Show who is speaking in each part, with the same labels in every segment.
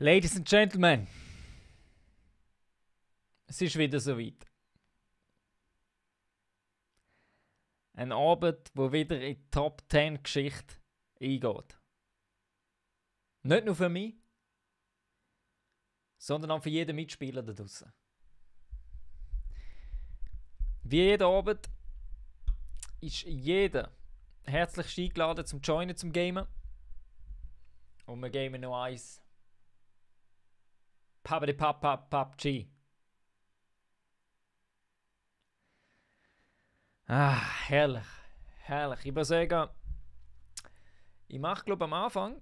Speaker 1: Ladies and Gentlemen, es ist wieder soweit. Ein Abend, wo wieder in die Top 10 Geschichte eingeht. Nicht nur für mich, sondern auch für jeden Mitspieler da draussen. Wie jeden Abend ist jeder herzlich eingeladen zum Joinen, zum Gamen. Und wir gamen noch eins. PUBG. Ah, herrlich. Herrlich. Ich würde sagen, ich mache glaube am Anfang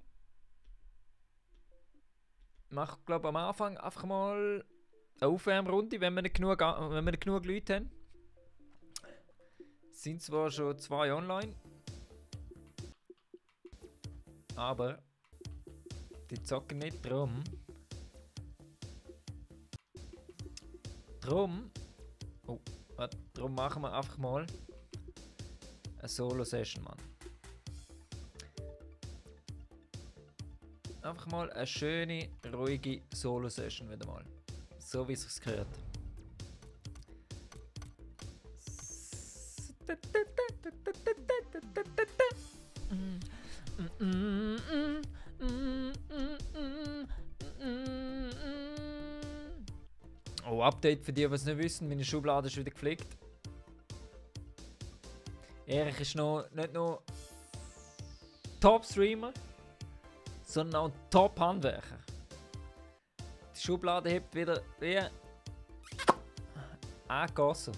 Speaker 1: einfach mal eine Aufwärmrunde, wenn wir nicht genug Leute haben. Es sind zwar schon 2 online, aber die zocken nicht drum. Drum machen wir einfach mal eine Solo-Session, Mann. Einfach mal eine schöne, ruhige Solo-Session wieder mal. So wie es sich gehört. Oh, Update für die, die es nicht wissen, meine Schublade ist wieder gepflegt. Erich ist nicht nur Top-Streamer, sondern auch Top-Handwerker. Die Schublade hebt wieder wie angegossen.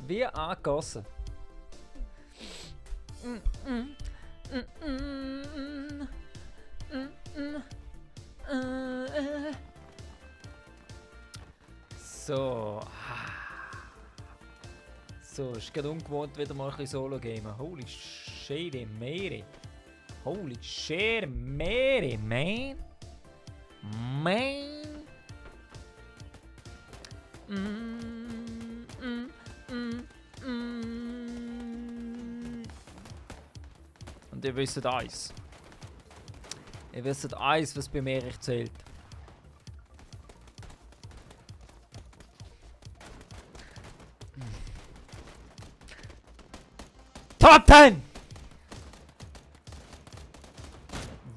Speaker 1: Wie angegossen. So. So, ist gerade ungewohnt wieder mal ein bisschen Solo gamen. Holy shit, Mary. Holy shit, Mary, man. Man. Und ihr wisst eins. Ihr wisst eins, was bei mir zählt. Top 10!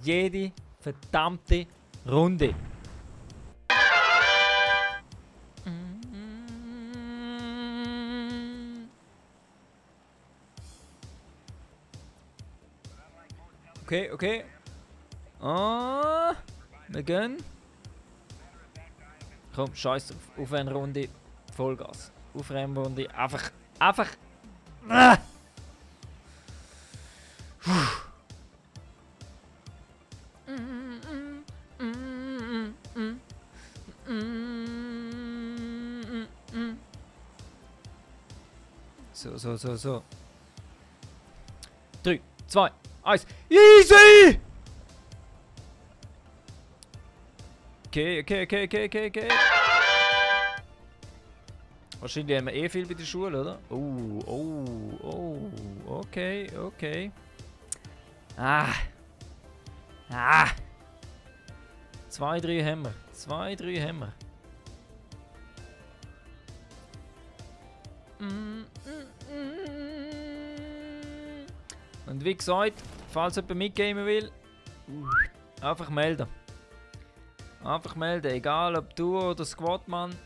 Speaker 1: Jede verdammte Runde. Okay. Wir gehen. Komm, scheiß auf eine Runde Vollgas. Auf eine Runde einfach. So. 3, 2, 1. Easy! Okay. Wahrscheinlich haben wir viel bei der Schule, oder? Okay. Ah. 2, 3 haben wir. Und wie gesagt, falls jemand mitgamen will, einfach melden. Egal ob du oder Squadman.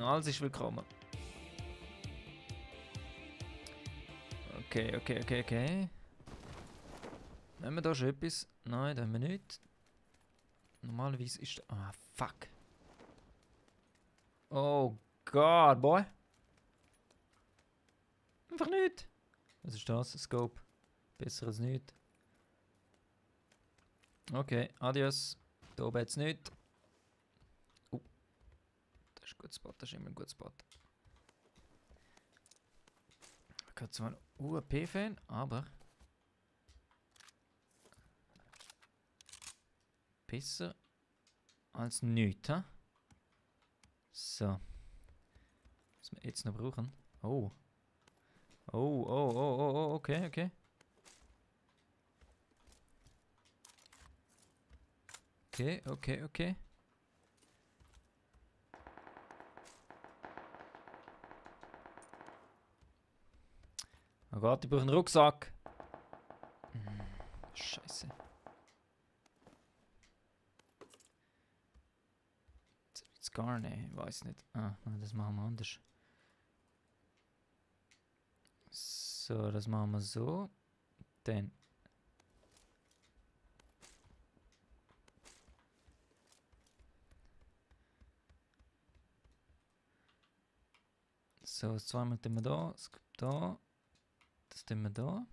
Speaker 1: Alles ist willkommen. Okay. Haben wir da schon etwas? Nein, da haben wir nicht. Normalerweise ist... Ah, fuck. Oh Gott, boy. Einfach nicht. Was ist das? Scope. Besser als nicht. Okay, adios. Da oben jetzt nicht. Das ist ein guter Spot, das ist immer ein guter Spot. Ich habe zwar einen UAP-Fan, aber... besser als nichts, hä? So. Was wir jetzt noch brauchen. Oh, okay. Okay, okay, okay. Oh Gott, ich brauche einen Rucksack. Scheiße. Jetzt gar nicht, ich weiß nicht. Ah, nein, das machen wir anders. So, das machen wir so. Dann. So, das zweimal tun wir da, das da. Das tun wir da.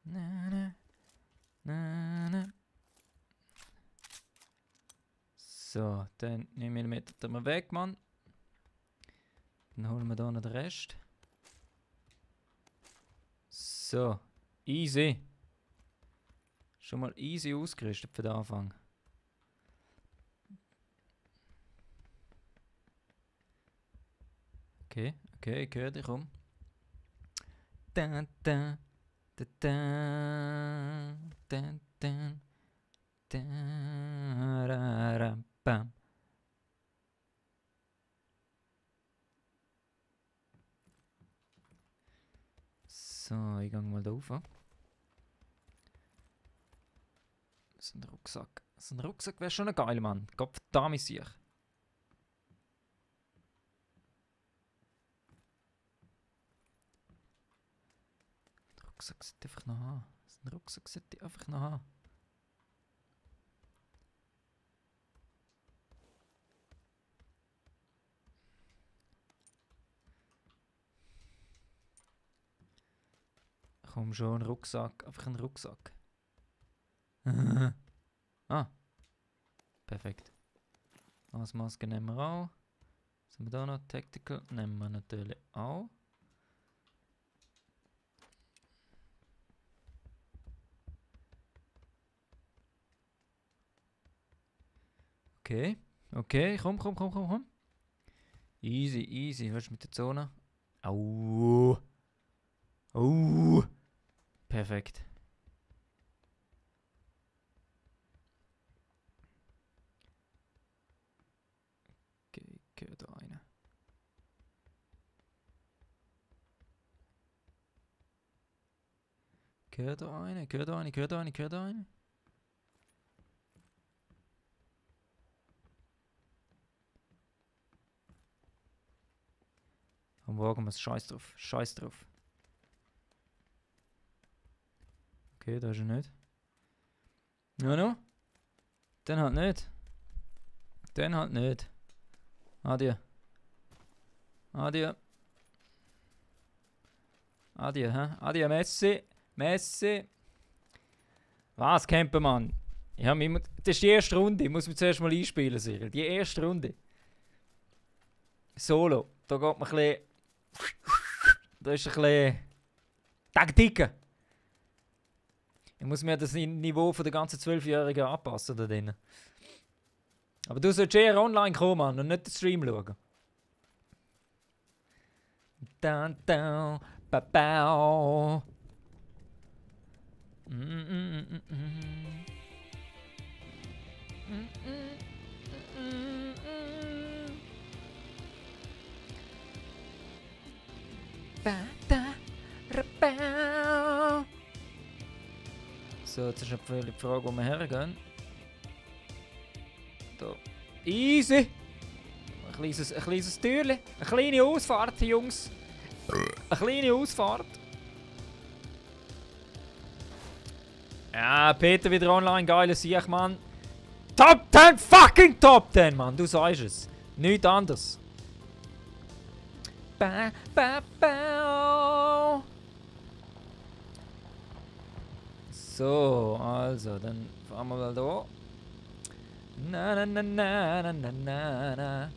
Speaker 1: Na, na, na, na. So, dann 9 mm tun wir weg, Mann. Dann holen wir da noch den Rest. So, easy. Schon mal easy ausgerüstet für den Anfang. Okay, okay, ich höre dich, komm. Da, da, da, da, da, da, da, ra, ra, bam. So, ich gehe mal da rauf. So ein Rucksack. So ein Rucksack wäre schon ein geil, Mann. Gott verdammt sich. Der Rucksack sollte einfach noch haben. So ein Rucksack sollte ich einfach noch haben. Komm schon, ein Rucksack. Einfach ein Rucksack. Ah. Perfekt. Maske nehmen wir auch. Was haben wir da noch? Tactical nehmen wir natürlich auch. Okay. Okay, komm. Easy, easy. Was ist mit der Zone? Au. Au. Perfekt. Okay, ich gehe da rein. Geh da rein. Und wagen wir es. Scheiß drauf. Okay, da ist er nicht. No. Dann halt nicht. Adieu, hä? Adieu, Messi. Was, Campermann? Das ist die erste Runde. Ich muss mich zuerst mal einspielen, Cyril. Die erste Runde. Solo. Da geht man ein bisschen... Da ist ein bisschen... Taktik. Ich muss mir das Niveau von der ganzen 12-Jährigen anpassen da drin. Aber du solltest eher online kommen, Mann, und nicht den Stream schauen. Down, ba-bow. So, jetzt ist eine die Frage, wo wir hergehen. Da. Easy! Ein kleines Türchen. Eine kleine Ausfahrt, Jungs. Eine kleine Ausfahrt. Ja, Peter wieder online, geiles Sieg, Mann. Top 10, fucking Top 10, Mann. Du sagst es. Nichts anderes. Ba, ba, ba. So, also, dann fahren wir mal da. Na na na na na na na na.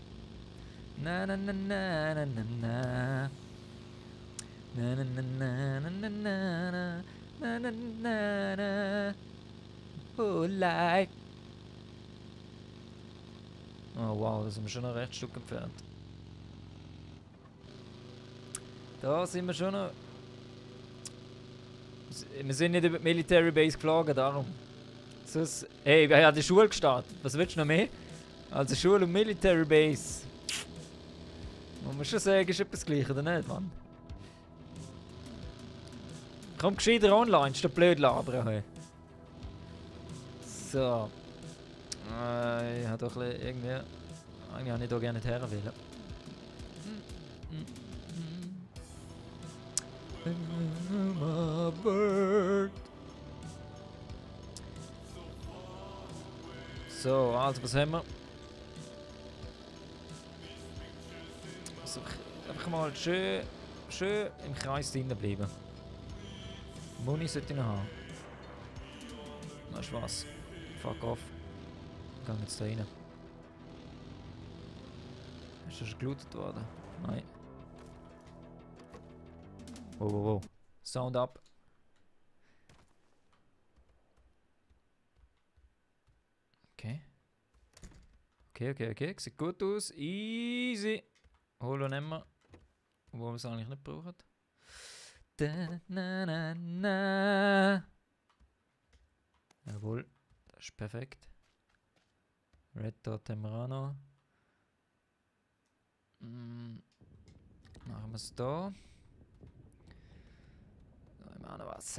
Speaker 1: Na na na na na na na. Na na na na na na na. Na na na na. Oh, life. Oh wow, da sind wir schon noch recht Stück entfernt. Da sind wir schon noch... Wir sind nicht über die Military Base geflogen, darum. Sonst, hey, wer hat die Schule gestartet? Was willst du noch mehr? Also Schule und Military Base. Man muss schon sagen, ist etwas gleich, oder nicht, Mann? Komm gescheiter online, statt blöd labern. Hey. So. Ich habe doch ein bisschen irgendwie... Eigentlich habe ich da gerne nicht her wollen. So, also was haben wir? Also, einfach mal schön im Kreis drinnen bleiben. Muni sollte ich noch haben. Weißt du was? Fuck off. Ich gehe jetzt da rein. Ist das schon gelootet worden? Nein. Wow, wow, wow. Sound up. Okay. Okay. Sieht gut aus. Easy. Holo nehmen wir. Wo wir es eigentlich nicht brauchen. Da, na, na. Jawohl. Das ist perfekt. Red Dot haben wir auch noch. Machen wir es da. Da haben wir auch noch was.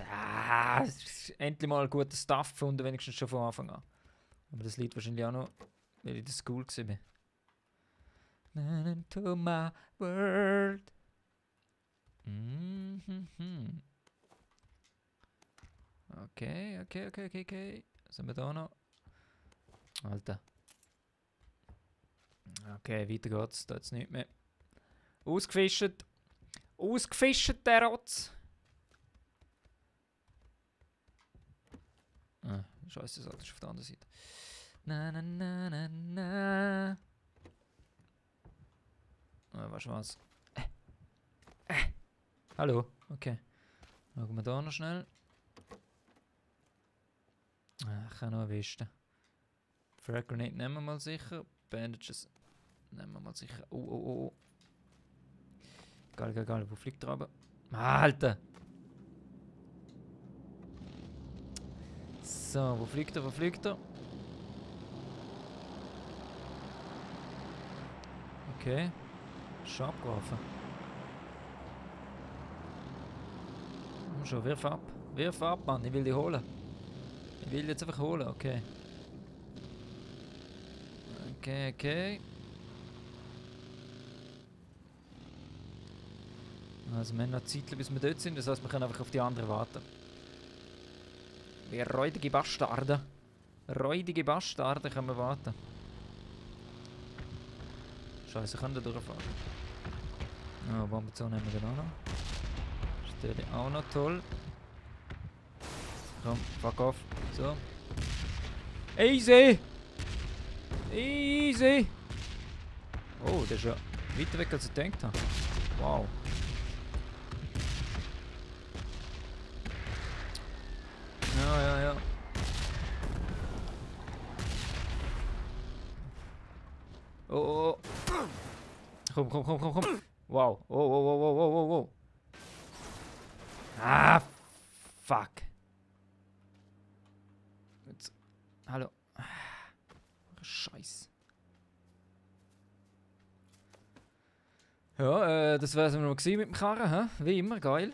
Speaker 1: Endlich mal guten Stuff gefunden, wenigstens schon von Anfang an. Aber das liegt wahrscheinlich auch noch, weil ich in der School war. Into my world. Okay. Was haben wir da noch? Alter. Okay, weiter geht's. Da jetzt nicht mehr. Ausgefischt. Ausgefischt, der Rotz. Ah, scheiße, das ist auf der anderen Seite. Na. Weißt du was? Hallo? Okay. Schauen wir da noch schnell. Ich kann noch erwischen. Frag Grenade nehmen wir mal sicher. Bandages nehmen wir mal sicher. Oh. Geil. Wo fliegt der runter? Alter! So, wo fliegt er? Okay. Ist abgeworfen. Schon, wirf ab, Mann. Ich will die holen. Ich will jetzt einfach holen, okay. Okay. Also wir haben noch Zeit, bis wir dort sind, das heißt, wir können einfach auf die anderen warten. Wir räudige Bastarde. Können wir warten. Scheiße, können da durchfahren. Ja, Bombenzone haben wir dann auch noch. Das ist natürlich auch noch toll. Komm, fuck off. So. Easy! Oh, der ist ja weiter weg, als ich gedacht habe. Wow. Ja. Oh. Komm. Wow. Oh. Ah, fuck. Jetzt. Hallo. Scheiße. Ja, das wär's noch mit dem Karren, hä? Wie immer, geil.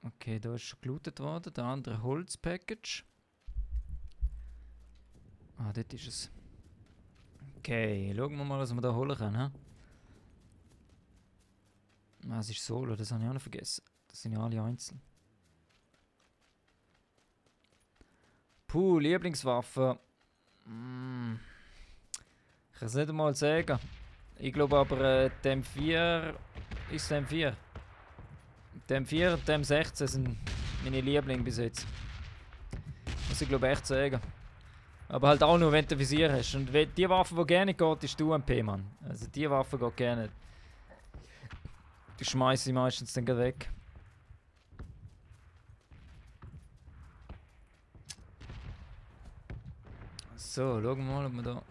Speaker 1: Okay, da ist schon gelootet worden. Der andere Holzpackage. Ah, dort ist es. Okay, schauen wir mal, was wir da holen können. Ah, es ist Solo, das habe ich auch noch vergessen. Das sind ja alle einzeln. Puh, Lieblingswaffe. Ich kann es nicht einmal sagen. Ich glaube aber, dem 4 ist dem 4. Dem 4 und dem 16 sind meine Lieblinge bis jetzt. Muss ich glaube echt sagen. Aber halt auch nur, wenn du Visier hast. Und die Waffe, die gerne geht, ist die UMP, Mann. Also die Waffe geht gerne. Die schmeiße ich meistens dann weg. So, schauen wir mal, ob wir da...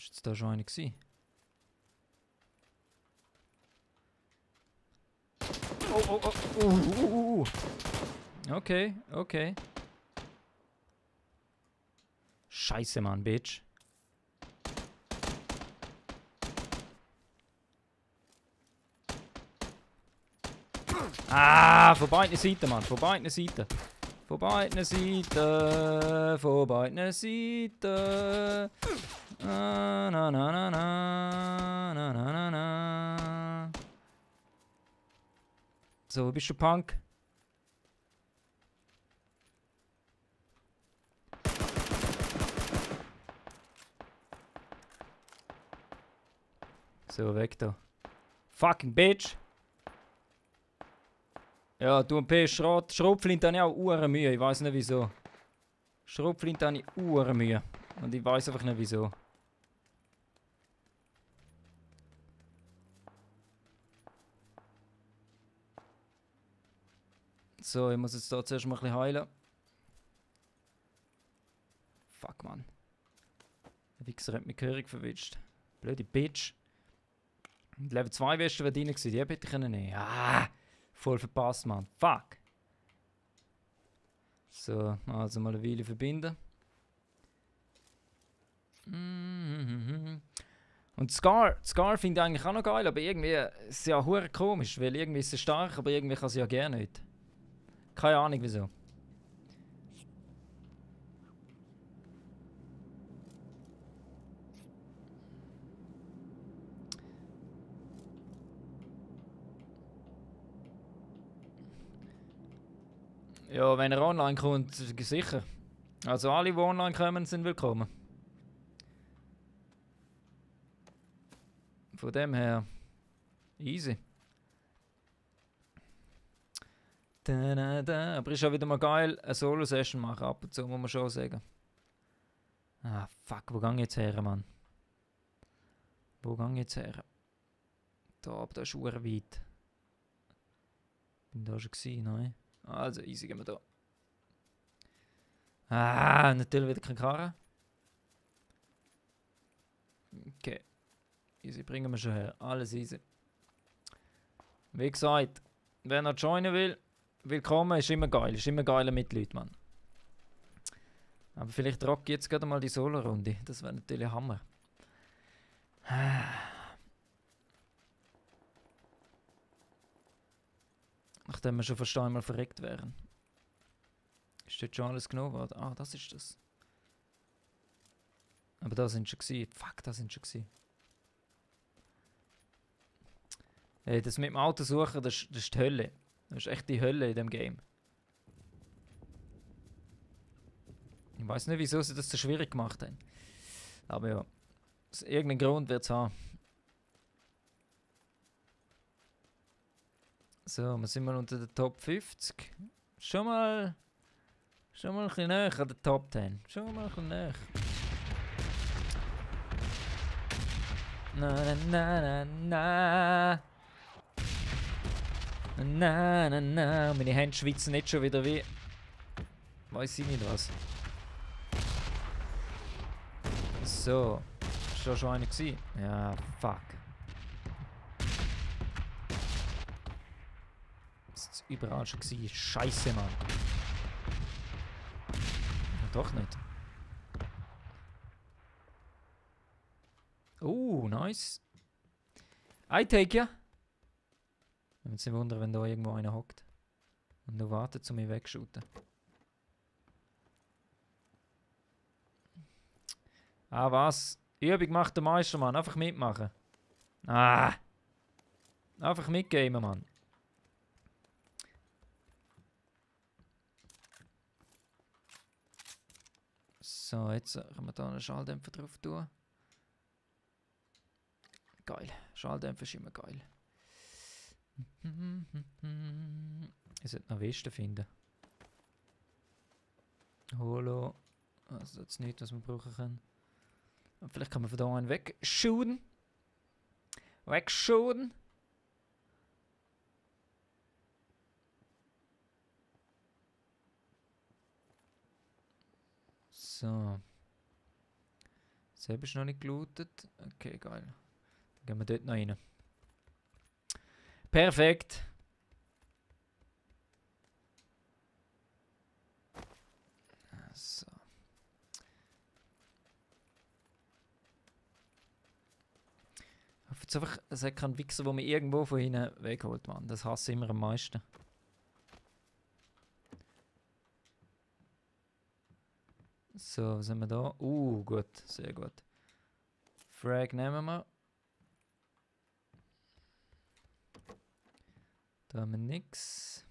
Speaker 1: Ist jetzt da schon einer gewesen? Oh. Okay, okay. Scheiße, Mann, Bitch. Ah, von beiden Seiten, Mann. Von beiden Seiten. Von beiden Seiten. Von beiden Seiten. Na, na, na, na, na, na, na, na. So, bist du Punk? So, weg da. Fucking Bitch. Ja, du und P. Schrotflinte habe ich auch Mühe. Ich weiß nicht wieso. Schrotflinte habe ich Mühe. Und ich weiß einfach nicht wieso. So, ich muss jetzt hier zuerst mal ein bisschen heilen. Fuck, Mann. Der Wichser hat mich gehörig verwitscht. Blöde Bitch. Und Level 2 Weste wäre drin gewesen. Die hätte ich nehmen. Ah! Voll verpasst, Mann. Fuck! So, also mal eine Weile verbinden. Und Scar finde ich eigentlich auch noch geil, aber irgendwie ist sie ja hure komisch, weil irgendwie ist sie stark, aber irgendwie kann sie ja gerne nicht. Keine Ahnung wieso. Ja, wenn er online kommt, sicher. Also alle, die online kommen, sind willkommen. Von dem her, easy. Aber ist auch wieder mal geil, eine Solo-Session machen, ab und zu muss man schon sagen. Ah, fuck, wo gang ich jetzt her, Mann? Wo gang ich jetzt her? Da, aber da ist verdammt weit. Bin da schon gewesen, nein? Also, easy gehen wir da. Ah, natürlich wieder keine Karre. Okay. Easy bringen wir schon her. Alles easy. Wie gesagt, wer noch joinen will, willkommen, ist immer geil. Ist immer geiler mit Leuten, Mann. Aber vielleicht rock ich jetzt gerade mal die Solo-Runde. Das wäre natürlich Hammer. Nachdem wir schon fast einmal verreckt wären. Ist dort schon alles genommen worden? Ah, das ist das. Aber da sind schon gewesen. Fuck, da sind schon gewesen. Hey, das mit dem Auto suchen, das ist die Hölle. Das ist echt die Hölle in dem Game. Ich weiß nicht, wieso sie das so schwierig gemacht haben. Aber ja, aus irgendeinem Grund wird es haben. So, wir sind mal unter der Top 50. Schon mal ein bisschen näher an der Top 10. Schon mal ein bisschen näher. Na na na na na na na na. Meine Hände schwitzen nicht schon wieder wie... Weiß ich nicht was. So. Ist da schon einer gewesen? Ja, fuck. Das ist überall schon gewesen. Scheiße, Mann. Ja, doch nicht. Nice. I take ya. Ich würde mich wundern, wenn da irgendwo einer hockt. Und nur wartet, um mich wegzuschuten. Ah, was? Übung macht der Meister, Mann. Einfach mitmachen. Ah! Einfach mitgamen, Mann. So, jetzt können wir da einen Schalldämpfer drauf tun. Geil. Schalldämpfer ist immer geil. Ich sollte noch Westen finden. Holo. Also das ist nichts, was wir brauchen können. Und vielleicht kann man von da einen wegschuden. Wegschuden. So. Selber ist noch nicht gelootet. Okay, geil. Dann gehen wir dort noch rein. Perfekt. So. Ich hoffe jetzt einfach, es hat keinen Wichser, der mich irgendwo von hinten wegholt, Mann. Das hasse ich immer am meisten. So, was haben wir da? Gut, sehr gut. Frag nehmen wir. Da haben wir nix.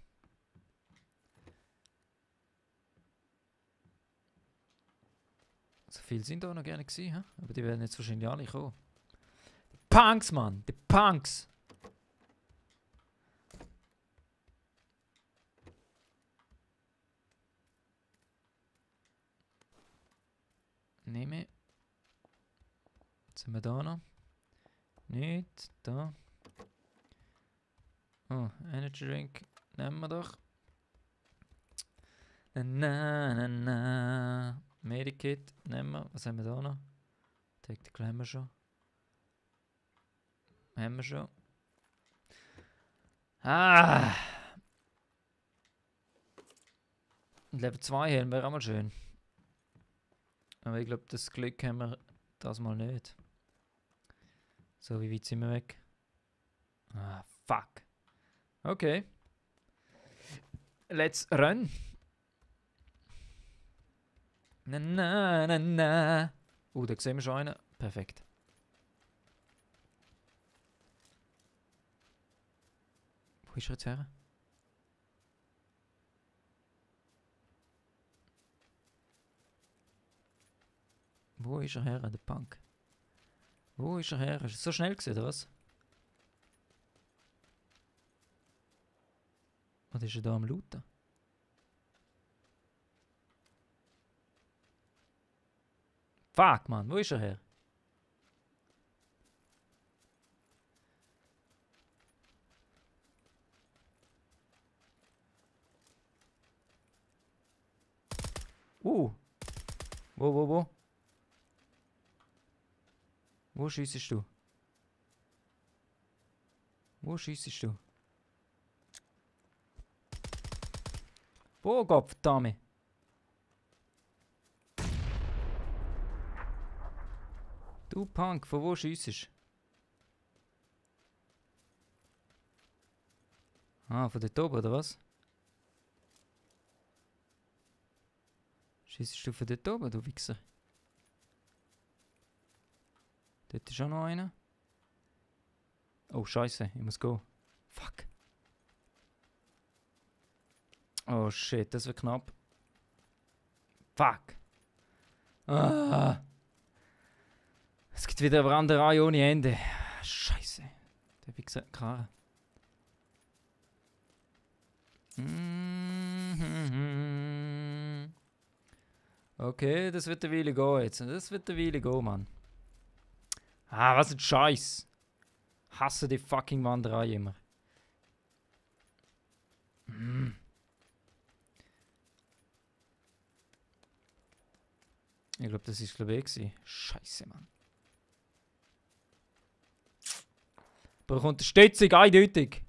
Speaker 1: So viel sind da noch gerne gewesen, hä? Aber die werden jetzt wahrscheinlich alle kommen. Die Punks, Mann! Die Punks! Nehme. Was haben wir da noch? Nicht. Da. Oh, Energy Drink. Nehmen wir doch. Na, na, na. Medikit. Nehmen wir. Was haben wir da noch? Tactical haben wir schon. Haben wir schon. Ah! Level 2 haben wäre auch mal schön. Aber ich glaube, das Glück haben wir das mal nicht. So, wie weit sind wir weg? Ah, fuck. Okay. Let's run. Na, na, na, na. Da sehen wir schon einen. Perfekt. Wo ist er jetzt her? Wo ist er her, der Punk? Wo ist er her? Ist er so schnell gewesen, oder was? Oder ist er da am Looten? Fuck, Mann, wo ist er her? Wo? Wo schießt du? Wo schießt du? Wo, Gottverdammt? Du Punk, von wo schießt? Ah, von dort oben, oder was? Schießt du von dort oben, du Wichser? Dort ist auch noch einer. Oh, Scheiße, ich muss gehen. Fuck. Oh shit, das wird knapp. Fuck. Ah. Es gibt wieder eine Branderei ohne Ende. Scheiße. Der Wichser Karre. Okay, das wird eine Weile gehen jetzt. Das wird eine Weile gehen, Mann. Ah, was ein Scheiß. Hasse die fucking Wanderei immer. Ich glaube, das ist gewesen. Scheiße, Mann. Brauche Unterstützung, eindeutig.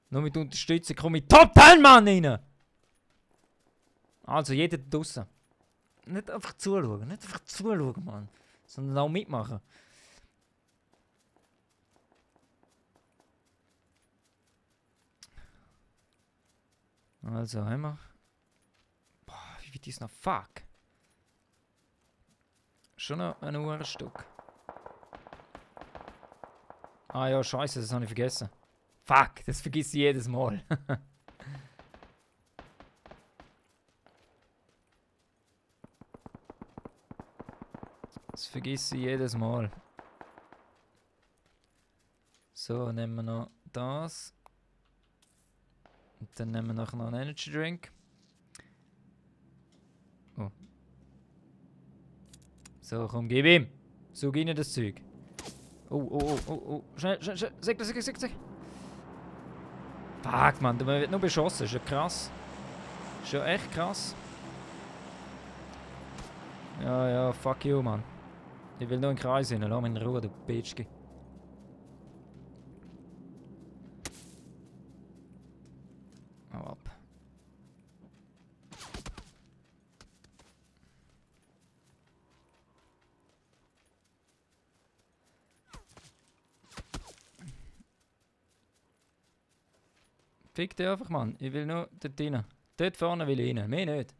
Speaker 1: Nur mit Unterstützung komme ich Top 10 Mann rein. Also, jeder draussen. Nicht einfach zuschauen, Mann. Sondern auch mitmachen. Also, haben wir. Boah, wie weit ist noch? Fuck. Schon noch ein Uhrenstück. Ah ja, scheiße, das habe ich vergessen. Fuck, das vergesse ich jedes Mal. Das vergesse ich jedes Mal. So, nehmen wir noch das. Und dann nehmen wir nachher noch einen Energy Drink. Oh. So, komm, gib ihm. Sug rein das Zeug. Oh. Schnell. Seg. Fuck, Mann, man wird nur beschossen. Ist ja krass. Ist ja echt krass. Ja, ja, fuck you, Mann. Ich will nur in den Kreis hin, lass mich in Ruhe, du Bitchki. Hau ab. Fick dich einfach, Mann. Ich will nur dort rein. Dort vorne will ich rein, mehr nicht.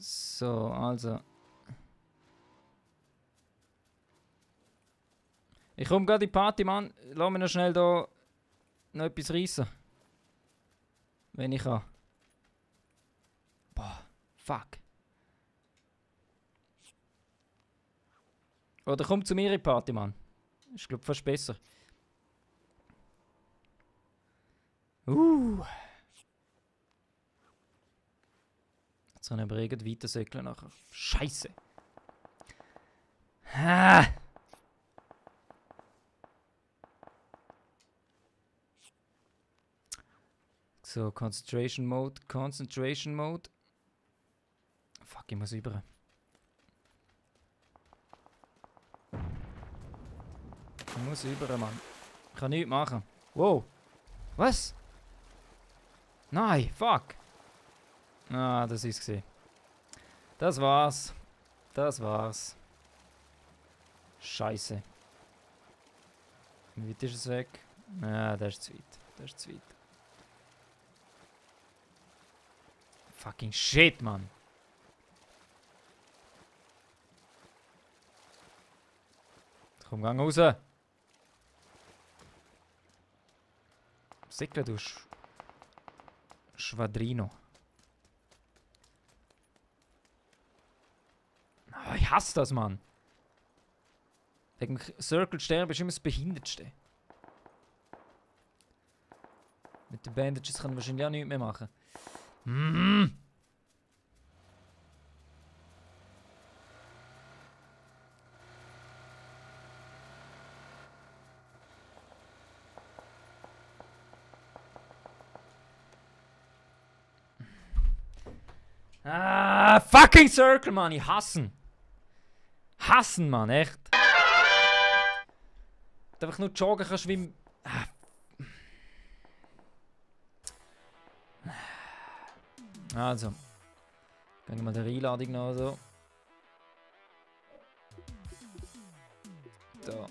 Speaker 1: So, also. Ich komme gerade in die Party, Mann. Lass mich noch schnell da noch etwas reissen. Wenn ich kann. Boah, fuck. Oder komm zu mir in die Party, Mann. Ist, glaub ich, fast besser. Jetzt habe ich aber irgendwie weiter säckeln nachher. Scheiße. Ah. So, Concentration Mode, Concentration Mode. Fuck, ich muss über. Ich muss über, Mann. Ich kann nichts machen. Wow. Was? Nein, fuck. Ah, das ist gesehen. Das war's. Das war's. Scheiße. Wie weit ist es weg? Ah, das ist zu weit. Das ist zu weit. Fucking shit, Mann. Komm, gang raus. Säckle, du Schwadrino. Oh, ich hasse das, Mann. Wegen dem Circle sterben ist immer das Behindertste. Mit den Bandages kann ich wahrscheinlich auch nichts mehr machen. Ah, fucking Circle, Mann, ich hassen. Hassen, Mann, echt. Du einfach nur joggen kannst wie... Also. Gehen wir mal der Einladung noch so. Da.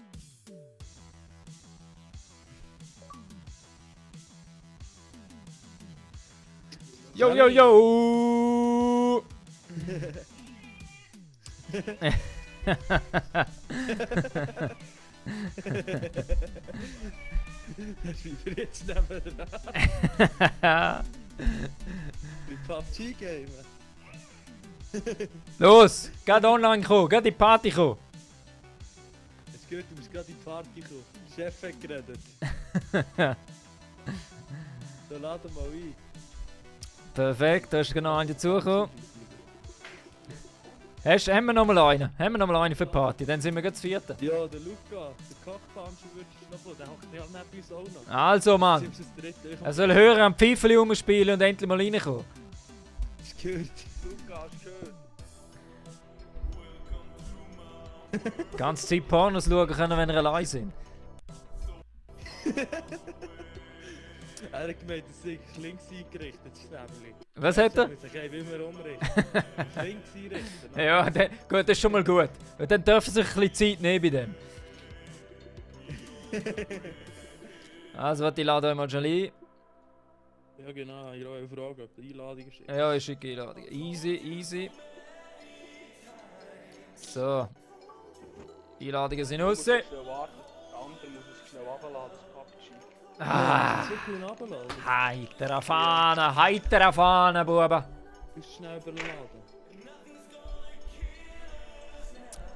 Speaker 1: Yo, yo, yo!
Speaker 2: Das ist wie jetzt nebenan. Wie PUBG Game.
Speaker 1: Los! Gerade online kommen, gerade in die Party kommen.
Speaker 2: Es geht, du musst gerade in die Party kommen. Der Chef hat geredet. So, lade mal ein.
Speaker 1: Perfekt, da ist genau einer dazugekommen. Haben wir noch mal einen? Haben wir noch mal einen für die Party? Dann sind wir gerade das vierte.
Speaker 2: Ja, der Luca, der Kochpanscher würdest du noch kommen. Der hockt ja neben uns auch noch.
Speaker 1: Also, Mann. Er soll hören am Pfeifeli rumspielen und endlich mal reinkommen.
Speaker 2: Ist gehört. Luca, ist gehört.
Speaker 1: Die ganze Zeit Pornos schauen können, wenn wir allein sind.
Speaker 2: Er hat gemeint, es sei links eingerichtet, das Schnäbeli.
Speaker 1: Was hat er?
Speaker 2: Ich sage, wie wir umrichten. Links einrichten. Ne?
Speaker 1: Ja, gut, das ist schon mal gut. Und dann dürfen sie sich ein bisschen Zeit nehmen bei dem. Also, warte, ich lade euch mal schon ein.
Speaker 2: Ja genau, ich habe eine Frage, ob die Einladung ist.
Speaker 1: Ja, ich schicke Einladung. Easy, easy. So. Einladungen sind raus.
Speaker 2: Der andere muss es schnell runterladen, das PUBG.
Speaker 1: Ah.
Speaker 2: Runterladen?
Speaker 1: Heiter Fahne, Buben.
Speaker 2: Bist du schnell überladen?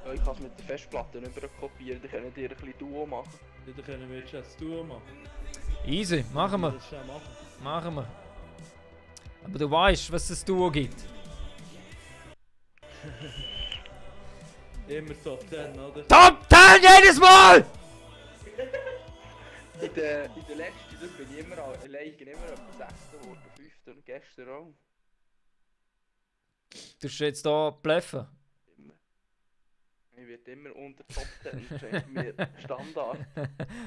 Speaker 3: Ja, ich kann es mit der Festplatte nicht kopieren, dann können die ein bisschen Duo machen.
Speaker 2: Ja, dann können wir jetzt das Duo machen.
Speaker 1: Easy, machen wir.
Speaker 2: Das schnell machen.
Speaker 1: Machen wir. Aber du weißt, was es Duo gibt.
Speaker 2: Immer Top 10, oder?
Speaker 1: Top 10 jedes Mal!
Speaker 3: In der letzten Runde bin ich immer alleine immer etwa 6. geworden, 5. und gestern auch.
Speaker 1: Du hast jetzt hier bluffen.
Speaker 3: Immer. Ich werde immer unter Top 10, das ist eigentlich mir Standard.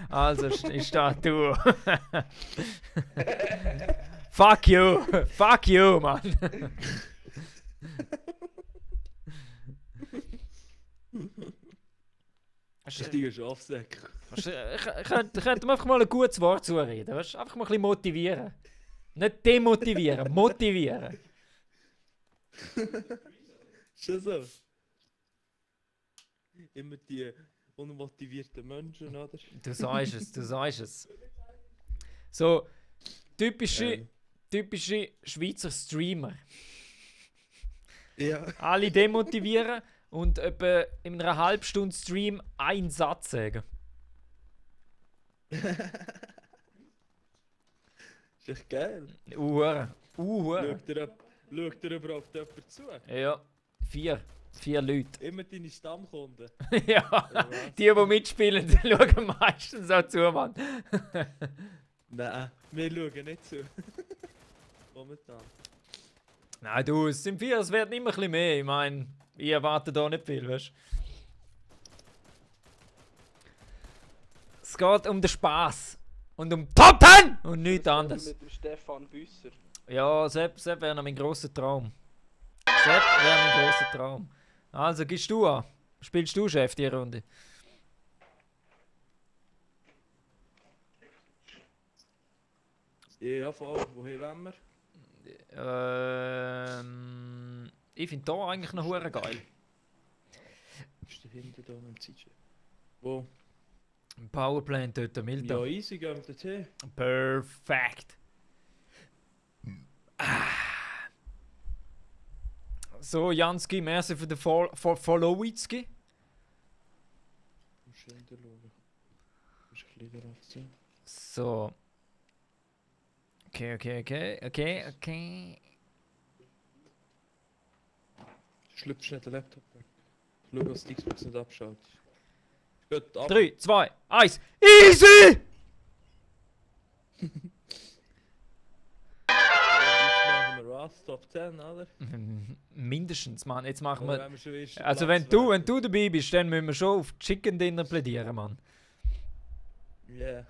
Speaker 1: Also, ich stehe du. Fuck you! Fuck you, Mann!
Speaker 2: Richtiger Schafsäck.
Speaker 1: Ich könnte mir einfach mal ein gutes Wort zureden. Weißt? Einfach mal ein bisschen motivieren. Nicht demotivieren, motivieren.
Speaker 2: Schon so. Immer die unmotivierten Menschen, oder?
Speaker 1: Du sagst es, du sagst es. So, typische Schweizer Streamer.
Speaker 2: Ja.
Speaker 1: Alle demotivieren und etwa in einer halben Stunde Stream einen Satz sagen.
Speaker 2: Ist echt geil.
Speaker 1: Uhren.
Speaker 2: Schaut dir überhaupt jemand zu?
Speaker 1: Ja, vier Leute.
Speaker 2: Immer deine Stammkunden.
Speaker 1: Ja,
Speaker 2: Oder was?
Speaker 1: die mitspielen, die schauen meistens auch zu, Mann.
Speaker 2: Nein, wir schauen nicht zu. Momentan.
Speaker 1: Nein, du, es sind vier, es werden immer ein bisschen mehr. Ich meine, ich erwarte da nicht viel, weißt du? Es geht um den Spaß und um Toppen und nichts anderes.
Speaker 3: Mit dem Stefan Büsser.
Speaker 1: Ja, Sepp wäre noch mein grosser Traum. Sepp wäre mein grosser Traum. Also, gehst du an. Spielst du Chef die Runde?
Speaker 2: Ja, voll. Wohin wollen wir?
Speaker 1: Ich finde da eigentlich noch hure geil.
Speaker 2: Ist der hinten da am Zeitschrift? Wo?
Speaker 1: Powerplant dort, Milton.
Speaker 2: Ja, easy, gehen wir dorthin.
Speaker 1: Perfekt. So, Janski, merci für den Followitzki.
Speaker 2: Schön schauen. Ist ein bisschen darauf zu.
Speaker 1: So. Okay.
Speaker 2: Schlüpfst nicht den Laptop weg. Schau, dass die Xbox nicht abschaltet. Gut, ab.
Speaker 1: 3, 2, 1. Easy!
Speaker 2: Jetzt machen wir was? Top 10, oder?
Speaker 1: Mindestens, Mann. Jetzt machen
Speaker 2: Oder
Speaker 1: wir.
Speaker 2: wenn wir schon erst
Speaker 1: Also,
Speaker 2: Platz
Speaker 1: wenn du dabei bist, dann müssen wir schon auf Chicken Dinner plädieren, Mann.
Speaker 2: Ja.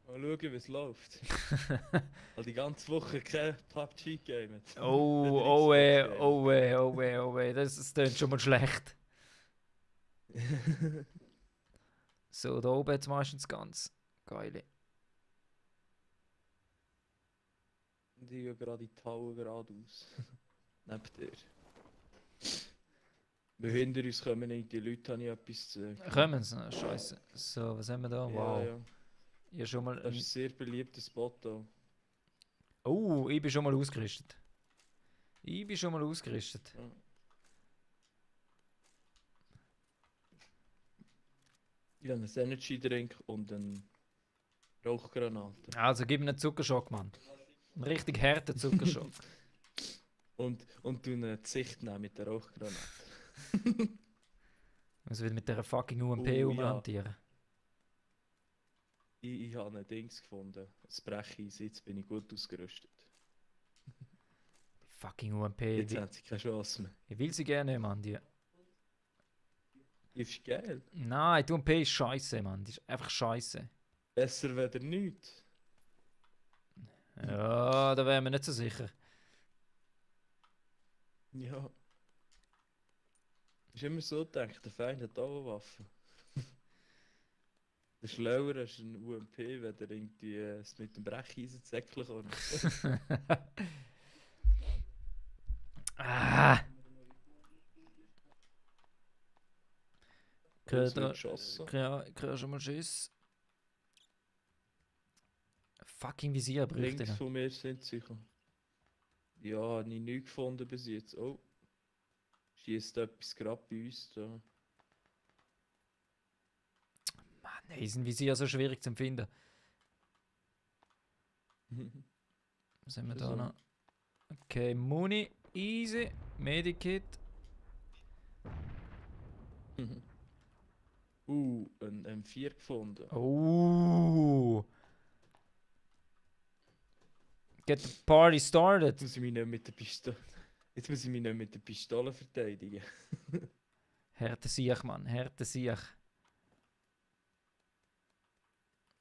Speaker 2: Mal schauen, wie es läuft. Weil die ganze Woche kein PUBG gamet.
Speaker 1: Oh weh. Das klingt schon mal schlecht. So, da oben jetzt meistens ganz geile.
Speaker 2: Die gehen gerade in die Halle geradeaus. Neben dir. Weil hinter uns kommen nicht die Leute, habe ich etwas zu sagen.
Speaker 1: Kommen sie? Scheiße. So, was haben wir da? Wow.
Speaker 2: Ja.
Speaker 1: Ja, schon mal.
Speaker 2: Das ist ein sehr beliebter Spot auch.
Speaker 1: Oh, ich bin schon mal ausgerüstet.
Speaker 2: Ja. Ich habe einen Energy Drink und eine Rauchgranate.
Speaker 1: Also, gib mir einen Zuckerschock, Mann. Einen richtig harten Zuckerschock.
Speaker 2: Und du eine Sicht nehmen mit der Rauchgranate.
Speaker 1: Ich muss wieder mit dieser fucking UMP
Speaker 2: Oh, ja.
Speaker 1: umhantieren.
Speaker 2: Ich habe ein Dings gefunden. Das Brecheis, jetzt bin ich gut ausgerüstet.
Speaker 1: Fucking UMP.
Speaker 2: Jetzt haben sie keine Chance mehr.
Speaker 1: Ich will sie gerne, Mann. Die.
Speaker 2: Ist geil.
Speaker 1: Nein, die UMP ist scheiße, Mann. Die ist einfach scheiße.
Speaker 2: Besser weder nichts.
Speaker 1: Ja, da wären wir nicht so sicher.
Speaker 2: Ja. Ist immer so gedacht, der Feind hat auch eine Waffe. Der Schlauer ist ein UMP, wenn er irgendwie es mit dem Brecheisen zäcklich kommt.
Speaker 1: Ah!
Speaker 2: Es wird geschossen.
Speaker 1: Ich kriege schon mal Schiss. Fucking Visier bräuchte
Speaker 2: Links
Speaker 1: ich.
Speaker 2: von mir sind sicher. Ja, habe ich nichts gefunden bis jetzt. Oh. Schießt etwas gerade bei uns da.
Speaker 1: Mann, ey, ist ein Visier so schwierig zu finden. Was haben wir da
Speaker 2: So.
Speaker 1: noch? Okay, Muni, easy. Medikit.
Speaker 2: Ein M4 gefunden.
Speaker 1: Oh. Get the party started.
Speaker 2: Jetzt muss ich mich nicht mit der Pistole. Jetzt muss ich mich nicht mit der Pistole verteidigen.
Speaker 1: Härte Siech, Mann. Härte Siech.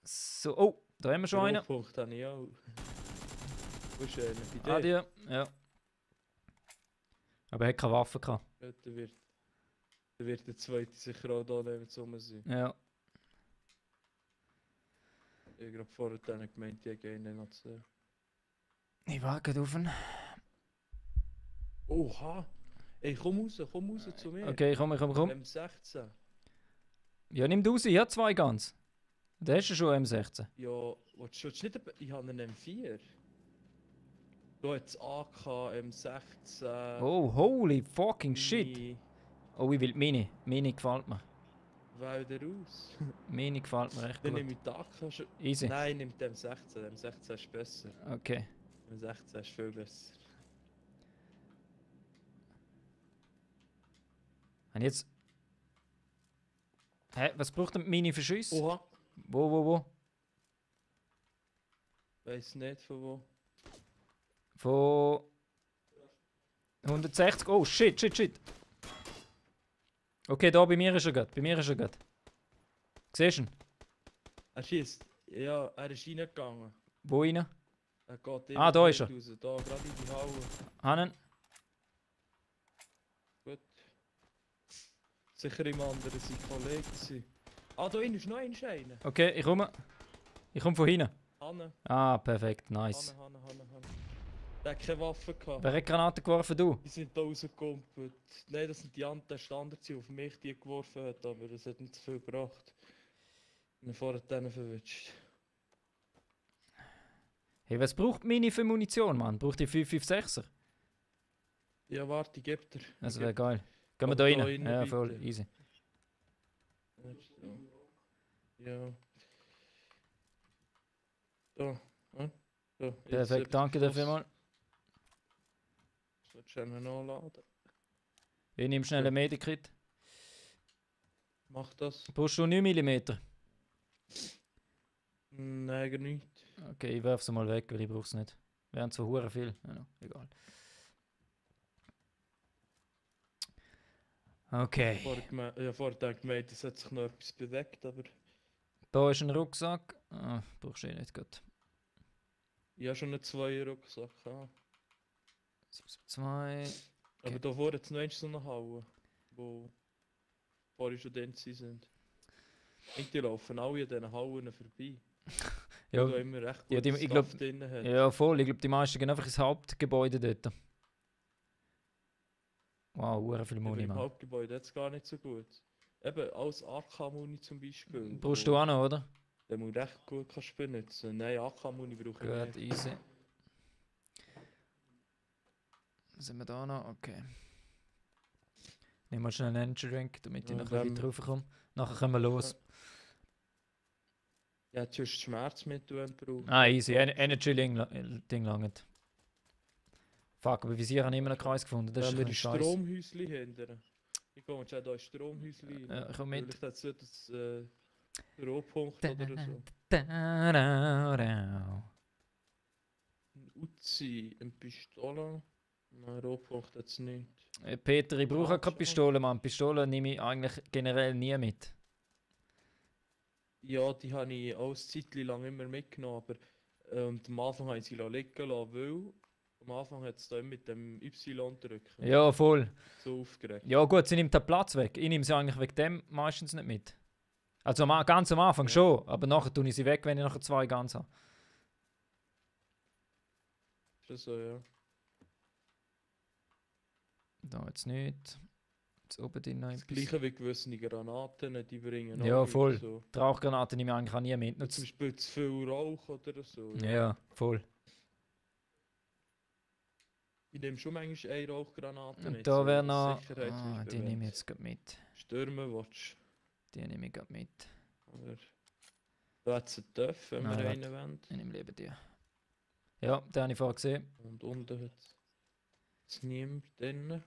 Speaker 1: So, oh, da haben wir schon einen.
Speaker 2: Punkt habe ich auch. Wo ist einer? Bei dir?
Speaker 1: Adieu. Ja. Aber er hat keine Waffe gehabt.
Speaker 2: Ja, der wird der zweite sicher auch da nehmen, so sein.
Speaker 1: Ja.
Speaker 2: Ich habe gerade vorher dann gemeint, die gehen nicht noch zu.
Speaker 1: Ich warte auf ihn.
Speaker 2: Oha! Ey, komm raus zu mir.
Speaker 1: Okay, komm.
Speaker 2: M16.
Speaker 1: Ja, nimm du sie. Ich habe 2 ganz. Da hast du schon M16.
Speaker 2: Ja, willst du nicht... Ich habe einen M4. Du hast AK, M16...
Speaker 1: Oh, holy fucking shit.
Speaker 2: Mini
Speaker 1: Oh, ich will die Mini. Mini gefällt mir.
Speaker 2: Wälder aus.
Speaker 1: Mini gefällt mir echt
Speaker 2: Dann
Speaker 1: gut.
Speaker 2: nehme ich die AK schon...
Speaker 1: Easy.
Speaker 2: Nein, nimm den M16. Der M16 ist besser.
Speaker 1: Okay.
Speaker 2: M16 ist viel besser.
Speaker 1: Und jetzt... Hä, was braucht denn die Mini für Schüsse?
Speaker 2: Oha!
Speaker 1: Wo?
Speaker 2: Weiss nicht von wo.
Speaker 1: Von... 160. Oh, shit. Okay, da bei mir ist er gerade. Siehst du ihn?
Speaker 2: Er schießt. Ja, er ist reingegangen.
Speaker 1: Wo rein?
Speaker 2: Er geht
Speaker 1: Ah, da ist er.
Speaker 2: raus. Da, gerade in die Halle.
Speaker 1: Hannen?
Speaker 2: Gut. Sicher im anderen sein Kollege gewesen. Ah, da innen ist noch ein Schein.
Speaker 1: Okay, ich komme. Ich komme von hinten.
Speaker 2: Hanne,
Speaker 1: Ah, perfekt, nice.
Speaker 2: Hanne. Der hat keine Waffe gehabt.
Speaker 1: Wer hat Granaten geworfen? Du?
Speaker 2: Die sind da rausgekumpelt. Nein, das sind die anderen Standards, die auf mich die geworfen hat, aber das hat nicht so viel gebracht. Ich bin vorher denen verwünscht.
Speaker 1: Hey, was braucht Mini für Munition, Mann? Braucht die 556er?
Speaker 2: Ja, warte, ich geb dir.
Speaker 1: Das wäre geil. Gehen wir
Speaker 2: Aber
Speaker 1: da
Speaker 2: da
Speaker 1: rein?
Speaker 2: rein,
Speaker 1: Ja,
Speaker 2: bitte.
Speaker 1: voll easy.
Speaker 2: Ja. Da, ja. Da. jetzt
Speaker 1: Perfekt,
Speaker 2: etwas
Speaker 1: danke dir
Speaker 2: geschossen.
Speaker 1: vielmals.
Speaker 2: Sollst du einen nachladen?
Speaker 1: Ich nehme schnell ein Medikit.
Speaker 2: Mach das.
Speaker 1: Brauchst du 9 mm?
Speaker 2: Nein, gar nicht.
Speaker 1: Okay, ich werfe sie mal weg, weil ich brauche es nicht. Wären zwar hure viel. Ja, no, egal. Okay.
Speaker 2: Vorher gemeint, es hat sich noch etwas bewegt, aber
Speaker 1: Da ist ein Rucksack. Ah, brauchst du eh nicht gut.
Speaker 2: ich habe schon einen 2er-Rucksack gehabt.
Speaker 1: 2.
Speaker 2: Aber da vorne jetzt noch eins so eine Halle, wo vorher schon dort sind. Und die laufen alle an diesen Hallen vorbei.
Speaker 1: Ja,
Speaker 2: Wo da immer recht
Speaker 1: ja,
Speaker 2: gut
Speaker 1: ich glaub-
Speaker 2: Stuff drin hat.
Speaker 1: ja, voll. Ich glaube, die meisten gehen einfach ins Hauptgebäude dort. Wow, hure viel
Speaker 2: Aber
Speaker 1: Muni,
Speaker 2: im
Speaker 1: Mann.
Speaker 2: Hauptgebäude hat es gar nicht so gut. Eben, als AK-Muni zum Beispiel.
Speaker 1: Brauchst du auch noch, oder?
Speaker 2: Den muss recht gut kannst benutzen. Nein, AK-Muni brauche ich
Speaker 1: Gut,
Speaker 2: nicht.
Speaker 1: easy. Sind wir da noch? Okay. Nehmen wir schnell einen Energy Drink, damit ich
Speaker 2: Ja,
Speaker 1: noch ein bisschen
Speaker 2: dann-
Speaker 1: weiter raufkomme. Nachher können wir los.
Speaker 2: Ja, du hast Schmerzmittel, wenn du brauchst.
Speaker 1: Ah, easy. Ding langt. Fuck, aber Visier habe ich immer noch Kreis gefunden. Das ist
Speaker 2: Wenn
Speaker 1: ein
Speaker 2: wir die
Speaker 1: bisschen scheiße.
Speaker 2: Stromhäuschen hinterher. Ich komme jetzt hier Stromhäuschen rein.
Speaker 1: Ja, ich komme mit.
Speaker 2: Vielleicht hat es das Rohpunkt oder so.
Speaker 1: Da-da-da-da.
Speaker 2: Ein Uzi, eine Pistole. Nein, Rohpunkt hat es nicht.
Speaker 1: Peter, ich brauche keine
Speaker 2: schon.
Speaker 1: Pistole, Mann. Pistole nehme ich eigentlich generell nie mit.
Speaker 2: Ja, die habe ich auch eine Zeit lang immer mitgenommen, aber am Anfang habe ich sie liegen lassen, weil am Anfang hat es da immer mit dem Y drücken.
Speaker 1: Ja, voll.
Speaker 2: So aufgeregt.
Speaker 1: Ja gut, sie nimmt den Platz weg. Ich nehme sie eigentlich wegen dem meistens nicht mit. Also ganz am Anfang
Speaker 2: Ja.
Speaker 1: schon, aber nachher tue ich sie weg, wenn ich nachher 2 ganz habe.
Speaker 2: Ist das so, ja.
Speaker 1: Da jetzt nicht. Jetzt oben drin noch
Speaker 2: Das
Speaker 1: etwas.
Speaker 2: gleiche wie gewisse Granaten, die bringen
Speaker 1: Ja,
Speaker 2: auch wieder
Speaker 1: voll.
Speaker 2: so.
Speaker 1: Die Rauchgranaten nehme ich eigentlich auch nie mit. Nur
Speaker 2: Zum Beispiel zu viel Rauch oder so.
Speaker 1: ja, voll.
Speaker 2: Ich nehme schon manchmal eine Rauchgranate
Speaker 1: Und
Speaker 2: mit.
Speaker 1: da
Speaker 2: so
Speaker 1: wäre
Speaker 2: als
Speaker 1: noch...
Speaker 2: Sicherheitshinweis,
Speaker 1: Ah, die
Speaker 2: wenn
Speaker 1: nehme ich
Speaker 2: du
Speaker 1: jetzt gerade mit.
Speaker 2: Stürmen willst.
Speaker 1: Die nehme ich gerade mit.
Speaker 2: Oder da hat es einen Töpf, wenn
Speaker 1: Nein,
Speaker 2: wir
Speaker 1: warte.
Speaker 2: einen wollen.
Speaker 1: Ich nehme lieber die. Ja, den habe ich vorher gesehen.
Speaker 2: Und unten hat es niemand drin.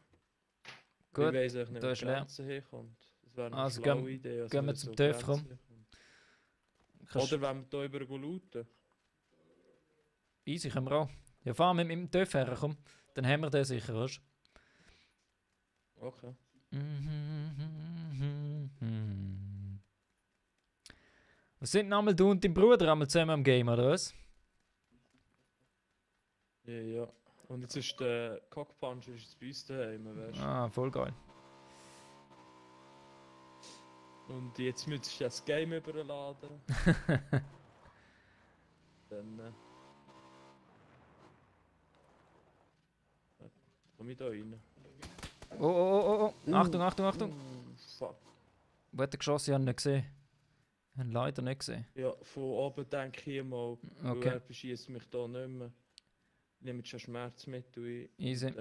Speaker 1: Gut,
Speaker 2: Ich weiss eigentlich nicht,
Speaker 1: da
Speaker 2: wo
Speaker 1: ist
Speaker 2: die
Speaker 1: leer.
Speaker 2: Grenze herkommt. Das Das wäre eine
Speaker 1: Also
Speaker 2: schlaue Idee. Also
Speaker 1: gehen wir
Speaker 2: wenn
Speaker 1: zum
Speaker 2: so
Speaker 1: TÜV, komm.
Speaker 2: Grenzen kommt.
Speaker 1: Kannst-
Speaker 2: Oder wenn wir hier über looten.
Speaker 1: Easy, können wir auch. Ja, fahren wir mit dem TÜV her, komm. Dann haben wir den sicher, weißt
Speaker 2: Okay.
Speaker 1: du? Was sind denn einmal du und dein Bruder einmal zusammen am Game, oder was?
Speaker 2: Ja, ja. Und jetzt ist der Cockpuncher ist bei uns daheim, weißt du.
Speaker 1: Ah, voll geil.
Speaker 2: Und jetzt müsstest du das Game überladen. Dann komm ich da rein.
Speaker 1: Oh, oh, oh, oh. Achtung, Achtung, Achtung.
Speaker 2: Fuck.
Speaker 1: Wo hat er geschossen? Ich habe ihn nicht gesehen. Ich habe ihn leider nicht gesehen.
Speaker 2: Ja, von oben denke ich mal, weil
Speaker 1: Okay,
Speaker 2: er beschießt mich da nicht mehr. Ich nehme jetzt schon Schmerzmittel ein.
Speaker 1: easy.
Speaker 2: Und,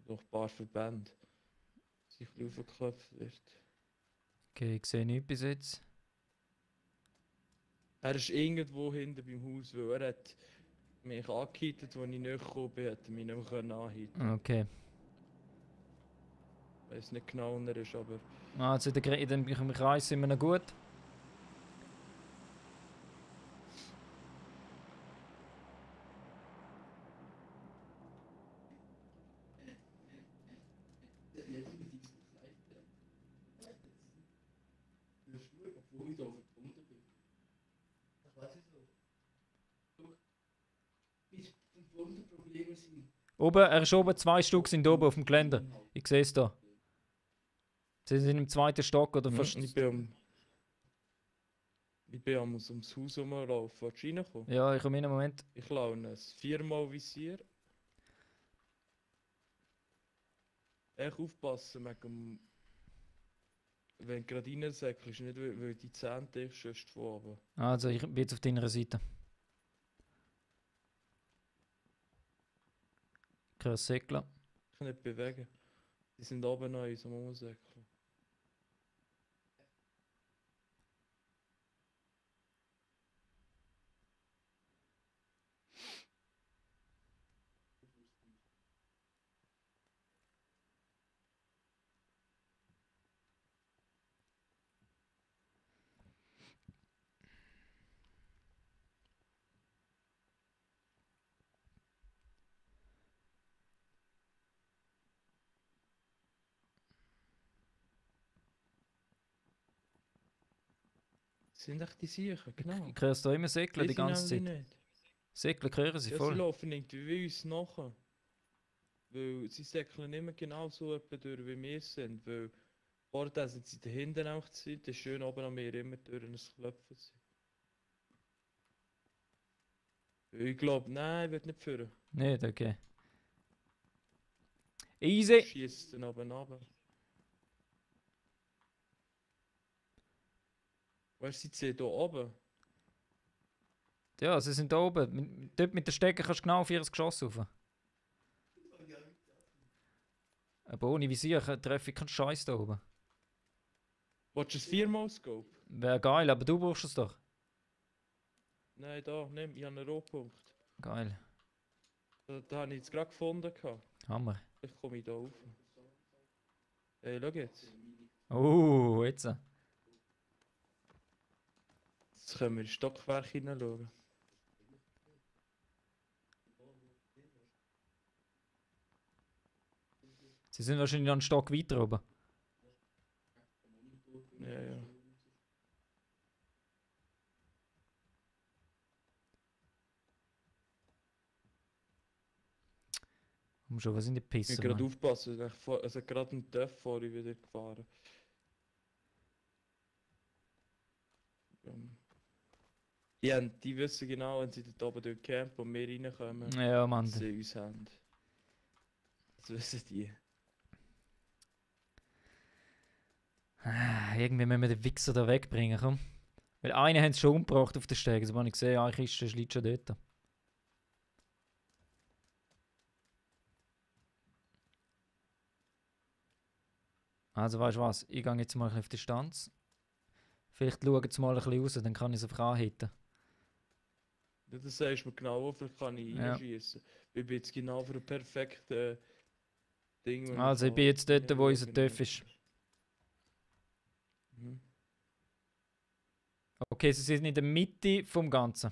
Speaker 2: noch ein paar Verbände. Dass ich ein bisschen aufgeklopft wird.
Speaker 1: Okay, ich sehe nichts bis jetzt.
Speaker 2: Er ist irgendwo hinten beim Haus, weil er hat mich angehittet, als ich nicht gekommen bin, hat er mich nicht mehr anhitten.
Speaker 1: Okay.
Speaker 2: Ich weiß nicht genau, wo er ist, aber
Speaker 1: Ah, also in dem Kreis sind wir noch gut. Oben, er ist oben, 2 Stück sind oben auf dem Gelände. Ich sehe es da. Sie sind im 2. Stock oder fast.
Speaker 2: ich bin am ums Haus rumlaufen. Willst du reinkommen?
Speaker 1: Ja, ich komme in einem Moment.
Speaker 2: Ich laune es. 4-mal Visier. Echt aufpassen wegen dem... Wenn du gerade reinsäckelst, nicht weil die Zähne dich schüsst von oben.
Speaker 1: Also, ich bin jetzt auf deiner Seite. Kein Säckler.
Speaker 2: Ich kann nicht bewegen. Die sind oben noch in so einem Umsäckeln. Sind echt die Siechen, genau.
Speaker 1: Ich höre es da immer säckeln die
Speaker 2: Lesen
Speaker 1: ganze
Speaker 2: nämlich
Speaker 1: Zeit.
Speaker 2: nicht.
Speaker 1: Säckeln hören sie
Speaker 2: Ja, sie
Speaker 1: voll.
Speaker 2: laufen irgendwie wie uns nachher. Weil sie säckeln immer genau so etwa durch, wie wir sind. Weil vorher sind sie da hinten auch Zeit, das ist schön oben an mir immer durch ein Klopfen sind. Ich glaube, nein, ich will nicht führen.
Speaker 1: Nicht, okay. Easy.
Speaker 2: Schießt dann oben runter. Weißt du, sie sind hier oben.
Speaker 1: Ja, sie sind da oben. Dort mit der Stecke kannst du genau auf ihr Geschoss rauf. Aber ohne Visier treffe ich keinen Scheiß da oben.
Speaker 2: Willst du ein 4-mal-Scope?
Speaker 1: Wäre geil, aber du brauchst es doch.
Speaker 2: Nein, da, nimm, ich habe einen Rohpunkt.
Speaker 1: Geil.
Speaker 2: Da habe ich jetzt gerade gefunden.
Speaker 1: Hammer.
Speaker 2: Vielleicht komme ich da rauf. Hey, schau jetzt.
Speaker 1: Oh, jetzt.
Speaker 2: Jetzt können wir ins Stockwerk hineinschauen.
Speaker 1: Sie sind wahrscheinlich noch einen Stock weiter oben.
Speaker 2: Ja, ja.
Speaker 1: Komm schon, was sind die
Speaker 2: Ich
Speaker 1: Pisser,
Speaker 2: muss gerade
Speaker 1: Mann?
Speaker 2: aufpassen, es hat gerade ein Töff vor ich wieder gefahren. Die wissen genau, wenn sie dort oben durch campen und wir reinkommen,
Speaker 1: Ja, Mann.
Speaker 2: dass sie uns haben. Das wissen die.
Speaker 1: Irgendwie müssen wir den Wichser da wegbringen, komm. Weil einen haben sie schon umgebracht auf der Stege, so habe ich gesehen, eine Kiste liegt schon dort. Also weißt du was, ich gehe jetzt mal ein bisschen auf Distanz. Vielleicht schauen sie mal ein bisschen raus, dann kann ich sie einfach anhitten.
Speaker 2: Ja, das sagst du mir genau, vielleicht kann ich
Speaker 1: Ja.
Speaker 2: reinschießen. Ich bin jetzt genau für einen perfekten Ding, wo
Speaker 1: Also ich bin jetzt dort, wo unser Töff ist.
Speaker 2: Mhm.
Speaker 1: Okay, sie sind in der Mitte vom Ganzen.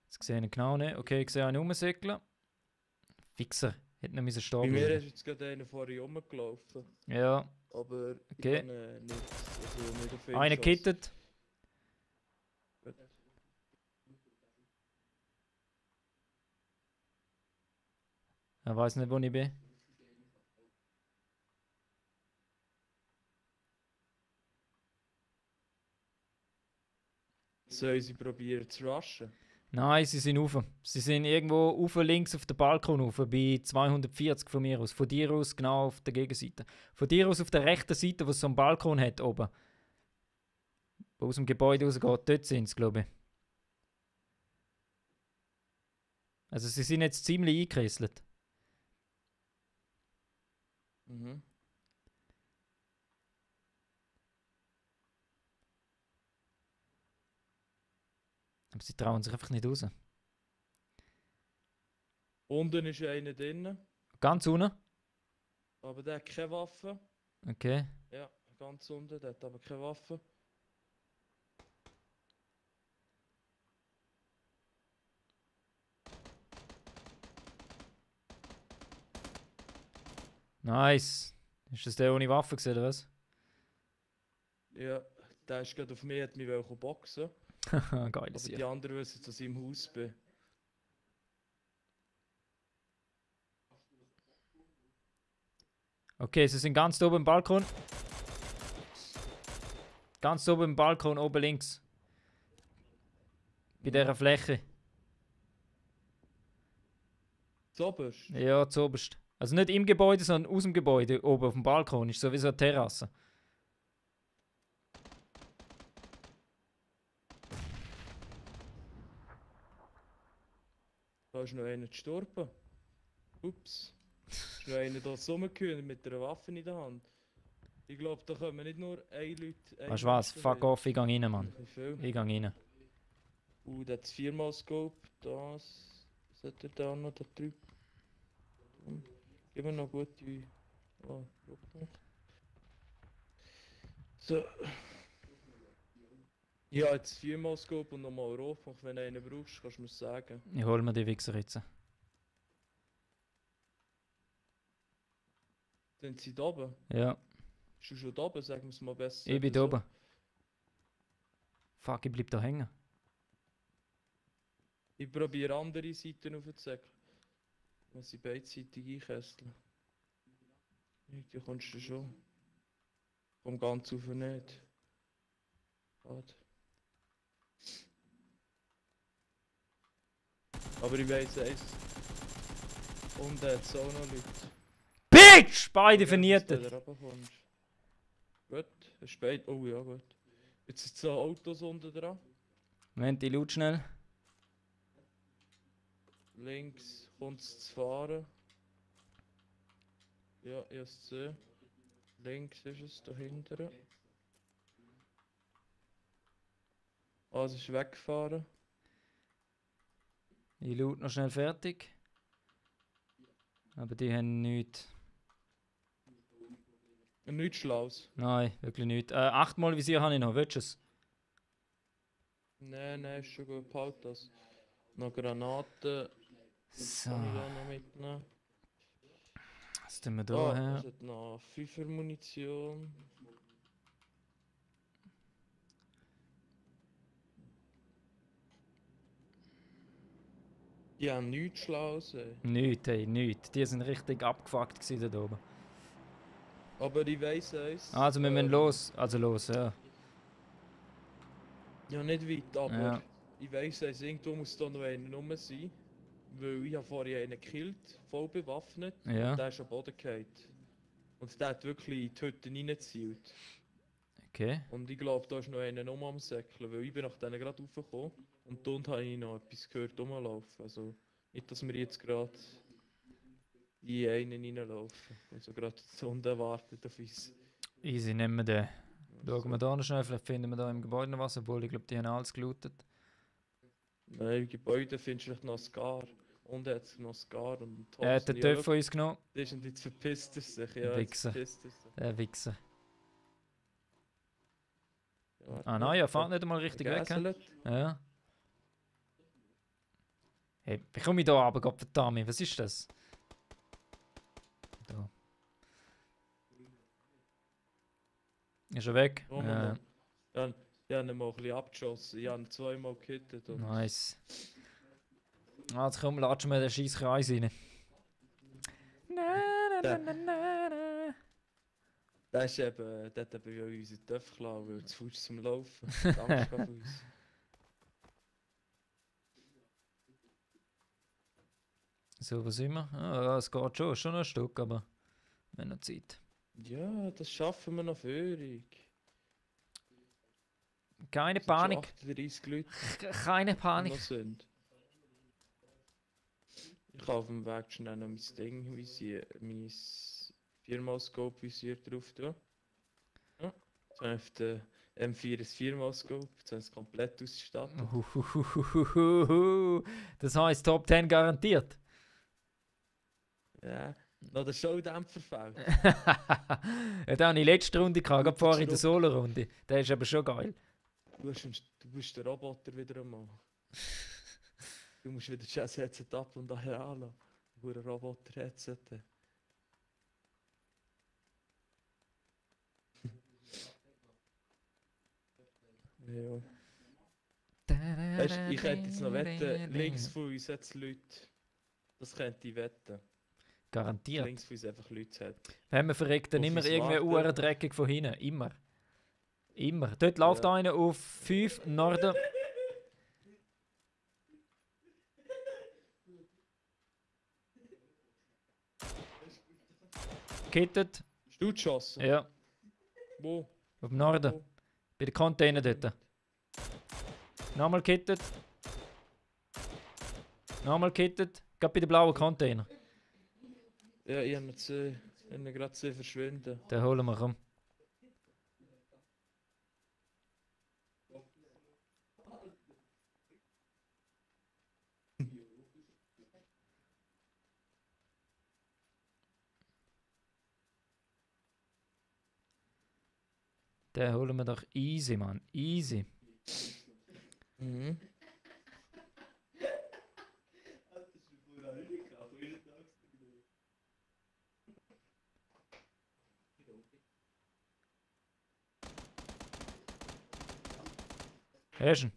Speaker 1: Das sehe ich genau nicht. Okay, ich sehe einen rumsäckeln. Fixer. Hätte nicht stehen
Speaker 2: Bei mir
Speaker 1: bleiben.
Speaker 2: ist jetzt gerade einer vorher rumgelaufen.
Speaker 1: Ja,
Speaker 2: Aber
Speaker 1: Okay.
Speaker 2: ich kann nicht, also nicht auf ihn
Speaker 1: einer
Speaker 2: geschossen.
Speaker 1: kittet.
Speaker 2: Gut.
Speaker 1: Er weiß nicht, wo ich bin.
Speaker 2: Sollen sie probieren zu rushen?
Speaker 1: Nein, sie sind rauf. Sie sind irgendwo rauf links auf dem Balkon rauf, bei 240 von mir aus. Von dir aus genau auf der Gegenseite. Von dir aus auf der rechten Seite, wo es so einen Balkon hat oben. Wo aus dem Gebäude rausgeht. Dort sind sie, glaube ich. Also sie sind jetzt ziemlich eingekesselt.
Speaker 2: Mhm.
Speaker 1: Aber sie trauen sich einfach nicht raus.
Speaker 2: Unten ist einer drin,
Speaker 1: Ganz unten.
Speaker 2: aber der hat keine Waffe.
Speaker 1: Okay.
Speaker 2: Ja, ganz unten, der hat aber keine Waffe.
Speaker 1: Nice. Ist das der ohne Waffe gewesen, oder was?
Speaker 2: Ja, der ist gerade auf mich, hat mich boxen.
Speaker 1: Haha, geil.
Speaker 2: Aber die anderen wissen, dass ich im Haus bin.
Speaker 1: Okay, sie sind ganz oben im Balkon. Ganz oben im Balkon, oben links. Bei dieser Fläche.
Speaker 2: Zoberst?
Speaker 1: Ja, zuoberst. Also nicht im Gebäude, sondern aus dem Gebäude, oben auf dem Balkon. Ist sowieso eine Terrasse.
Speaker 2: Da ist noch einer gestorben. Ups. Ist noch einer da rumgehört mit einer Waffe in der Hand. Ich glaube, da kommen nicht nur ein Leute.
Speaker 1: Weißt du was? Fuck off, ich gehe rein, Mann.
Speaker 2: Wie viel?
Speaker 1: Ich gehe rein.
Speaker 2: Der hat 4-mal Scope. Das. Was hat er da noch? Da drüben. Gib mir noch gute. Oh, Druckpunkt. So. Ja, jetzt 4-mal Scope und nochmal Rotpunkt. Wenn du einen brauchst, kannst du mir sagen.
Speaker 1: Ich hol mir die Wichser jetzt.
Speaker 2: Sind sie da oben?
Speaker 1: Ja,
Speaker 2: Bist du schon da oben? Sagen wir es mal besser.
Speaker 1: ich bin da
Speaker 2: so.
Speaker 1: oben. Fuck, ich bleib da hängen.
Speaker 2: Ich probiere andere Seiten aufzusäckeln. Wenn sie beidseitig einkesseln. Irgendwie kommst du schon. Komm ganz auf nicht. Schade. Aber ich weiss eins. Und da hat es auch noch Leute.
Speaker 1: Bitch! Beide
Speaker 2: Dass
Speaker 1: vernietet.
Speaker 2: du da runterkommst. Gut, es ist beid. Oh ja, gut. Jetzt sind so Autos unten dran.
Speaker 1: Moment, ich laut schnell.
Speaker 2: Links kommt es zu fahren. Ja, ich habe es gesehen. Links ist es, dahinter. Ah, es ist weggefahren.
Speaker 1: Ich laut noch schnell fertig. Aber die haben nichts.
Speaker 2: Nichts Schlaues.
Speaker 1: Nein, wirklich nichts. 8-mal Visier habe ich noch. Willst du es?
Speaker 2: Nein, ist schon gut, behalt das. Noch Granaten.
Speaker 1: So,
Speaker 2: Kann ich da noch mitnehmen?
Speaker 1: was tun wir
Speaker 2: Ah,
Speaker 1: da her?
Speaker 2: es hat noch 5er Munition. Die haben nichts Schlaues, ey.
Speaker 1: Nichts, ey, nichts. Die sind richtig abgefuckt gewesen da oben.
Speaker 2: Aber ich weiss eins.
Speaker 1: Also wir müssen los. Also los, ja.
Speaker 2: Ja, nicht weit, aber
Speaker 1: Ja.
Speaker 2: ich weiss eins, irgendwo muss da noch einer rum sein. Weil ich habe vorhin einen gekillt, voll bewaffnet.
Speaker 1: Ja.
Speaker 2: Und der ist am Boden gefallen. Und der hat wirklich in die Hütte reingezielt.
Speaker 1: Okay.
Speaker 2: Und ich glaube, da ist noch einer am Säckeln, weil ich bin nach denen gerade raufgekommen. Und dort habe ich noch etwas gehört rumlaufen. Also nicht, dass wir jetzt gerade in einen reinlaufen. Also gerade die Sonde wartet auf uns.
Speaker 1: Easy, nehmen wir den. Schauen wir da noch schnell, vielleicht finden wir da im Gebäude noch was, obwohl ich glaube, die haben alles gelootet.
Speaker 2: Nein, im Gebäude findest du vielleicht noch Scar. Und er hat noch Scar und
Speaker 1: Er hat den Töpf von uns genommen.
Speaker 2: Das ist und jetzt verpisst er sich. Ja, jetzt
Speaker 1: Wichser.
Speaker 2: verpisst er sich.
Speaker 1: Der Wichser.
Speaker 2: Ja, warte
Speaker 1: Ah
Speaker 2: noch.
Speaker 1: nein, er fährt nicht einmal richtig weg. hä?
Speaker 2: Gegäselt.
Speaker 1: Ja. Hey, wie komme ich da runter, Gottverdammt? Was ist das? Da. Ist er weg?
Speaker 2: Oh, Mann. Ich habe ihn mal ein bisschen abgeschossen. Ich habe ihn zweimal gehittet. Und
Speaker 1: Nice. Ah, jetzt komm, latschen wir den scheiß Kreis rein. Na, na, na, na, na, na.
Speaker 2: der ist eben, der hat eben ja unsere Töpfe geklaut, weil er zu faul ist zum Laufen. Hat Angst gehabt vor uns.
Speaker 1: So, was sind wir? Ah, es geht schon, schon noch ein Stück, aber wir haben noch Zeit.
Speaker 2: Ja, das schaffen wir noch Führung.
Speaker 1: Keine
Speaker 2: Es sind schon
Speaker 1: Panik,
Speaker 2: 38 Leute,
Speaker 1: keine
Speaker 2: die
Speaker 1: Panik.
Speaker 2: noch sind. Ich habe auf dem Weg schnell noch mein Ding mein Viermal-Scope visiert drauf tun. Ja. Jetzt habe ich auf den M4 ein Viermal-Scope, jetzt habe ich es komplett ausgestattet.
Speaker 1: Das heisst Top 10 garantiert.
Speaker 2: Ja, noch der Showdämpfer fällt.
Speaker 1: Ja, den habe ich letzte Runde gehabt, gerade vorher in der Solo-Runde. Der ist aber schon geil.
Speaker 2: Du bist der Roboter wieder einmal. Du musst wieder das Headset ab und daher anlassen. Wo ein Roboter-Headset hat. Ja. Weißt, ich könnte jetzt noch wetten, links von uns hat es Leute. Das könnte ich wetten.
Speaker 1: Garantiert.
Speaker 2: Links von uns einfach Leute hat.
Speaker 1: Wenn wir verreckt, dann
Speaker 2: Auf
Speaker 1: immer
Speaker 2: uns
Speaker 1: irgendwie
Speaker 2: warten.
Speaker 1: uhrendreckig von hinten. Immer. Immer. Dort läuft
Speaker 2: Ja.
Speaker 1: einer auf 5 Norden. Kittet.
Speaker 2: Hast du geschossen?
Speaker 1: Ja,
Speaker 2: Wo?
Speaker 1: auf dem Norden.
Speaker 2: Wo?
Speaker 1: Bei den Container dort. Nochmal kittet. Nochmal kittet. Gerade bei den blauen Container.
Speaker 2: Ja, ich habe ihn gerade gesehen verschwinden.
Speaker 1: Den holen wir, komm. Den holen wir doch easy, Mann. Easy.
Speaker 2: Mhm.
Speaker 1: Hast du ihn?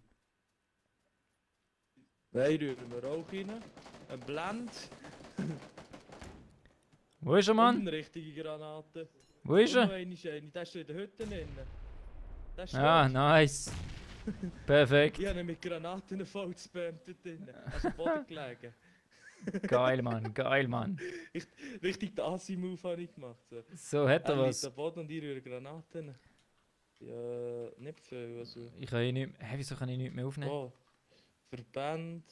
Speaker 2: Nein, rühren wir auch rein. Ein Blend.
Speaker 1: Wo ist er,
Speaker 2: Und
Speaker 1: Mann?
Speaker 2: eine richtige Granate.
Speaker 1: Wo ist
Speaker 2: Und noch
Speaker 1: er?
Speaker 2: eine ist eine. Der ist schon in der Hütte drin. Der ist
Speaker 1: Ah,
Speaker 2: tot.
Speaker 1: nice. Perfekt.
Speaker 2: Ich habe ihn mit Granaten voll gespammt dort drin. Hast du am Boden gelegen.
Speaker 1: Geil, Mann. Geil, Mann.
Speaker 2: Richtig den Assi-Move habe ich gemacht. So.
Speaker 1: So, hat er
Speaker 2: Er liegt
Speaker 1: was.
Speaker 2: am Boden und ich rühre Granaten. Ja, nicht viel. Also.
Speaker 1: Ich kann nicht mehr. Hä, wieso kann ich nicht mehr aufnehmen?
Speaker 2: Oh, Verband.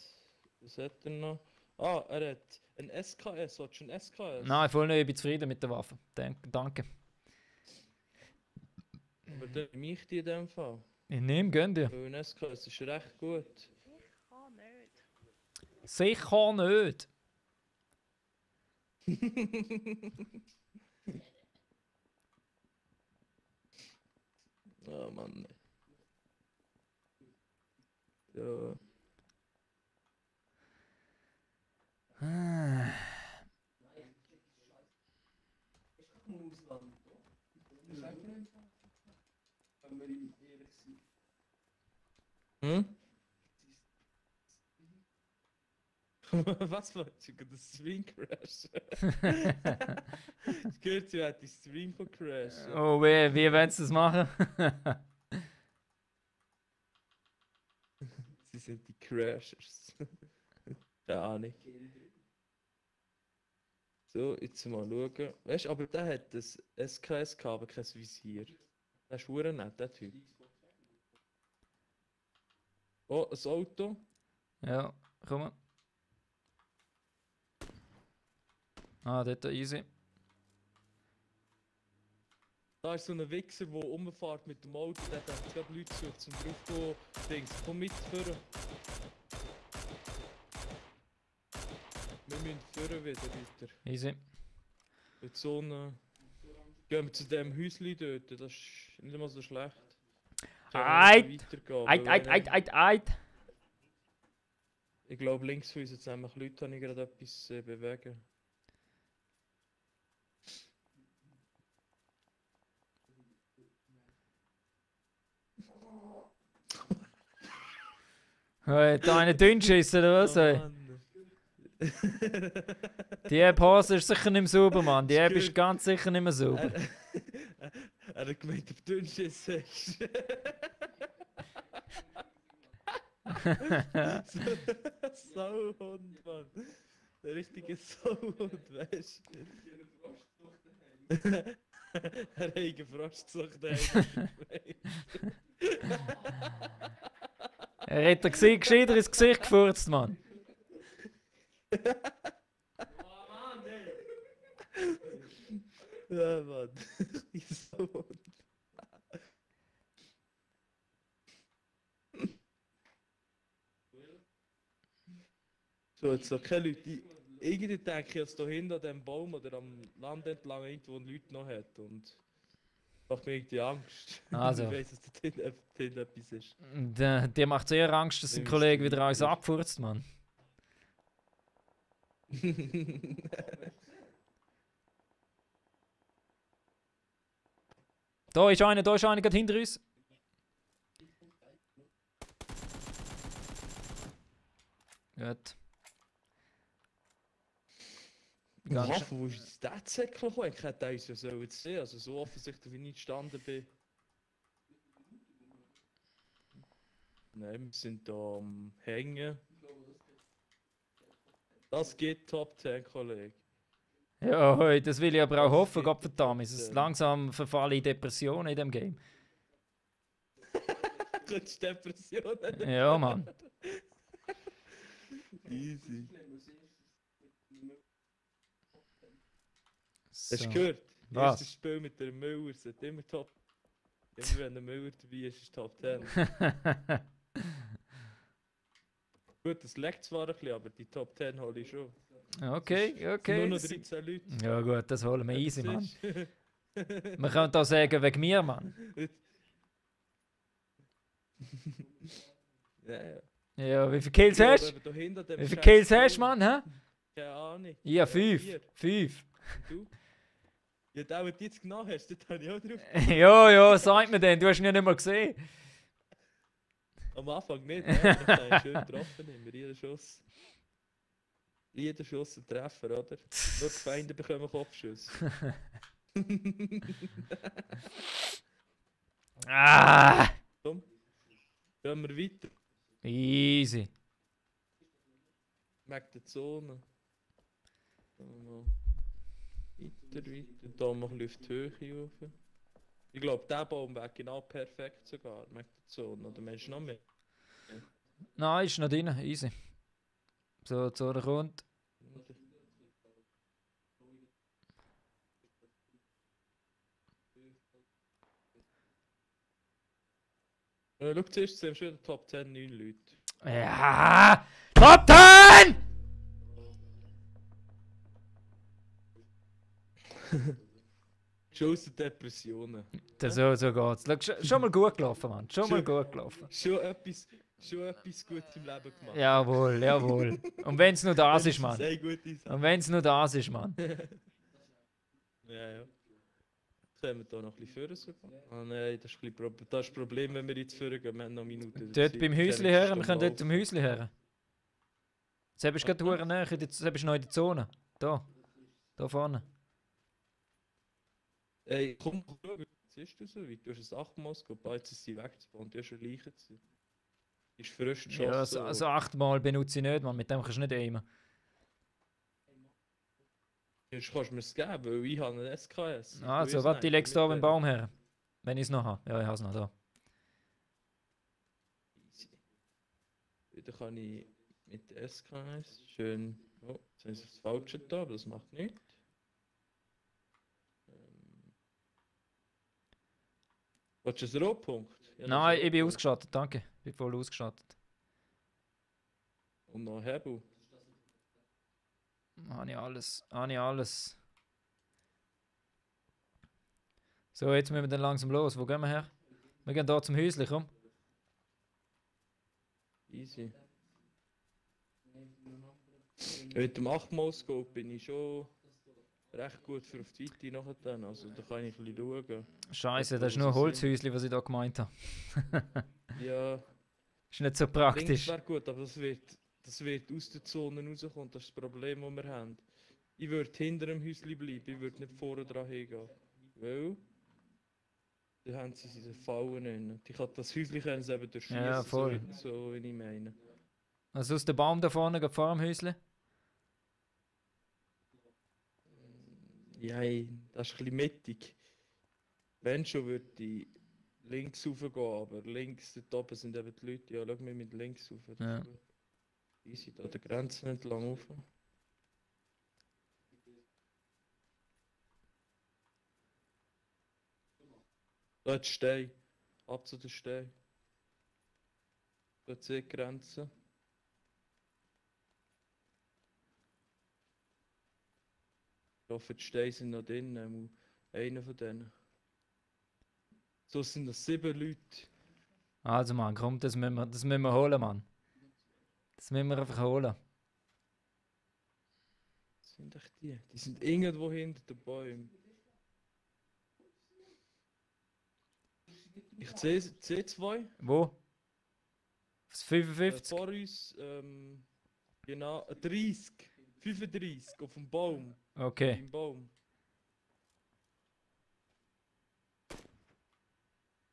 Speaker 2: Was hat er noch? Ah, er hat ein SKS. Willst du ein SKS?
Speaker 1: Nein, voll nicht. Ich bin zufrieden mit der Waffe. Danke.
Speaker 2: Aber dann nehme ich die in dem Fall.
Speaker 1: Ich nehme, gönn dir.
Speaker 2: Weil ein SKS ist recht gut.
Speaker 3: Ich kann nicht.
Speaker 1: Sicher nicht.
Speaker 2: Oh Mann. Ja.
Speaker 1: Ah.
Speaker 2: Hm? Was wolltest du? Den Stream crash? Ich gehört, sie hat die Stream crash.
Speaker 1: Oh, wie wollen sie das machen?
Speaker 2: Sie sind die Crashers. Keine Ahnung. So, jetzt mal schauen. Weißt du, aber der hat das SKS gehabt, aber kein Visier. Der ist verdammt nett, der Typ. Oh, ein Auto.
Speaker 1: Ja, komm mal. Ah, dort easy.
Speaker 2: Da ist so ein Wichser, der rumfährt mit dem Auto, der hat gerade Leute gesucht zum draufgehen. Dings, komm mit vorne. Wir müssen vorne wieder weiter.
Speaker 1: Easy.
Speaker 2: Mit so einer... Gehen wir zu dem Häuschen dort, das ist nicht mal so schlecht.
Speaker 1: Eit! Eit!
Speaker 2: Ich glaube, links von uns jetzt nämlich Leute, die gerade etwas bewegen.
Speaker 1: Hey, da eine Dünnschiss oder was? Hey?
Speaker 2: Mann.
Speaker 1: Die Pause ist sicher nicht mehr sauber, Mann. Die App ist
Speaker 2: Gut.
Speaker 1: ganz sicher nicht mehr sauber.
Speaker 2: Er hat gemeint, ob du Dünnschiss sagst. Sauhund, Mann. Der richtige Sauhund, weißt du? Er hat eine Frostzucht,
Speaker 1: Er hat dir gescheiter ins Gesicht gefurzt, Mann.
Speaker 2: Ja, Mann. Sauhund. So, jetzt noch keine Leute. Irgendwie denke ich jetzt da hinten an dem Baum oder am Land entlang irgendwo Leute noch hat und macht mir irgendwie Angst.
Speaker 1: Also.
Speaker 2: Ich weiss, dass da hinten etwas ist.
Speaker 1: Dir macht sehr Angst, dass ein Kollege wieder alles abfurzt, Mann. Da ist einer gerade hinter uns. Gut. Ganz
Speaker 2: Wo ist jetzt der Zettel gekommen? Ich hätte uns ja sollen sehen, also so offensichtlich wie ich nicht gestanden bin. Nein, wir sind da am Hängen. Das geht Top 10, Kollege.
Speaker 1: Ja, hoi, das will ich aber auch hoffen, Gottverdammt. Es ist langsam verfalle in Depressionen in dem Game.
Speaker 2: Könntest du Depressionen?
Speaker 1: Ja, Mann.
Speaker 2: Easy.
Speaker 1: So.
Speaker 2: Hast du gehört?
Speaker 1: Was?
Speaker 2: Erstes Spiel mit der Müller sind immer top. Immer wenn der Müller dabei ist, ist Top 10. Gut, das leckt zwar ein bisschen, aber die Top 10 hole ich schon.
Speaker 1: Okay,
Speaker 2: Nur
Speaker 1: okay.
Speaker 2: noch 13 Leute.
Speaker 1: Ja gut, das holen wir easy, Mann.
Speaker 2: Ist.
Speaker 1: Man könnte auch sagen, wegen mir, Mann.
Speaker 2: Ja, ja.
Speaker 1: Ja, wie viele Kills hast du?
Speaker 2: Aber da hinter dem
Speaker 1: Wie viele
Speaker 2: scheiß
Speaker 1: Kills hast du,
Speaker 2: Baum-
Speaker 1: Mann? Hä?
Speaker 2: Keine Ahnung.
Speaker 1: Ja,
Speaker 2: Vier.
Speaker 1: 5. 5.
Speaker 2: Und du? Ja, der, den du jetzt genommen hast, den habe ich auch drauf.
Speaker 1: Ja, ja, sag mir denn, du hast ihn ja nicht mal gesehen.
Speaker 2: Am Anfang nicht, ne? Aber ich habe schön getroffen, immer jeden Schuss. Jeder Schuss ein Treffer, oder? Nur die Feinde bekommen Kopfschuss.
Speaker 1: Ah!
Speaker 2: Komm, gehen wir weiter.
Speaker 1: Easy.
Speaker 2: Weg der Zone. Weiter, weiter. Da noch ein bisschen auf die Höhe rauf. Ich glaube, der Baum wäre genau perfekt sogar. Weg der Zone. Oder meinst du noch mehr?
Speaker 1: Nein, ist noch drin, easy. So, zu der Runde.
Speaker 2: Schau, zuerst sind schon in der Top 10 9 Leute.
Speaker 1: Ja! Top 10!
Speaker 2: Schon aus den Depressionen.
Speaker 1: So geht's. Schau, schon mal gut gelaufen, Mann. Schon mal gut gelaufen.
Speaker 2: Schon etwas Gutes im Leben gemacht.
Speaker 1: Jawohl, jawohl. Und wenn's nur das ist, Mann.
Speaker 2: Sehr gute Sache.
Speaker 1: Und wenn's nur das ist, Mann.
Speaker 2: Ja, ja. Können wir da noch ein bisschen führen sogar? Ah nein, das ist ein bisschen das Problem, wenn wir jetzt führen gehen. Wir haben noch Minuten.
Speaker 1: Dort beim Häusli hören, wir können dort zum Häusli hören. Jetzt bist du gerade hure näher, jetzt bist du noch in der Zone. Da. Da vorne.
Speaker 2: Ey, komm, schau, siehst du so weit? Du hast ein 8-mal gehabt, jetzt ist sie wegzubauen, die hast schon Leichen zu. Ist frisch geschossen.
Speaker 1: Ja, so 8-mal benutze ich nicht, Mann. Mit dem kannst du nicht aimen.
Speaker 2: Jetzt kannst du mir es geben, weil ich habe einen SKS.
Speaker 1: Also, warte, ich leg's da beim Baum her. Wenn ich es noch habe. Ja, ich habe es noch da.
Speaker 2: Wieder kann ich mit der SKS schön... Oh, jetzt haben sie das Falsche da, aber das macht nichts. Willst du einen Rohpunkt? Ja,
Speaker 1: Nein,
Speaker 2: das
Speaker 1: ich bin
Speaker 2: Rohpunkt.
Speaker 1: ausgestattet, danke. Ich bin voll ausgestattet.
Speaker 2: Und noch einen Hebel.
Speaker 1: Habe ich alles. Habe ich alles. So, jetzt müssen wir dann langsam los. Wo gehen wir her? Wir gehen hier zum Häuschen, komm.
Speaker 2: Easy. Mit dem 8-Mal-Scope bin ich schon recht gut für auf die Weite nachher. Also da kann ich ein bisschen schauen.
Speaker 1: Scheiße, das ist nur ein Holzhäuschen, was ich da gemeint habe.
Speaker 2: Ja,
Speaker 1: Ist nicht so
Speaker 2: links
Speaker 1: praktisch.
Speaker 2: wäre gut, aber das wird aus der Zone rauskommen. Das ist das Problem, das wir haben. Ich würde hinter dem Häuschen bleiben, ich würde nicht vorne dran hingehen. Weil, da haben sie diese Fallen drin. Die kann das Häuschen können sie eben durchschießen,
Speaker 1: Ja, voll.
Speaker 2: so wie ich meine.
Speaker 1: Also aus dem Baum da vorne, gerade vor dem Häuschen.
Speaker 2: Ja, das ist ein bisschen mittig. Wenn schon, würde ich links raufgehen, aber links dort oben sind eben die Leute. Ja, schau mir mit links rauf. Das
Speaker 1: Ja.
Speaker 2: ist gut. Easy, da der Grenze nicht lang rauf. Da ist Stein. Ab zu der Stein. Dort sind die Grenzen. Ich hoffe, die Steine sind noch drin. Einer von denen. So sind das 7 Leute.
Speaker 1: Also Mann, komm, das müssen wir holen, Mann. Das müssen wir einfach holen.
Speaker 2: Was sind echt die? Die sind irgendwo hinter den Bäumen. Ich sehe 2.
Speaker 1: Wo? Das 55?
Speaker 2: Vor uns, genau, 30. 35 auf dem Baum.
Speaker 1: Okay.
Speaker 2: Im Baum.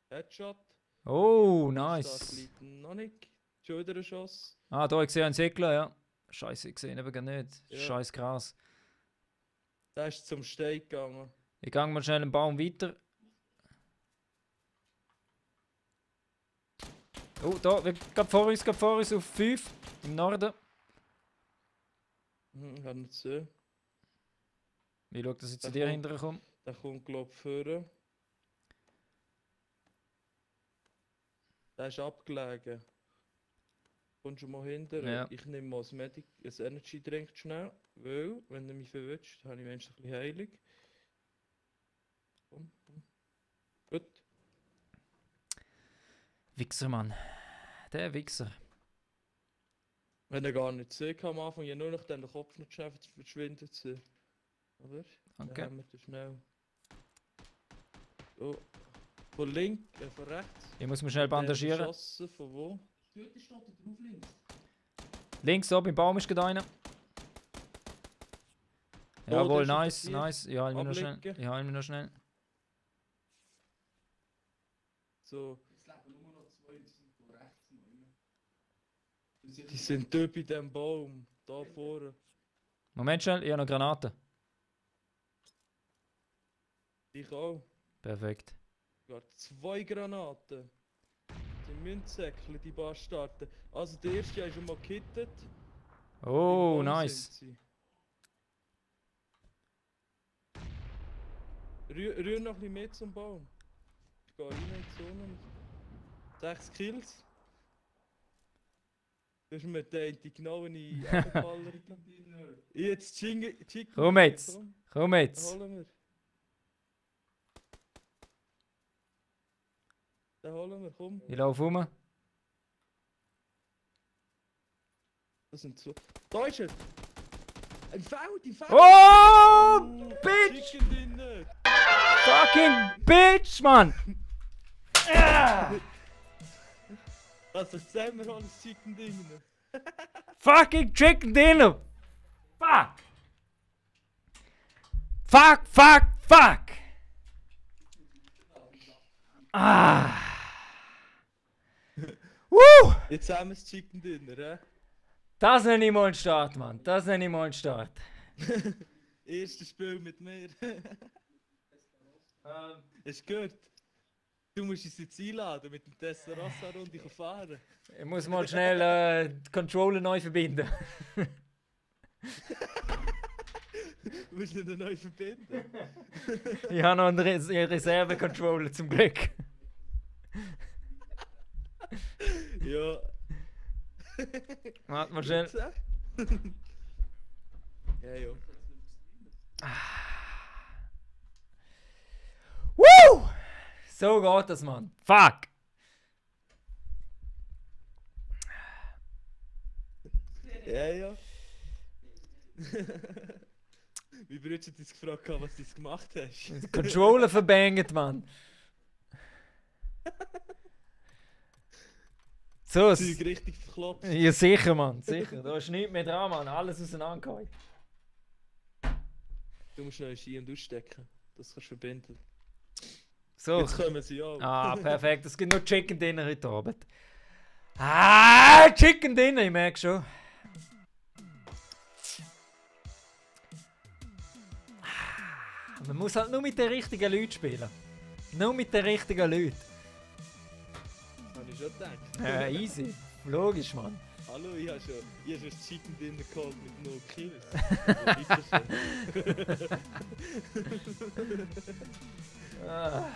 Speaker 2: Headshot.
Speaker 1: Oh,
Speaker 2: Da
Speaker 1: nice.
Speaker 2: liegt noch nicht. Schon wieder ein Schuss.
Speaker 1: Ah, da, ich sehe einen Segler, ja. Scheiße, ich sehe ihn eben gar nicht.
Speaker 2: Ja.
Speaker 1: Scheiß krass.
Speaker 2: Der ist zum Stein gegangen.
Speaker 1: Ich gehe mal schnell einen Baum weiter. Oh, da, gerade vor uns auf 5 im Norden.
Speaker 2: Ich habe nicht gesehen.
Speaker 1: Ich schaue, dass ich zu
Speaker 2: Da
Speaker 1: dir
Speaker 2: kommt-
Speaker 1: hinterher komme.
Speaker 2: Der kommt, glaube ich, vorne. Der ist abgelegen. Kommst du mal hinter?
Speaker 1: Ja.
Speaker 2: Ich nehme mal ein Energy Drink schnell. Weil, wenn er mich verwünscht, habe ich wenigstens ein bisschen heilig. Komm. Gut.
Speaker 1: Wichser, Mann. Der Wichser.
Speaker 2: Wenn er gar nicht sehen kann am Anfang, ja nur noch den Kopf noch schnell verschwindet zu. Oder? Dann
Speaker 1: Okay.
Speaker 2: haben wir den schnell. So. Von links, von rechts.
Speaker 1: Ich muss mich schnell
Speaker 2: Der
Speaker 1: bandagieren.
Speaker 2: geschossen, von wo?
Speaker 1: Links oben im Baum ist gerade einer.
Speaker 2: Oh,
Speaker 1: Jawohl,
Speaker 2: der
Speaker 1: nice,
Speaker 2: ist hinter dir.
Speaker 1: nice. Ich halte mich noch schnell.
Speaker 2: Abliegen.
Speaker 1: Ich halte mich noch schnell.
Speaker 2: So. Die sind dort bei dem Baum. Da vorne.
Speaker 1: Moment schnell, ich habe noch Granaten.
Speaker 2: Ich auch.
Speaker 1: Perfekt.
Speaker 2: Sogar 2 Granaten. Die Münzsäckchen, die Bastarden. Also der erste ist schon mal gehittet.
Speaker 1: Oh,
Speaker 2: Im Baum
Speaker 1: nice.
Speaker 2: sind sie. Rühr noch ein bisschen mehr zum Baum. Ich gehe rein in die Zone. 6 Kills. Das ist mir der die genaue Abballer. Jetzt Chicken.
Speaker 1: Komm jetzt.
Speaker 2: Komm,
Speaker 1: Komm jetzt.
Speaker 2: holen wir. Den holen wir, komm.
Speaker 1: Ich laufe rum.
Speaker 2: Das sind so. Da ist er! Ein Feld, ein Feld!
Speaker 1: Oh, Bitch!
Speaker 2: Chicken drin!
Speaker 1: Fucking Bitch, Mann!
Speaker 2: Also sehen wir alles Chicken drin.
Speaker 1: Fucking Chicken Dinner! Fuck! Fuck, fuck, fuck! Ah! Woo!
Speaker 2: Jetzt haben wir das Chicken Dinner, hä?
Speaker 1: Das nenne ich mal einen Start, Mann. Das nenne ich mal einen Start.
Speaker 2: Erstes Spiel mit mir. Ist gut. Du musst uns jetzt einladen mit dem Testarossa-Runde fahren.
Speaker 1: Ich muss mal schnell die Controller neu verbinden.
Speaker 2: Du musst ihn neu verbinden.
Speaker 1: Ich habe noch einen Reserve-Controller zum Glück.
Speaker 2: Ja.
Speaker 1: Warte mal schnell.
Speaker 2: Ja, ja.
Speaker 1: Woo! So geht das, Mann. Fuck!
Speaker 2: Ja, ja. Wie Brütsch hat uns gefragt, was du gemacht hast?
Speaker 1: Controller verbangt, Mann. So,
Speaker 2: Zeug richtig verklopft.
Speaker 1: ja sicher, Mann, sicher. Da ist nichts mehr dran, Mann. Alles auseinandergehauen.
Speaker 2: Du musst noch einen Ski und ausstecken. Das kannst du verbinden.
Speaker 1: So.
Speaker 2: Jetzt kommen sie auch.
Speaker 1: Ah, perfekt. Es gibt noch Chicken Dinner heute Abend. Ah, Chicken Dinner, ich merke schon. Man muss halt nur mit den richtigen Leuten spielen. Nur mit den richtigen Leuten.
Speaker 2: Habe ich schon gedacht.
Speaker 1: Easy. Logisch, Mann.
Speaker 2: Hallo, ich habe schon das Chicken Dinner geholt mit 0 Kills.
Speaker 1: Ah.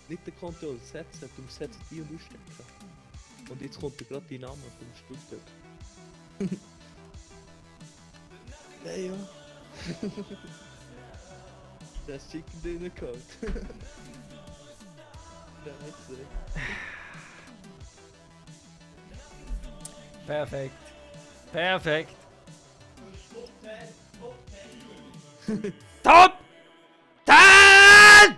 Speaker 2: Nicht der Control setzen, du musst setzen die und ausstecken. Und jetzt kommt gerade dein Name vom Stuttgart. Nein, ja. Das Chicken Dinner geholt. Nice.
Speaker 1: Perfekt. Perfekt. Top 10!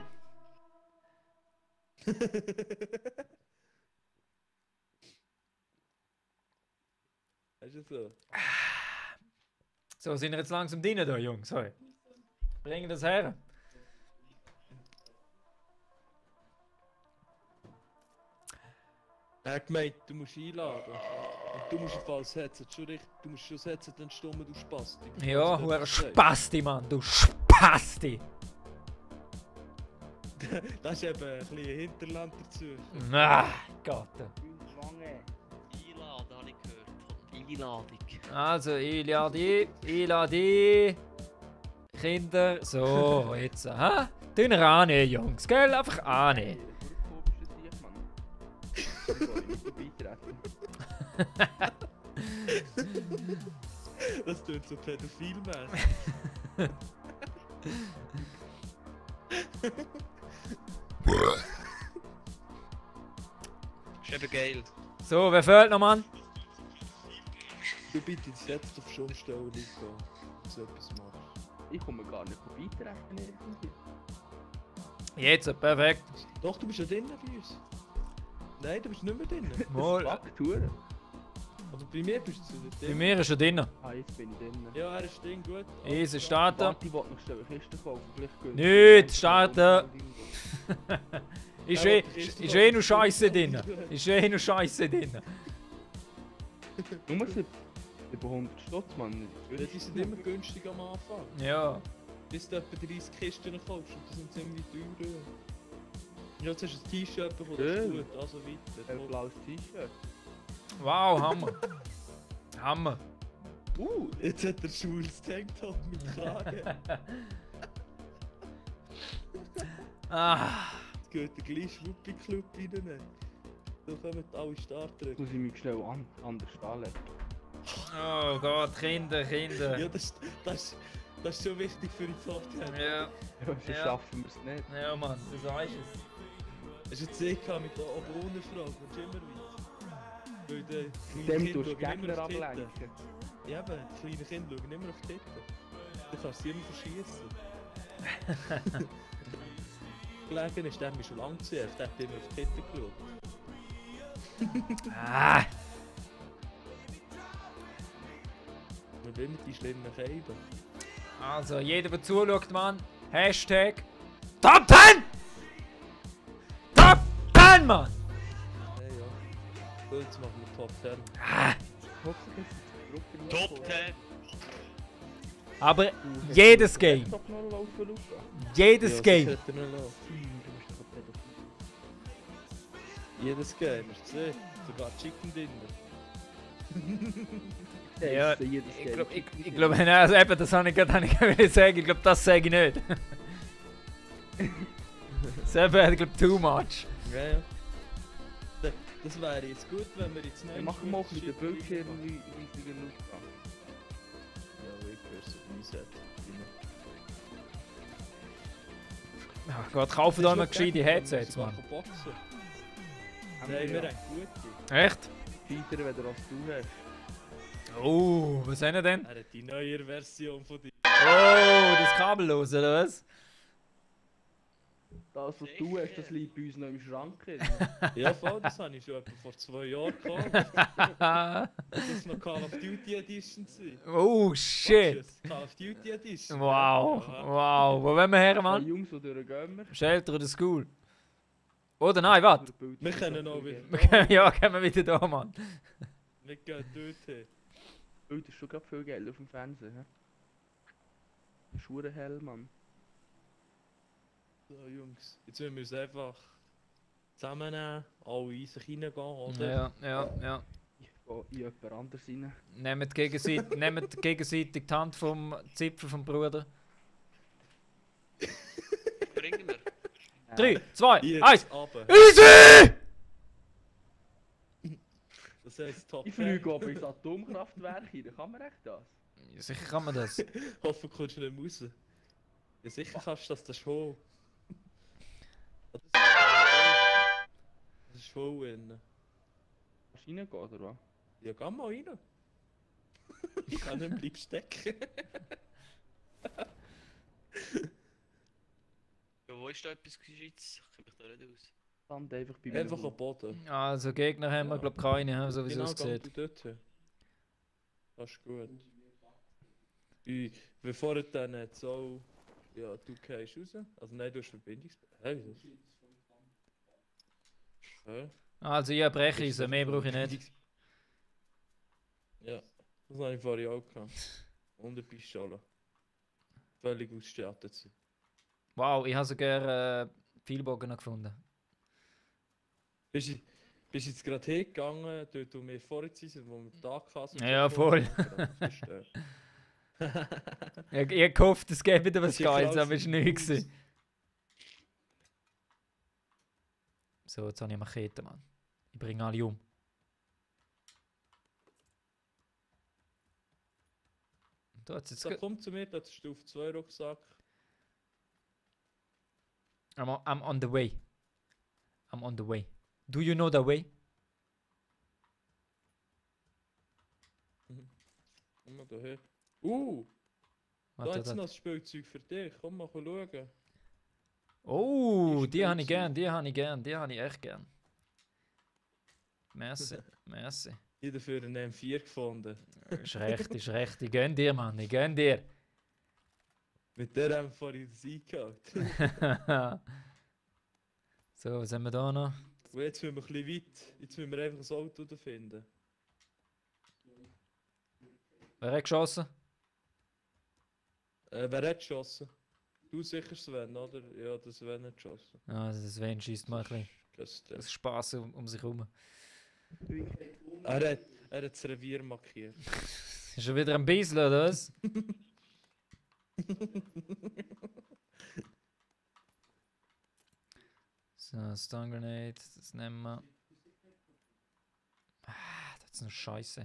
Speaker 2: Ist es so?
Speaker 1: So, sind wir jetzt langsam drin da, Jungs. Sorry. Bringen das her.
Speaker 2: Er hat gemeint, du musst einladen. Und du musst auf alles setzen. Schon richtig, du musst schon setzen, dann stumm du Spasti.
Speaker 1: Ja, hure Spasti, Mann. Du Spasti.
Speaker 2: Das ist eben ein bisschen Hinterland dazu.
Speaker 1: Ah, Gott.
Speaker 3: Schwange.
Speaker 4: Einladen habe ich gehört. Einladung.
Speaker 1: Also, einlade Kinder. So, jetzt. Ha? Tun wir annehmen, Jungs. Gell? Einfach annehmen.
Speaker 3: Ich soll nicht beitreten.
Speaker 2: Das tut so pädophilmäßig.
Speaker 4: Ist eben geil.
Speaker 1: So, wer fehlt noch, Mann?
Speaker 2: Du bitte jetzt auf Schonstelle liegen, wenn du etwas machst.
Speaker 3: Ich komme gar nicht beitreten irgendwie.
Speaker 1: Jetzt, perfekt.
Speaker 2: Doch, du bist ja drinnen bei uns. Nein, du bist nicht mehr drinnen.
Speaker 1: Mal.
Speaker 3: Fakturen.
Speaker 2: Aber bei mir bist du nicht
Speaker 1: Bei
Speaker 2: drin.
Speaker 1: mir ist er drin.
Speaker 3: Ah, jetzt bin ich drin.
Speaker 2: Ja, er ist drin, gut.
Speaker 1: Easy, starten.
Speaker 3: Warte, ich wollte noch schnell eine Kiste kaufen. Vielleicht gehen
Speaker 1: Nicht, starten. Ist eh nur Scheiße drin. Ist eh nur Scheiße drin.
Speaker 3: Nur über 100 Stutz, Mann.
Speaker 2: Ja, die sind immer günstig am Anfang.
Speaker 1: Ja.
Speaker 2: Bis du etwa 30 Kisten kaufst und die sind ziemlich teuer. Ja, jetzt hast du ein T-Shirt bekommen, das ist gut, also
Speaker 3: Ein
Speaker 2: weiter.
Speaker 3: blaues T-Shirt.
Speaker 1: Wow, Hammer. Hammer.
Speaker 2: Jetzt hat er schwules Tanktop mit Kragen.
Speaker 1: Ah.
Speaker 2: Jetzt geht der gleich Schwuppi-Club rein. Da kommen alle Starter.
Speaker 3: Jetzt muss ich mich schnell anders anlegen.
Speaker 1: Oh Gott, Kinder.
Speaker 2: Ja, das ist so wichtig für die Podcast.
Speaker 1: Ja,
Speaker 3: Ja, sonst
Speaker 1: Ja.
Speaker 3: schaffen wir es nicht.
Speaker 1: ja Mann, du weißt es.
Speaker 2: Hast du jetzt gesehen mit der Ober-Ohne-Frage, kommst du immer weit? Weil die kleinen
Speaker 3: Dem
Speaker 2: Kinder
Speaker 3: tust du
Speaker 2: schauen immer
Speaker 3: Gegner
Speaker 2: auf die Titten.
Speaker 3: ablenken.
Speaker 2: Ja, aber die kleinen Kinder schauen immer auf die Titten. Du kannst sie immer verschießen. Gelegen ist der mir schon lange zu, der hat immer auf die Titten geschaut.
Speaker 1: Ah.
Speaker 2: Wir will mit die schlimmen Scheiben.
Speaker 1: Also, jeder, der zuschaut, Mann. Hashtag Top 10! Top 10, Mann!
Speaker 2: Ja, ja. So, jetzt machen wir Top 10.
Speaker 1: Ah.
Speaker 3: Hoffentlich ist die Gruppe
Speaker 4: Top 10.
Speaker 1: Aber jedes Game.
Speaker 3: Laptop noch laufen, Luca.
Speaker 1: Jedes Game.
Speaker 2: Das sollte er noch laufen.
Speaker 3: Du bist doch ein Pädophil.
Speaker 2: Jedes Game, hast du gesehen? Sogar Chicken Dinner.
Speaker 1: Ja,
Speaker 3: Das ist jedes
Speaker 1: ich
Speaker 3: Game.
Speaker 1: glaube, nein, also eben, das habe ich gerade sagen. Ich glaube, das sage ich nicht. Das ist eben, ich glaube, too much.
Speaker 2: Ja, ja. Das wäre jetzt gut, wenn wir jetzt
Speaker 3: Wir machen mal mit den Bildschirmen riesigen Aufgang.
Speaker 2: Ja, ich höre es reset.
Speaker 1: Ja, Gott, kaufen euch mal gescheite Headsets, Mann.
Speaker 2: Boxen.
Speaker 3: Haben
Speaker 2: Nein, wir
Speaker 3: ja.
Speaker 2: haben gute.
Speaker 1: Echt?
Speaker 3: Feiter, wenn du was du hast.
Speaker 1: Oh, was haben wir denn?
Speaker 2: Er hat die neue Version von dir.
Speaker 1: Oh, das kabellos, oder was?
Speaker 3: Das, was du hast, das liegt bei uns noch im Schrank.
Speaker 2: Ja, voll, das habe ich schon etwa vor 2 Jahren gehabt. Das noch Call of Duty Edition sein.
Speaker 1: Oh, shit.
Speaker 2: Call of Duty Edition.
Speaker 1: Wow,
Speaker 2: Ja.
Speaker 1: wow. Wo wollen wir her,
Speaker 3: Die
Speaker 1: Mann?
Speaker 3: Jungs, die durchgehen wir.
Speaker 1: Shelter oder School? Oder nein, warte.
Speaker 2: Wir können auch wieder.
Speaker 1: Ja, gehen wir wieder da, Mann.
Speaker 2: Wir gehen dort hin.
Speaker 3: Oh, das ist schon gerade viel Geld auf dem Fernsehen. He? Schuhe hell, Mann.
Speaker 2: So, Jungs, jetzt müssen wir uns einfach zusammennehmen, alle in sich reingehen, oder?
Speaker 1: Ja, ja, ja.
Speaker 3: Ich gehe in jemand anderes rein.
Speaker 1: Nehmt gegenseitig die Hand vom Zipfel vom Bruder.
Speaker 4: Bringen wir.
Speaker 1: 3, 2,
Speaker 2: Jetzt
Speaker 1: 1.
Speaker 2: runter.
Speaker 1: Easy!
Speaker 2: Das heisst Top
Speaker 3: Ich
Speaker 2: 10.
Speaker 3: fliege aber ins Atomkraftwerk rein. Kann man echt das?
Speaker 1: Sicher kann man das.
Speaker 2: Hoffen, du kommst nicht mehr raus. Ja, sicher kannst du das schon. Das ist voll innen.
Speaker 3: Kannst du reingehen, oder was?
Speaker 2: Ja, geh mal rein. Ich kann nicht bleiben stecken.
Speaker 4: Ja, wo ist da etwas Gescheites? Ich kenne mich da nicht aus.
Speaker 3: Stand einfach bei mir.
Speaker 2: Einfach am Boden.
Speaker 1: Also Gegner haben wir, glaube ich, keine, so wie es
Speaker 2: Genau,
Speaker 1: aussieht.
Speaker 2: geh du dort hin. Das ist gut. Bevor dann jetzt auch... Ja, du gehst raus. Also nein, du hast Verbindungs... Hä, wieso? Hä?
Speaker 1: Also ich breche es, mehr brauche ich nicht.
Speaker 2: Ja, das habe ich vorhin auch gehabt. Und eine Pistole. Völlig ausgestattet sind.
Speaker 1: Wow, ich habe sogar Pfeilbogen noch gefunden.
Speaker 2: Bist du jetzt gerade hingegangen, dort wo wir vorhin sind, wo wir den Tag hatten?
Speaker 1: Ja, voll. Ich habe gehofft, es gäbe wieder was
Speaker 2: Das ist ja
Speaker 1: Geiles,
Speaker 2: klar,
Speaker 1: aber es
Speaker 2: es
Speaker 1: war
Speaker 2: ist
Speaker 1: nichts. gewesen. So, jetzt habe ich Machete, Mann. Ich bringe alle um. Da hat's jetzt
Speaker 2: So, komm zu mir, das ist Stufe 2 Rucksack.
Speaker 1: I'm on the way. I'm on the way. Do you know the way?
Speaker 2: Komm mal daher. Da
Speaker 1: Warte,
Speaker 2: hat
Speaker 1: warte.
Speaker 2: noch das Spielzeug für dich. Komm mal schauen.
Speaker 1: Oh,
Speaker 2: Die
Speaker 1: die habe ich
Speaker 2: Spielzeug.
Speaker 1: gern, die habe ich gern, die habe ich echt gern. Merci, merci.
Speaker 2: Ich habe dafür einen M4 gefunden.
Speaker 1: Ist recht, ist recht. Ich gönn dir, Mann, ich gönn dir.
Speaker 2: Mit der haben wir vorhin das eingehaut.
Speaker 1: So, was haben wir da noch?
Speaker 2: Und jetzt müssen wir ein bisschen weit. Jetzt müssen wir einfach ein Auto da finden.
Speaker 1: Wer hat geschossen?
Speaker 2: Wer hat geschossen? Du sicher Sven, oder? Ja, der Sven hat geschossen.
Speaker 1: Ah, das Sven schießt mal ein bisschen das Spaß um sich herum.
Speaker 2: Er hat das Revier markiert.
Speaker 1: Ist schon wieder ein bisschen, oder was? So, Stun Grenade, das nehmen wir. Ah, das ist noch scheiße.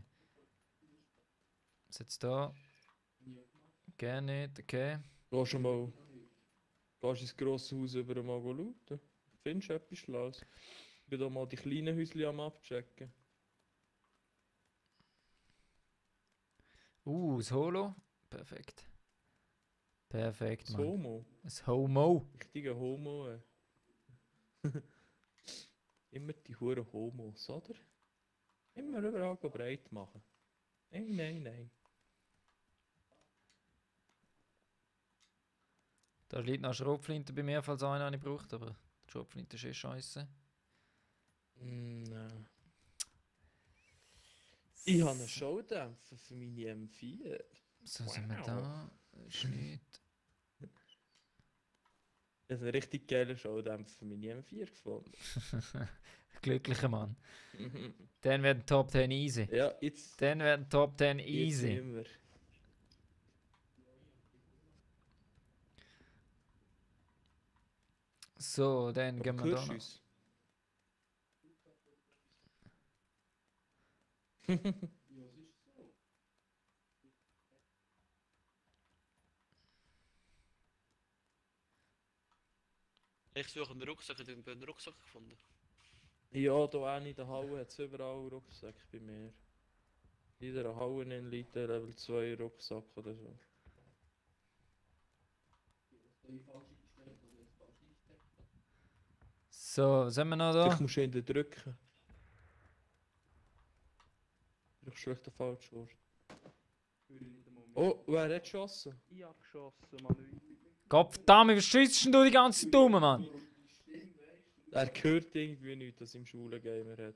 Speaker 1: Was ist jetzt da? Gerne nicht, okay.
Speaker 2: Gehst du mal... Gehst ins grosse Haus über mal schauen? Findest du etwas Schlaues? Ich bin da mal die kleinen Häuschen am abchecken.
Speaker 1: Das Holo. Perfekt. Perfekt,
Speaker 2: Das
Speaker 1: Mann.
Speaker 2: Homo.
Speaker 1: Das Homo.
Speaker 2: Richtiger Homo, ey. Immer die Huren Homos, oder? Immer überall breit machen. Nein, nein, nein.
Speaker 1: Da liegt noch eine Schrotflinte bei mir, falls einer eine braucht, aber die Schrotflinte ist eh scheiße.
Speaker 2: Nein. Ich habe einen Showdämpfer für meine M4.
Speaker 1: So sind wir
Speaker 2: Wow.
Speaker 1: da. Ist nicht.
Speaker 2: Ich habe einen richtig geilen Showdämpfer für meine M4 gefunden.
Speaker 1: Glücklicher Mann. Dann werden Top 10 easy.
Speaker 2: Ja, jetzt.
Speaker 1: Dann werden Top 10
Speaker 2: Jetzt
Speaker 1: easy.
Speaker 2: immer.
Speaker 1: So, dann gehen wir da
Speaker 2: Hörst du
Speaker 1: noch.
Speaker 2: uns?
Speaker 4: Ich suche einen Rucksack, ich habe einen Rucksack gefunden.
Speaker 2: Ja, da auch in der Halle hat es überall Rucksäcke bei mir. In jeder Halle liegt ein Level 2 Rucksack oder so.
Speaker 1: So, was haben wir noch
Speaker 2: Vielleicht
Speaker 1: da?
Speaker 2: musst du ihn drücken. Ich schlecht den falschen Ort. Oh, wer hat geschossen?
Speaker 3: Ich hab geschossen, Mann.
Speaker 1: Gottverdammt, wie schießt denn du die ganze Zeit rum, Mann?
Speaker 2: Er hört irgendwie nicht, dass im Schulengamer hat.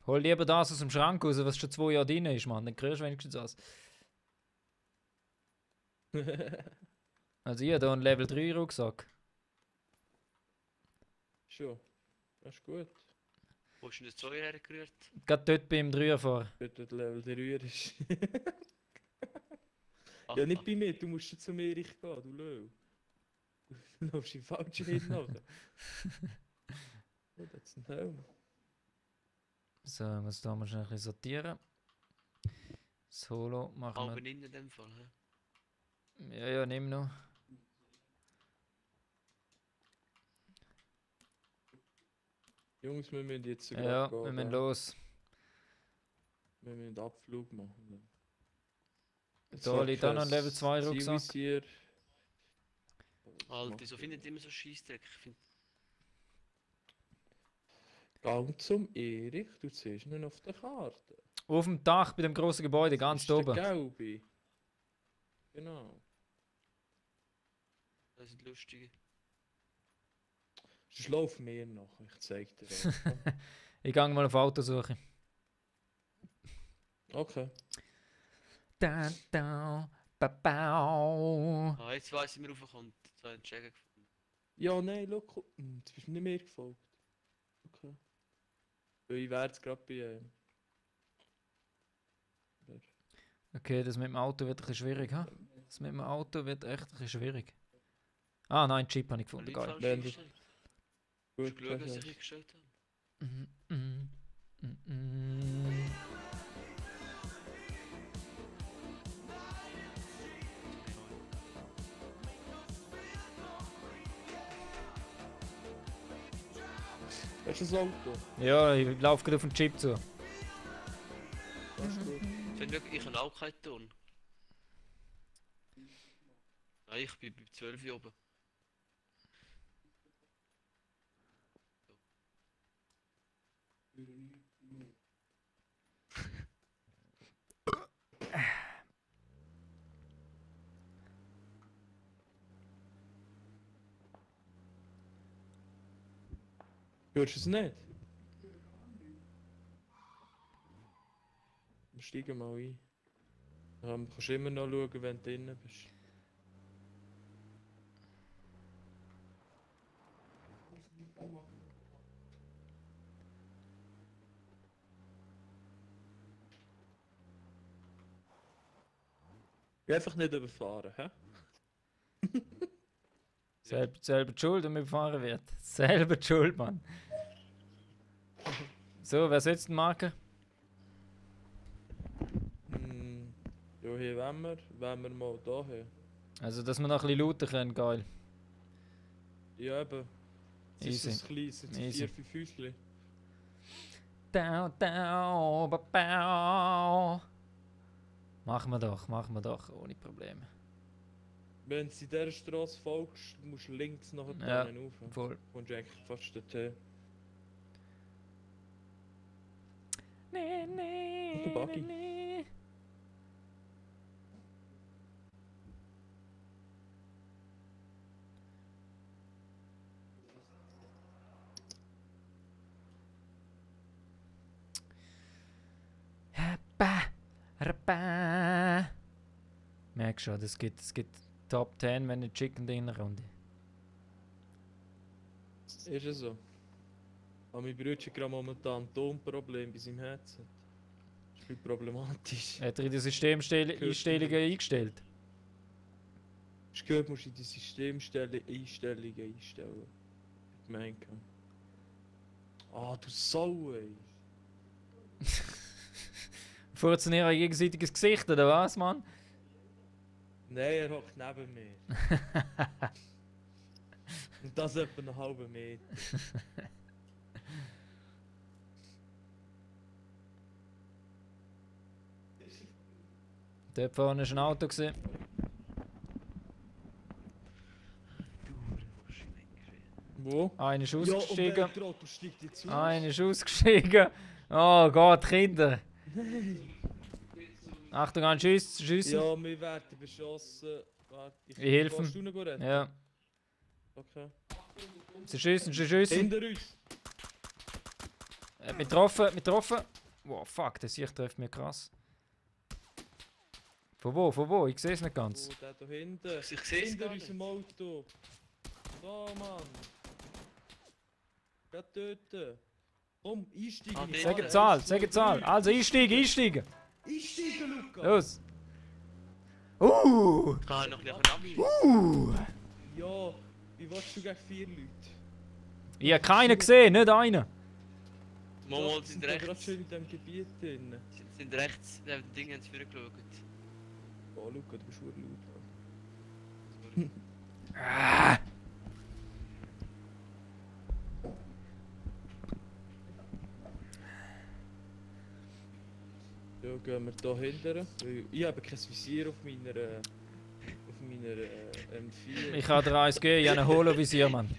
Speaker 1: Hol lieber das aus dem Schrank raus, was schon 2 Jahre drin ist, Mann. Dann kriegst du wenigstens das. Also hier, da einen Level 3 Rucksack.
Speaker 2: Schon. Das ist gut.
Speaker 4: Wo ist denn das Zeug hergerührt?
Speaker 1: Gerade dort beim 3er-Fahrer.
Speaker 2: Dort der Level 3 ist.
Speaker 4: Ach,
Speaker 2: Ja, nicht bei mir, du musst zu mir gehen, du Löw. Du läufst im falschen hin nachher. Oh, das ist ein Helm.
Speaker 1: So, ich muss da mal schnell ein bisschen sortieren. Solo machen
Speaker 4: halb innen in dem Fall. He?
Speaker 1: wir. Ja, ja, nimm noch.
Speaker 2: Jungs, wir müssen jetzt
Speaker 1: Ja,
Speaker 2: gehen,
Speaker 1: wir müssen
Speaker 2: gell?
Speaker 1: los.
Speaker 2: Wir müssen einen Abflug machen.
Speaker 1: Da liegt auch noch ein Level 2 Rucksack.
Speaker 2: Zielvisier.
Speaker 4: Alter, so findet immer so Scheissdreck. Ich find,
Speaker 2: Gang zum Erich, du siehst ihn auf der Karte.
Speaker 1: Auf dem Dach bei dem grossen Gebäude, ganz
Speaker 2: Das ist
Speaker 1: oben.
Speaker 2: der Gelbe. Genau.
Speaker 4: das sind lustige.
Speaker 2: Sonst lauf mir noch, ich zeig dir einfach.
Speaker 1: Ich gehe mal auf Autosuche.
Speaker 2: Okay.
Speaker 1: Da, da, ba, bau.
Speaker 4: Ah, jetzt weiss ich, wie man raufkommt. Jetzt habe ich einen Checker gefunden.
Speaker 2: Ja, nein, look, jetzt bist du nicht mehr gefolgt. Okay. Weil ich wäre jetzt gerade bei
Speaker 1: Okay, das mit dem Auto wird ein bisschen schwierig, ha? Das mit dem Auto wird echt ein bisschen schwierig. Ah nein, Chip habe ich gefunden,
Speaker 4: Leute
Speaker 1: geil.
Speaker 4: falsch
Speaker 2: Wenn du-
Speaker 4: eingestellt.
Speaker 2: Gut,
Speaker 4: Hast du geschaut, was ich
Speaker 2: perfekt.
Speaker 4: eingestellt habe?
Speaker 1: Mhm, mhm, mhm.
Speaker 2: Hast du das Auto?
Speaker 1: Ja, ich laufe gerade auf den Chip zu.
Speaker 2: Das ist gut.
Speaker 4: Ich habe auch keinen Ton. Nein, ich bin bei 12 hier oben.
Speaker 2: Hörst du es nicht? Wir steigen mal ein. Du kannst immer noch schauen, wenn du drinnen bist. Ich einfach nicht überfahren, hä?
Speaker 1: Selber die Schuld, wenn man überfahren wird. Selber die Schuld, Mann. So, wer setzt den Marker?
Speaker 2: Ja, hier wenn wir mal da haben.
Speaker 1: Also, dass wir noch ein bisschen looten können, geil.
Speaker 2: Ja, eben. Es ist
Speaker 1: Easy.
Speaker 2: ein kleines, jetzt
Speaker 1: Easy.
Speaker 2: 4-5 Häuschen.
Speaker 1: Down, down, ba, bau. Machen wir doch, ohne Probleme.
Speaker 2: Wenn du in dieser Straße folgst, musst du links nachher
Speaker 1: Ja.
Speaker 2: rauf.
Speaker 1: Voll.
Speaker 2: Kommst du eigentlich fast dorthin.
Speaker 1: Nee, nee,
Speaker 2: Der Buggy.
Speaker 1: nee. Merk schon, es gibt Top 10, wenn nicht Chicken in der Runde.
Speaker 2: Ist es so? Aber mein Bruder hat gerade momentan ein Tonproblem bei seinem Headset. Das ist ein bisschen problematisch.
Speaker 1: Hat er in die Systemeinstellungen eingestellt?
Speaker 2: Hast du gehört, musst du in die Einstellungen einstellen. Ich meine. Ah, du Sau, ey.
Speaker 1: Furzen ihr euch gegenseitiges Gesicht, oder was, Mann?
Speaker 2: Nein, er hockt neben mir. Und das etwa einen halben Meter.
Speaker 1: Dort vorne war ein Auto. Gewesen.
Speaker 2: Wo?
Speaker 1: Einer ist
Speaker 2: Ja,
Speaker 1: ausgestiegen.
Speaker 2: und du steigt jetzt aus.
Speaker 1: Einer ist ausgestiegen. Oh Gott, Kinder. Achtung, an Schiessen.
Speaker 2: Ja, wir werden beschossen. Warte,
Speaker 1: Ich helfe
Speaker 2: Kannst
Speaker 1: ihm.
Speaker 2: du noch retten?
Speaker 1: Ja.
Speaker 2: Okay.
Speaker 1: Sie schiessen.
Speaker 2: Hinter uns!
Speaker 1: Mich getroffen. Wow, fuck, der Sicht trifft mir krass. Von wo? Ich sehe es nicht ganz.
Speaker 2: Oh, der da hinten.
Speaker 4: Ich sehe es
Speaker 2: Hinter
Speaker 4: gar nicht.
Speaker 2: unserem Auto. Da, Mann. Geh töten. Komm, einsteigen.
Speaker 4: Ah, nee.
Speaker 1: Sag Zahl. Also einsteigen.
Speaker 2: Einsteigen, Luca!
Speaker 1: Los.
Speaker 4: Ich kann noch ein bisschen abschießen.
Speaker 2: Ja, wie willst du gegen 4 Leute?
Speaker 1: Ich habe keinen gesehen, nicht einen.
Speaker 4: Momo
Speaker 2: Die
Speaker 4: sind
Speaker 2: da gerade
Speaker 4: rechts.
Speaker 2: schön in diesem Gebiet drin.
Speaker 4: Sind rechts, die Dinge haben sie vorgeschaut.
Speaker 2: Oh, Luca, du bist verdammt laut. Ja, gehen wir da hinten. Ich habe kein Visier auf meiner M4.
Speaker 1: Ich kann dir eins geben, ich habe ein Holovisier, Mann.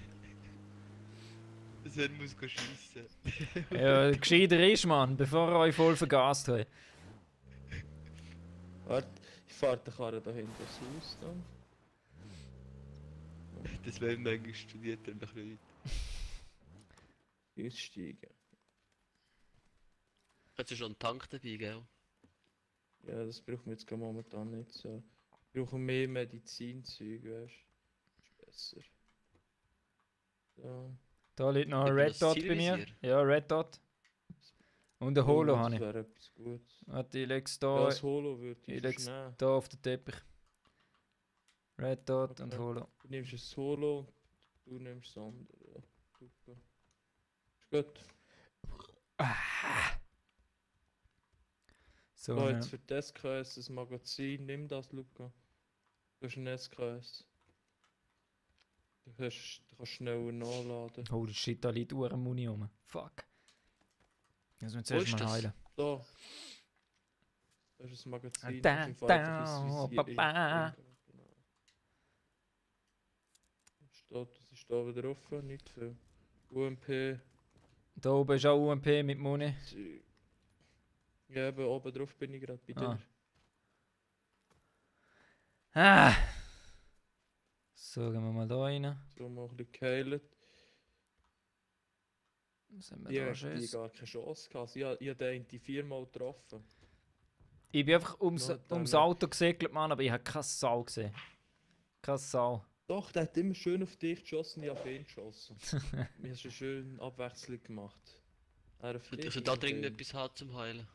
Speaker 4: Sven muss schiessen.
Speaker 1: Ja, gescheiter ist, Mann, bevor ihr euch voll vergast habt.
Speaker 2: Warte, ich fahre die Karre da hinten ins Haus. Dann.
Speaker 4: Das Sven manchmal studiert er noch nicht.
Speaker 2: Aussteigen.
Speaker 4: Hast du schon einen Tank dabei, gell?
Speaker 2: Ja, das braucht man jetzt gerade momentan nicht so. Wir brauchen mehr Medizinzeug, weißt du? Ist besser. So.
Speaker 1: Da liegt noch ein
Speaker 4: Hat man
Speaker 1: Red
Speaker 4: das
Speaker 1: Dot bei mir.
Speaker 4: Zielvisier?
Speaker 1: Ja, Red Dot. Und ein Holo
Speaker 2: das
Speaker 1: habe ich.
Speaker 2: wäre etwas Gutes.
Speaker 1: Warte, ich leg's
Speaker 2: Ja,
Speaker 1: da,
Speaker 2: das Holo würde
Speaker 1: ich
Speaker 2: ich
Speaker 1: leg's
Speaker 2: nehmen.
Speaker 1: da auf den Teppich. Red Dot und
Speaker 2: Okay.
Speaker 1: Holo.
Speaker 2: Du nimmst ein Solo, du nimmst das andere. Ja, super. Ist gut.
Speaker 1: So,
Speaker 2: So,
Speaker 1: ja.
Speaker 2: jetzt für die SKS das Magazin, nimm das, Luca. Du hast ein SKS. Du kannst schneller nachladen.
Speaker 1: Holy shit, da liegt Muni rum. Fuck. Das müssen
Speaker 4: Wo
Speaker 1: wir zuerst
Speaker 4: ist
Speaker 1: mal
Speaker 4: das?
Speaker 1: heilen.
Speaker 2: Da. Das ist ein Magazin.
Speaker 1: Da,
Speaker 2: auf dem Fall
Speaker 1: da,
Speaker 2: einfach ins Visier
Speaker 1: papa.
Speaker 2: einbringen, genau. Das ist da wieder offen, nicht viel. UMP.
Speaker 1: Da oben ist auch UMP mit Muni.
Speaker 2: Zeug. Ja, eben oben drauf bin ich gerade bei
Speaker 1: Ah.
Speaker 2: dir.
Speaker 1: Ah. So, gehen wir mal da rein.
Speaker 2: So mal ein bisschen geheilt.
Speaker 1: Was haben wir
Speaker 2: Die
Speaker 1: da
Speaker 2: haben
Speaker 1: Scheiß?
Speaker 2: gar keine Chance gehabt. Ich habe den die 4-mal getroffen.
Speaker 1: Ich bin einfach ums
Speaker 2: No, dann
Speaker 1: ums
Speaker 2: nicht.
Speaker 1: Auto gesegelt, Mann, aber ich habe keine Sau gesehen. Keine Sau.
Speaker 2: Doch, der hat immer schön auf dich geschossen, ich habe auf ihn geschossen. Wir haben eine schöne Abwechslung gemacht. Er auf dich,
Speaker 4: Also
Speaker 2: ich
Speaker 4: da
Speaker 2: auf
Speaker 4: dringend
Speaker 2: ihn.
Speaker 4: etwas hat zum Heilen.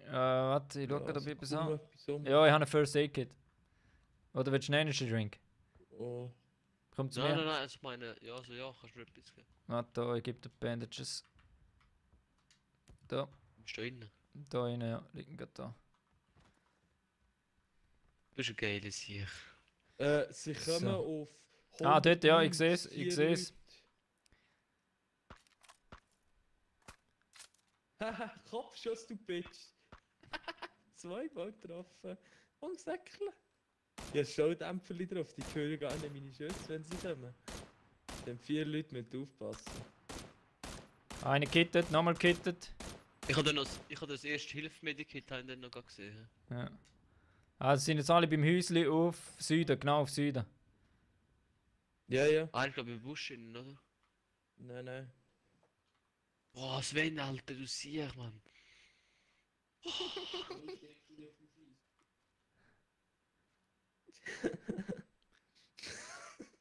Speaker 1: Warte, ich schaue
Speaker 2: Ja,
Speaker 1: gerade, ob
Speaker 2: also
Speaker 1: ich etwas
Speaker 2: kaum
Speaker 1: habe.
Speaker 2: etwas um.
Speaker 1: Ja, ich habe einen First Aid Kit. Oder willst du einen Energy Drink?
Speaker 2: Oh.
Speaker 1: Komm zu
Speaker 4: Nein,
Speaker 1: mir.
Speaker 4: nein, also ich meine, ja, so ja, kannst du mir etwas geben.
Speaker 1: Warte, da, ich gebe dir Bandages. Da,
Speaker 4: Bist du innen?
Speaker 1: da rein, ja, liegen gerade da.
Speaker 4: Du bist ein geiler Sieg.
Speaker 2: Sie kommen
Speaker 1: So.
Speaker 2: auf.
Speaker 1: Ah, dort, ja, ich
Speaker 2: 190,
Speaker 1: seh's, ich
Speaker 2: 4
Speaker 1: seh's.
Speaker 2: Leute. Haha, Kopfschuss, du Bitch. Zweimal getroffen. Und Säckle. Ja, Schaudämpferli drauf, die hören gar nicht meine Schüsse, wenn sie kommen. Dann 4 Leute müssen aufpassen.
Speaker 1: Eine kittet, nochmal kittet.
Speaker 4: Ich habe das erste Hilfe-Medikit dann noch gar gesehen.
Speaker 1: Ja. Also sind jetzt alle beim Häusli auf Süden, genau auf Süden.
Speaker 2: Ja, ja.
Speaker 4: Ah, ich glaube im Busch innen, oder?
Speaker 2: Nein, nein.
Speaker 4: Boah, Sven, Alter, du siehst, Mann.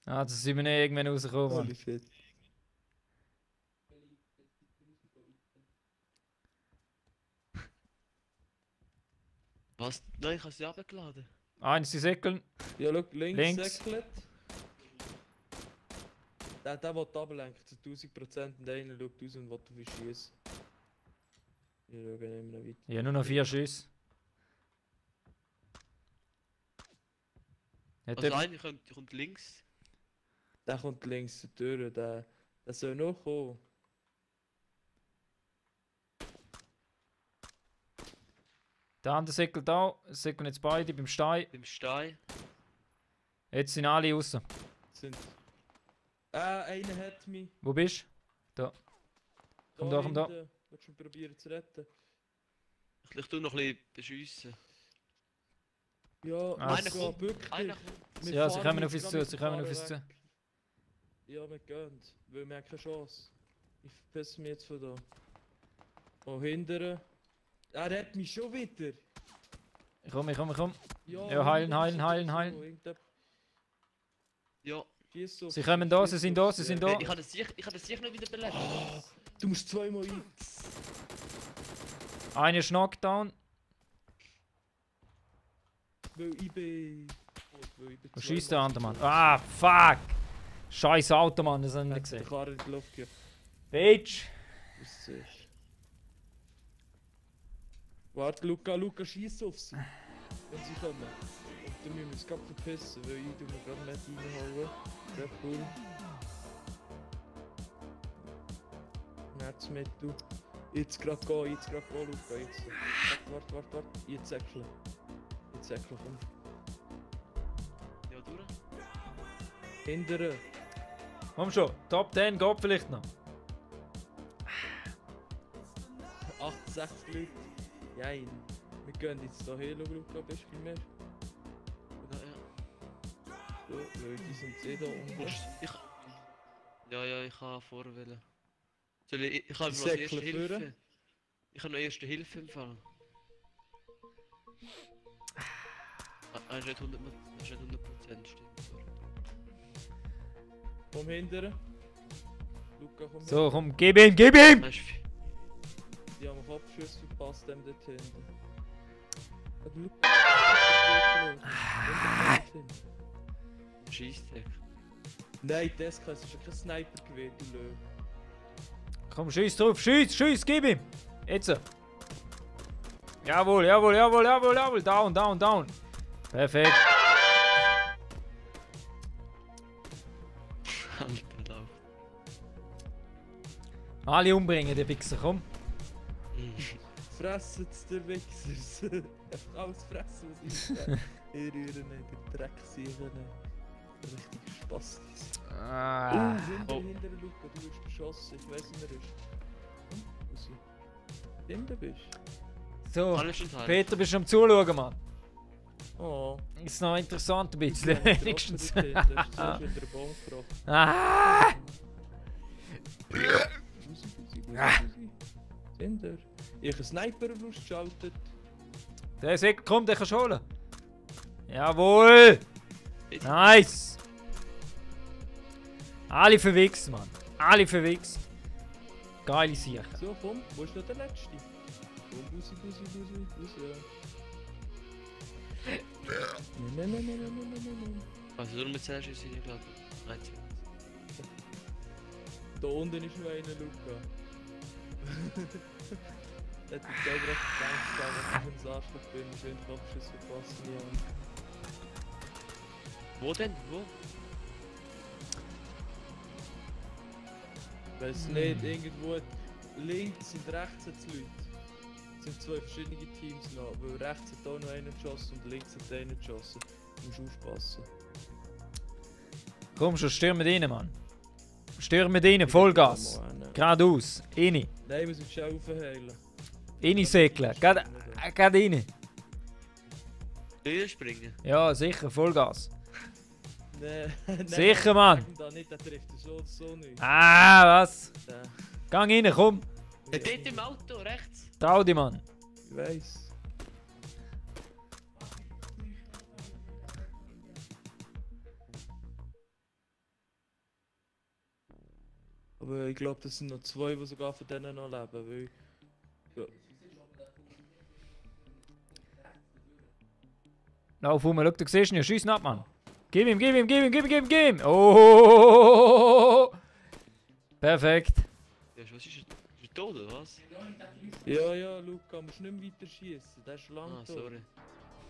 Speaker 1: Also sind wir nicht irgendwann rausgekommen. Mann.
Speaker 2: Holy shit.
Speaker 4: Was? Nein, ich habe sie abgeladen.
Speaker 1: Eins die Säckeln.
Speaker 2: Ja, schau, links,
Speaker 1: Links.
Speaker 2: Säcklet. Der will ablenken zu 1000% und einer schaut raus und will auf ihn schießen. Ich schaue nicht mehr weiter.
Speaker 1: Ich habe nur noch 4 Schüsse. Hat
Speaker 4: Also
Speaker 1: jemand-
Speaker 4: einer kommt links.
Speaker 2: Der kommt links durch, der soll noch kommen.
Speaker 1: Der andere säckelt da. Es säckeln jetzt beide beim Stein.
Speaker 4: Beim Stein.
Speaker 1: Jetzt sind alle raus.
Speaker 2: Sind... einer hat mich.
Speaker 1: Wo bist du? Komm da, komm da.
Speaker 2: hinten. Willst du mich probieren zu retten?
Speaker 4: Ich tu noch ein bisschen beschiessen.
Speaker 2: Ja,
Speaker 1: Ah,
Speaker 2: ich
Speaker 1: es-
Speaker 2: gehe wirklich.
Speaker 4: Einer
Speaker 2: Wir
Speaker 1: Ja, sie
Speaker 2: fahren
Speaker 1: kommen auf
Speaker 2: jetzt
Speaker 1: uns
Speaker 2: gerade
Speaker 1: zu, sie
Speaker 2: mit
Speaker 1: kommen
Speaker 2: dem
Speaker 1: auf uns
Speaker 2: Karren
Speaker 1: zu.
Speaker 2: weg. Ja, wir gehen. Weil wir haben keine Chance. Ich verpiss mich jetzt von da. Oh, hindern. Er hat mich schon wieder.
Speaker 1: Ich komm.
Speaker 2: Ja,
Speaker 1: Ja, heilen,
Speaker 2: hindern
Speaker 1: heilen,
Speaker 2: ist
Speaker 1: heilen,
Speaker 2: so,
Speaker 1: heilen.
Speaker 2: irgendjemand
Speaker 4: Ja.
Speaker 2: schiesst auf
Speaker 1: Sie
Speaker 2: sie,
Speaker 1: kommen da, sie
Speaker 2: schiesst
Speaker 1: sind
Speaker 2: auf
Speaker 1: da, sie sind da.
Speaker 4: Ich habe das sicher noch wieder belebt.
Speaker 2: Du musst zweimal rein.
Speaker 1: Einer ist Knockdown.
Speaker 2: Weil ich bin... Weil ich bin
Speaker 1: Wo schießt der
Speaker 2: zweimal
Speaker 1: andere, Mann?
Speaker 2: so-
Speaker 1: Ah, fuck! Scheiß Auto, Mann, das haben wir nicht
Speaker 2: Hat den
Speaker 1: gesehen.
Speaker 2: Karren in die Luft gegeben.
Speaker 1: Bitch!
Speaker 2: Das ist... Warte, Luca, schieß auf sie. Wenn sie kommen. Und dann müssen wir uns gerade verpissen, weil ich mir gerade nicht reinhauen. Sehr cool. Netzmittel. Jetzt gerade gehen, Luca. Jetzt. Warte. Jetzt säckeln. Komm.
Speaker 4: Ja, durch.
Speaker 2: Hindern.
Speaker 1: Komm schon, Top 10 geht vielleicht noch.
Speaker 2: 68 Leute. Jein. Wir gehen jetzt hier hin, Luca, bist du bei mir?
Speaker 4: Ja.
Speaker 2: So, weil die sind eh da unten.
Speaker 4: Ich kann vorwählen. Soll ich habe
Speaker 2: Die
Speaker 4: noch erste
Speaker 2: Säckle
Speaker 4: Hilfe.
Speaker 2: führen?
Speaker 4: Ich habe noch erste Hilfe im Fall. Er ist nicht 100%, stimmt. Sorry.
Speaker 2: Komm hindern. Luca, komm
Speaker 1: So, komm, gib ihm!
Speaker 4: Weißt du,
Speaker 2: Die haben Kopfschuss verpasst, dem dort hinten. Aber Luca,
Speaker 4: Scheissdreck.
Speaker 2: Nein, das ist ja kein Sniper-Gewehr, du Löw.
Speaker 1: Komm, schieß drauf, schieß, gib ihm! Jetzt! Jawohl! Down! Perfekt!
Speaker 4: Alter, lauf.
Speaker 1: Alle umbringen, die Wichser, komm!
Speaker 2: Fressen's, der Wichsers. Einfach alles fressen, was ich sage. Ihr rühren nicht, der Dreck sehen. Richtig Spastis.
Speaker 1: Ah.
Speaker 2: Hinter Luca, du wirst beschossen, ich weiss nicht, wer ist. Wo ist sie? Hinter bist
Speaker 1: So,
Speaker 4: Alles in Teil.
Speaker 1: Peter, bist du am Zuschauen, Mann?
Speaker 2: Oh.
Speaker 1: Ist noch interessant ein bisschen, wenigstens.
Speaker 2: Das ist zuerst wieder der Baum gebrochen.
Speaker 1: Ah!
Speaker 2: Hinter. Ich habe einen Sniper ausgeschaltet.
Speaker 1: Der sagt, komm, den kannst du holen. Jawohl! Nice! Alle verwichst, Mann. Alle verwichst. Geile Sache.
Speaker 2: So, komm, wo ist noch der Letzte? Komm, Bussi. Nein.
Speaker 4: Also nur mit 10 Schüssen, ich glaube. 13.
Speaker 2: Da unten ist noch einer, Luca. Der hat mich selber echt gedacht, dass ich ein Arschloch bin und schön Kopfschuss verpassen. Ja.
Speaker 4: Wo denn? Wo?
Speaker 2: Weiss nicht, irgendwo links und rechts hat es Leute. Es sind zwei verschiedene Teams noch, weil rechts hat auch noch einer geschossen und links hat einer geschossen. Du musst aufpassen.
Speaker 1: Komm schon, stürmen rein, Mann. Stürmen rein, Vollgas. Geradeaus. Rein.
Speaker 2: Nein, wir müssen schnell aufheilen.
Speaker 1: Reinsäckeln. Gerade rein.
Speaker 4: Höher springen.
Speaker 1: Ja, sicher, Vollgas.
Speaker 2: Nein,
Speaker 1: Sicher, Mann.
Speaker 2: Da nicht, der trifft er so oder so nicht.
Speaker 1: Ah, was?
Speaker 2: Der-
Speaker 1: Gang rein, komm.
Speaker 4: Dort im Auto, rechts.
Speaker 1: Trau dich, Mann.
Speaker 2: Ich weiss. Aber ich glaube, das sind noch zwei, die sogar von denen noch leben, weil... Ja.
Speaker 1: Lauf rum, schau, du siehst ihn, schieß ab, Mann. Gib ihm! Oh! Perfekt.
Speaker 4: Ja, was ist er? Ist er tot oder was?
Speaker 2: Ja, Luca, musst nicht mehr weiter schießen. Der ist schon lange
Speaker 4: Ah,
Speaker 2: tot.
Speaker 4: sorry.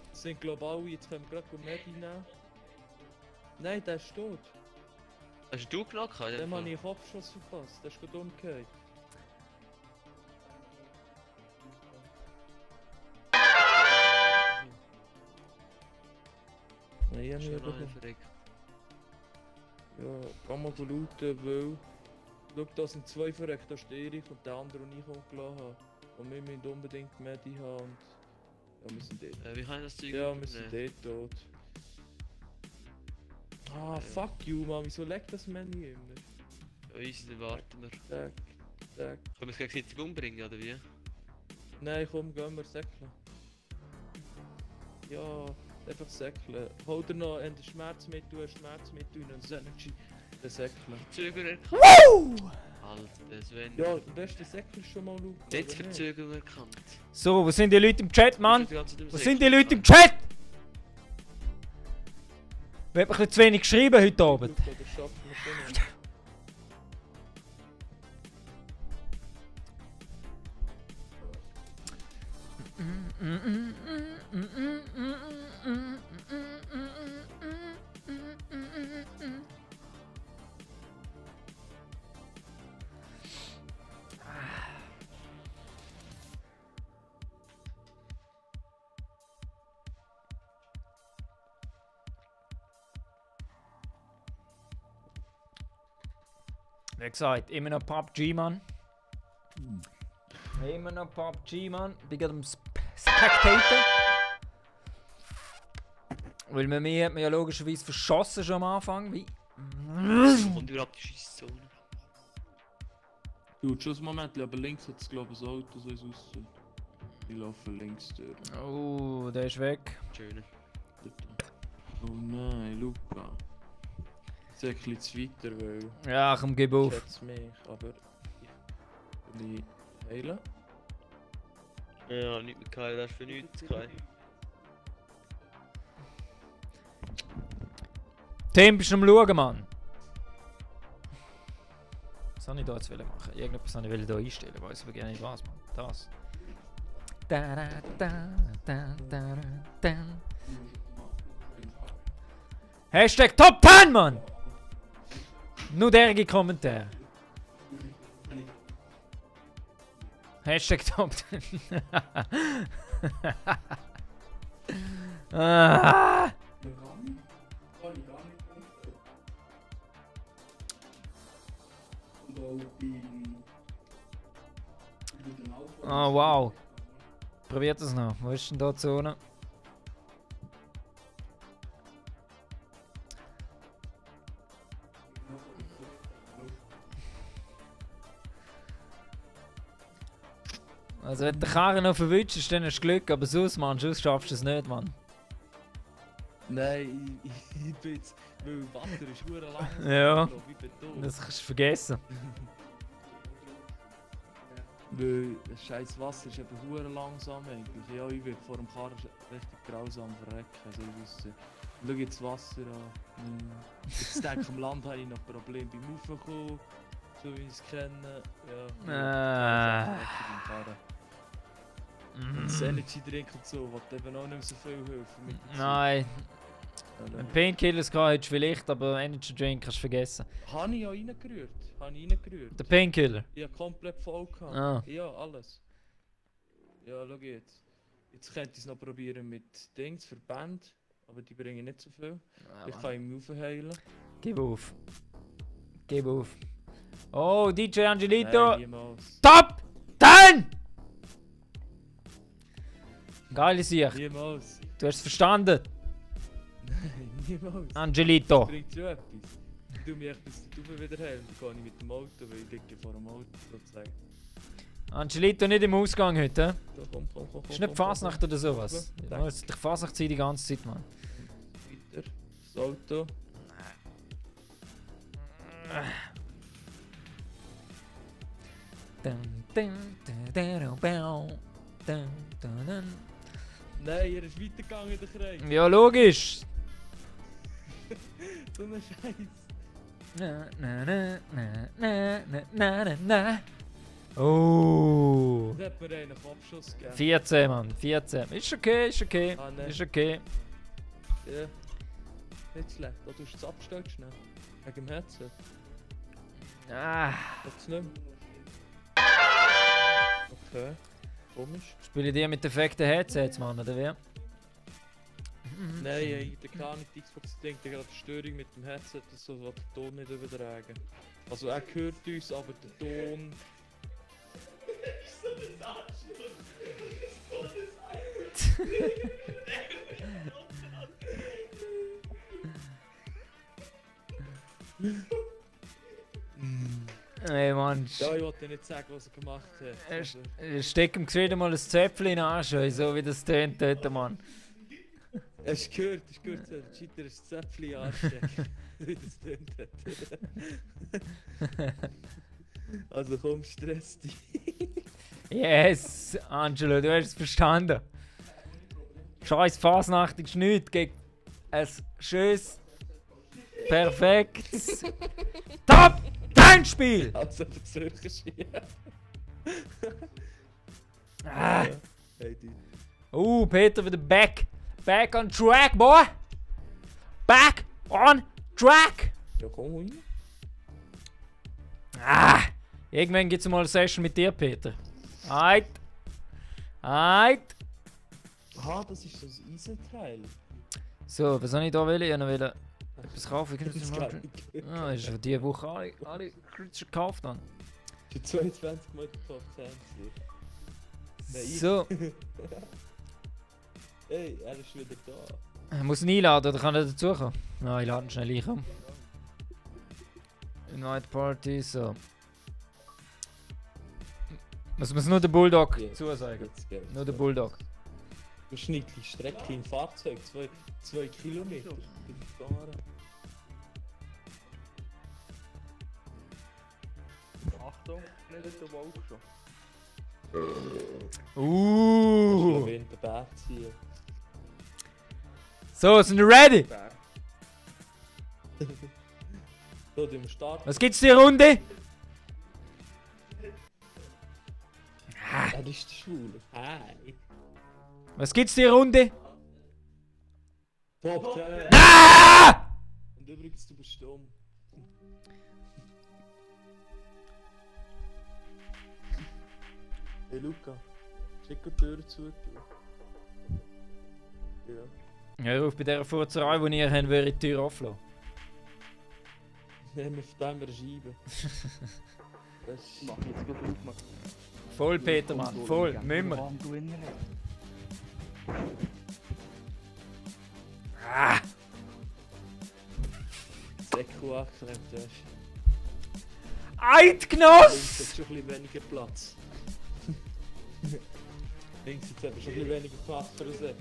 Speaker 2: Das sind global, jetzt können wir gerade Medi nehmen. Nein, der ist tot.
Speaker 4: Hast du genockt?
Speaker 2: Dem habe ich einen Kopfschuss verpasst. Der ist gerade umgekehrt. Nein, ich habe
Speaker 4: Schon
Speaker 2: nicht
Speaker 4: noch
Speaker 2: bekommen.
Speaker 4: verreckt.
Speaker 2: Ja, kann man verlauten, weil... Schau, da sind zwei verreckt, da ist der Erich und der andere, den ich umgelassen habe. Und wir müssen unbedingt Medi haben und... Ja, wir sind dort.
Speaker 4: Wie kann ich das Zeug
Speaker 2: Ja, wir sind
Speaker 4: übernehmen?
Speaker 2: dort tot. Ah, fuck you, Mann, wieso leckt das Menü immer?
Speaker 4: Ja, easy, dann warten wir.
Speaker 2: Zack, zack.
Speaker 4: Können wir es gegenseitig umbringen, oder wie?
Speaker 2: Nein, komm, gehen wir säckeln. Ja, einfach säckeln. Hol dir noch ein Schmerzmittel und das Energy. Dann säckeln.
Speaker 4: Verzögerung erkannt.
Speaker 1: Woo!
Speaker 4: Alter, Sven.
Speaker 2: Ja, am besten säckeln schon mal, Luca.
Speaker 4: Jetzt
Speaker 2: oder nicht?
Speaker 4: Verzögerung erkannt.
Speaker 1: So, wo sind die Leute im Chat, Mann?
Speaker 4: Die ganze Zeit
Speaker 1: Wo
Speaker 4: im
Speaker 1: sind die
Speaker 4: Säckchen
Speaker 1: Leute im
Speaker 4: gefahren.
Speaker 1: Chat? Wir haben ein bisschen zu wenig geschrieben heute Abend.
Speaker 2: Luca, das schaffen wir schon noch.
Speaker 1: Wie gesagt, immer noch PUBG, Mann. Immer noch PUBG, Mann. Bin gerade am Spectator. Weil mir hat man ja logischerweise verschossen schon am Anfang. Wie?
Speaker 4: Und überhaupt die Scheißzone.
Speaker 2: Du, schon ein Moment, aber links hat es glaube ich ein Auto, so ist es aussieht. Ich laufe links durch.
Speaker 1: Oh, der ist weg.
Speaker 4: Schöne.
Speaker 2: Oh nein, Luca. Jetzt ein bisschen zu weiter, weil
Speaker 1: Ja, komm, gib auf.
Speaker 2: schätze mich, aber ich will heilen.
Speaker 4: Ja, nicht mehr Kai, das ist für nichts Kai.
Speaker 1: Tim, bist du am Schauen, Mann? Was soll ich da jetzt machen? Irgendetwas soll ich da einstellen, weiß aber gerne nicht was, Mann. Das. Da, da, da, da, da, da. Hashtag Top 10, Mann! Nur derige Kommentar. Hashtag Top 10. Ah. Oh wow. Probiert es noch. Wo ist denn da die Zone? Also wenn der Karren noch verwünscht ist, dann hast du Glück, aber sonst, Mann, sonst schaffst du es nicht, Mann.
Speaker 2: Nein, ich bin jetzt, weil Wasser ist hure lang.
Speaker 1: Ja.
Speaker 2: Wie Beton.
Speaker 1: Das kannst du vergessen.
Speaker 2: Weil das scheiß Wasser ist eben hure langsam eigentlich. Ja, ich werde vor dem Karren richtig grausam verrecken. Also ich wüsste. Schau jetzt das Wasser an. Jetzt denke ich, am Land habe ich noch Probleme beim Raufkommen. So wie ich es kenne. Ja. Und das Energy Drink und so, was eben auch nicht mehr so viel helfen mit der Zeit.
Speaker 1: Nein,
Speaker 2: Also,
Speaker 1: ein Painkillers hättest du vielleicht, aber Energy Drink kannst du vergessen.
Speaker 2: habe ich auch reingerührt.
Speaker 1: Der Painkiller.
Speaker 2: Ich habe komplett voll gehabt.
Speaker 1: Ah.
Speaker 2: Ja, alles. Ja, schau jetzt. Jetzt könnte ich es noch probieren mit Dings für Band, aber die bringen nicht so viel. Ich kann ihn aufheilen.
Speaker 1: Gib auf. Gib auf. Oh, DJ Angelito.
Speaker 2: Nein, niemals.
Speaker 1: Top 10! Geile Sicht.
Speaker 2: Niemals.
Speaker 1: Du hast es verstanden,
Speaker 2: Nein, niemals.
Speaker 1: Angelito.
Speaker 2: Bringt schon etwas. Ich tue mich echt bis die Tube wieder heilen. Dann gehe ich mit dem Auto, weil ich liege vor dem Auto sozusagen.
Speaker 1: Angelito nicht im Ausgang heute. Hä?
Speaker 2: So, komm.
Speaker 1: Ist nicht Fasnacht oder sowas.
Speaker 2: Komm,
Speaker 1: Ja, es ist die Fasnachtszeit die ganze Zeit, Mann.
Speaker 2: Weiter. Das Auto. Nein, er ist weitergegangen in den Kreis.
Speaker 1: Ja, logisch.
Speaker 2: So eine Scheiß.
Speaker 1: Na, na, na, na, na, na, na, na, na. Oh.
Speaker 2: Da hat mir einen Kopfschuss gegeben.
Speaker 1: 14, Mann. 14. Ist okay, ist okay.
Speaker 2: Ah, nein.
Speaker 1: Ist okay.
Speaker 2: Ja. Nicht schlecht. Da tust du es abgestellt schnell. Wegen dem Headset.
Speaker 1: Ah.
Speaker 2: Jetzt nicht mehr. Okay. Komisch.
Speaker 1: Spiele ich die mit defekten Headsets, Mann, oder wie?
Speaker 2: Nein, der kann nicht die Xbox denkt, der hat eine Störung mit dem Headset, das soll den Ton nicht übertragen. Also er hört uns, aber der Ton...
Speaker 1: Ey, Mann.
Speaker 2: Ja, ich wollte nicht sagen, was er gemacht hat. aber-
Speaker 1: Steck ihm wieder mal ein Zäpfchen in den Arsch, so wie das tönt dort, Mann.
Speaker 2: Hast du gehört, der Cheater ist das Zäpfchen anstecken. Wie das tönt hat. Also komm, stress dich.
Speaker 1: Yes, Angelo, du hast es verstanden. Scheiß Fasnacht ist nichts gegen ein schönes, perfektes Top-10-Spiel!
Speaker 2: Also versuchst du ja.
Speaker 1: Ah.
Speaker 2: Hey, die.
Speaker 1: Peter wieder back on track, boy! Back on track!
Speaker 2: Ja, komm rein.
Speaker 1: Ah! Irgendwann gibt es mal eine Session mit dir, Peter. Eit!
Speaker 2: Aha, das ist das Eisenteil.
Speaker 1: So, was soll ich da wollen? Ich wollte etwas kaufen.
Speaker 2: Das ist geil.
Speaker 1: Ah, ist für diese Woche alle Kreuzer gekauft dann.
Speaker 2: Die 22 Mal Top 10 Nein.
Speaker 1: So,
Speaker 2: Hey, er ist wieder da.
Speaker 1: ich muss ihn einladen, oder kann er dazukommen? Ja, ich lade ihn schnell ein. Komm. Invite Party, so. Muss nur der Bulldog
Speaker 2: Ja.
Speaker 1: zusagen.
Speaker 2: Jetzt geht's.
Speaker 1: Nur der Bulldog.
Speaker 2: Du schnittlich Strecke im Fahrzeug, 2 Kilometer. Bin ich gefahren.
Speaker 3: Achtung, nicht der Wolf schon.
Speaker 2: Wenn der Berg ziehen.
Speaker 1: So, sind wir ready?
Speaker 3: Bär.
Speaker 2: So, du musst starten.
Speaker 1: Was gibt's die Runde?
Speaker 2: Er ist der Schwule. Hi.
Speaker 1: Was gibt's die Runde?
Speaker 2: Top 10.
Speaker 1: Ah!
Speaker 2: Und übrigens, du bist stumm. Hey Luca, schick die Tür zu. Ja.
Speaker 1: Ja, ruf bei dieser Furzerei, die ihr habt, würde ich die Tür offen lassen.
Speaker 2: Nehmen wir von dem eine Scheibe. Das ist...
Speaker 3: Mach ich jetzt gut auf, Mann.
Speaker 1: Voll, Peter, Mann, voll, müssen wir. Ah!
Speaker 2: Säcko angeklemmt hast. Links
Speaker 1: Eidgenoss!
Speaker 2: hat schon ein bisschen weniger Platz. Links jetzt eben schon ein bisschen weniger Platz für den Säck.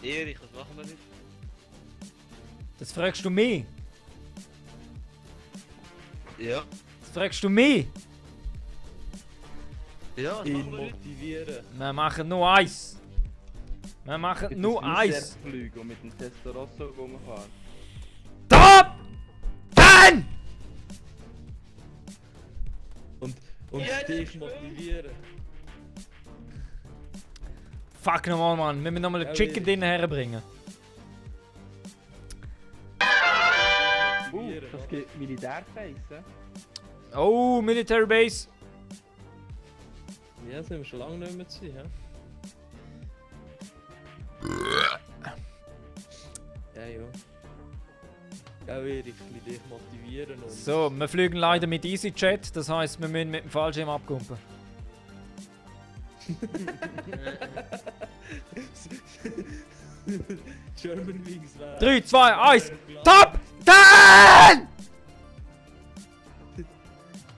Speaker 4: Erich, was machen wir nicht?
Speaker 1: Das fragst du mich?
Speaker 4: Ja.
Speaker 1: Das fragst du mich?
Speaker 4: Ja, was
Speaker 2: Ihn
Speaker 4: machen wir nicht?
Speaker 2: motivieren.
Speaker 1: Wir machen nur eins. Wir machen nur eins.
Speaker 3: Flüge und mit dem Testarosso rumfahren.
Speaker 1: Top! 10!
Speaker 2: Und
Speaker 4: Ja,
Speaker 2: dich motivieren.
Speaker 1: Fuck nochmal, Mann. Wir müssen nochmal
Speaker 2: Ja,
Speaker 1: ein Chicken Dinner herbringen.
Speaker 2: Motivieren,
Speaker 3: Das
Speaker 2: oder?
Speaker 3: gibt Militärface,
Speaker 1: Oh, Military Base.
Speaker 2: Ja, sind wir schon lange nicht mehr zu sehen, hä? Ja, ja. Ja, Erich, ich will dich motivieren und...
Speaker 1: So, wir fliegen leider mit EasyJet. Das heisst, wir müssen mit dem Fallschirm abkumpen.
Speaker 2: German Wings wäre...
Speaker 1: 3, 2, 1. Top 10!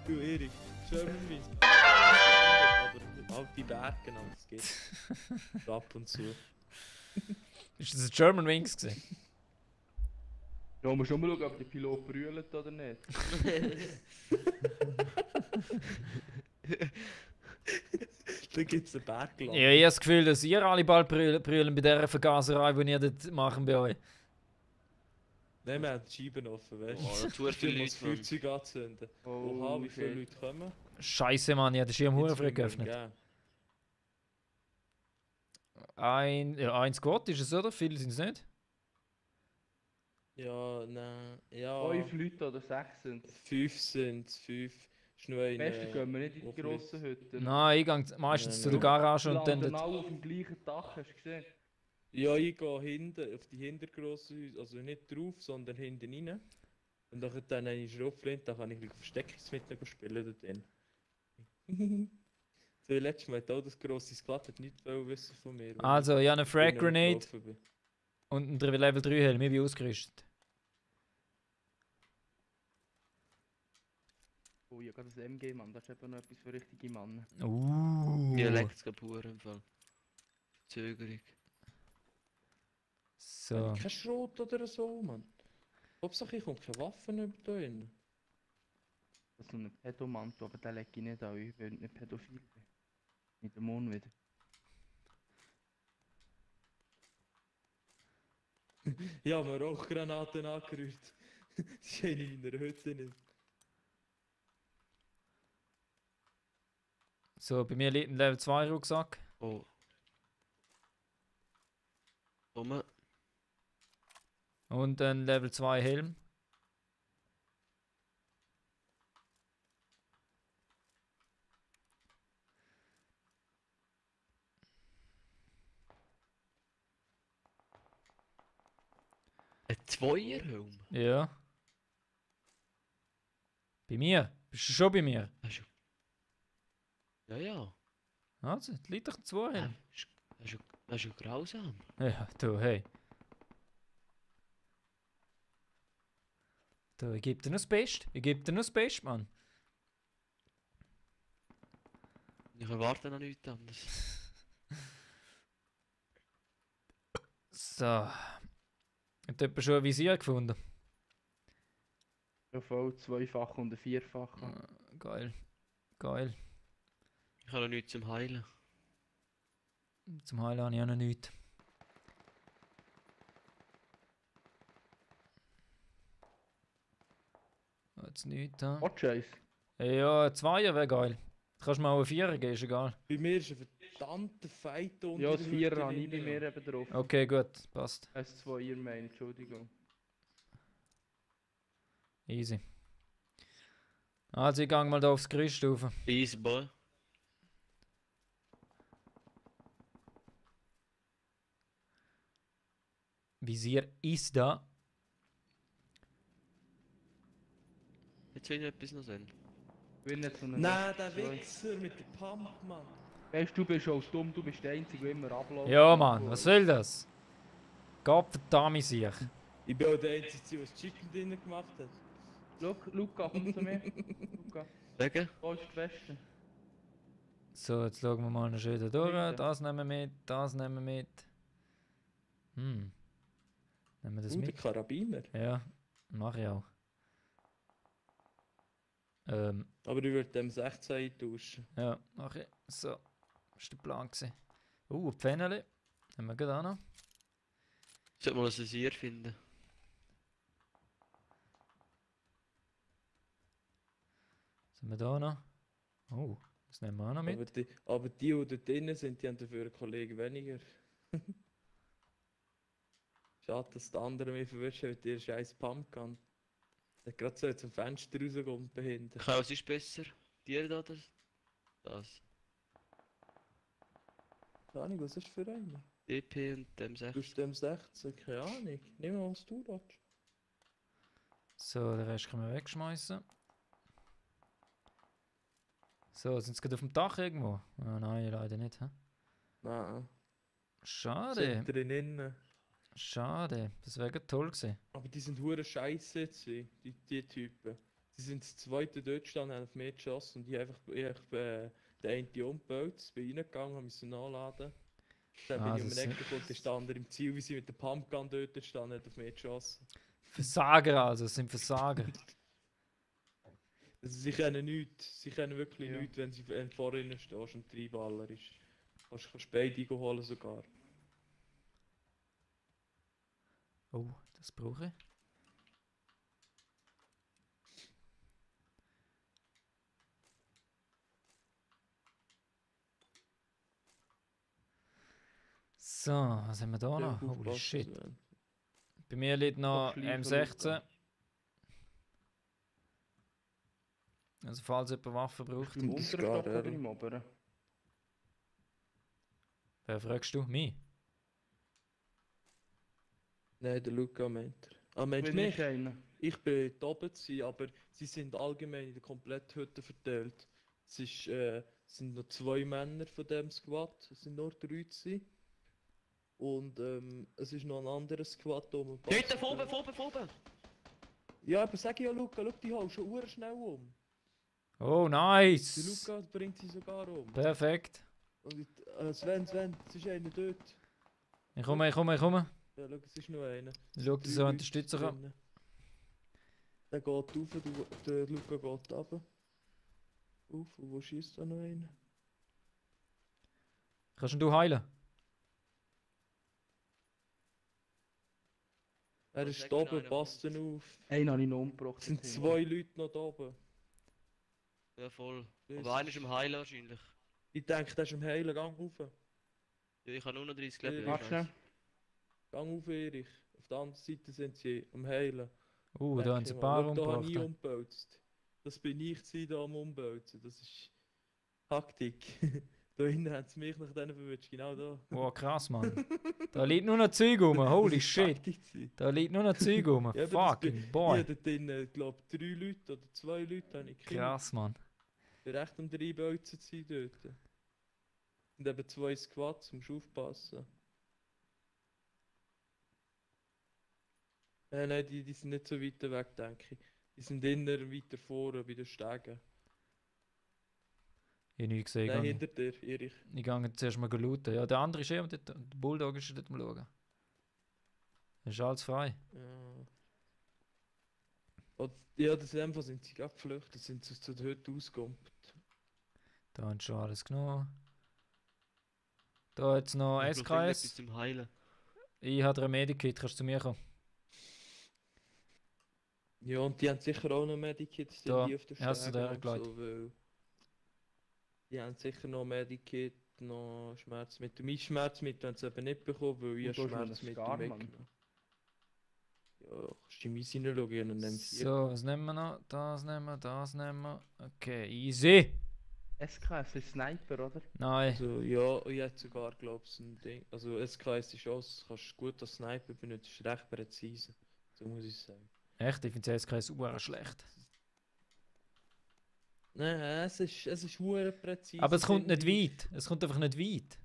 Speaker 2: Du Erich, German Wings. Aber auf die Berge, das geht. So ab und zu.
Speaker 1: Ist das ein German Wings gewesen?
Speaker 3: Ja, man muss schon mal schauen, ob der Pilot brüllt oder nicht.
Speaker 2: Dann gibt es einen Bergland.
Speaker 1: Ja, ich habe das Gefühl, dass ihr alle bald brüllen bei dieser Vergaserei, die ihr dort machen bei euch.
Speaker 2: Nein, wir haben die Scheiben offen, weißt
Speaker 4: Oh,
Speaker 2: du?
Speaker 4: da tut viele
Speaker 2: Du musst
Speaker 4: Leute, Mann.
Speaker 2: Feuerzeug anzünden.
Speaker 3: Oh,
Speaker 2: Oha, wie viele
Speaker 3: shit.
Speaker 2: Leute kommen?
Speaker 1: Scheiße, Mann, ich habe den Schirm hure
Speaker 2: Jetzt
Speaker 1: früh
Speaker 2: müssen wir ihm
Speaker 1: geöffnet.
Speaker 2: geben.
Speaker 1: Eins Gott ist es, oder? Viele sind es nicht.
Speaker 2: Ja, nein. Ja.
Speaker 3: 5 Leute oder 6 sind es.
Speaker 2: 5 sind es. 5. Ist nur
Speaker 3: Am besten
Speaker 2: eine.
Speaker 3: gehen wir nicht in die
Speaker 2: noch
Speaker 3: grossen Hütten.
Speaker 1: Nein, ich gehe meistens
Speaker 2: Nein,
Speaker 1: zu der
Speaker 2: nein.
Speaker 1: Garage
Speaker 3: Die
Speaker 1: und dann
Speaker 3: landen
Speaker 1: dort.
Speaker 3: alle auf dem gleichen Dach, hast du gesehen?
Speaker 2: Ja, ich gehe hinten auf die hintergrossen Häuser, also nicht drauf, sondern hinten rein. Und dann habe ich Schrotflinte, da kann ich Versteckungsmittel spielen dort drin. So, letztes Mal hat auch das grosse Squad hat nichts wissen von mir. weil
Speaker 1: Also, ich habe eine
Speaker 2: ich
Speaker 1: Frag
Speaker 2: drinnen
Speaker 1: Grenade
Speaker 2: gelaufen bin.
Speaker 1: und einen Level 3 Helm. Ich bin ausgerüstet.
Speaker 3: Oh, ich habe gerade das MG, Mann. Das ist eben noch etwas für richtige Männer.
Speaker 4: Mir leckt es gerade im Fall. Verzögerung.
Speaker 1: So.
Speaker 2: Kein Schrot oder so, Mann. Hauptsache ich komme keine Waffen über da hin.
Speaker 3: Das ist so ein Pedomanto, aber den lege ich nicht an, ich will nicht pädophil bin. Mit dem Mond wieder.
Speaker 2: Ich habe mir auch Granaten angerührt. Die ist eine in meiner Hütte nicht.
Speaker 1: So, bei mir liegt ein Level 2 Rucksack.
Speaker 4: Oh. Komm.
Speaker 1: Und ein Level 2 Helm.
Speaker 4: Ein Zweierhelm?
Speaker 1: Ja. Bei mir? Bist du schon bei mir?
Speaker 4: Hast du... Ja, ja.
Speaker 1: Also, da liegt doch ein 2 Helm.
Speaker 4: Das ist ja grausam.
Speaker 1: Ja, du, hey. Du, ich gebe dir noch das Beste. Ich gebe dir noch das Beste, Mann.
Speaker 4: Ich erwarte noch nichts anderes.
Speaker 1: So. Hat jemand schon ein Visier gefunden?
Speaker 3: Ja, voll, zweifach und ein vierfach.
Speaker 1: Geil. Geil.
Speaker 4: Ich habe noch nichts zum Heilen.
Speaker 1: Zum Heilen habe ich auch noch nichts. Jetzt nichts da.
Speaker 3: Hot Chase.
Speaker 1: Ja, ein 2er wäre geil. Du kannst mir auch einen 4er geben, ist egal.
Speaker 2: Bei mir ist ein verdammter Fight unter
Speaker 3: Ja, das
Speaker 2: der
Speaker 3: Vierer
Speaker 2: Hütte
Speaker 3: habe ich bei
Speaker 2: drin.
Speaker 3: mir eben drauf.
Speaker 1: Okay, gut, passt.
Speaker 3: Es 2er meine, Entschuldigung.
Speaker 1: Easy. Also, ich gehe mal da aufs Gerüst rauf.
Speaker 4: Easy boy.
Speaker 1: Visier ist da.
Speaker 4: Jetzt will ich etwas noch sehen.
Speaker 3: Ich will nicht so einen
Speaker 2: Nein, der
Speaker 3: zwei.
Speaker 2: Wichser mit dem Pump, Mann.
Speaker 3: Weißt du, du bist auch dumm, du bist der Einzige, der immer abläuft.
Speaker 1: Ja, Mann, was soll das? Gott verdammt sich.
Speaker 2: Ich bin auch der Einzige, der das Chicken Dinner gemacht hat.
Speaker 3: Schau, Luca, komm zu mir. Luca,
Speaker 4: Wegen?
Speaker 3: wo ist die Weste?
Speaker 1: So, jetzt schauen wir mal noch schön da durch.
Speaker 3: Bitte.
Speaker 1: Das nehmen wir mit, das nehmen wir mit. Nehmen wir das
Speaker 2: Der
Speaker 1: mit?
Speaker 2: Karabiner.
Speaker 1: Ja, mache ich auch.
Speaker 2: Aber ich würde dem 16 eintauschen.
Speaker 1: Ja, mache ich. So, das war der Plan gewesen. Die Pfennele. Haben wir gerade auch noch.
Speaker 4: Ich sollte mal ein Visier finden.
Speaker 1: Was haben wir da noch? Oh, das nehmen wir auch noch mit.
Speaker 2: Aber die dort drinnen sind, die haben dafür einen Kollegen weniger. Schade, dass die anderen mich verwirrschen mit ihrem scheiß Pumpgun. Der hat gerade so zum Fenster rausgekommen und behindert.
Speaker 4: Was ist besser? Die da oder das?
Speaker 2: Keine Ahnung, was ist für einen?
Speaker 4: DP und dem
Speaker 2: Du
Speaker 4: 6.
Speaker 2: bist dem 16, keine Ahnung. Nimm mal, was du willst.
Speaker 1: So, den Rest können wir wegschmeißen. So, sind sie gerade auf dem Dach irgendwo? Ah, nein, leider nicht. Hä?
Speaker 2: Nein,
Speaker 1: Schade.
Speaker 2: sind drinnen.
Speaker 1: Schade. Das wäre gerade toll gewesen.
Speaker 2: Aber die sind hure scheiße jetzt, die Typen. Die sind das zweite dort gestanden, haben auf mich geschossen und ich einfach den einen umgebaut, bin reingegangen, habe müssen nachladen. Dann bin ich um
Speaker 1: das
Speaker 2: den
Speaker 1: sind-
Speaker 2: Eck gekommen, der stand im Ziel, wie sie mit der Pumpgun dort gestanden hat, auf mich geschossen.
Speaker 1: Versager also, es sind Versager.
Speaker 2: Also sie können nichts. Sie können wirklich
Speaker 3: Ja.
Speaker 2: nichts, wenn du vor ihnen stehst und der Baller ist. Kannst beide holen sogar.
Speaker 1: Oh, das brauche ich. So, was haben wir da noch? Holy
Speaker 2: Aufpassen,
Speaker 1: shit.
Speaker 2: Sven.
Speaker 1: Bei mir liegt noch
Speaker 3: schleichen,
Speaker 1: M16.
Speaker 3: Luca.
Speaker 1: Also falls jemand Waffen
Speaker 3: Bist
Speaker 1: braucht.
Speaker 3: du im
Speaker 2: Das
Speaker 3: unteren Stock
Speaker 2: Scar,
Speaker 3: oder
Speaker 2: ja.
Speaker 3: im oberen?
Speaker 1: Wer fragst du? Mich?
Speaker 2: Nein, der Luca meint er. Ah, meinst du
Speaker 3: Bin
Speaker 2: mich?
Speaker 3: ich einer?
Speaker 2: Ich bin da oben gewesen, aber sie sind allgemein in der kompletten Hütte verteilt. Es sind noch 2 Männer von dem Squad, es sind nur 3 gewesen. Und es ist noch ein anderes Squad da oben.
Speaker 4: Dort, von oben!
Speaker 2: Ja, aber sag ja Luca, schau, die hauen schon uhr schnell um.
Speaker 1: Oh,
Speaker 2: Der
Speaker 1: nice!
Speaker 2: Luca bringt sie sogar um.
Speaker 1: Perfekt.
Speaker 2: Und Sven, es ist einer dort.
Speaker 1: Ich komme.
Speaker 2: Ja, schau, es ist noch einer.
Speaker 1: Ich schaue, dass
Speaker 2: Drei
Speaker 1: ich
Speaker 2: Leute
Speaker 1: unterstützen kann.
Speaker 2: drinnen. Der geht rauf, der Luca geht runter. Und wo schießt da noch einer?
Speaker 1: Kannst du heilen?
Speaker 2: Er
Speaker 4: Was
Speaker 2: ist
Speaker 4: sagt
Speaker 2: da
Speaker 4: denn
Speaker 2: oben,
Speaker 4: einer
Speaker 2: passt
Speaker 4: von
Speaker 2: ihn auf.
Speaker 3: Einen habe ich noch umgebracht.
Speaker 2: Es sind
Speaker 3: jetzt
Speaker 2: 2 Leute noch da oben.
Speaker 4: Ja, voll.
Speaker 2: Das
Speaker 4: Aber einer ist
Speaker 2: ist-
Speaker 4: im Heilen wahrscheinlich.
Speaker 2: Ich denke, der ist im heilen Gang rauf.
Speaker 4: Ja, ich habe nur noch 30
Speaker 2: Ja,
Speaker 4: Leben.
Speaker 3: Warte
Speaker 4: ich
Speaker 3: schnell.
Speaker 4: weiss.
Speaker 2: Gang auf, Erich. Auf der anderen Seite sind sie am heilen.
Speaker 1: Da haben sie ein paar
Speaker 2: Da habe ich
Speaker 1: umgebracht.
Speaker 2: umbölzt. Das bin ich gewesen, da am Umbölzen. Das ist Taktik. Da hinten haben sie mich nach denen verwünscht, genau da.
Speaker 1: Oh, krass, Mann. Da liegt nur noch Zeug rum. Holy
Speaker 2: Das ist
Speaker 1: shit.
Speaker 2: Taktik gewesen.
Speaker 1: Da liegt nur noch Zeug rum.
Speaker 2: Ja, aber das
Speaker 1: Fucking
Speaker 2: Ich
Speaker 1: boy.
Speaker 2: habe dort drinnen, glaube ich, 3 Leute oder 2 Leute habe ich gekillt.
Speaker 1: Krass, Mann.
Speaker 2: Ich bin recht am 3 Bölzen zu sein dort. Und eben 2 Squads, musst du aufpassen. Nein, die sind nicht so weit weg, denke ich. Die sind inner weiter vorne bei den Stegen.
Speaker 1: Ich habe nichts gesehen.
Speaker 2: Nein,
Speaker 1: Ich
Speaker 2: hinter dir, Erich.
Speaker 1: gehe zuerst mal looten. Ja, der andere ist dort. Der Bulldog ist dort mal schauen. Das ist alles frei.
Speaker 2: Ja. Und, ja, das einfach sind sie gerade geflüchtet, sind sie zu der Hütte ausgekommen.
Speaker 1: Da haben sie schon alles genommen. Da jetzt noch
Speaker 4: Ich brauche irgendetwas
Speaker 1: SKS.
Speaker 4: zum Heilen.
Speaker 1: Ich habe ein Medikit. Kannst du zu mir kommen?
Speaker 2: Ja, und die haben sicher auch noch Medikits, die
Speaker 1: Da,
Speaker 2: auf der
Speaker 1: hast du
Speaker 2: Stege
Speaker 1: den
Speaker 2: und
Speaker 1: gelegt?
Speaker 2: so, weil die haben sicher noch Medikit, noch Schmerzmittel. Mein Schmerzmittel haben sie eben nicht bekommen, weil ich
Speaker 3: Und da ist noch ein
Speaker 2: Schmerzmittel
Speaker 3: Scar, Mann.
Speaker 2: weggenommen. Ja, kannst du in mich hineinschauen und dann
Speaker 1: So, was nehmen wir noch? Das nehmen wir, das nehmen wir. Okay, easy.
Speaker 3: SKS ist Sniper, oder?
Speaker 1: Nein.
Speaker 2: Also, ja, ich hätte sogar, glaube ich, ein Ding. Also, SKS ist auch, kannst du gut als Sniper benutzen, ist recht präzise. So muss ich sagen.
Speaker 1: Echt? Ich finde das SKS super schlecht.
Speaker 2: Nein, es ist hure präzise.
Speaker 1: Aber es kommt
Speaker 2: finde
Speaker 1: nicht
Speaker 2: ich.
Speaker 1: weit. Es kommt einfach nicht weit.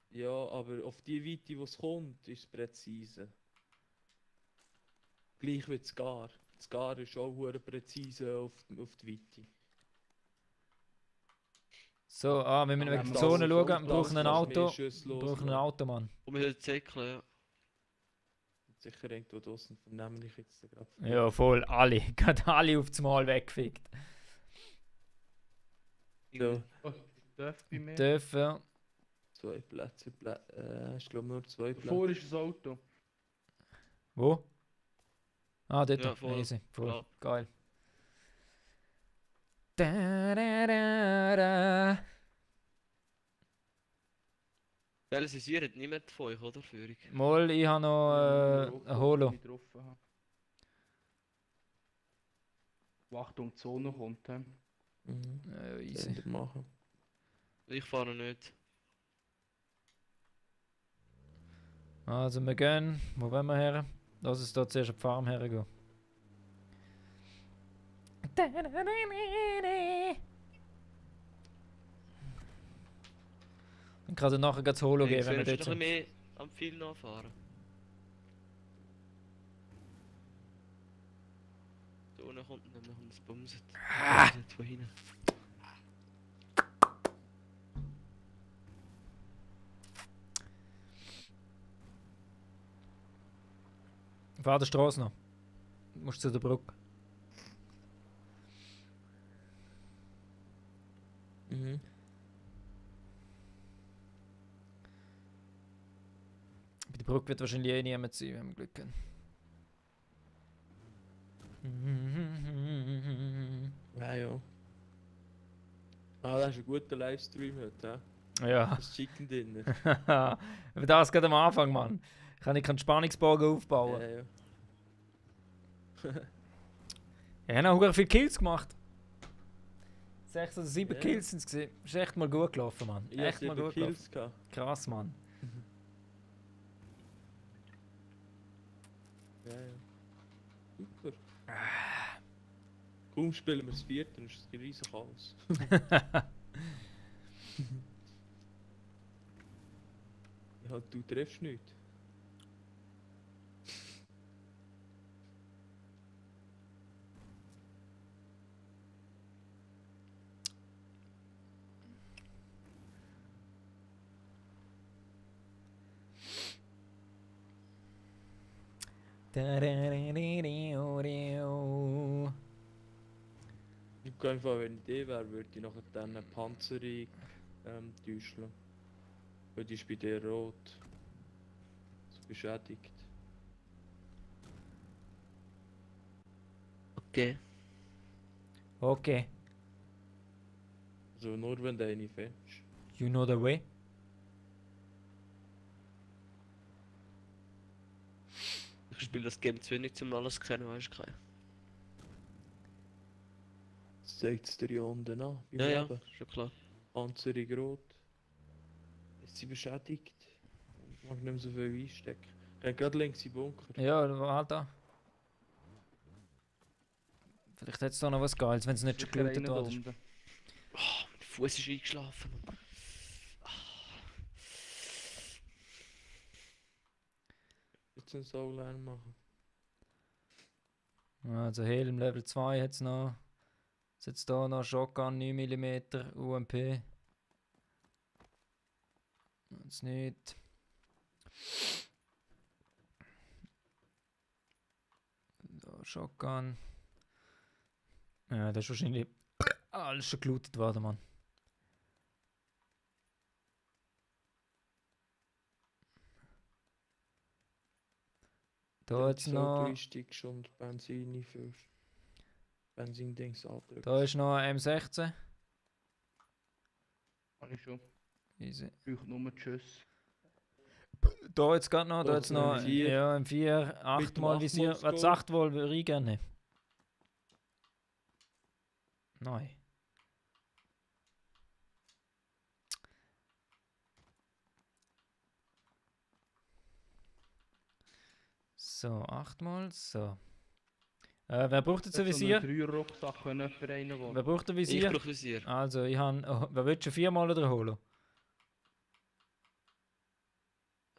Speaker 2: Ja, aber auf die Weite, die es kommt, ist es präzise. Gleich wie das Gar. Das Gar ist auch hure präzise auf die Weite.
Speaker 1: So, wir müssen
Speaker 3: Aber
Speaker 1: wegen der
Speaker 3: das
Speaker 1: Zone
Speaker 3: ist
Speaker 1: schauen.
Speaker 3: auch
Speaker 1: Wir brauchen ein
Speaker 2: das
Speaker 1: Auto.
Speaker 2: mehr Schüsse
Speaker 1: Wir brauchen ein
Speaker 2: loslassen.
Speaker 1: Auto, Mann.
Speaker 4: Und wir hören Zäckle, ja.
Speaker 2: Sicher irgendwo draussen vernehmen ich jetzt gerade.
Speaker 1: Ja, voll. Alle. Gerade alle aufs Mal weggefickt.
Speaker 2: Ja,
Speaker 3: Darf bei mir.
Speaker 1: Dürfen.
Speaker 2: 2 Plätze. Ich glaube nur 2 Plätze.
Speaker 3: Vor ist das Auto.
Speaker 1: Wo? Ah, dort.
Speaker 4: Ja, voll.
Speaker 1: Easy. Voll.
Speaker 4: Ja.
Speaker 1: Geil. Da, da, da, da.
Speaker 4: Realisiert niemand von euch, oder? Führung.
Speaker 1: Mal, ich habe noch ein Holo.
Speaker 3: Die ich getroffen habe. Achtung, die Zone kommt. He.
Speaker 2: Mhm.
Speaker 1: Ja, easy.
Speaker 2: Könnt ihr machen.
Speaker 4: Ich fahre nicht.
Speaker 1: Also, wir gehen. Wo wollen wir her? Lass uns da zuerst auf die Farm hergehen. Dann kann es nachher das Holo geben, wenn wir
Speaker 4: Sollst
Speaker 1: dort
Speaker 4: du noch ein
Speaker 1: sind.
Speaker 4: bisschen mehr am Pfeil nachfahren? Da unten kommt nämlich und es bumset. Bumset von hinten.
Speaker 1: Fahr der Straße noch. Du musst zu der Brücke. Die Brücke wird wahrscheinlich eh niemand sein, wenn wir Glück haben.
Speaker 2: Ja, ja. Ah, das ist ein guter Livestream heute, hä?
Speaker 1: Ja.
Speaker 2: Das Chicken Dinner.
Speaker 1: Aber das geht am Anfang, Mann. Kann ich keinen Spannungsbogen aufbauen.
Speaker 2: Ja, ja.
Speaker 1: Ich habe auch viele Kills gemacht. 6 oder 7
Speaker 2: Ja.
Speaker 1: Kills sind es gesehen. Ist echt mal gut gelaufen, Mann.
Speaker 2: Ich
Speaker 1: Echt
Speaker 2: hatte
Speaker 1: mal gut
Speaker 2: Kills
Speaker 1: gelaufen.
Speaker 2: gehabt.
Speaker 1: Krass, Mann.
Speaker 2: Ja, ja. Super. Kaum spielen wir das vierte, dann ist es ein riesen Chaos. Ja, du treffst nicht. Ich kann einfach, wenn ich die wäre, würde ich nachher dann eine Panzerung täuschen. Weil die ist bei dir rot. So beschädigt.
Speaker 4: Okay.
Speaker 1: Okay.
Speaker 2: Also nur wenn du eine fängst.
Speaker 1: You know the way.
Speaker 4: Ich spiele das Game zu wenig, um alles zu kennen, weißt du, Kai?
Speaker 2: Das zeigt es dir ja unten an. Beim
Speaker 4: Ja, ja,
Speaker 2: Leben.
Speaker 4: schon klar.
Speaker 2: Panzerung rot. Ist sie beschädigt? Ich mag nicht mehr so viel einstecken. Ich habe gerade links im Bunker.
Speaker 1: Ja, halt da. Vielleicht hat es da noch was Geiles, wenn es nicht schon
Speaker 3: Sicher
Speaker 1: gelootet
Speaker 3: einer da
Speaker 1: worden ist.
Speaker 3: unten.
Speaker 4: Oh, mein Fuß ist eingeschlafen.
Speaker 2: Jetzt einen Soul-Lern machen.
Speaker 1: Also Helm Level 2 hat es noch. Jetzt hier noch Shotgun 9 mm UMP. Jetzt nicht. Da Shotgun. Ja, das ist wahrscheinlich alles schon gelootet worden, Mann. Da jetzt noch.
Speaker 2: Einstiegst und Benzin einführst. Benzin-Dings andrückst.
Speaker 1: Da ist noch ein M16.
Speaker 3: Habe ich schon.
Speaker 1: Easy.
Speaker 3: Braucht nur die Schüsse.
Speaker 1: Da jetzt gerade noch, da
Speaker 2: Da
Speaker 1: jetzt
Speaker 2: noch
Speaker 1: noch,
Speaker 2: M4.
Speaker 1: ja, M4, 8 mal Visier. Was
Speaker 2: Scope.
Speaker 1: 8 wohl würde ich gerne. Nein. So, 8 mal, so. Wer braucht jetzt ein Visier?
Speaker 3: So einen 3er-Rucksack, wenn jemand einen will.
Speaker 1: Wer braucht ein
Speaker 4: Ich
Speaker 1: Visier?
Speaker 4: brauche Visier.
Speaker 1: Also, ich habe, oh, wer will schon 4 mal oder holen?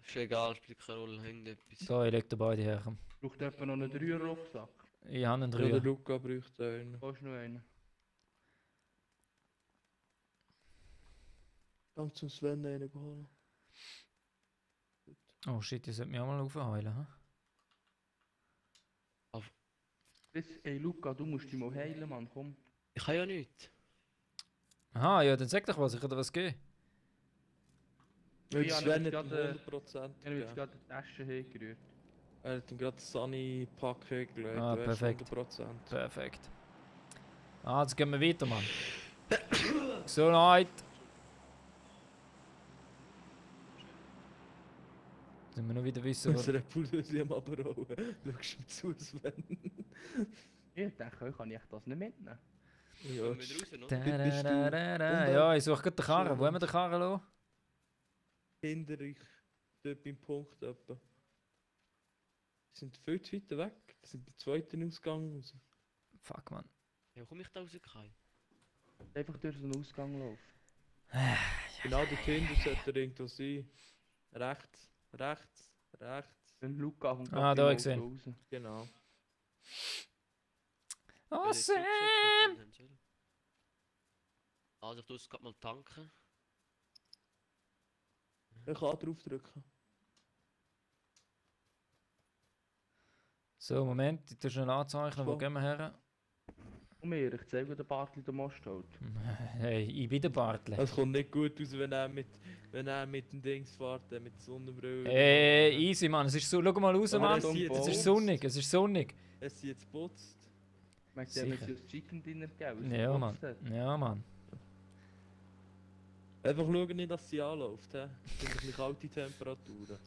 Speaker 4: Ist egal, spielt keine Rolle, hängt etwas.
Speaker 1: So, ich leg da beide her. Komm.
Speaker 3: Braucht jemand noch einen 3er-Rucksack?
Speaker 1: Ich habe einen
Speaker 2: Ja, der
Speaker 1: 3.
Speaker 2: Luca braucht einen.
Speaker 3: Wo ist noch einer?
Speaker 2: Kannst du Sven einen holen?
Speaker 1: Oh shit, ich sollte mich auch mal aufheilen. Hm?
Speaker 3: Ey Luca, du musst dich mal heilen, Mann, komm.
Speaker 4: Ich habe ja nichts.
Speaker 1: Aha, ja, dann sag doch was, ich kann dir was geben.
Speaker 2: Ja,
Speaker 3: Ja,
Speaker 2: Sven
Speaker 3: ich
Speaker 2: hat
Speaker 3: habe
Speaker 2: ihm 100%
Speaker 3: Ich habe jetzt
Speaker 2: gegeben.
Speaker 3: gerade die Tasche hergerührt.
Speaker 2: Er hat ihm gerade das Sunny-Pack hingelegt.
Speaker 1: Ah,
Speaker 2: du hast
Speaker 1: perfekt.
Speaker 2: 100%.
Speaker 1: Perfekt. Ah, jetzt gehen wir weiter, Mann. So, Leute. Sollen wir noch wieder wissen, was...
Speaker 2: Unsere Pulse am Abrollen. Schaust du zu, Sven?
Speaker 3: Ich denke, kann ich das nicht mitnehmen?
Speaker 2: Ja,
Speaker 4: Kommen wir raus, oder?
Speaker 2: bist du-
Speaker 1: Ja, ich suche gerade den Karren. Wo haben wir den Karren lassen?
Speaker 2: hinter euch, dort beim Punkt etwa. Die sind viel zu weit weg. Die sind beim zweiten Ausgang raus.
Speaker 1: Fuck, Mann.
Speaker 4: Ja, wo komme ich da raus, Kai?
Speaker 3: Einfach durch so einen Ausgang laufen.
Speaker 2: Genau dort hinten sollte er irgendwo sein. Rechts, rechts, rechts.
Speaker 3: Wenn Luca kommt
Speaker 1: Ah,
Speaker 3: gerade
Speaker 1: da
Speaker 3: beim
Speaker 1: hab ich
Speaker 3: Auto raus.
Speaker 2: Genau.
Speaker 1: Oh,
Speaker 4: Wenn ich
Speaker 1: Sam!
Speaker 4: zurückgeschickt habe, oder? Also ich tue es gerade mal tanken.
Speaker 2: Ich kann draufdrücken.
Speaker 1: So, Moment, ich tue schnell anzeichnen, wo
Speaker 2: So.
Speaker 1: gehen wir her?
Speaker 3: Komm her, ich zeige dir den Bartli, den Most halt.
Speaker 1: Hey, ich bin der Bartle.
Speaker 2: Es kommt nicht gut aus, wenn er mit dem Dings fährt, mit der Sonnenbrille.
Speaker 1: Easy, Mann. Es ist so, schau mal raus,
Speaker 2: Aber
Speaker 1: Mann.
Speaker 2: es sieht
Speaker 1: Es ist
Speaker 2: aus.
Speaker 1: sonnig, es ist sonnig.
Speaker 2: Es ist jetzt putzt.
Speaker 3: Mag der mir
Speaker 1: Sicher.
Speaker 3: das Chicken Dinner gegeben?
Speaker 1: Ja, Mann. Ja, Mann.
Speaker 2: Einfach schauen, nicht, dass sie anläuft. He? Es sind ein bisschen kalte Temperaturen.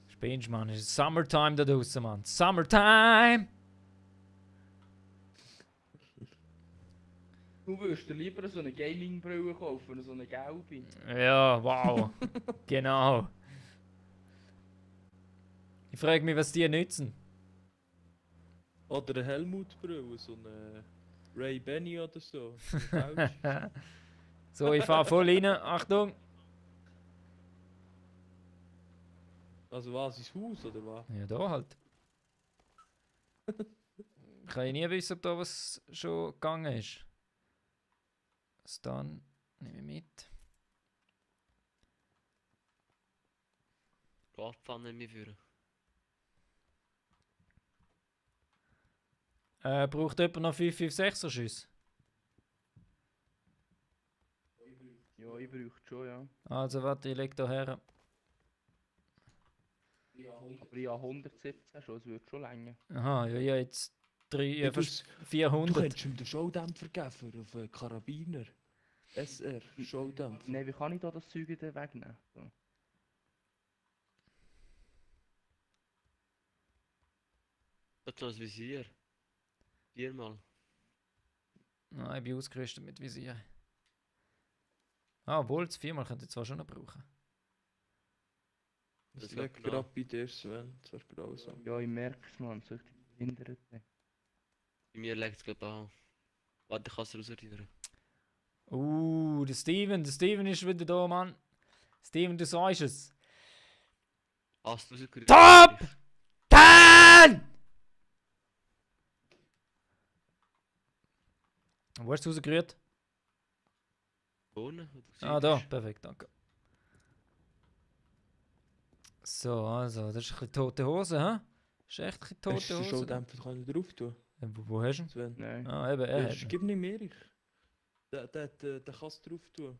Speaker 1: Spinnst, Mann. Es ist Summertime da draußen, Mann. Summertime!
Speaker 3: Du würdest dir lieber so eine Gaming-Brille kaufen, so eine gelbe.
Speaker 1: Ja, wow. Genau. Ich frage mich, was die nützen.
Speaker 2: Oder eine Helmut-Brille, so eine Ray Benny oder so. So eine falsche.
Speaker 1: So, ich fahr voll rein. Achtung!
Speaker 2: Also was, ins Haus oder was?
Speaker 1: Ja, da halt. Kann ich nie wissen, ob da was schon gegangen ist. Das dann nehme ich mit.
Speaker 4: Radpfanne mir führen.
Speaker 1: Braucht jemand noch 556er Schüsse?
Speaker 3: Ja, ich bräuchte schon, ja.
Speaker 1: Also warte, ich leg da her.
Speaker 3: Aber ich habe 117 schon, es wird schon länger.
Speaker 1: Aha, ja, ja, jetzt
Speaker 2: Ja,
Speaker 1: fast
Speaker 2: du
Speaker 1: 400.
Speaker 2: könntest ihm den Schaudämpfer geben auf einen Karabiner. SR, Schaudämpfer.
Speaker 3: Nein, wie kann ich da das Zeug wieder wegnehmen? So.
Speaker 4: Das ist noch ein Visier. 4-mal.
Speaker 1: Nein, ich bin ausgerüstet mit Visier. Ah, obwohl, das 4-mal könnte ich zwar schon noch brauchen.
Speaker 2: Das
Speaker 4: Das
Speaker 2: liegt
Speaker 4: genau.
Speaker 2: gerade bei dir, Sven. Das ist grausam.
Speaker 3: Ja, ich merke es, man, so richtig behindert.
Speaker 4: Bei mir legt es glaube ich an. Warte, ich kann es rausrühren.
Speaker 1: Der Steven ist wieder da, Mann. Steven, du sagst es.
Speaker 4: Hast du rausgerührt?
Speaker 1: Top! 10! Wo hast du es rausgerührt?
Speaker 4: Ohne?
Speaker 1: Ah, da, perfekt, danke. So, also, das ist ein bisschen tote Hose, hä? Das ist echt ein bisschen
Speaker 2: Hast du
Speaker 1: tote
Speaker 2: den
Speaker 1: Hose.
Speaker 2: Schaudämpfer können drauf tun?
Speaker 1: Wo hast du ihn?
Speaker 2: Sven?
Speaker 3: Nein.
Speaker 1: Ah, eben, er
Speaker 2: Ja,
Speaker 1: hat ihn.
Speaker 2: gib nicht mehr. Der kann es drauf tun.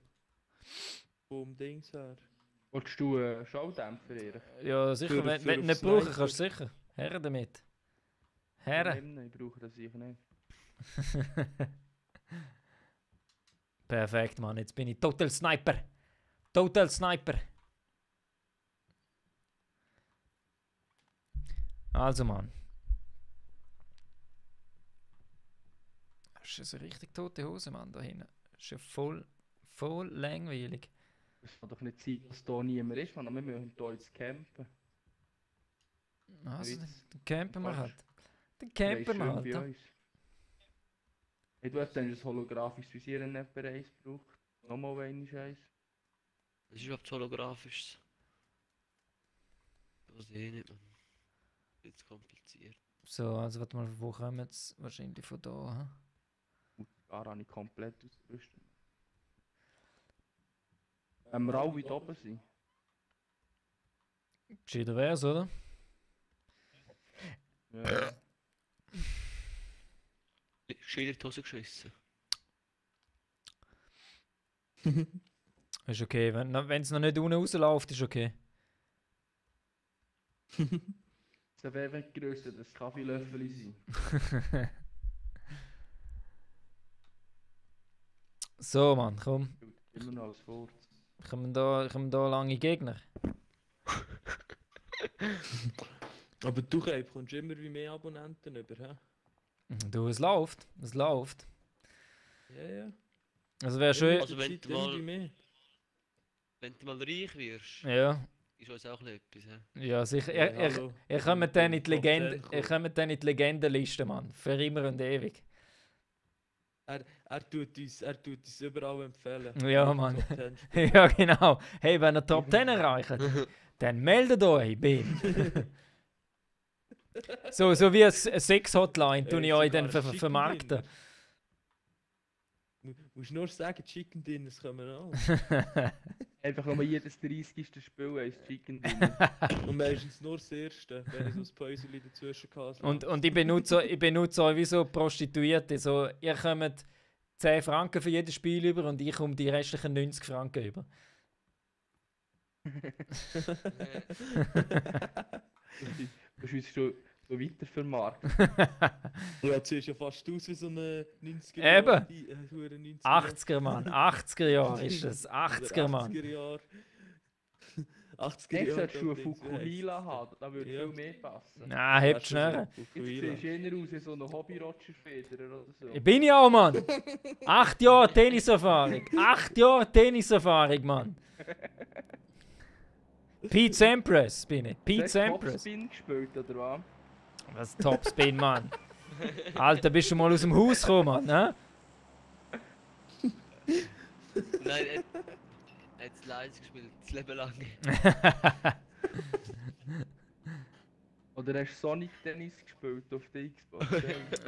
Speaker 2: Vom Dings her.
Speaker 3: Wolltest du einen Schaudämpfer, Erich?
Speaker 1: Ja, sicher,
Speaker 2: Für-
Speaker 1: wenn
Speaker 2: für
Speaker 1: du ihn
Speaker 2: auf
Speaker 1: nicht brauchen
Speaker 2: Sniper.
Speaker 1: kannst, sicher. Her damit. Her.
Speaker 3: Nein, ich brauche das sicher nicht.
Speaker 1: Perfekt, Mann, jetzt bin ich Total Sniper. Total Sniper. Also, Mann. Das ist eine richtig tote Hose, Mann, da hinten. Das ist ja voll langweilig.
Speaker 3: Es kann doch nicht sein, dass da niemand ist, man. Wir müssen hier jetzt campen.
Speaker 1: Also,
Speaker 3: Witz.
Speaker 1: dann campen wir
Speaker 3: Fast.
Speaker 1: halt. Dann campen wir
Speaker 3: Schön
Speaker 1: halt.
Speaker 3: bei
Speaker 1: Ja.
Speaker 3: uns. Hey, du hast dann das holographisches Visier in etwa 1 gebraucht. Nochmal einen Scheiß.
Speaker 4: Das ist überhaupt holographisch. Das sehe ich nicht, man. Jetzt kompliziert.
Speaker 1: So, also warte mal, wo kommen jetzt? Wahrscheinlich von da.
Speaker 3: Gar habe ich komplett ausgerüstet. Wenn wir alle da oben sind.
Speaker 1: Gescheiter wär's, oder?
Speaker 3: Ja.
Speaker 4: Schön in die Hose geschissen.
Speaker 1: Ist okay, wenn es noch nicht unten rausläuft, ist okay.
Speaker 3: Es wäre grösser, dass Kaffeelöffel sind.
Speaker 1: So, Mann, komm.
Speaker 3: Immer noch als Furz.
Speaker 1: Kommen da lange Gegner?
Speaker 2: Aber du kommst immer wie mehr Abonnenten über, hä?
Speaker 1: Du, es läuft. Es läuft.
Speaker 2: Ja, ja.
Speaker 1: Also wäre schön.
Speaker 4: Also wenn
Speaker 2: Zeit
Speaker 4: du mal-
Speaker 2: irgendwie mehr.
Speaker 4: Wenn du mal reich wirst,
Speaker 1: Ja,
Speaker 4: ist uns auch etwas. He?
Speaker 1: ja, sicher.
Speaker 2: Ja,
Speaker 1: Ihr
Speaker 2: hallo.
Speaker 1: kommt dann in die
Speaker 2: Top 10
Speaker 1: Legende. Ihr
Speaker 2: kommen.
Speaker 1: kommt dann in die Legendenliste, Mann. Für immer und ewig.
Speaker 2: Er tut uns überall empfehlen.
Speaker 1: Ja,
Speaker 2: Top
Speaker 1: Mann.
Speaker 2: 10.
Speaker 1: Ja, genau. Hey, wenn ihr Top 10 erreicht, dann meldet euch, bin. So wie eine Sex-Hotline tue ich euch dann vermarkten.
Speaker 2: Musst nur sagen, Chicken Dinners kommen an.
Speaker 3: Einfach nur jedes 30. Spiel ein Chicken Dinner.
Speaker 2: Und meistens nur das erste, wenn ich so ein Päuschen dazwischen hatte.
Speaker 1: Und ich benutze euch wie so Prostituierte. So, ihr kommt 10 Franken für jedes Spiel über und ich um die restlichen 90 Franken über.
Speaker 3: Du uns schon so weiter vermarkten.
Speaker 2: Ja, jetzt siehst ja fast aus wie so eine 90er
Speaker 1: Eben. 80er, Mann. 80er Jahre ist das. 80er, Mann.
Speaker 2: 80er Jahre. 80er
Speaker 3: Ich
Speaker 2: Jahre.
Speaker 3: sollte schon eine
Speaker 2: dort Dings, wie
Speaker 3: Fukuhila
Speaker 2: heisst's?
Speaker 3: haben, da würde
Speaker 2: Ja.
Speaker 3: viel mehr passen.
Speaker 1: Na, hebt schnell.
Speaker 3: Jetzt
Speaker 2: Fukuhila.
Speaker 3: siehst du eher aus wie so ein Hobby-Roger-Federer oder so.
Speaker 1: Ich bin ja auch, Mann. 8 Jahre Tenniserfahrung. 8 Jahre Tenniserfahrung, Mann. Pete Sampras bin ich. Pete
Speaker 3: Hast du
Speaker 1: Sampras.
Speaker 3: Topspin gespielt, oder was?
Speaker 1: Was Topspin, Mann. Alter, bist du mal aus dem Haus gekommen, Mann, ne?
Speaker 4: Nein, er hat es leise gespielt, das Leben lang.
Speaker 3: Oder hast du Sonic Tennis gespielt auf der Xbox?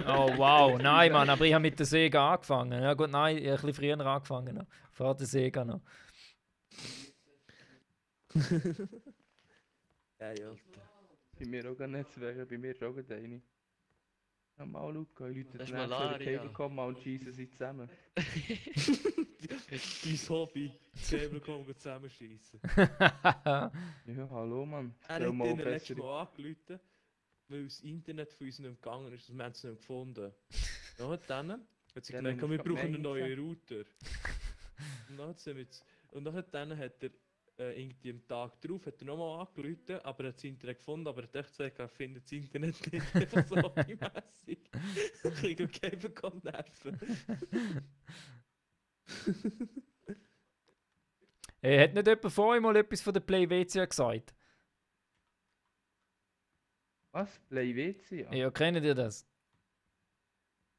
Speaker 1: Oh, wow. Nein, Mann, aber ich habe mit der Sega angefangen. Ja gut, nein, ich habe ein bisschen früher angefangen. Noch. Vor der Sega noch.
Speaker 2: Ja, ja.
Speaker 3: Bei mir auch gar nicht zu wegen, bei mir ist auch gerade eine. Ja, mal schauen, die Leute
Speaker 4: Das ist
Speaker 3: dann
Speaker 4: Malaria.
Speaker 3: kommen und schießen sie zusammen.
Speaker 2: Dein Hobby, Gamer kommen und zusammenschießen.
Speaker 3: Ja, hallo Mann.
Speaker 2: Er
Speaker 3: Stell
Speaker 2: hat
Speaker 3: mal
Speaker 2: ihnen letztes
Speaker 3: bessere-
Speaker 2: Mal angerufen, weil das Internet von uns nicht gegangen ist, wir haben es nicht gefunden. Dann hat sie
Speaker 3: Ja,
Speaker 2: gemeint,
Speaker 3: dann
Speaker 2: wir
Speaker 3: musst du
Speaker 2: brauchen einen
Speaker 3: Mail
Speaker 2: neuen Router. Und dann hat er irgendwie am Tag drauf hat er nochmal angerufen, aber er hat das Internet gefunden, aber er hat echt gesagt, er findet das Internet nicht einfach so hobbymässig. Ich kriege okay bekommen Nerven.
Speaker 1: Hat nicht jemand vorhin mal etwas von der Play WC gesagt?
Speaker 3: Was? Play WC?
Speaker 1: Ja, kennt ihr das?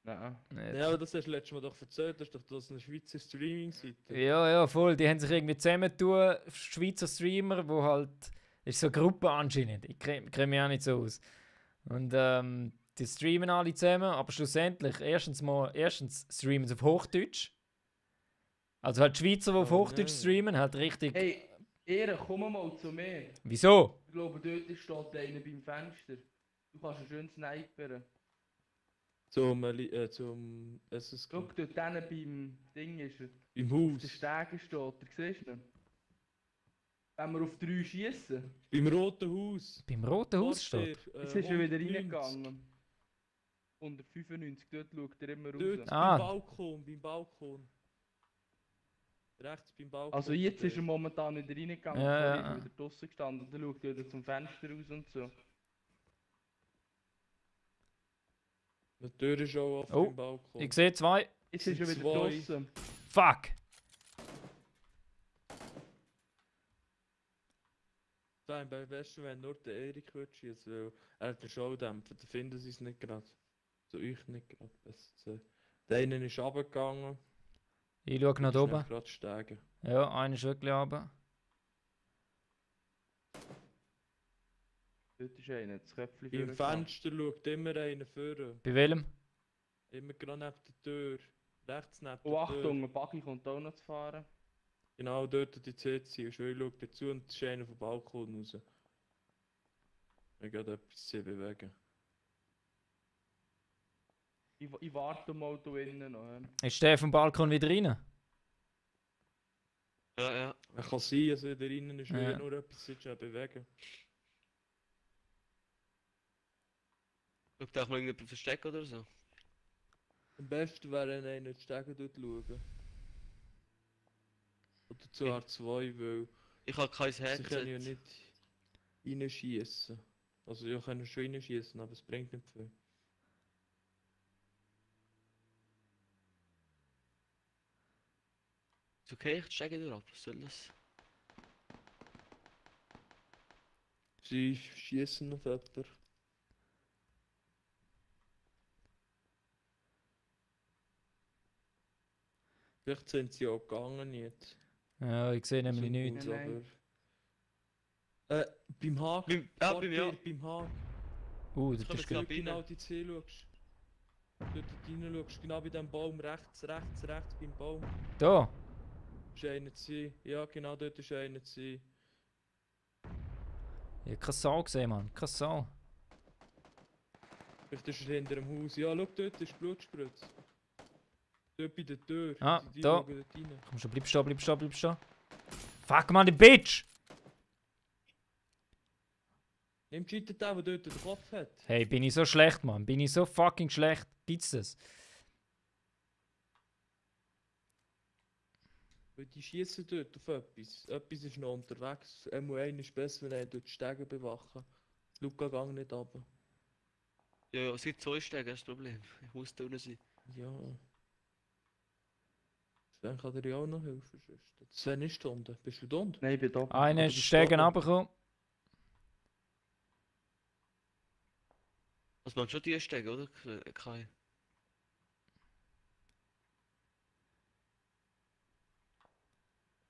Speaker 3: Nein.
Speaker 1: Nicht.
Speaker 2: Ja, aber das hast du letztes Mal doch erzählt, das ist doch das eine Schweizer Streaming-Seite.
Speaker 1: Ja, ja, voll. Die haben sich irgendwie zusammentun, Schweizer Streamer, wo halt. Das ist so eine Gruppe anscheinend. Ich kenne mich auch nicht so aus. Und die streamen alle zusammen, aber schlussendlich, erstens streamen sie auf Hochdeutsch. Also halt die Schweizer, die auf
Speaker 2: Oh
Speaker 1: Hochdeutsch
Speaker 2: nein.
Speaker 1: streamen, halt richtig.
Speaker 3: Hey, Ehre, komm mal zu mir.
Speaker 1: Wieso?
Speaker 3: Ich glaube, dort steht einer beim Fenster. Du kannst ihn schön snipern.
Speaker 2: Zum SSK.
Speaker 3: Schau, dort hinten beim Ding ist er.
Speaker 2: Im
Speaker 3: Auf der
Speaker 2: Haus.
Speaker 3: Stege steht er, siehst du ihn? Wenn wir auf 3 schießen,
Speaker 2: Beim Roten Haus.
Speaker 1: Beim Roten Haus steht.
Speaker 3: jetzt ist er wieder
Speaker 2: 190.
Speaker 3: reingegangen. 195, dort schaut er immer
Speaker 2: Dort
Speaker 3: raus.
Speaker 1: Ah.
Speaker 2: beim Balkon. Rechts beim Balkon.
Speaker 3: Also jetzt ist er momentan wieder reingegangen,
Speaker 1: Ja,
Speaker 3: vorher
Speaker 1: ja.
Speaker 3: ist er wieder draussen gestanden und dann schaut er wieder zum Fenster raus und so.
Speaker 2: Die Tür ist auch offen
Speaker 1: Oh,
Speaker 2: beim Balkon.
Speaker 1: Ich sehe 2.
Speaker 3: Jetzt ist er wieder
Speaker 2: Zwei.
Speaker 3: draussen.
Speaker 1: Fuck!
Speaker 2: Da am besten, wenn nur der Erik wird schießen, weil er hat den Schaudämpfer, dann finden sie es nicht gerade. So ich nicht gerade, besser zu sagen. Der eine ist runtergegangen.
Speaker 1: Ich schaue nach oben.
Speaker 2: Gerade steigen.
Speaker 1: Ja, einer ist wirklich runter.
Speaker 3: Dort ist einer, das Köpfchen
Speaker 2: Im
Speaker 3: vorgegangen.
Speaker 2: Fenster schaut immer einer vor.
Speaker 1: Bei welchem?
Speaker 2: Immer gerade neben der Tür. Rechts neben
Speaker 3: Oh
Speaker 2: der
Speaker 3: Achtung,
Speaker 2: Tür.
Speaker 3: ein Buggy kommt auch noch zu fahren.
Speaker 2: Genau dort die CC. Und ich schaue dazu und es ist einer vom Balkon raus. Ich gerade etwas zu bewegen.
Speaker 3: Ich warte mal da innen noch.
Speaker 1: Ist der vom Balkon wieder rein?
Speaker 4: Ja, ja.
Speaker 2: Es kann sein, dass er da drinnen ist, weil
Speaker 1: Ja.
Speaker 2: er nur etwas zu bewegen.
Speaker 4: Schaut auch mal irgendjemand verstecken oder so.
Speaker 2: Am besten wäre, wenn einer die Stege dort schauen. Oder zu
Speaker 4: Ja.
Speaker 2: R2, weil
Speaker 4: Ich habe kein
Speaker 2: sie können ja
Speaker 4: Headset.
Speaker 2: nicht reinschießen. Also ja, können schon reinschießen, aber es bringt nicht viel.
Speaker 4: Ist okay, ich steige dir ab. Was soll das?
Speaker 2: Sie schießen auf jemanden. Vielleicht sind sie auch gegangen jetzt.
Speaker 1: Ja, ich sehe nämlich
Speaker 2: So
Speaker 1: nichts.
Speaker 2: gut,
Speaker 3: Nein.
Speaker 2: aber- beim Haken.
Speaker 4: Beim ja.
Speaker 2: Beim Haken.
Speaker 1: Das
Speaker 4: Komm,
Speaker 1: ist
Speaker 4: jetzt
Speaker 1: gut.
Speaker 4: ab.
Speaker 2: Genau die C schaust. Dort rein schaust, genau bei dem Baum rechts, beim Baum.
Speaker 1: Da?
Speaker 2: Ist einer zu sein. Ja, genau dort ist einer zu sein.
Speaker 1: Ich hab keine Sau gesehen, Mann. Keine Sau.
Speaker 2: Vielleicht ist er hinter dem Haus. Ja, schau, dort ist Blutspritz. Dort bei der Tür.
Speaker 1: Ah,
Speaker 2: Die
Speaker 1: da.
Speaker 2: schauen dort rein.
Speaker 1: Komm schon, bleib stehen, bleib stehen, bleib stehen. Fuck, Mann, die Bitch!
Speaker 2: Nimm cheatet den, der dort den Kopf hat.
Speaker 1: Hey, bin ich so schlecht, Mann? Bin ich so fucking schlecht? Gibt's das?
Speaker 2: Weil die schießen dort auf etwas. Etwas ist noch unterwegs. Einmal einer ist besser, wenn er dort die Stege bewachen. Luca, gang nicht runter.
Speaker 4: Ja, ja, es gibt 2 Stege, das ist das Problem. Ich muss da unten sein.
Speaker 2: Ja. Sven kann dir ja auch noch helfen. Sonst. Sven ist da unten. Bist du da unten?
Speaker 3: Nein, ich bin da.
Speaker 1: Einer
Speaker 2: du
Speaker 1: ist
Speaker 2: bist
Speaker 1: Stegen
Speaker 2: da.
Speaker 1: runtergekommen.
Speaker 4: Also man hat schon die Stege, oder? Kai.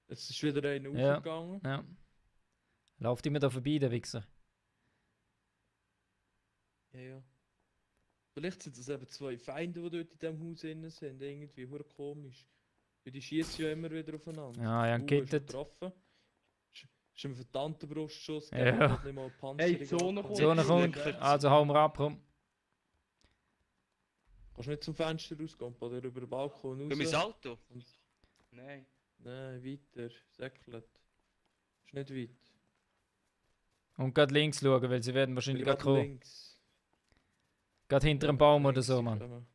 Speaker 2: Jetzt ist wieder einer
Speaker 1: Ja.
Speaker 2: aufgegangen.
Speaker 1: Ja. Lauft immer da vorbei, der Wichser.
Speaker 2: Ja, ja. Vielleicht sind das eben 2 Feinde, die dort in diesem Haus drin sind. Irgendwie hure komisch. Weil die schießen ja immer wieder aufeinander.
Speaker 1: Ja, ich hab
Speaker 2: Ist
Speaker 1: gehittet.
Speaker 2: getroffen. Ist ein verdammter Brustschuss.
Speaker 1: Ja.
Speaker 2: Der hat nicht mal Panzerung.
Speaker 3: Hey, die Zone
Speaker 2: ab.
Speaker 3: kommt.
Speaker 1: Zone
Speaker 3: jetzt
Speaker 1: kommt.
Speaker 3: links.
Speaker 1: Also hauen wir ab, komm.
Speaker 2: Kannst du nicht zum Fenster rausgehen oder über den Balkon
Speaker 4: Für mein
Speaker 2: raus?
Speaker 4: Auto?
Speaker 3: Nein.
Speaker 2: Nein, weiter. Säckelt. Ist nicht weit.
Speaker 1: Und gerade links schauen, weil sie werden wahrscheinlich gerade
Speaker 2: Gerade
Speaker 1: kommen.
Speaker 2: links.
Speaker 1: Gerade hinter einem Baum oder
Speaker 2: Links
Speaker 1: so,
Speaker 2: sind
Speaker 1: Mann.
Speaker 2: gekommen.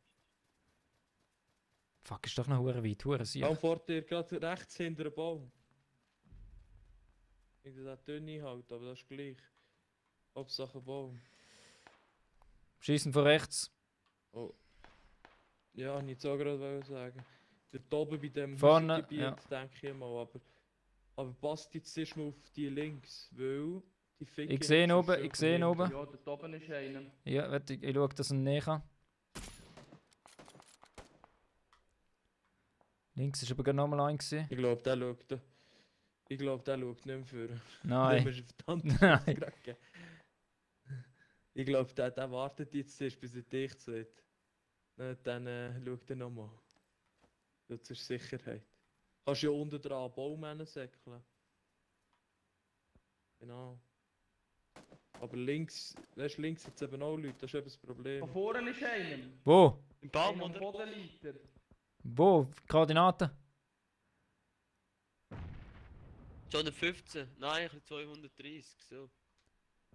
Speaker 1: Fuck, ist doch noch hure weit, hure sicher.
Speaker 2: Baum vor dir, gerade rechts hinter dem Baum. Ich das dünne halt, aber das ist gleich. Hauptsache Baum.
Speaker 1: Schießen von rechts.
Speaker 2: Oh. Ja, ich so gerade wollte sagen. Dort oben bei dem
Speaker 1: Vorne,
Speaker 2: Hausgebiet,
Speaker 1: ja.
Speaker 2: denke ich mal, aber passt jetzt erst mal auf die links, weil die Ficker
Speaker 1: Ich sehe ihn
Speaker 2: sind
Speaker 1: oben,
Speaker 2: schon
Speaker 1: ich sehe ihn
Speaker 2: von
Speaker 1: oben.
Speaker 3: Ja, dort oben ist einer.
Speaker 1: Ja, warte, ich schaue, dass er näher kann. Links ist aber gerade nochmal ein gewesen.
Speaker 2: hinten. Ich glaube, der schaut. Ich glaube, der schaut nicht mehr für.
Speaker 1: Nein. Nein.
Speaker 2: Ich glaube, der wartet jetzt erst, bis er dicht sieht. Dann schaut er nochmal. Das ist Sicherheit. Kannst ja unten dran einen Baum säckeln. Genau. Aber links, weißt du, links sind eben auch Leute, das ist eben das
Speaker 3: Da
Speaker 2: Problem.
Speaker 3: vorne ist einer.
Speaker 1: Wo?
Speaker 4: Im Baum,
Speaker 3: Einer am
Speaker 4: oder?
Speaker 3: Bodenleiter.
Speaker 1: Wo? Koordinaten?
Speaker 4: 215? Nein, ich 230, so.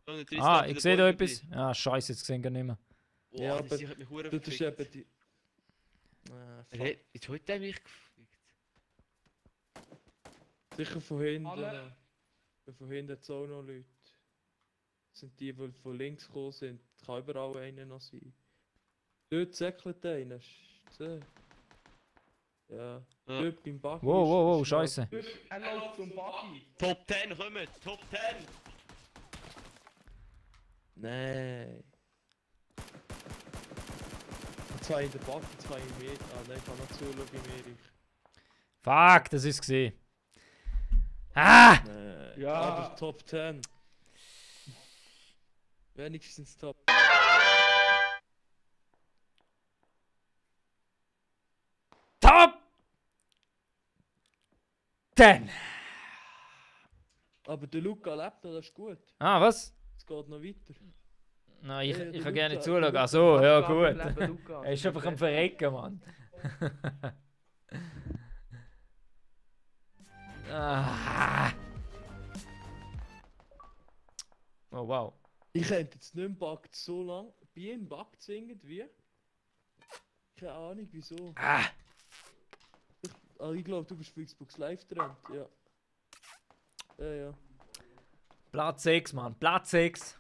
Speaker 4: 230
Speaker 1: Ah,
Speaker 4: bei
Speaker 1: ich
Speaker 4: der
Speaker 1: sehe da
Speaker 4: Bäume
Speaker 1: etwas. Ah, scheiße, jetzt gesehen gar nicht mehr.
Speaker 4: vorbei.
Speaker 2: Ja,
Speaker 4: Oh,
Speaker 2: aber
Speaker 4: die hat mich hure
Speaker 2: Das ist
Speaker 4: verfickt.
Speaker 2: eben die... fuck.
Speaker 4: Jetzt hat er mich gefickt.
Speaker 2: Sicher von hinten.
Speaker 3: Alle.
Speaker 2: Von hinten hat es auch noch Leute. Das sind die, die von links gekommen sind. Kann überall einer noch sein. Dort säckelt einer. Hast du gesehen? Ja.
Speaker 4: Ja.
Speaker 2: Dort beim Buggy.
Speaker 1: Wow, wow, wow,
Speaker 2: ist
Speaker 1: scheiße.
Speaker 3: Er läuft zum Buggy.
Speaker 4: Top 10, kommt! Top 10!
Speaker 2: Nein. Zwei in der Buggy, zwei in mir. Ah nein, ich kann noch zuschauen in Erich.
Speaker 1: Fuck, das ist gesehen. Ah!
Speaker 2: Nein.
Speaker 3: Ja.
Speaker 2: Aber Top 10. Wenigstens Top.
Speaker 1: Top 10!
Speaker 2: Aber der Luca lebt, das ist gut.
Speaker 1: Ah, was?
Speaker 2: Es geht noch weiter.
Speaker 1: Nein, ich,
Speaker 2: Ja,
Speaker 1: ich
Speaker 2: der
Speaker 1: kann gerne
Speaker 2: Luca-
Speaker 1: zuschauen.
Speaker 2: der
Speaker 1: Ach so, ja
Speaker 3: Luca,
Speaker 1: gut.
Speaker 3: Leben, Luca.
Speaker 1: Er ist einfach am Verrecken, Mann. Ah. Oh wow.
Speaker 2: Ich könnte jetzt nicht mehr backt so lang. Bei ihm backt es irgendwie. Keine Ahnung wieso.
Speaker 1: Ah.
Speaker 2: Ah, ich glaube, du bist für Xbox Live Trend, ja. Ja, ja.
Speaker 1: Platz 6, Mann. Platz 6.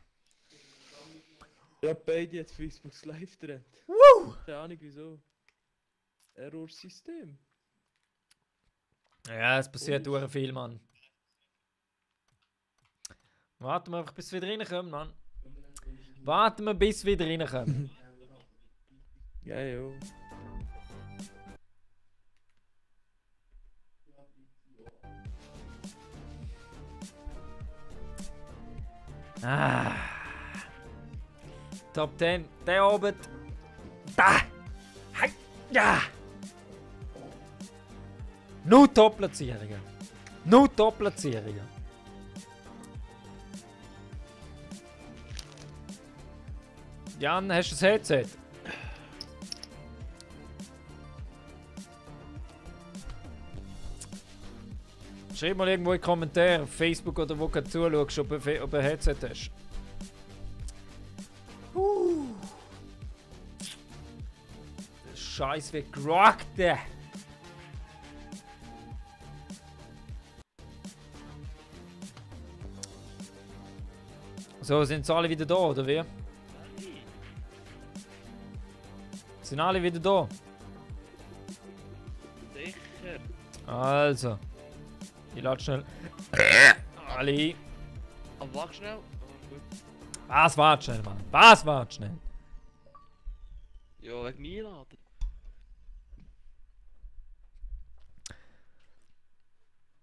Speaker 2: Ja, beide jetzt für Xbox Live Trend. Keine Ahnung wieso. Error-System.
Speaker 1: Ja, es passiert sehr viel, Mann. Warten wir einfach, bis wir wieder reinkommen, Mann. Warten wir, bis wir wieder reinkommen.
Speaker 2: Ja, ja.
Speaker 1: Ah. Top 10. Der oben. Da. Hei. Ja. Nur Top-Platzierungen. Nur Top-Platzierungen. Jan, hast du das Headset? Schreib mal irgendwo in die Kommentare auf Facebook oder wo du zuschaust, ob du ein Headset hast. Scheiß wie gerockt. So, sind sie alle wieder da, oder wie? Sind alle wieder da?
Speaker 4: Sicher.
Speaker 1: Also. Ich lade schnell. Alle ein.
Speaker 4: Aber wach schnell. Aber gut.
Speaker 1: Was wart schnell, Mann? Was wart schnell?
Speaker 4: Ja, wegen mir laden.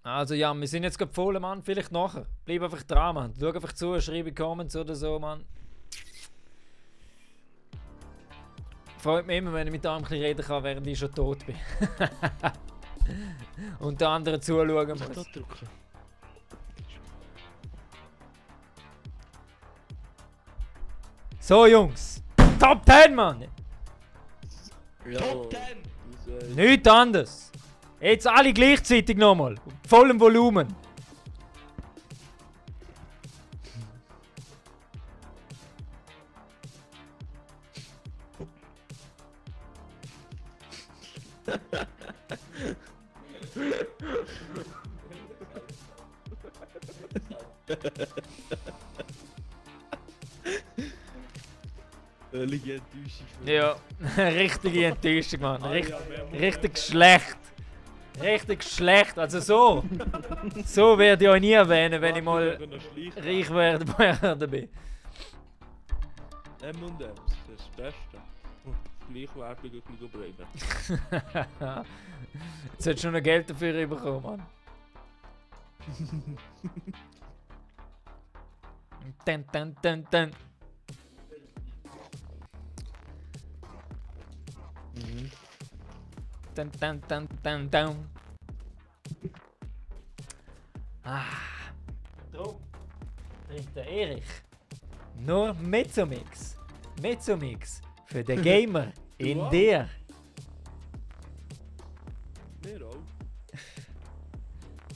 Speaker 1: Also ja, wir sind jetzt gerade voll, Mann. Vielleicht nachher. Bleib einfach dran, Mann. Schau einfach zu, schreibe Comments oder so, Mann. Freut mich immer, wenn ich mit einem ein bisschen reden kann, während ich schon tot bin. Und der andere zuschauen
Speaker 4: Muss ich
Speaker 1: muss.
Speaker 4: da drücken?
Speaker 1: So, Jungs. Top 10, Mann.
Speaker 2: Ja,
Speaker 4: Top 10!
Speaker 1: Nichts anderes. Jetzt alle gleichzeitig nochmal. Vollem Volumen.
Speaker 2: Völlige Enttäuschung.
Speaker 1: Ja, richtige Enttäuschung, Mann.
Speaker 2: Ja,
Speaker 1: Richtig schlecht. Richtig schlecht. Also so. So werde ich euch nie erwähnen, wenn ich mal reich werden bin.
Speaker 2: M&M's, das ist das Beste. Gleichwertig und nicht bleiben.
Speaker 1: Jetzt hättest du noch Geld dafür bekommen, Mann. Dun, dun, dun, dun. Dun, dun, dun, dun, dun. Ah. Drum trinkt der Erich nur Mezzomix. Mezzomix für den Gamer in
Speaker 2: auch?
Speaker 1: dir.
Speaker 2: Wir auch.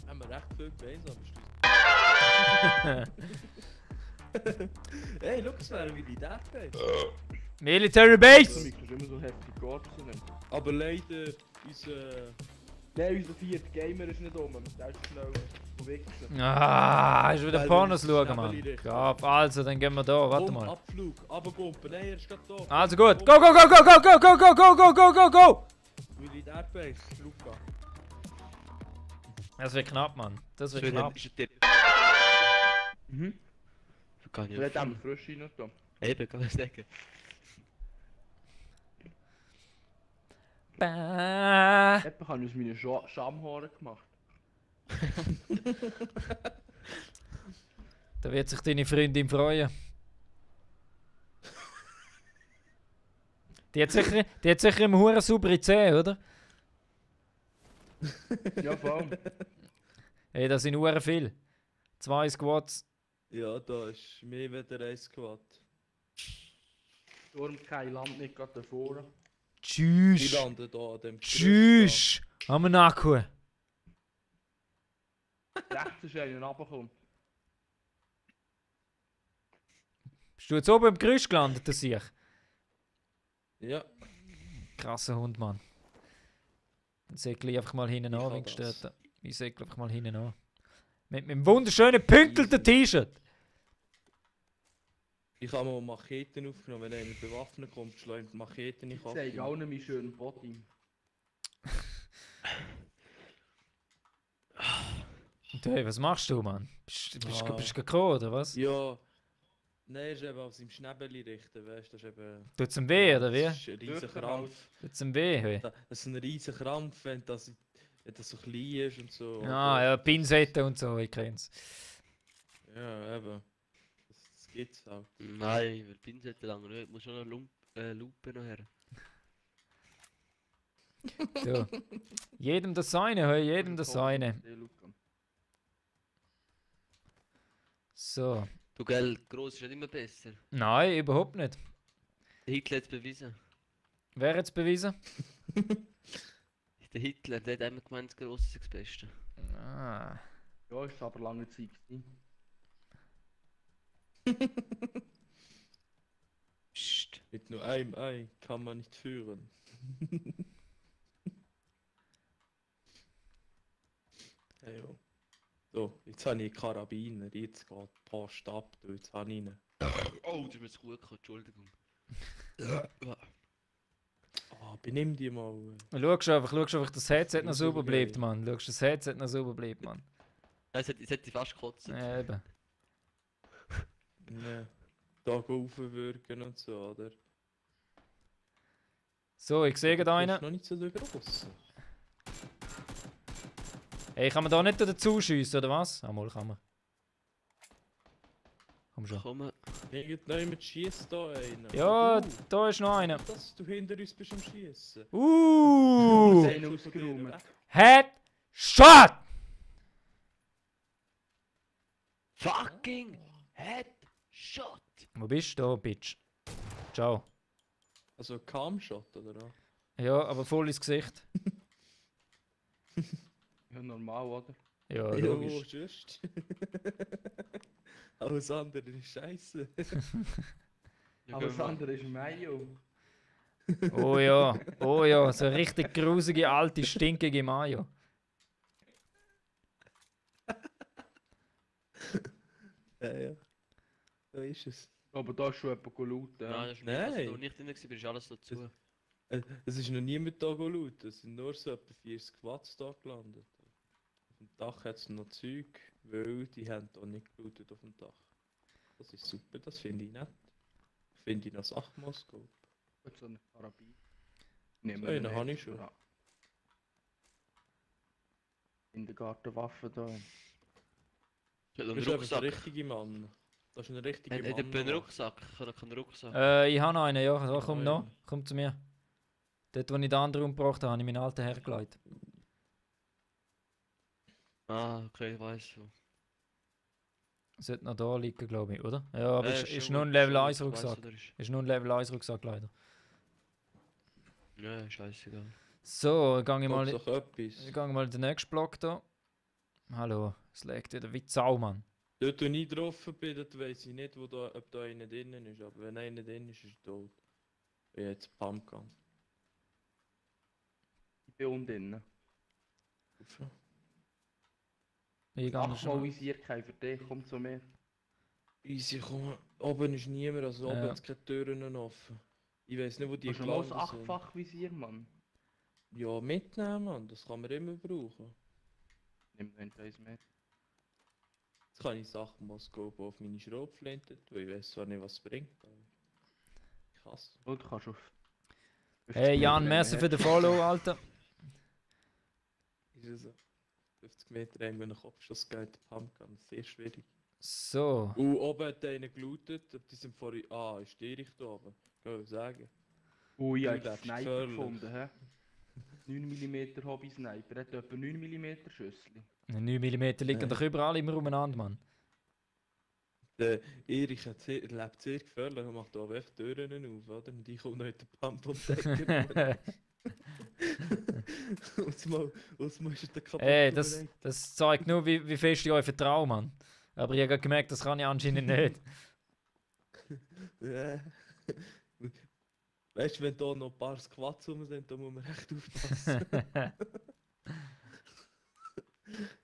Speaker 2: Haben wir recht viel gemeinsam. Hey, schau, es wäre wie die Deathbase.
Speaker 1: Military
Speaker 3: Du
Speaker 1: Base!
Speaker 3: mixst immer so heftig Garten.
Speaker 2: Aber leider, unser...
Speaker 3: Nein, unser vierter Gamer ist nicht um. Der ist schnell verwichsen.
Speaker 1: Ah, ist wieder
Speaker 2: Weil
Speaker 1: Pornos
Speaker 2: wir uns
Speaker 1: schauen, Mann.
Speaker 2: Schnäbeli richten.
Speaker 1: Ja, also, dann gehen wir da. Warte
Speaker 2: Komm,
Speaker 1: mal.
Speaker 2: Abflug, runtergumpen. Nein, er ist gerade da.
Speaker 1: Also gut. Go, go, go, go, go, go, go, go, go, go, go, go, go!
Speaker 2: Militärbase, Luca.
Speaker 1: Das wird knapp, Mann. Das wird knapp.
Speaker 4: Ist der...
Speaker 3: Mhm.
Speaker 4: Kann ich
Speaker 3: Vielleicht haben wir frisch rein da.
Speaker 4: Eben, kann ich sagen.
Speaker 1: Bah.
Speaker 3: Etwa habe ich aus meinen Schamhaaren gemacht.
Speaker 1: Da wird sich deine Freundin freuen. Die hat sicher immer hure saubere Zähne, oder?
Speaker 3: Ja, vor allem.
Speaker 1: Hey, das sind hure viel. 2 Squats.
Speaker 2: Ja, da ist mehr wie 1 Squad.
Speaker 3: Darum kein Land nicht gerade davor.
Speaker 2: Die
Speaker 1: Tschüss.
Speaker 2: landen da an dem
Speaker 1: Tschüss. Haben wir nachgeholt.
Speaker 3: Rechts ist einer runtergekommen.
Speaker 1: Bist du jetzt oben im Gerüst gelandet, der sich?
Speaker 2: Ja,
Speaker 1: Krasser Hund, Mann. Dann säckle ich einfach mal hinten
Speaker 2: Ich
Speaker 1: an,
Speaker 2: kann
Speaker 1: wenn
Speaker 2: das.
Speaker 1: steht. Ich säckle einfach mal hinten an. Mit meinem wunderschönen pünkelten T-Shirt.
Speaker 2: ich habe mal Macheten aufgenommen. Wenn einer bewaffnet kommt, schlägt die Macheten nicht
Speaker 3: Ich
Speaker 2: ab.
Speaker 3: zeige auch nicht meinen schönen Body.
Speaker 1: Und hey, was machst du, Mann? Bist
Speaker 2: Ah.
Speaker 1: du gekommen, oder was?
Speaker 2: Ja. Nein, ist eben auf seinem Schnäbeli richten, weißt du, das ist eben...
Speaker 1: Tut's ihm weh, oder wie?
Speaker 2: Das ist ein riesiger Krampf.
Speaker 1: Tut's ihm weh, hey?
Speaker 2: Das ist ein riesiger Krampf, wenn das so klein ist und so.
Speaker 1: Ah, ja, Pinzette und so, ich kenn's.
Speaker 2: Ja, eben. Das gibt's halt.
Speaker 4: Nein, weil Pinzette lange nicht. Muss schon eine Lupe noch her.
Speaker 1: Du. Jedem das seine, hör, jedem das seine. So.
Speaker 4: Du, gell, gross ist nicht immer besser.
Speaker 1: Nein, überhaupt nicht.
Speaker 4: Der Hitler hat es bewiesen.
Speaker 1: Wer hat es bewiesen?
Speaker 4: Der Hitler, der hat einmal gemeint, gross ist das Beste.
Speaker 1: Ah.
Speaker 3: Ja, ist aber lange Zeit gewesen.
Speaker 4: Psst.
Speaker 2: Mit nur einem Ei kann man nicht führen. Hey, jo. So, jetzt habe ich einen Karabiner, jetzt geht die Post ab, du, jetzt habe ich ihn.
Speaker 4: Oh, das ist mir zu gut gekommen, Entschuldigung.
Speaker 2: Ah, benimm die mal.
Speaker 1: Schau einfach, dass das Headset noch
Speaker 2: Das ist
Speaker 1: sauber
Speaker 2: übergeil.
Speaker 1: bleibt, Mann. Schau, dass das Headset noch sauber bleibt, Mann.
Speaker 4: Jetzt hätte ich fast gekotzt.
Speaker 1: Ja, eben.
Speaker 2: Ne, da aufwürgen und so, oder?
Speaker 1: So, ich sehe da
Speaker 2: Das ist
Speaker 1: einen.
Speaker 2: noch nicht so groß.
Speaker 1: Hey, kann man da nicht dazu schiessen, oder was? Einmal kann man. Komm schon.
Speaker 4: Komm,
Speaker 2: Irgendjemand schießt da einen.
Speaker 1: Ja,
Speaker 2: Du,
Speaker 1: da ist noch einer.
Speaker 2: dass du hinter uns bist am Schießen.
Speaker 3: Zehn ausgeräumt.
Speaker 1: Headshot!
Speaker 4: fucking Headshot!
Speaker 1: Wo bist du da, Bitch? Ciao.
Speaker 2: Also Camshot, oder? was?
Speaker 1: Ja, aber voll ins Gesicht.
Speaker 3: Ja, normal, oder?
Speaker 1: Ja,
Speaker 2: Ja,
Speaker 1: logisch.
Speaker 2: just. Alles andere ist scheiße.
Speaker 3: Alles andere ist Mayo.
Speaker 1: Oh ja, so eine richtig grusige, alte, stinkige Mayo.
Speaker 2: Ja. So ist es.
Speaker 3: Aber da ist schon jemand gelaufen.
Speaker 4: Nein,
Speaker 3: Ja.
Speaker 4: das ist
Speaker 2: Nein.
Speaker 4: nicht, also, du nicht drin gewesen, bist alles dazu.
Speaker 2: Es ist noch niemand da gelaufen. Es sind nur so etwa 40 Watts da gelandet. Auf dem Dach hat es noch Zeug, weil die haben da nicht gelootet auf dem Dach. Das ist super, das finde ich nett. Finde ich noch Sachmoskop.
Speaker 3: Gut, so eine Karabin. Nehmen
Speaker 2: So einen habe ich schon.
Speaker 3: In der Gartenwaffe da.
Speaker 4: Ich will
Speaker 2: Du
Speaker 4: einen
Speaker 2: bist einfach
Speaker 4: Rucksack.
Speaker 2: ein richtiger Mann. Das ist ein richtiger
Speaker 4: Hat
Speaker 2: Mann.
Speaker 4: jemand einen Rucksack? Ich habe keinen Rucksack.
Speaker 1: Ich habe noch einen, ja. So, komm
Speaker 2: Ja,
Speaker 1: noch.
Speaker 2: ja.
Speaker 1: Komm zu mir. Dort, wo ich den anderen umgebracht habe, habe ich meinen alten hergelegt.
Speaker 4: Ah, okay, ich weiß schon.
Speaker 1: Sollte noch da liegen, glaube ich, oder? Ja, aber ist
Speaker 4: schon
Speaker 1: nur ein
Speaker 4: gut,
Speaker 1: Level
Speaker 4: schon
Speaker 1: 1
Speaker 4: gut, ich weiss,
Speaker 1: Rucksack.
Speaker 4: wo der ist.
Speaker 1: Ist nur ein Level 1 Rucksack leider.
Speaker 4: Ja, scheißegal.
Speaker 1: So, gehe ich mal,
Speaker 2: Doch etwas.
Speaker 1: ich gehe mal in den nächsten Block da. Hallo, es legt wieder wie Sau, Mann.
Speaker 2: Dort, wo ich drauf bin, dort weiss ich nicht, ob da einer drinnen ist. Aber wenn einer drin ist, ist er tot. Ich bin jetzt Pumpgun.
Speaker 3: Ich bin unten drin.
Speaker 1: Ich gehe
Speaker 3: Mach
Speaker 1: schon
Speaker 3: mal
Speaker 1: mal.
Speaker 3: Visier kein für dich, komm zu mir.
Speaker 2: Easy, komm. Oben ist niemand, also oben
Speaker 1: Ja.
Speaker 2: hat es keine Türen offen. Ich weiss nicht, wo die
Speaker 3: Hast du mal das
Speaker 2: gelandet sind.
Speaker 3: 8-fach-Visier, Mann?
Speaker 2: Ja, mitnehmen, Mann. Das kann man immer brauchen.
Speaker 3: Nimm den eins mit.
Speaker 2: Jetzt kann ich Sachen Moskau auf meine Schrotflinte tun. Ich weiß zwar nicht, was es bringt, aber... Ich hasse.
Speaker 3: Und du kannst auf...
Speaker 1: Hey Jan, merci für den Follow, Alter.
Speaker 2: Ist es so. 50 Meter haben wir einen Kopfschuss gegeben, Pumpgun. Sehr schwierig.
Speaker 1: So.
Speaker 2: Oben hat einer gelootet. Ob die sind vorhin... Ah, ist die Richtung da oben. Kann ich sagen.
Speaker 3: Ui, ich
Speaker 2: Du
Speaker 3: habe einen
Speaker 2: lebst
Speaker 3: Sniper
Speaker 2: gefährlich.
Speaker 3: gefunden, hä? 9mm Hobby-Sniper, hat etwa 9mm Schüssel.
Speaker 1: 9 mm liegen
Speaker 2: Nein.
Speaker 1: doch überall immer umeinander, Mann.
Speaker 2: Der Erich lebt sehr gefährlich und macht da aber echt Türen auf, oder? Und ich komme noch in den Pump und decke. Ausmal ist der kaputt.
Speaker 1: Ey, das zeigt nur, wie fest ich euch vertraue, Mann. Aber ich habe gerade gemerkt, das kann ich anscheinend nicht.
Speaker 2: Ja. Weißt du, wenn da noch ein paar Squats rum sind, dann muss man echt aufpassen.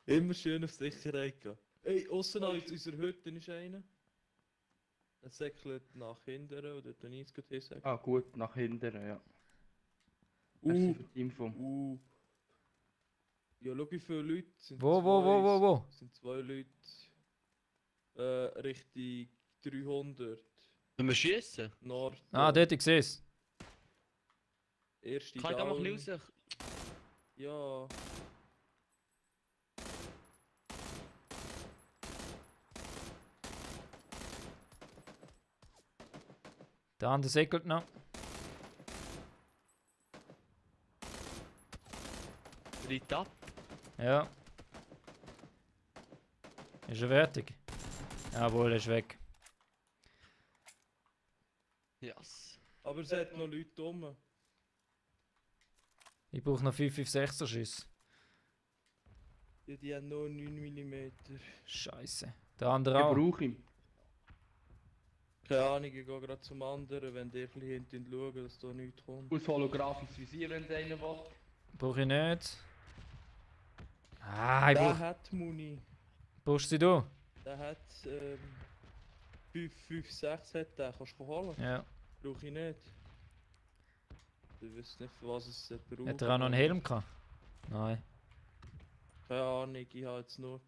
Speaker 2: Immer schön auf Sicherheit gehen. Ey, aussen aus unserer Hütte ist einer. Er säckelt nach hinten oder der Nils geht hinsäckeln.
Speaker 3: Ah gut, nach hinten, ja. Merci für die Info.
Speaker 2: Ja, schau wie viele Leute sind.
Speaker 1: Wo?
Speaker 2: Es sind 2 Leute. Richtung 300.
Speaker 4: Wenn wir schießen?
Speaker 2: Nord.
Speaker 1: Ah, dort, ich sehe es.
Speaker 2: Erste
Speaker 4: Kann ich auch mal ein
Speaker 2: Down.
Speaker 4: bisschen raus?
Speaker 2: Ja.
Speaker 1: Der andere säckelt noch.
Speaker 4: tritt ab.
Speaker 1: Ja. Ist er fertig? Jawohl, er ist weg.
Speaker 4: Yes.
Speaker 2: Aber es hat noch Leute rum.
Speaker 1: Ich brauche noch 5,56er Schüsse.
Speaker 2: Ja, die haben nur 9 mm.
Speaker 1: Scheiße. Der andere
Speaker 3: Ich
Speaker 1: auch.
Speaker 3: brauche ihn.
Speaker 2: Keine Ahnung, ich gehe gerade zum anderen, wenn die ein bisschen hinten schauen, dass da nichts kommt.
Speaker 3: Aus holographisches Visier, wenn es einer will.
Speaker 1: Brauche ich nicht. Ah, ich
Speaker 2: Der
Speaker 1: brauch...
Speaker 2: hat Muni.
Speaker 1: Brauchst sie du?
Speaker 2: Der hat 5, 6 hat der. Kannst du holen?
Speaker 1: Ja.
Speaker 2: Brauche ich nicht. Ich weiß nicht, für was es braucht.
Speaker 1: Hat er auch noch einen Helm gehabt? Nein.
Speaker 2: Keine Ahnung, ich habe jetzt nur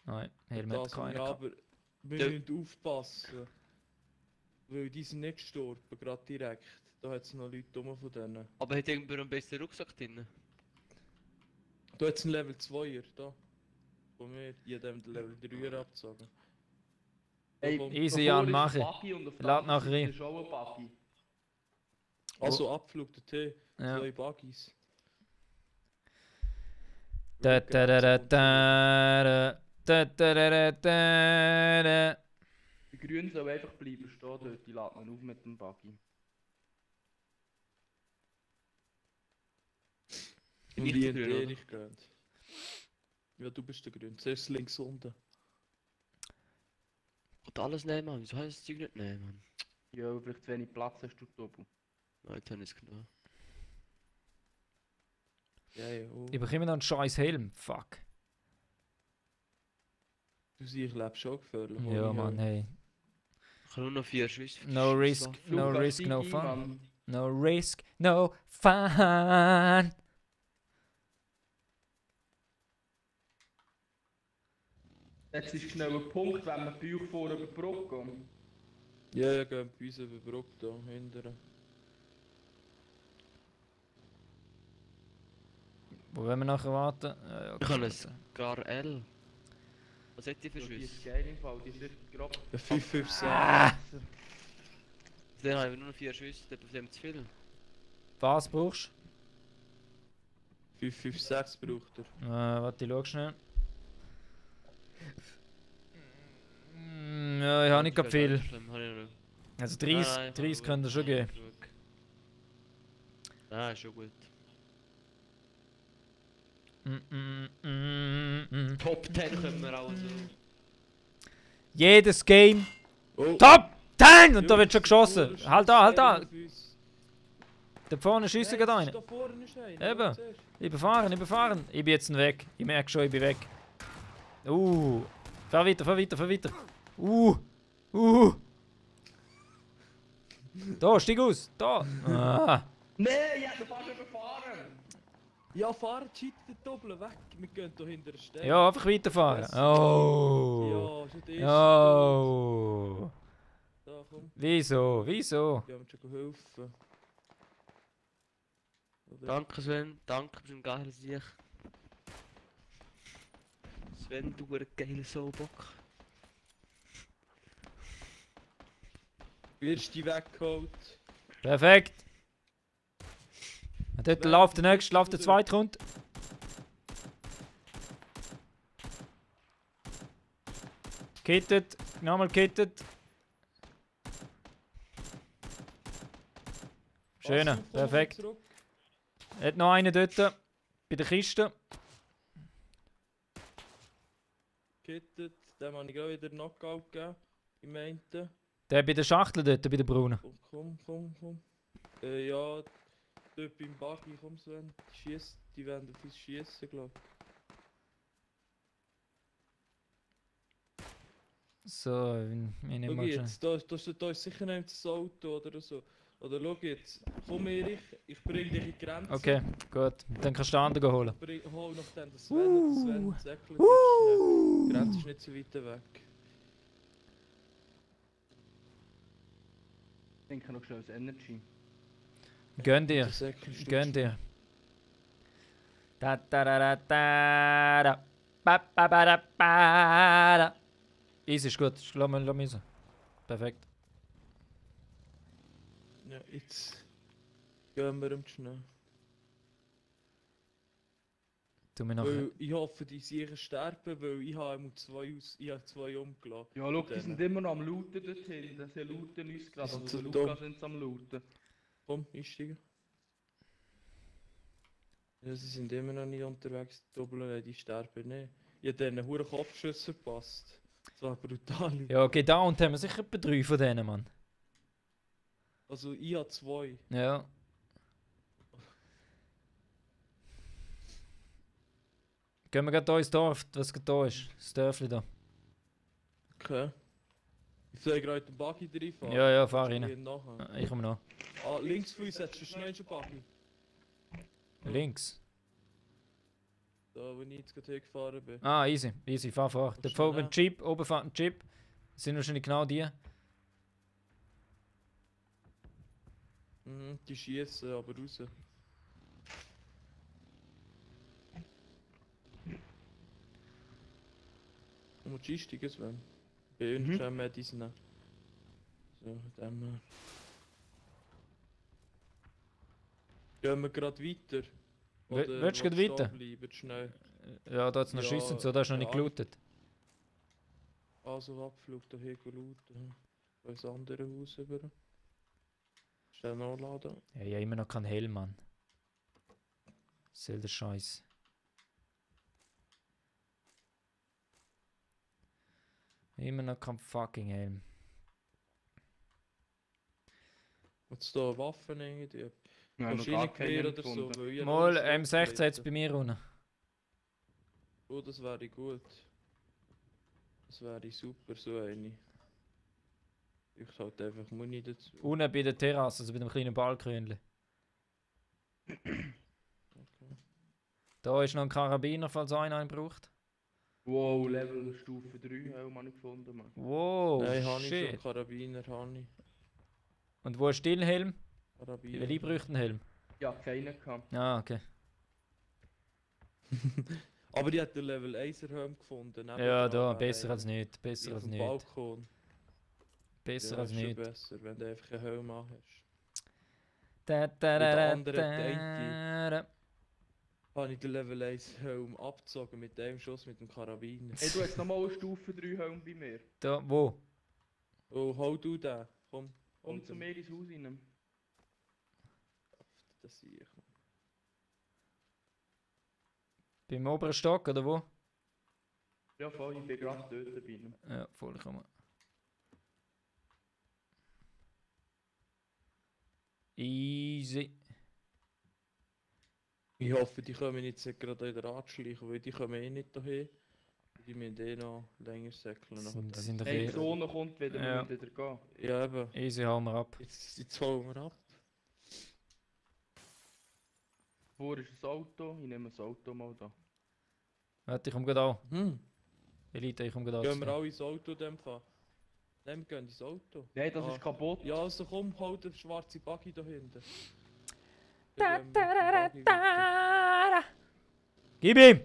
Speaker 1: Nein, Helm hat
Speaker 2: das,
Speaker 1: keiner
Speaker 2: ja,
Speaker 1: gehabt.
Speaker 2: aber wir
Speaker 4: Ja.
Speaker 2: müssen aufpassen. Weil die sind nicht gestorben, gerade direkt. Da hat es noch Leute rum von denen.
Speaker 4: Aber hat irgendwer einen besseren Rucksack drin?
Speaker 2: Da hat es einen Level 2er, da. Von mir, jedem den Level 3er abgezogen.
Speaker 3: Hey,
Speaker 2: kommt-
Speaker 1: Easy,
Speaker 3: davor
Speaker 1: Jan,
Speaker 3: ist
Speaker 1: mach
Speaker 3: ein
Speaker 1: ich.
Speaker 3: Buggy und auf der
Speaker 1: Lad
Speaker 3: anderen
Speaker 1: nachher
Speaker 3: Seite
Speaker 1: rein.
Speaker 3: ist auch ein Buggy.
Speaker 2: Also Abflug, der T,
Speaker 1: Ja.
Speaker 2: 2 Buggies.
Speaker 1: Da, da, da, da, da, da, da, da, da, da, da.
Speaker 3: Die Grünen sollen einfach bleiben stehen dort, die laden man auf mit dem Buggy.
Speaker 2: Und
Speaker 4: Nicht
Speaker 2: die
Speaker 4: der Grün, oder?
Speaker 2: nicht gehen. Ja, du bist der Grün. Zuerst links unten.
Speaker 4: Und alles nehmen, Mann. Wieso heißt das Zeug nicht nehmen, Mann?
Speaker 3: Ja, weil vielleicht zu wenig Platz hast du doppelt.
Speaker 4: Nein, jetzt habe ich es genommen.
Speaker 2: Ja, ja. Oh.
Speaker 1: Ich bekomme noch einen scheiß Helm. Fuck.
Speaker 2: Du siehst, ich lebe schon gefährlich.
Speaker 1: Ja,
Speaker 2: ohne
Speaker 1: Mann,
Speaker 2: Helm.
Speaker 1: hey.
Speaker 4: Ich habe nur noch 4 Schüsse.
Speaker 1: No risk,
Speaker 3: Flug,
Speaker 1: no
Speaker 3: kannst
Speaker 1: risk, no
Speaker 3: steig
Speaker 1: fun.
Speaker 3: ein, Mann.
Speaker 1: No risk, no fun.
Speaker 3: Jetzt ist schnell ein Punkt, wenn wir bei euch vor über die Brücke gehen.
Speaker 2: Ja, ja, gehen bei uns über die Brücke da, hinten.
Speaker 1: Wo wollen wir nachher warten? Ja,
Speaker 4: Ich habe
Speaker 1: gut.
Speaker 4: ein Gar L. Was hat die für
Speaker 3: Ja, die ist
Speaker 4: Schüsse?
Speaker 3: geil im Fall, die ist richtig grob.
Speaker 2: Ja, 5, 5, 6.
Speaker 4: Dann habe ich nur noch 4 Schüsse, das ist dem zu viel.
Speaker 1: Was brauchst
Speaker 2: 5, 5, 6 braucht er.
Speaker 1: du? Warte, ich schau schnell. Ja, ich habe nicht gerade viel. Also 30, 30 können das schon geben.
Speaker 4: Nein, ist schon gut. Top 10 können wir auch so.
Speaker 1: Jedes Game
Speaker 2: Oh!
Speaker 1: Top 10! Und da
Speaker 2: Ja,
Speaker 1: wird schon geschossen.
Speaker 2: vorne
Speaker 1: Halt da, halt
Speaker 2: schießt
Speaker 1: da.
Speaker 2: einer auf uns.
Speaker 1: Da vorne schießt
Speaker 2: Nein,
Speaker 1: gerade
Speaker 2: es ist
Speaker 1: einer.
Speaker 2: Da vorne ist einer.
Speaker 1: Eben.
Speaker 2: schau zuerst.
Speaker 1: Ich befahren. Ich bin jetzt weg. Ich merke schon, ich bin weg. Fahr weiter, fahr weiter, fahr weiter. Da, steig aus. Da. Ah.
Speaker 3: Nein, ich hätte fast überfahren!
Speaker 2: Ja, fahren, cheat den Doppel weg. Wir gehen hier hinter der Stelle.
Speaker 1: Ja, einfach weiterfahren. Oh.
Speaker 2: Ja, schon der erste.
Speaker 1: Oh.
Speaker 2: Da, komm.
Speaker 1: Wieso? Wieso?
Speaker 2: Die haben schon geholfen. Oder?
Speaker 4: Danke Sven, danke, bist ein geiler Sieg. Sven, du ein geiler Soulbock.
Speaker 2: Erste weggeholt.
Speaker 1: Perfekt. Und dort läuft der nächste, läuft der zweite Runde. Kittet, nochmal kittet. Schöner,
Speaker 2: Pass auf, komm
Speaker 1: perfekt.
Speaker 2: zurück.
Speaker 1: Hat noch einen dort bei der Kiste.
Speaker 2: Kittet, dem habe ich gerade wieder Knockout gegeben. Ich meinte.
Speaker 1: Der bei der Schachtel dort, bei der braunen.
Speaker 2: Komm. Ja, dort beim Buggy, komm Sven. Die werden auf uns schiessen, glaub ich.
Speaker 1: So, ich nehme
Speaker 2: Schau
Speaker 1: mal schnell.
Speaker 2: jetzt, da ist sicher nicht das Auto oder so. Oder schau jetzt, komm Erich, ich bring dich in die Grenze.
Speaker 1: Okay, gut. Dann kannst du den anderen holen.
Speaker 2: Hol noch den Sven und Sven säckelt jetzt schnell. Die Grenze ist nicht so weit weg.
Speaker 3: Ich denke noch schnell das Energy.
Speaker 1: Gönn dir.
Speaker 2: Der Säckel ist
Speaker 1: Gönn dir. Da da da da da da. Ba ba ba da ba da. Easy ist gut. Lass mal so. Perfekt.
Speaker 2: Ja, jetzt gehen wir ihm schnell.
Speaker 1: Tu mir noch...
Speaker 2: Weil ich hoffe, die sicher sterben, weil ich habe einmal zwei umgelassen.
Speaker 3: Ja, schau, die
Speaker 2: Denen.
Speaker 3: sind immer noch am Looten dort hinten. Sie looten uns gerade.
Speaker 2: sind
Speaker 3: Also
Speaker 2: so
Speaker 3: der Lukas sind am Looten.
Speaker 2: Komm, einsteigen. Ja, sie sind immer noch nicht unterwegs, die Doppeln, die sterben nicht. Ich habe denen hure Kopfschüsse verpasst. Das war brutal.
Speaker 1: Ja, okay, da unten haben wir sicher etwa 3 von denen, Mann.
Speaker 2: Also ich habe 2.
Speaker 1: Ja. Gehen wir gerade hier ins Dorf, was gerade da ist. Das Dörfli da.
Speaker 2: Okay. Ich soll gerade den Buggy reinfahren.
Speaker 1: Ja, ja, fahr rein.
Speaker 2: Nachher.
Speaker 1: Ich komme noch.
Speaker 2: Ah, links von uns hättest du schnell einen Buggy.
Speaker 1: Links.
Speaker 2: Da, wo ich jetzt gerade hingefahren bin.
Speaker 1: Ah, easy, easy, fahr. Da
Speaker 2: Kommst du
Speaker 1: folgt ein
Speaker 2: nach?
Speaker 1: Jeep, oben fährt ein Jeep. Das sind wahrscheinlich genau die.
Speaker 2: Mhm, die schießen aber raus. Und die einsteigen, Sven. Bei uns haben wir diesen. So, dem. Gehen wir gerade weiter?
Speaker 1: Willst du gerade weiter?
Speaker 2: Bleiben, schnell.
Speaker 1: Ja, da hat es noch
Speaker 2: Ja,
Speaker 1: Schüsse und so, da ist noch nicht
Speaker 2: ja.
Speaker 1: gelootet.
Speaker 2: Also Abflug dahin looten. Bei das andere Haus über. Schnell nachladen.
Speaker 1: Ja, ich habe immer noch keinen Helm, Mann. Was soll der Scheiß? Immer noch kein fucking Helm.
Speaker 2: Hat's da Waffen irgendwie?
Speaker 3: Ja, noch gar
Speaker 2: Maschinengewehr
Speaker 3: keinen
Speaker 2: oder so?
Speaker 3: gefunden.
Speaker 2: Weil ich
Speaker 1: Mal
Speaker 2: noch einen
Speaker 1: M16
Speaker 2: Slot
Speaker 1: jetzt bei mir unten.
Speaker 2: Oh, das wäre gut. Das wäre super, so eine. Ich halt einfach Muni dazu.
Speaker 1: Unten bei der Terrasse, also bei dem kleinen Balkrönchen.
Speaker 2: Okay.
Speaker 1: Da ist noch ein Karabiner, falls einer einen braucht.
Speaker 3: Wow, Level Stufe 3 haben wir nicht gefunden, Mann.
Speaker 1: Wow,
Speaker 2: Nein, habe ich schon.
Speaker 1: shit.
Speaker 2: Karabiner habe ich.
Speaker 1: Und wo ist dein Helm?
Speaker 2: Karabiner.
Speaker 1: Weil ich bräuchte einen Helm.
Speaker 3: Ja, keinen gehabt.
Speaker 1: Ah, okay.
Speaker 2: Aber die hat den Level 1 Helm gefunden.
Speaker 1: Ja, da, besser als nicht. Besser als
Speaker 2: Auf dem
Speaker 1: nicht.
Speaker 2: Balkon.
Speaker 1: Besser
Speaker 2: Ja,
Speaker 1: als
Speaker 2: ist schon
Speaker 1: nicht.
Speaker 2: besser, wenn du einfach einen Helm anhast.
Speaker 1: Da,
Speaker 2: Und der
Speaker 1: da,
Speaker 2: andere,
Speaker 1: da, da.
Speaker 2: Habe ich den Level 1 Helm abgezogen mit dem Schuss mit dem Karabiner.
Speaker 3: Hey, du hast nochmal eine Stufe 3 Helm bei mir.
Speaker 1: Da, wo?
Speaker 2: Oh, hau du den. Komm.
Speaker 3: Komm zu mir ins Haus rein.
Speaker 2: Das sehe ich.
Speaker 1: Beim oberen Stock, oder wo?
Speaker 3: Ja, voll, ich bin gerade dort bei ihm.
Speaker 1: Ja, vollkommen. Easy.
Speaker 2: Ich hoffe, die kommen jetzt gerade wieder anzuschleichen, weil die kommen eh nicht dahin. Die müssen eh noch länger säckeln.
Speaker 1: Die sind doch
Speaker 3: Hey, die
Speaker 1: eh...
Speaker 3: Sonne kommt wieder, wir
Speaker 1: Ja.
Speaker 3: müssen wieder gehen.
Speaker 2: Ja, eben.
Speaker 1: Easy, hauen wir ab.
Speaker 2: Jetzt holen wir ab.
Speaker 3: Wo ist das Auto? Ich nehme das Auto mal da.
Speaker 1: Warte, ich komme gerade an.
Speaker 2: Hm.
Speaker 1: Elite, ich komme gerade
Speaker 2: Gehen wir
Speaker 1: an.
Speaker 2: alle ins Auto in dem Fall? Nein, wir gehen ins Auto.
Speaker 3: Nein, das
Speaker 2: Ah.
Speaker 3: ist kaputt.
Speaker 2: Ja, also komm, hol den schwarzen Buggy da hinten.
Speaker 1: Da,
Speaker 2: Dann gehen wir
Speaker 1: da,
Speaker 2: mit dem
Speaker 1: da,
Speaker 2: Buggy weiter.
Speaker 1: da, da. Gib ihm!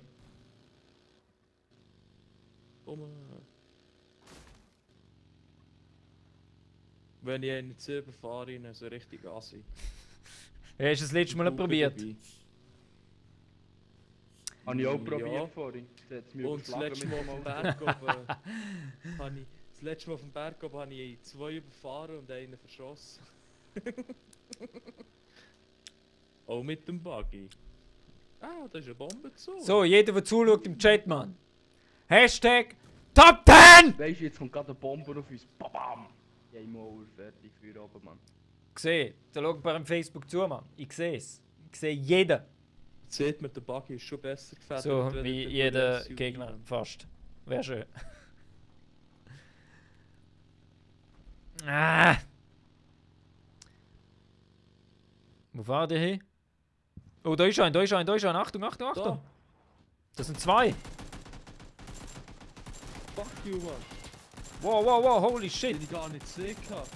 Speaker 2: Komm. Wenn ich einen zu überfahre, ihn so richtig assi.
Speaker 1: Hast du das letzte Mal probiert?
Speaker 3: Habe ich auch
Speaker 2: Ja.
Speaker 3: probiert vorhin. Das hat's mich
Speaker 2: Und das
Speaker 3: überschlagen
Speaker 2: letzte
Speaker 3: mit
Speaker 2: Mal
Speaker 3: dem
Speaker 2: auf dem
Speaker 3: Auto.
Speaker 2: Berg oben das letzte Mal auf dem Berg oben habe ich 2 überfahren und einen verschossen. Auch mit dem Buggy. Ah, da ist eine Bombe gezogen.
Speaker 1: So, jeder, der zuschaut im Chat, Mann. Hashtag Top 10!
Speaker 3: Weißt du, jetzt kommt gerade eine Bombe auf uns. Babam! Ja, ich muss fertig für oben, Mann.
Speaker 1: Gesehen, da schaut bei Facebook zu, Mann. Ich sehe es. Ich sehe jeden.
Speaker 2: Sieht man, der Buggy ist schon besser gefährdet.
Speaker 1: So
Speaker 2: wenn
Speaker 1: wie
Speaker 2: der
Speaker 1: jeder
Speaker 2: SUV
Speaker 1: Gegner
Speaker 2: nimmt.
Speaker 1: fast. Wäre schön. Ah. Wo fahrt ihr hin? Oh, da ist ein, da ist ein, da ist ein. Achtung, Achtung, Achtung.
Speaker 2: Da,
Speaker 1: Das sind 2.
Speaker 2: fuck you, Mann.
Speaker 1: Wow, wow, wow, holy
Speaker 2: Den
Speaker 1: shit.
Speaker 2: ich gar nicht gesehen habe.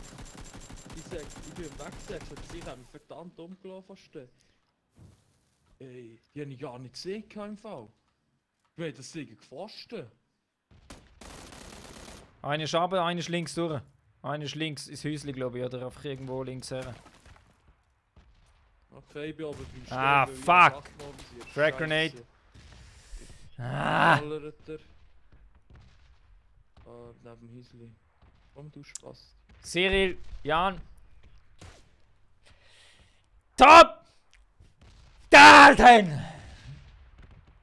Speaker 2: Ich bin weggesetzt und sie haben mich verdammt umgelaufen fast. Ey, die habe ich gar nicht gesehen im Fall. Ich weiß, das sind gefasst.
Speaker 1: Einer ist runter, einer ist links durch. Einer ist links ins Häuschen, glaube ich, oder einfach irgendwo links her.
Speaker 2: Okay, ich bin aber beim
Speaker 1: Ah,
Speaker 2: Stehen, weil ich
Speaker 1: fuck.
Speaker 2: das Nachtmodus hier-
Speaker 1: Frag Grenade.
Speaker 2: Scheisse.
Speaker 1: Ah!
Speaker 2: Ballert er. Ah, neben dem Häusli. Komm, du Spaß.
Speaker 1: Cyril, Jan. Top! Top 10!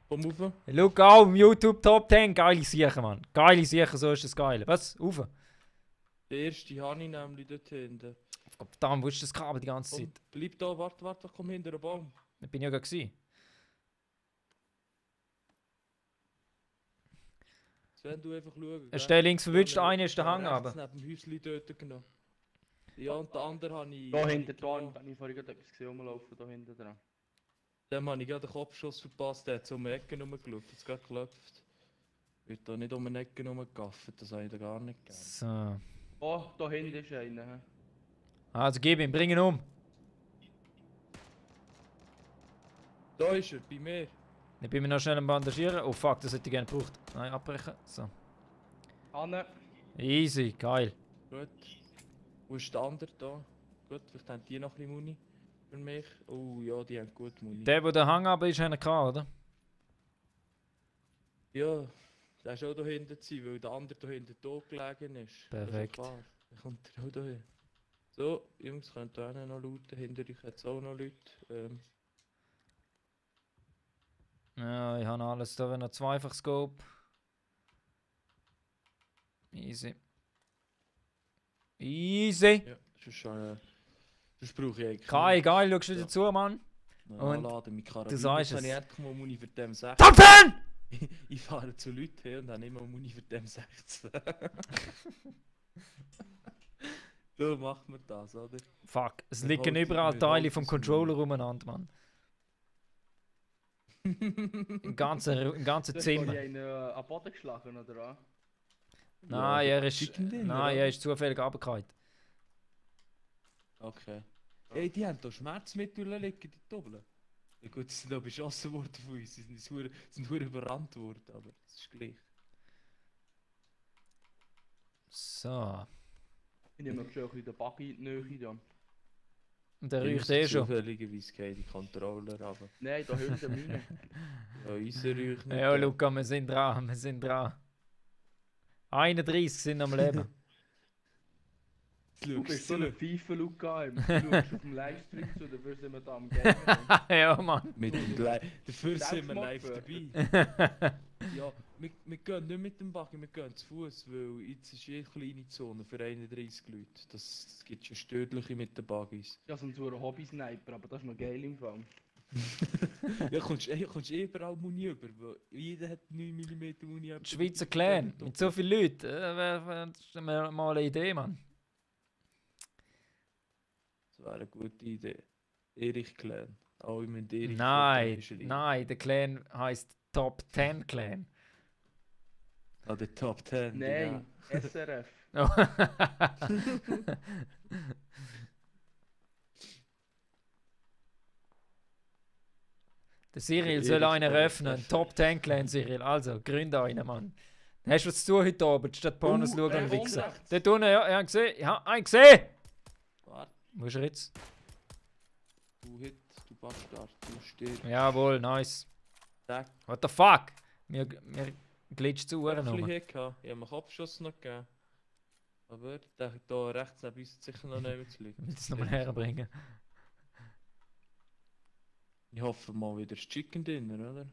Speaker 2: Komm rauf.
Speaker 1: Schau auf YouTube Top 10. Geile Sachen, Mann. Geile Sachen, so ist das geil. Was? Rauf.
Speaker 2: Der erste habe ich nämlich dort hinten.
Speaker 1: Verdammt, wo ist das Kabel die ganze
Speaker 2: Komm,
Speaker 1: Zeit?
Speaker 2: bleib da, warte, komm hinter den Baum.
Speaker 1: Da bin ich ja gerade gewesen.
Speaker 2: Sven, du einfach schauen.
Speaker 1: Hast du den links verwünscht?
Speaker 2: Ja,
Speaker 1: Einer ist der Hang
Speaker 2: rechts
Speaker 1: aber.
Speaker 2: neben dem Häusli dort genommen. Ja, und den anderen habe ich...
Speaker 3: Da
Speaker 2: habe
Speaker 3: hinten
Speaker 2: ich
Speaker 3: dran,
Speaker 2: genommen.
Speaker 3: habe ich vorhin gerade etwas gesehen, rumlaufen, da hinten dran.
Speaker 2: Dem habe ich gerade den Kopfschuss verpasst, der hat so um die Ecke rumgeschaut, jetzt gerade geklopft. Wird da nicht um eine Ecke rumgegafft, das habe ich da gar nicht gegeben.
Speaker 1: So.
Speaker 3: Oh, da hinten ist einer. Hä?
Speaker 1: Also gib ihn, bring ihn um.
Speaker 2: Da ist er, bei mir.
Speaker 1: Dann bin ich noch schnell am Bandagieren. Oh fuck, das hätte ich gerne gebraucht. Nein, abbrechen. So.
Speaker 3: Anne.
Speaker 1: Easy, geil.
Speaker 2: Gut. Wo ist der andere da? Gut, vielleicht haben die noch ein bisschen Muni für mich. Oh ja, die haben gut Muni.
Speaker 1: Der, wo der Hang aber ist, hat er gehabt, oder?
Speaker 2: Ja, der ist auch da hinten gewesen, weil der andere da hinten tot gelegen ist.
Speaker 1: Perfekt.
Speaker 2: Das ist klar. Dann kommt er auch da hin. So, Jungs, könnt ihr auch noch looten. Hinter euch hat es auch noch Leute.
Speaker 1: Ja, ich habe alles da, wenn er zweifach Scope. Easy. Easy.
Speaker 2: Ja, sonst brauche ich eigentlich
Speaker 1: Kai,
Speaker 2: nichts.
Speaker 1: geil, schaust du wieder
Speaker 2: Ja.
Speaker 1: zu, Mann?
Speaker 2: Ja,
Speaker 1: Und
Speaker 2: laden mit Karabiner.
Speaker 1: du sagst
Speaker 2: Jetzt habe
Speaker 1: es.
Speaker 2: ich endlich mal Muni für dem 16.
Speaker 1: Top 10!
Speaker 2: Ich fahre zu Leuten her und habe immer Muni für dem 16. So macht man das, oder?
Speaker 1: Fuck, es
Speaker 2: Wir
Speaker 1: liegen
Speaker 2: halten-
Speaker 1: überall
Speaker 2: wir
Speaker 1: Teile
Speaker 2: halten
Speaker 1: vom
Speaker 2: es
Speaker 1: Controller
Speaker 2: mal.
Speaker 1: umeinander, Mann. Im ganzen
Speaker 3: Du hast
Speaker 1: Zimmer.
Speaker 3: vorhin einen am Boden geschlagen, oder was?
Speaker 1: Nein, er ist,
Speaker 2: Chicken Dinner,
Speaker 1: nein,
Speaker 2: oder?
Speaker 1: er ist zufällig runtergefallen.
Speaker 2: Okay. Ey, die haben da Schmerzmittel liegen, die Doppeln. Ja gut, sie sind da beschossen worden von uns, sie sind hure überrannt worden, aber das ist gleich.
Speaker 1: So.
Speaker 3: Ich nehme noch schon ein bisschen den Buggy in die Nähe. Da.
Speaker 1: Und der riecht eh schon.
Speaker 2: Zufälligerweise gehen die Controller aber
Speaker 3: Nein, da hinten meine.
Speaker 2: ja, unser riecht nicht.
Speaker 1: Ja, Luca, wir sind dran, wir sind dran. 31 sind am Leben.
Speaker 3: Du bist so ein Pfeife, Luca. Du schaust auf dem Livestream zu, dafür sind wir da am Game.
Speaker 1: Ja, Mann.
Speaker 2: Mit dem dafür sind wir live
Speaker 3: Selbstmord
Speaker 2: dabei. Ja, wir gehen nicht mit dem Buggy, wir gehen zu Fuß, weil jetzt ist eine kleine Zone für 31 Leute. Das gibt schon Stödliche mit den Buggys.
Speaker 3: Ja, so ein Hobby-Sniper, aber das ist noch geil im Fall.
Speaker 2: Ja, kommst überall Muni über, weil jeder hat 9 mm Muni.
Speaker 1: Die Schweizer Clan, mit so vielen Leuten. Wäre mal eine Idee, Mann.
Speaker 2: Das wäre eine gute Idee. Erich Clan. Alle mit Erich.
Speaker 1: Nein, nein, der Clan heisst Top 10 Clan.
Speaker 2: Ah, der Top 10.
Speaker 3: Nein, SRF.
Speaker 1: Oh. Der Cyril soll
Speaker 2: Erich
Speaker 1: einen
Speaker 2: von der
Speaker 1: öffnen.
Speaker 2: SF.
Speaker 1: Top 10 Clan, Cyril. Also, gründe einen, Mann. Hast du was zu tun heute Abend, statt Pornos schauen und wichsen?
Speaker 3: rechts.
Speaker 1: Dort unten, ja, ich habe gesehen. Ich habe einen gesehen!
Speaker 2: Warte,
Speaker 1: Wo ist er jetzt?
Speaker 2: du Hit, du Bastard, du stirbst.
Speaker 1: Jawohl, nice.
Speaker 2: Zack.
Speaker 1: What the fuck? Mir glitscht zu
Speaker 2: Ich
Speaker 1: Uhren
Speaker 2: habe ein
Speaker 1: rum.
Speaker 2: bisschen Hit gehabt. Ich habe einen Kopfschuss noch gegeben. Aber der da rechts neben uns hat sicher noch neben zu liegen.
Speaker 1: Ich will das nochmal herbringen.
Speaker 2: Ich hoffe mal wieder das Chicken Dinner, oder?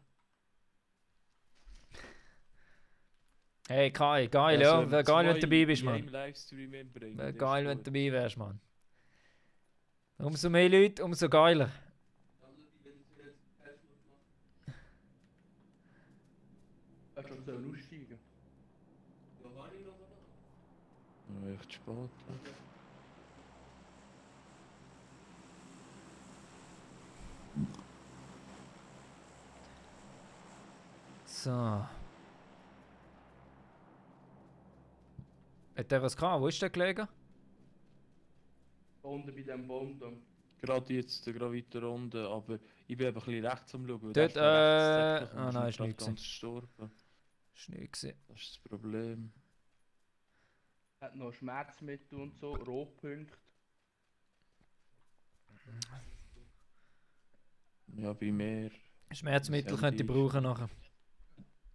Speaker 1: Hey Kai, geil, ja. Wäre geil, wenn du dabei bist,
Speaker 2: Im
Speaker 1: Mann.
Speaker 2: Livestream inbringen.
Speaker 1: Wäre
Speaker 2: das
Speaker 1: geil,
Speaker 2: ist
Speaker 1: wenn du
Speaker 2: gut.
Speaker 1: dabei wärst, Mann. Umso mehr Leute, umso geiler.
Speaker 3: Hast du schon aussteigen?
Speaker 2: Ja, echt spät.
Speaker 1: So. Hat der was gehabt? Wo ist der gelegen?
Speaker 3: Da unten bei diesem Baum da.
Speaker 2: Gerade jetzt, gerade weiter unten, aber ich bin eben ein bisschen rechts am Schauen. weil
Speaker 1: Dort,
Speaker 2: der ist da rechts,
Speaker 1: nein, ist
Speaker 2: grad
Speaker 1: nicht
Speaker 2: ganz gestorben.
Speaker 1: Ist nicht gesehen.
Speaker 2: Das ist das Problem.
Speaker 3: Hat noch Schmerzmittel und so, Rotpunkte.
Speaker 2: Ja, bei mir.
Speaker 1: Schmerzmittel
Speaker 2: Das
Speaker 1: könnte ich
Speaker 2: Handy ist-
Speaker 1: brauchen nachher.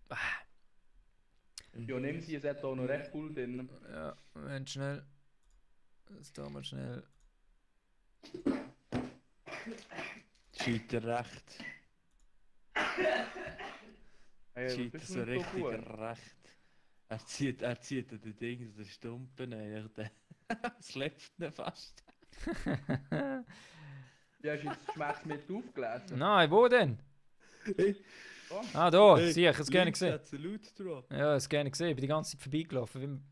Speaker 3: Ja, nimm sie, es hat auch noch recht cool drin.
Speaker 1: Ja, Moment schnell. Das tun wir schnell.
Speaker 2: Scheiter recht.
Speaker 3: Hey, was
Speaker 2: Scheiter
Speaker 3: bist
Speaker 2: so
Speaker 3: du denn so
Speaker 2: richtig
Speaker 3: gut?
Speaker 2: recht. Er zieht an den Ding, den Stumpen eigentlich. Es lebt ihn fast.
Speaker 3: Ja, hast du jetzt das Schmerzmittel aufgelesen?
Speaker 1: Nein, wo denn?
Speaker 2: Hey,
Speaker 3: Oh,
Speaker 1: Ah, da,
Speaker 2: hey,
Speaker 1: sieh, ich hab's gerne
Speaker 2: links
Speaker 1: gesehen.
Speaker 2: hat's einen Loot drop.
Speaker 1: Ja, es gerne gesehen. Ich bin die ganze Zeit vorbeigelaufen.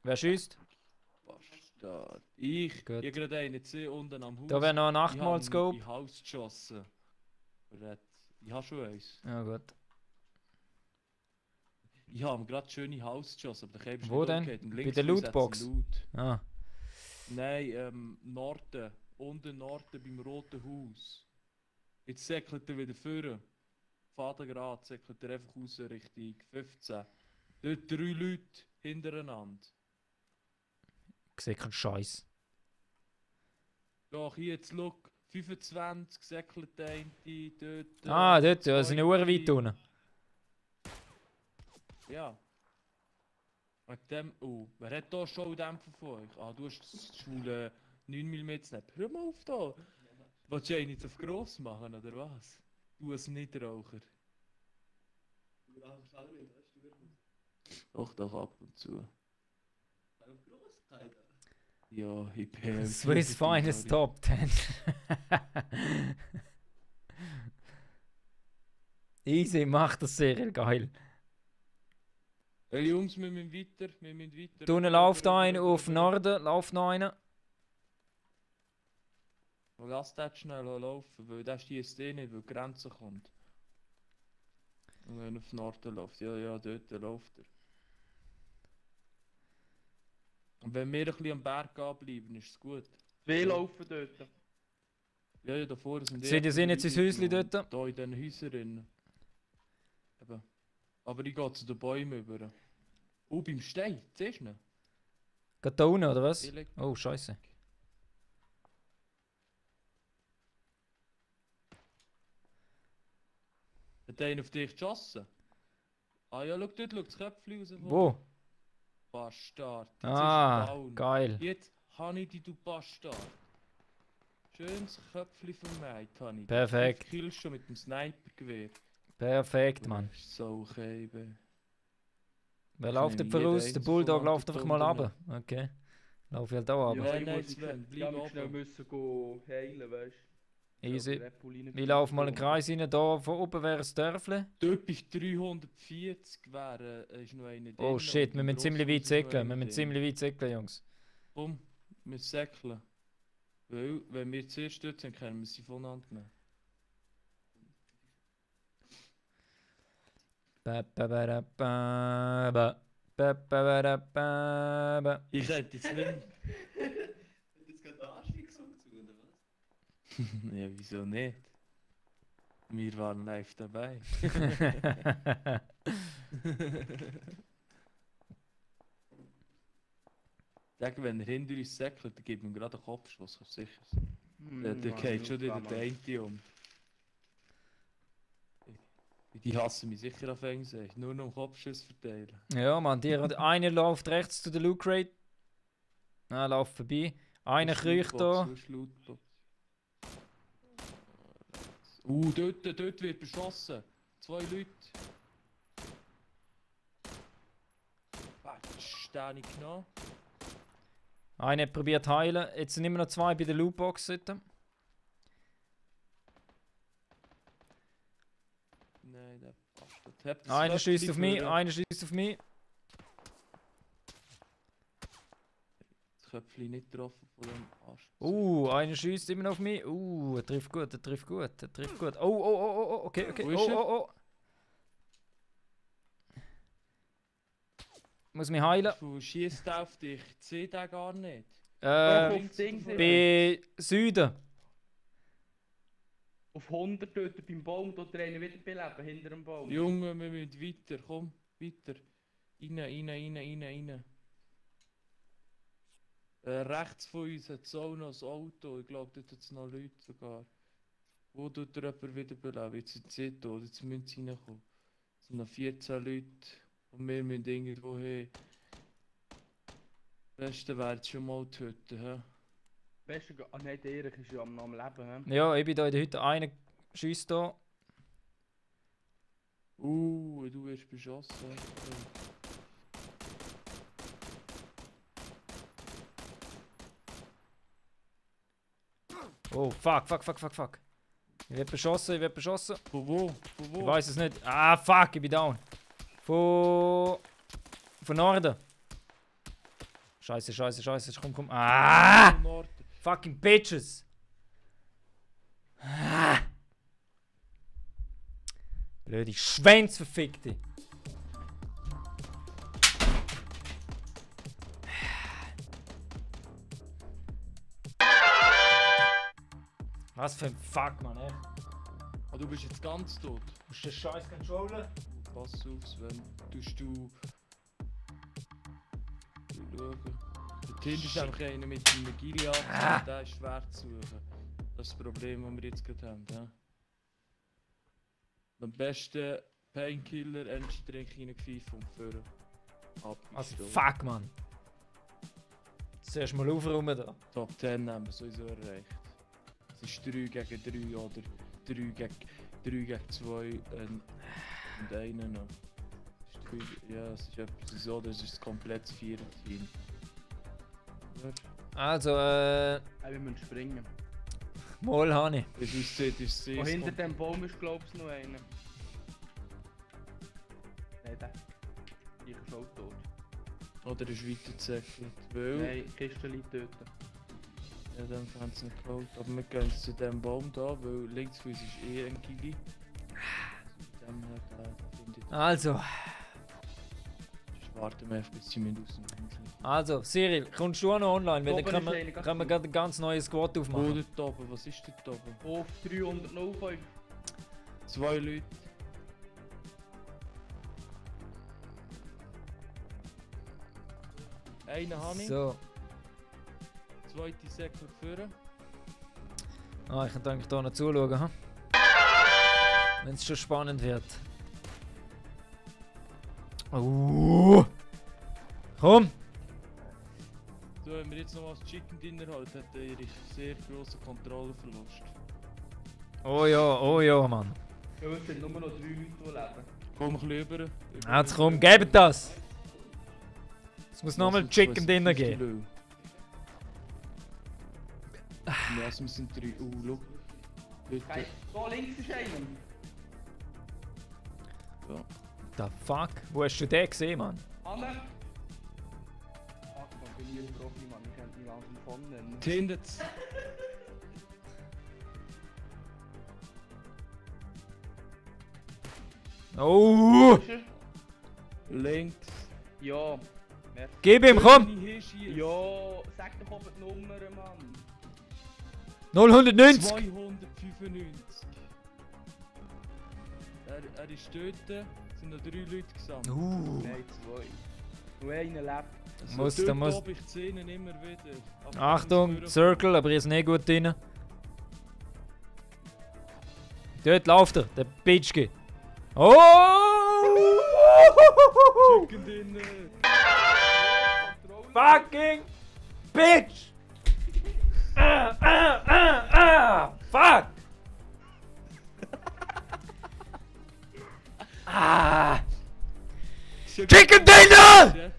Speaker 1: Wer schießt?
Speaker 2: Bastard. Ich
Speaker 1: Gut.
Speaker 2: habe gerade einen gesehen unten am Haus.
Speaker 1: Da wäre noch ein
Speaker 2: Ich habe
Speaker 1: 8x-Scope.
Speaker 2: in Haus geschossen. Ich habe schon eins.
Speaker 1: Ja, gut.
Speaker 2: Ich habe gerade schöne Haus geschossen, aber der Käfer ist
Speaker 1: Wo
Speaker 2: nicht
Speaker 1: denn?
Speaker 2: umgekehrt. Und
Speaker 1: Bei
Speaker 2: links
Speaker 1: der
Speaker 2: von uns hat's
Speaker 1: Lootbox?
Speaker 2: einen Loot.
Speaker 1: Ah,
Speaker 2: Nein, Norden. Unten Norden beim Roten Haus. Jetzt säckelt er wieder vorne. Vatergrad säckelt er einfach raus Richtung 15. Dort 3 Leute hintereinander.
Speaker 1: gesehen keinen Scheiß.
Speaker 2: Doch, hier jetzt look. 25 säckelt der eine, dort.
Speaker 1: Ah, dort, ja,
Speaker 2: der
Speaker 1: sind ja Uhren weit
Speaker 2: zweite.
Speaker 1: unten.
Speaker 2: Ja. Wegen dem. Oh, wer hat da Schaudämpfer von euch? Ah, du hast das schwule 9 mm nicht. Hör mal auf da! Willst du einen jetzt auf gross machen, oder was? Du als Nichtraucher. Doch, ab und zu. Ja, ich bin.
Speaker 1: Swiss Finest Top 10. Easy, macht das sehr geil.
Speaker 2: Hey Jungs, wir müssen weiter.
Speaker 1: Du läuft einer auf Norden, läuft noch einer.
Speaker 2: Lass das schnell laufen, weil der schießt eh nicht, weil die Grenze kommt. Und wenn er auf Norden läuft, ja, dort läuft er. Und wenn wir ein bisschen am Berg anbleiben, ist es gut.
Speaker 3: Zwei laufen dort.
Speaker 2: Ja, davor sind
Speaker 1: Seht ihr, sind jetzt ins Häuschen dort?
Speaker 2: Da in diesen Häusern drin. Eben. Aber ich gehe zu den Bäumen über. Oh, beim Stein, siehst du ihn?
Speaker 1: Geht da unten, oder was?
Speaker 2: Ich leg-
Speaker 1: Oh, scheiße.
Speaker 2: Hat einer auf dich geschossen? Ah ja, schau dort, schau das Köpfchen raus.
Speaker 1: Wo?
Speaker 2: Bastard. Jetzt ist
Speaker 1: Ah,
Speaker 2: er down.
Speaker 1: geil.
Speaker 2: Jetzt habe ich dich, du Bastard. Schönes Köpfchen vermeint, habe ich.
Speaker 1: Perfekt.
Speaker 2: 5 Kills schon mit dem Snipergewehr.
Speaker 1: Perfekt, Mann.
Speaker 2: Ist so okay, baby.
Speaker 1: Wer
Speaker 2: Ich
Speaker 1: läuft
Speaker 2: nehme
Speaker 1: denn voraus?
Speaker 2: jeden
Speaker 1: Der
Speaker 2: einzelnen
Speaker 1: Bulldog
Speaker 2: von
Speaker 1: läuft einfach mal
Speaker 2: Antipoden.
Speaker 1: runter. Okay. Lauf halt auch runter.
Speaker 3: Ja,
Speaker 2: Nein,
Speaker 3: ich
Speaker 2: nein,
Speaker 3: muss
Speaker 2: Sven, bleib
Speaker 3: ja,
Speaker 2: oben.
Speaker 3: schnell müssen go heilen, weißt du.
Speaker 1: Easy. Ich laufe mal einen Kreis rein. Da von oben wäre ein Dörfli.
Speaker 2: Dort bis 340 wäre, ist noch eine
Speaker 1: Oh
Speaker 2: drin
Speaker 1: shit,
Speaker 2: und
Speaker 1: wir
Speaker 2: im
Speaker 1: müssen ziemlich weit
Speaker 2: Grosshaus ist noch
Speaker 1: säckeln.
Speaker 2: eine
Speaker 1: Wir müssen
Speaker 2: drin.
Speaker 1: ziemlich weit säckeln, Jungs.
Speaker 2: Bumm, wir säckeln. Weil, wenn wir zuerst dort sind, können wir sie voneinander nehmen.
Speaker 1: Ba, ba, ba, da, ba, ba. Ba, ba, ba, da, ba, ba.
Speaker 2: Ich hätte jetzt nicht...
Speaker 5: Hat jetzt gerade den Anstieg gesungen, oder was?
Speaker 2: Ja, wieso nicht? Wir waren live dabei. Sag, wenn er hinter uns säckelt, dann gibt ihm gerade einen Kopfschuss, kannst du sicher sein. Der geht schon wieder der eine um. Die hassen mich sicher auf Englisch, nur noch Kopfschuss verteilen.
Speaker 1: Ja, Mann, einer läuft rechts zu der Loot Crate. Ah, läuft vorbei. Einer kriecht da.
Speaker 2: Dort wird beschossen. 2 Leute. Steine genommen.
Speaker 1: Einer hat probiert zu heilen. Jetzt sind immer noch 2 bei der Lootbox. Dort.
Speaker 2: Nein, der Bastard. Habt das
Speaker 1: Einer
Speaker 2: Köpfchen
Speaker 1: schießt auf mich,
Speaker 2: für-
Speaker 1: einer schießt auf mich.
Speaker 2: Das Köpfchen nicht getroffen von dem Arsch.
Speaker 1: Einer schießt immer noch auf mich. Er trifft gut, er trifft gut, er trifft gut. Oh, okay.
Speaker 2: Wo ist er?
Speaker 1: Oh. Muss mich heilen.
Speaker 2: Du schießt auf dich, ich sehe den gar nicht.
Speaker 1: Äh,
Speaker 3: auf Ding sind
Speaker 1: bei Süden.
Speaker 3: auf 100 dort beim Baum, dort einer wieder beleben, hinter dem Baum.
Speaker 2: Junge, wir müssen weiter, komm, weiter. Rein. Rechts von uns hat es auch noch ein Auto, ich glaube, dort hat es noch Leute sogar. Wo tut er jemand wieder beleben? Jetzt sind sie tot, jetzt müssen sie reinkommen. Es sind noch 14 Leute und wir müssen irgendwo hin. Am besten wäre jetzt schon mal die Hütte, hä?
Speaker 3: Weißt du, nein, der Erich ist ja am Leben, hä?
Speaker 1: Ja, ich bin da in der Hütte. Einer schießt da.
Speaker 2: Du wirst beschossen.
Speaker 1: Oh, fuck. Ich werd beschossen.
Speaker 2: Von wo?
Speaker 1: Ich weiß es nicht. Ah, fuck, ich bin down. Von Norden. Scheiße, komm. Ah!
Speaker 2: Von Norden.
Speaker 1: Fucking bitches. Ah. Blöde Schwänzverfickte. Was für ein Fuck, Mann, ey.
Speaker 2: Ah, du bist jetzt ganz tot.
Speaker 1: Wo ist der scheiß Controller?
Speaker 2: Pass auf, Sven. Tust du... Schauen. Der Tind ist einfach einer mit einem Giri an, der ist schwer zu suchen. Das ist das Problem, das wir jetzt gerade haben. Ja? Am besten Painkiller, Energy Drink reingepfeifen und führen.
Speaker 1: Also, fuck, Mann. Zuerst mal aufräumen da.
Speaker 2: Top 10 haben wir sowieso erreicht. Es ist 3 gegen 3 oder 3 gegen 2 und einer noch. Es ist ja, es ist etwas so, das ist das komplette 4er-Team.
Speaker 1: Also,
Speaker 3: Wir müssen springen.
Speaker 1: mal habe
Speaker 2: Wie es aussieht, ist es
Speaker 3: Und
Speaker 2: sehr
Speaker 3: hinter dem Baum ist, glaub ich, noch einer. Nein, der ist auch tot.
Speaker 2: Oder ist weitergezählt, weil...
Speaker 3: Nein, Kiste liegt dort.
Speaker 2: Ja, dann haben sie nicht geholt. Aber wir gehen jetzt zu dem Baum da, weil links von uns ist ein Gigi. Von dem her, da finde ich...
Speaker 1: Also,
Speaker 2: Sonst warten wir einfach, bis sie mit raus sind.
Speaker 1: also, Cyril, kommst du auch noch online? Weil
Speaker 3: Oben
Speaker 1: dann
Speaker 3: ist einer,
Speaker 1: können wir gerade ein ganz neues Squad
Speaker 2: Wo
Speaker 1: aufmachen.
Speaker 2: dort oben? Was ist dort oben?
Speaker 3: Auf 305.
Speaker 2: 2 Leute. Einen habe ich.
Speaker 1: So.
Speaker 2: Zweite Sektor führen.
Speaker 1: Ah, ich könnte eigentlich hier noch zuschauen, ha? Wenn es schon spannend wird. Komm!
Speaker 2: So, wenn wir jetzt noch das Chicken Dinner halt, hat er sehr grossen Kontrolleverlust.
Speaker 1: Oh ja, Mann.
Speaker 3: Ja, es sind nur noch 3 Leute, die leben.
Speaker 2: Komm ein bisschen rüber.
Speaker 1: Jetzt komm, gebt das! Es muss nochmal Chicken Dinner geben.
Speaker 2: Ja, wir sind 3. Schau. Bitte.
Speaker 3: Hey, da links ist einer.
Speaker 2: Ja.
Speaker 1: The fuck? Wo hast du den gesehen, Mann?
Speaker 3: Anne! Ach, man bin hier ein Profi, Mann. Ich könnte mich langsam von nennen.
Speaker 2: Tindet's.
Speaker 1: Oh!
Speaker 2: Links.
Speaker 3: Ja. Merci.
Speaker 1: Gib ihm, komm!
Speaker 3: Ja, sag doch oben die Nummer, Mann.
Speaker 1: 090!
Speaker 2: 295. Er ist dort. Es sind noch 3 Leute gesammelt.
Speaker 3: Nein, 2. Nur einer lebt.
Speaker 2: Also
Speaker 1: Muss-
Speaker 2: dort
Speaker 1: da muss-
Speaker 2: oben, ich sehe ihn immer wieder. Aber
Speaker 1: Achtung,
Speaker 2: ich muss
Speaker 1: Circle, aber ihr ist nicht gut drin. Dort läuft er, der Bitchke. Oh!
Speaker 2: Chicken Dinner.
Speaker 1: Fucking Bitch! Fuck! Chicken Dinner!
Speaker 2: Ja.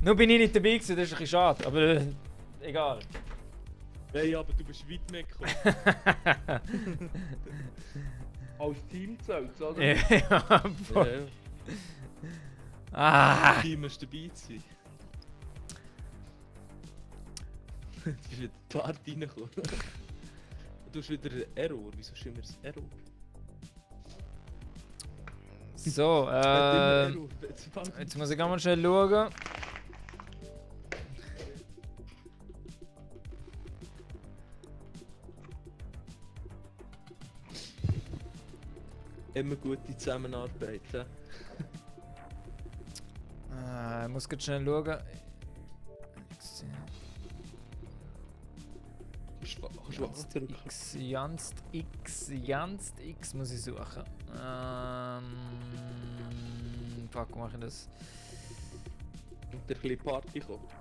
Speaker 1: Nur bin ich nicht dabei gewesen, das ist ein bisschen schade, aber egal.
Speaker 2: Hey, aber du bist weit weggekommen.
Speaker 3: Als Team zählt, oder?
Speaker 1: Ja,
Speaker 2: Ja,
Speaker 1: voll.
Speaker 2: ja. Team musst dabei sein. Du bist wieder die Party reingekommen. Du hast wieder einen Error. Wieso ist immer ein Error?
Speaker 1: So,
Speaker 2: Hat immer Error.
Speaker 1: jetzt muss ich ganz mal schnell schauen.
Speaker 2: Immer gute Zusammenarbeit. Ja?
Speaker 1: Ich muss ganz schnell schauen.
Speaker 2: Schwarz drücken.
Speaker 1: Janst X muss ich suchen. Fuck, mache ich das?
Speaker 2: Und ein bisschen Party kommt.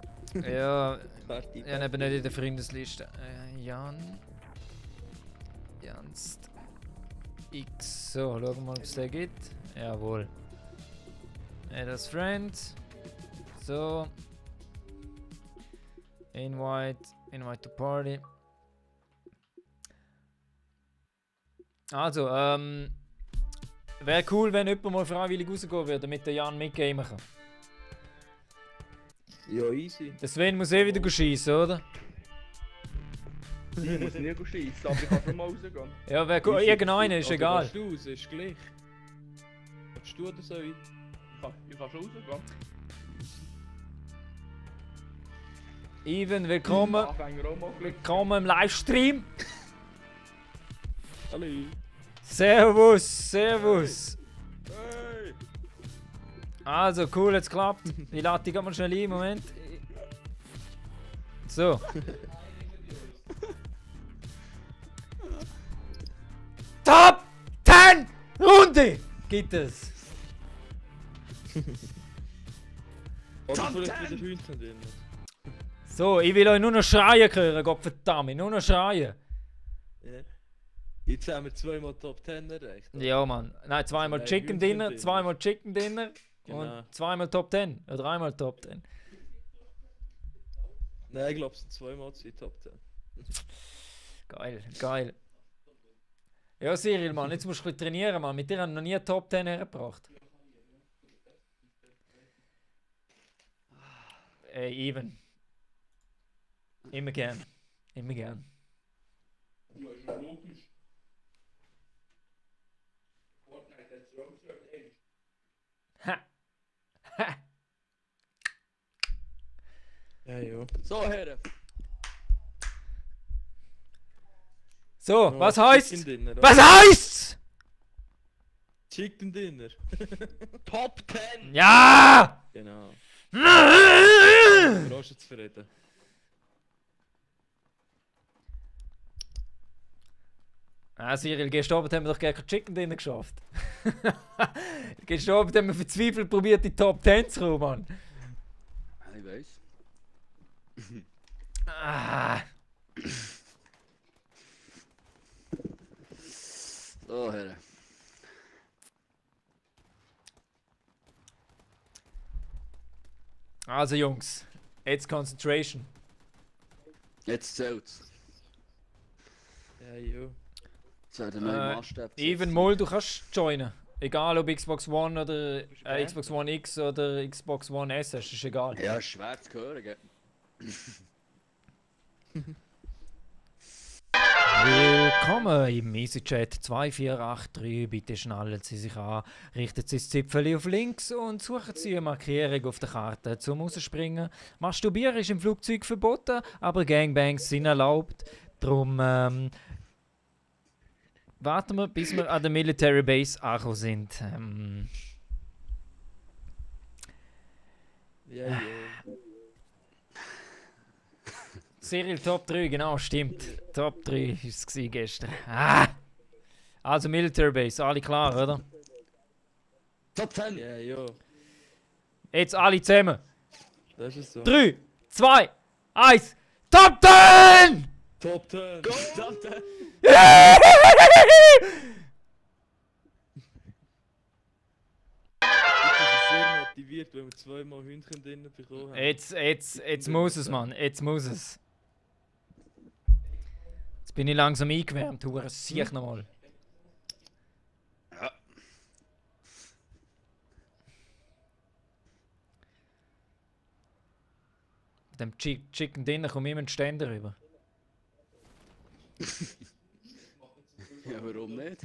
Speaker 1: Ja,
Speaker 2: Party.
Speaker 1: ja, eben nicht in der Freundesliste. Janst X. So, schauen wir mal, ob es den gibt. Jawohl. Add as friend. So. Invite to party. Also, wäre cool, wenn jemand mal freiwillig rausgehen würde, damit der Jan mitgamen kann.
Speaker 2: Ja, easy.
Speaker 1: Der Sven muss eh wieder schießen, oder?
Speaker 3: Ich muss nicht schießen, aber ich kann schon mal rausgehen.
Speaker 1: Ja, wäre cool. Irgendeiner ist
Speaker 2: Oder
Speaker 1: egal.
Speaker 2: gehst du raus, ist gleich. Willst du oder soll ich?
Speaker 3: Ich kann schon rausgehen.
Speaker 1: Ivan, willkommen.
Speaker 3: Anfänger auch mal Glück.
Speaker 1: Willkommen im Livestream.
Speaker 2: Hallo.
Speaker 1: Servus, servus.
Speaker 2: Hey!
Speaker 1: Also, cool, jetzt klappt. Ich lade dich mal schnell ein, Moment. So. Top 10 Runde gibt es.
Speaker 2: Oder vielleicht wieder Hühnchen drin.
Speaker 1: So, ich will euch nur noch schreien hören, Gottverdammt, nur noch schreien.
Speaker 2: Ja. Jetzt haben wir zweimal Top 10 erreicht. oder?
Speaker 1: Ja, Mann. Nein, zweimal Chicken Dinner, zweimal Chicken Dinner
Speaker 2: Genau.
Speaker 1: und zweimal Top 10. Oder einmal Top 10.
Speaker 2: Nein, ich glaube, es sind zweimal zwei Top 10.
Speaker 1: Geil, geil. Ja, Cyril, Mann, jetzt musst du ein bisschen trainieren, Mann. Mit dir haben wir noch nie Top 10 hergebracht. Even. Immer gern. Immer gern. Ha! Ha!
Speaker 2: Ja, ja.
Speaker 3: So, Herren.
Speaker 1: So, was
Speaker 2: Chicken
Speaker 1: heißt's?
Speaker 2: Dinner, oder?
Speaker 1: Was heißt's?
Speaker 2: Chicken Dinner.
Speaker 3: Top 10!
Speaker 1: Ja!
Speaker 2: Genau.
Speaker 1: Ah,
Speaker 2: Du brauchst jetzt zufrieden.
Speaker 1: Cyril, gestern Abend haben wir doch gar kein Chicken Dinner geschafft. Gestern Abend haben wir verzweifelt probiert, in die Top 10 zu kommen, Mann.
Speaker 3: Ich weiss.
Speaker 1: Ah.
Speaker 3: So, Herren.
Speaker 1: Also Jungs, jetzt Concentration.
Speaker 3: Jetzt zählt's.
Speaker 2: Ja, ja.
Speaker 3: So, der neue Maßstab.
Speaker 1: Even mal, du kannst joinen. Egal ob Xbox One oder Xbox One X oder Xbox One S, das ist egal.
Speaker 3: Ja, ist schwer zu hören, gell?
Speaker 1: Willkommen im EasyChat 2483. Bitte schnallen Sie sich an, richten Sie das Zipfel auf links und suchen Sie eine Markierung auf der Karte zum Rausspringen. Masturbieren ist im Flugzeug verboten, aber Gangbangs sind erlaubt. Darum warten wir, bis wir an der Military Base angekommen sind.
Speaker 2: Ja, ja.
Speaker 1: Cyril Top 3, genau, stimmt. Top 3 war es gestern. Ah! Also Military Base, alle klar, oder?
Speaker 3: Top 10!
Speaker 2: Ja, ja.
Speaker 1: Jetzt alle zusammen.
Speaker 2: Das ist so.
Speaker 1: 3, 2, 1, Top 10!
Speaker 2: Top 10!
Speaker 3: Go! Top 10!
Speaker 2: Ich bin sehr motiviert, wenn wir zweimal Hühnchen drin bekommen haben.
Speaker 1: Jetzt muss es, Mann. Jetzt muss es. Jetzt bin ich langsam eingewärmt, hure siech nochmal.
Speaker 3: Ja.
Speaker 1: Mit dem Chicken Dinner komme ich immer einen Ständer rüber.
Speaker 3: Ja, warum nicht?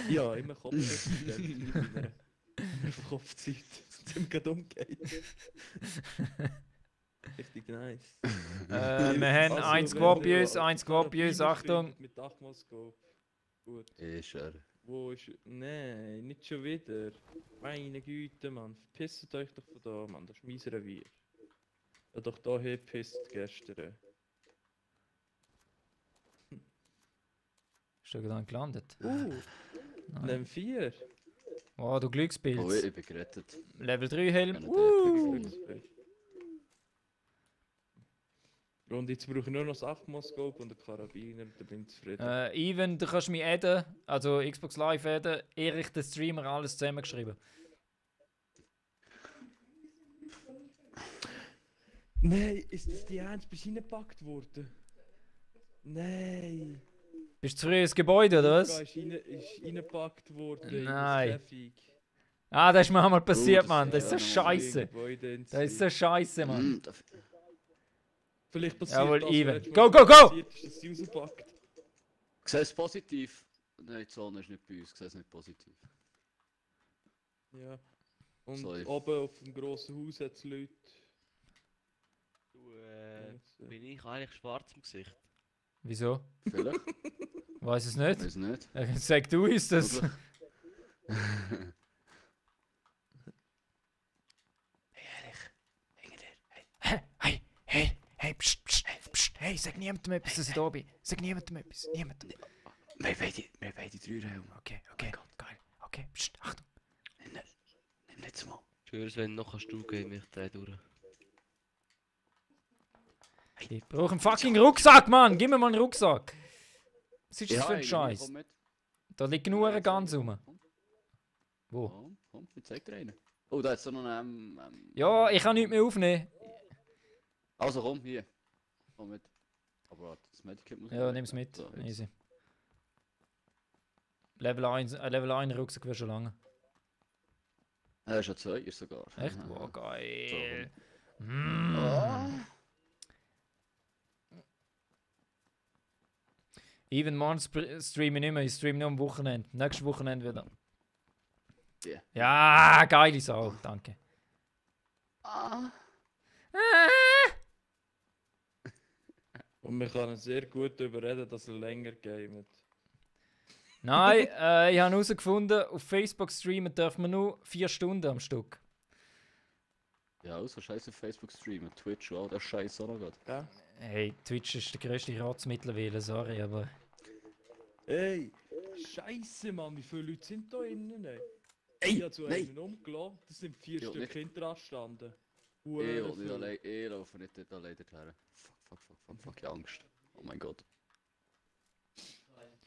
Speaker 2: Ja, immer Kopfzeit. Einfach Kopfzeit, wenn es gerade umgeht. Richtig nice.
Speaker 1: Wir haben
Speaker 2: Also,
Speaker 1: ein
Speaker 2: wenn
Speaker 1: Squad
Speaker 2: wir
Speaker 1: bei uns,
Speaker 2: ja
Speaker 1: ein Squad bei uns,
Speaker 2: Karabiner
Speaker 1: Achtung.
Speaker 2: findet Mit Dachmaske. Gut.
Speaker 3: Ist er.
Speaker 2: Wo ist. Nein, nicht schon wieder. Meine Güte, Mann. Verpisst euch doch von da, Mann. Das ist mein Revier. Ich hab doch da hingepisst gestern.
Speaker 1: Bist du gerade gelandet?
Speaker 2: Level 4.
Speaker 1: Oh, du Glückspilz.
Speaker 6: Oh, ich bin gerettet.
Speaker 1: Level 3 Helm.
Speaker 6: Ja,
Speaker 2: Und jetzt brauche ich nur noch das Atmoscope und einen Karabiner und dann bin ich zufrieden.
Speaker 1: Even, du kannst mich adden, also Xbox Live adden. Erich, der Streamer, alles zusammengeschrieben.
Speaker 2: Nein, ist das die Ernst? Bist du reingepackt worden? Nein.
Speaker 1: Bist du früher ins Gebäude, oder was?
Speaker 2: Ist reingepackt worden. in das
Speaker 1: Nein.
Speaker 2: Käfig.
Speaker 1: Ah, das ist mir einmal passiert,
Speaker 6: das
Speaker 1: Mann.
Speaker 6: ist
Speaker 1: Das ist so
Speaker 6: ja
Speaker 1: scheiße. Das ist so scheiße, Mann.
Speaker 2: Vielleicht passiert
Speaker 1: Jawohl,
Speaker 2: das,
Speaker 1: Even.
Speaker 2: wenn letztes
Speaker 1: Go,
Speaker 2: Mal
Speaker 1: go, go!
Speaker 2: passiert ist, dass sie rauspackt.
Speaker 6: Ich sehe es positiv. Nein, die Zone ist nicht bei uns, ich sehe es nicht positiv.
Speaker 2: Ja. Und
Speaker 6: Sorry.
Speaker 2: oben auf dem grossen Haus hat es Leute.
Speaker 4: Du, bin ich eigentlich schwarz im Gesicht?
Speaker 1: Wieso?
Speaker 6: Vielleicht?
Speaker 1: Weiß es nicht.
Speaker 6: Weiß nicht.
Speaker 1: Sag du uns das.
Speaker 6: Oder?
Speaker 1: Hey, pst, hey, sag niemandem etwas, dass ich da bin. Sag niemandem etwas, niemandem.
Speaker 6: Wir wollen die 3 Helme.
Speaker 1: Okay, geil. Okay, pst, Achtung.
Speaker 6: Nimm nicht so mal.
Speaker 4: Ich höre es, wenn noch kannst du gehen, mich dreh durch.
Speaker 1: Ich brauche einen fucking Rucksack, Mann. Gib mir mal einen Rucksack. Was ist das für ein Scheiß?
Speaker 6: Komm mit.
Speaker 1: Da liegt nur ein ganz rum. Wo?
Speaker 6: Komm, ich zeig dir einen. Oh, da ist noch ein...
Speaker 1: Ja, ich kann nichts mehr aufnehmen.
Speaker 6: Also komm, hier. Komm mit. Aber warte, das Medikit muss...
Speaker 1: Ja, nimm's mit.
Speaker 6: So, jetzt.
Speaker 1: Easy. Level 1 Rucksack wäre schon lange.
Speaker 6: Er ist schon 2 ist sogar.
Speaker 1: Echt?
Speaker 6: Aha.
Speaker 1: Wow, geil.
Speaker 6: So.
Speaker 1: Mm. Even morgen streame ich nicht mehr, ich streame nur am Wochenende. Nächstes Wochenende wieder.
Speaker 6: Ja.
Speaker 1: Ja, geile Sau, danke.
Speaker 2: Und man kann ihn sehr gut überreden, dass er länger gamet.
Speaker 1: Nein, ich habe herausgefunden, auf Facebook streamen dürfen wir nur 4 Stunden am Stück.
Speaker 6: Ja, also scheiße Facebook streamen, Twitch und all der Scheiß auch noch geht.
Speaker 2: Ja?
Speaker 1: Hey, Twitch ist der grösste Ratz mittlerweile, sorry, aber...
Speaker 2: Ey, Scheiße, Mann, wie viele Leute sind da innen? Ey, ich habe zu
Speaker 6: nein.
Speaker 2: einem umgelassen, das sind 4
Speaker 6: Ja,
Speaker 2: Stück
Speaker 6: nicht.
Speaker 2: hinter standen.
Speaker 6: Ich laufe nicht dort alleine her. Fuck, ich hab Angst. Oh mein Gott.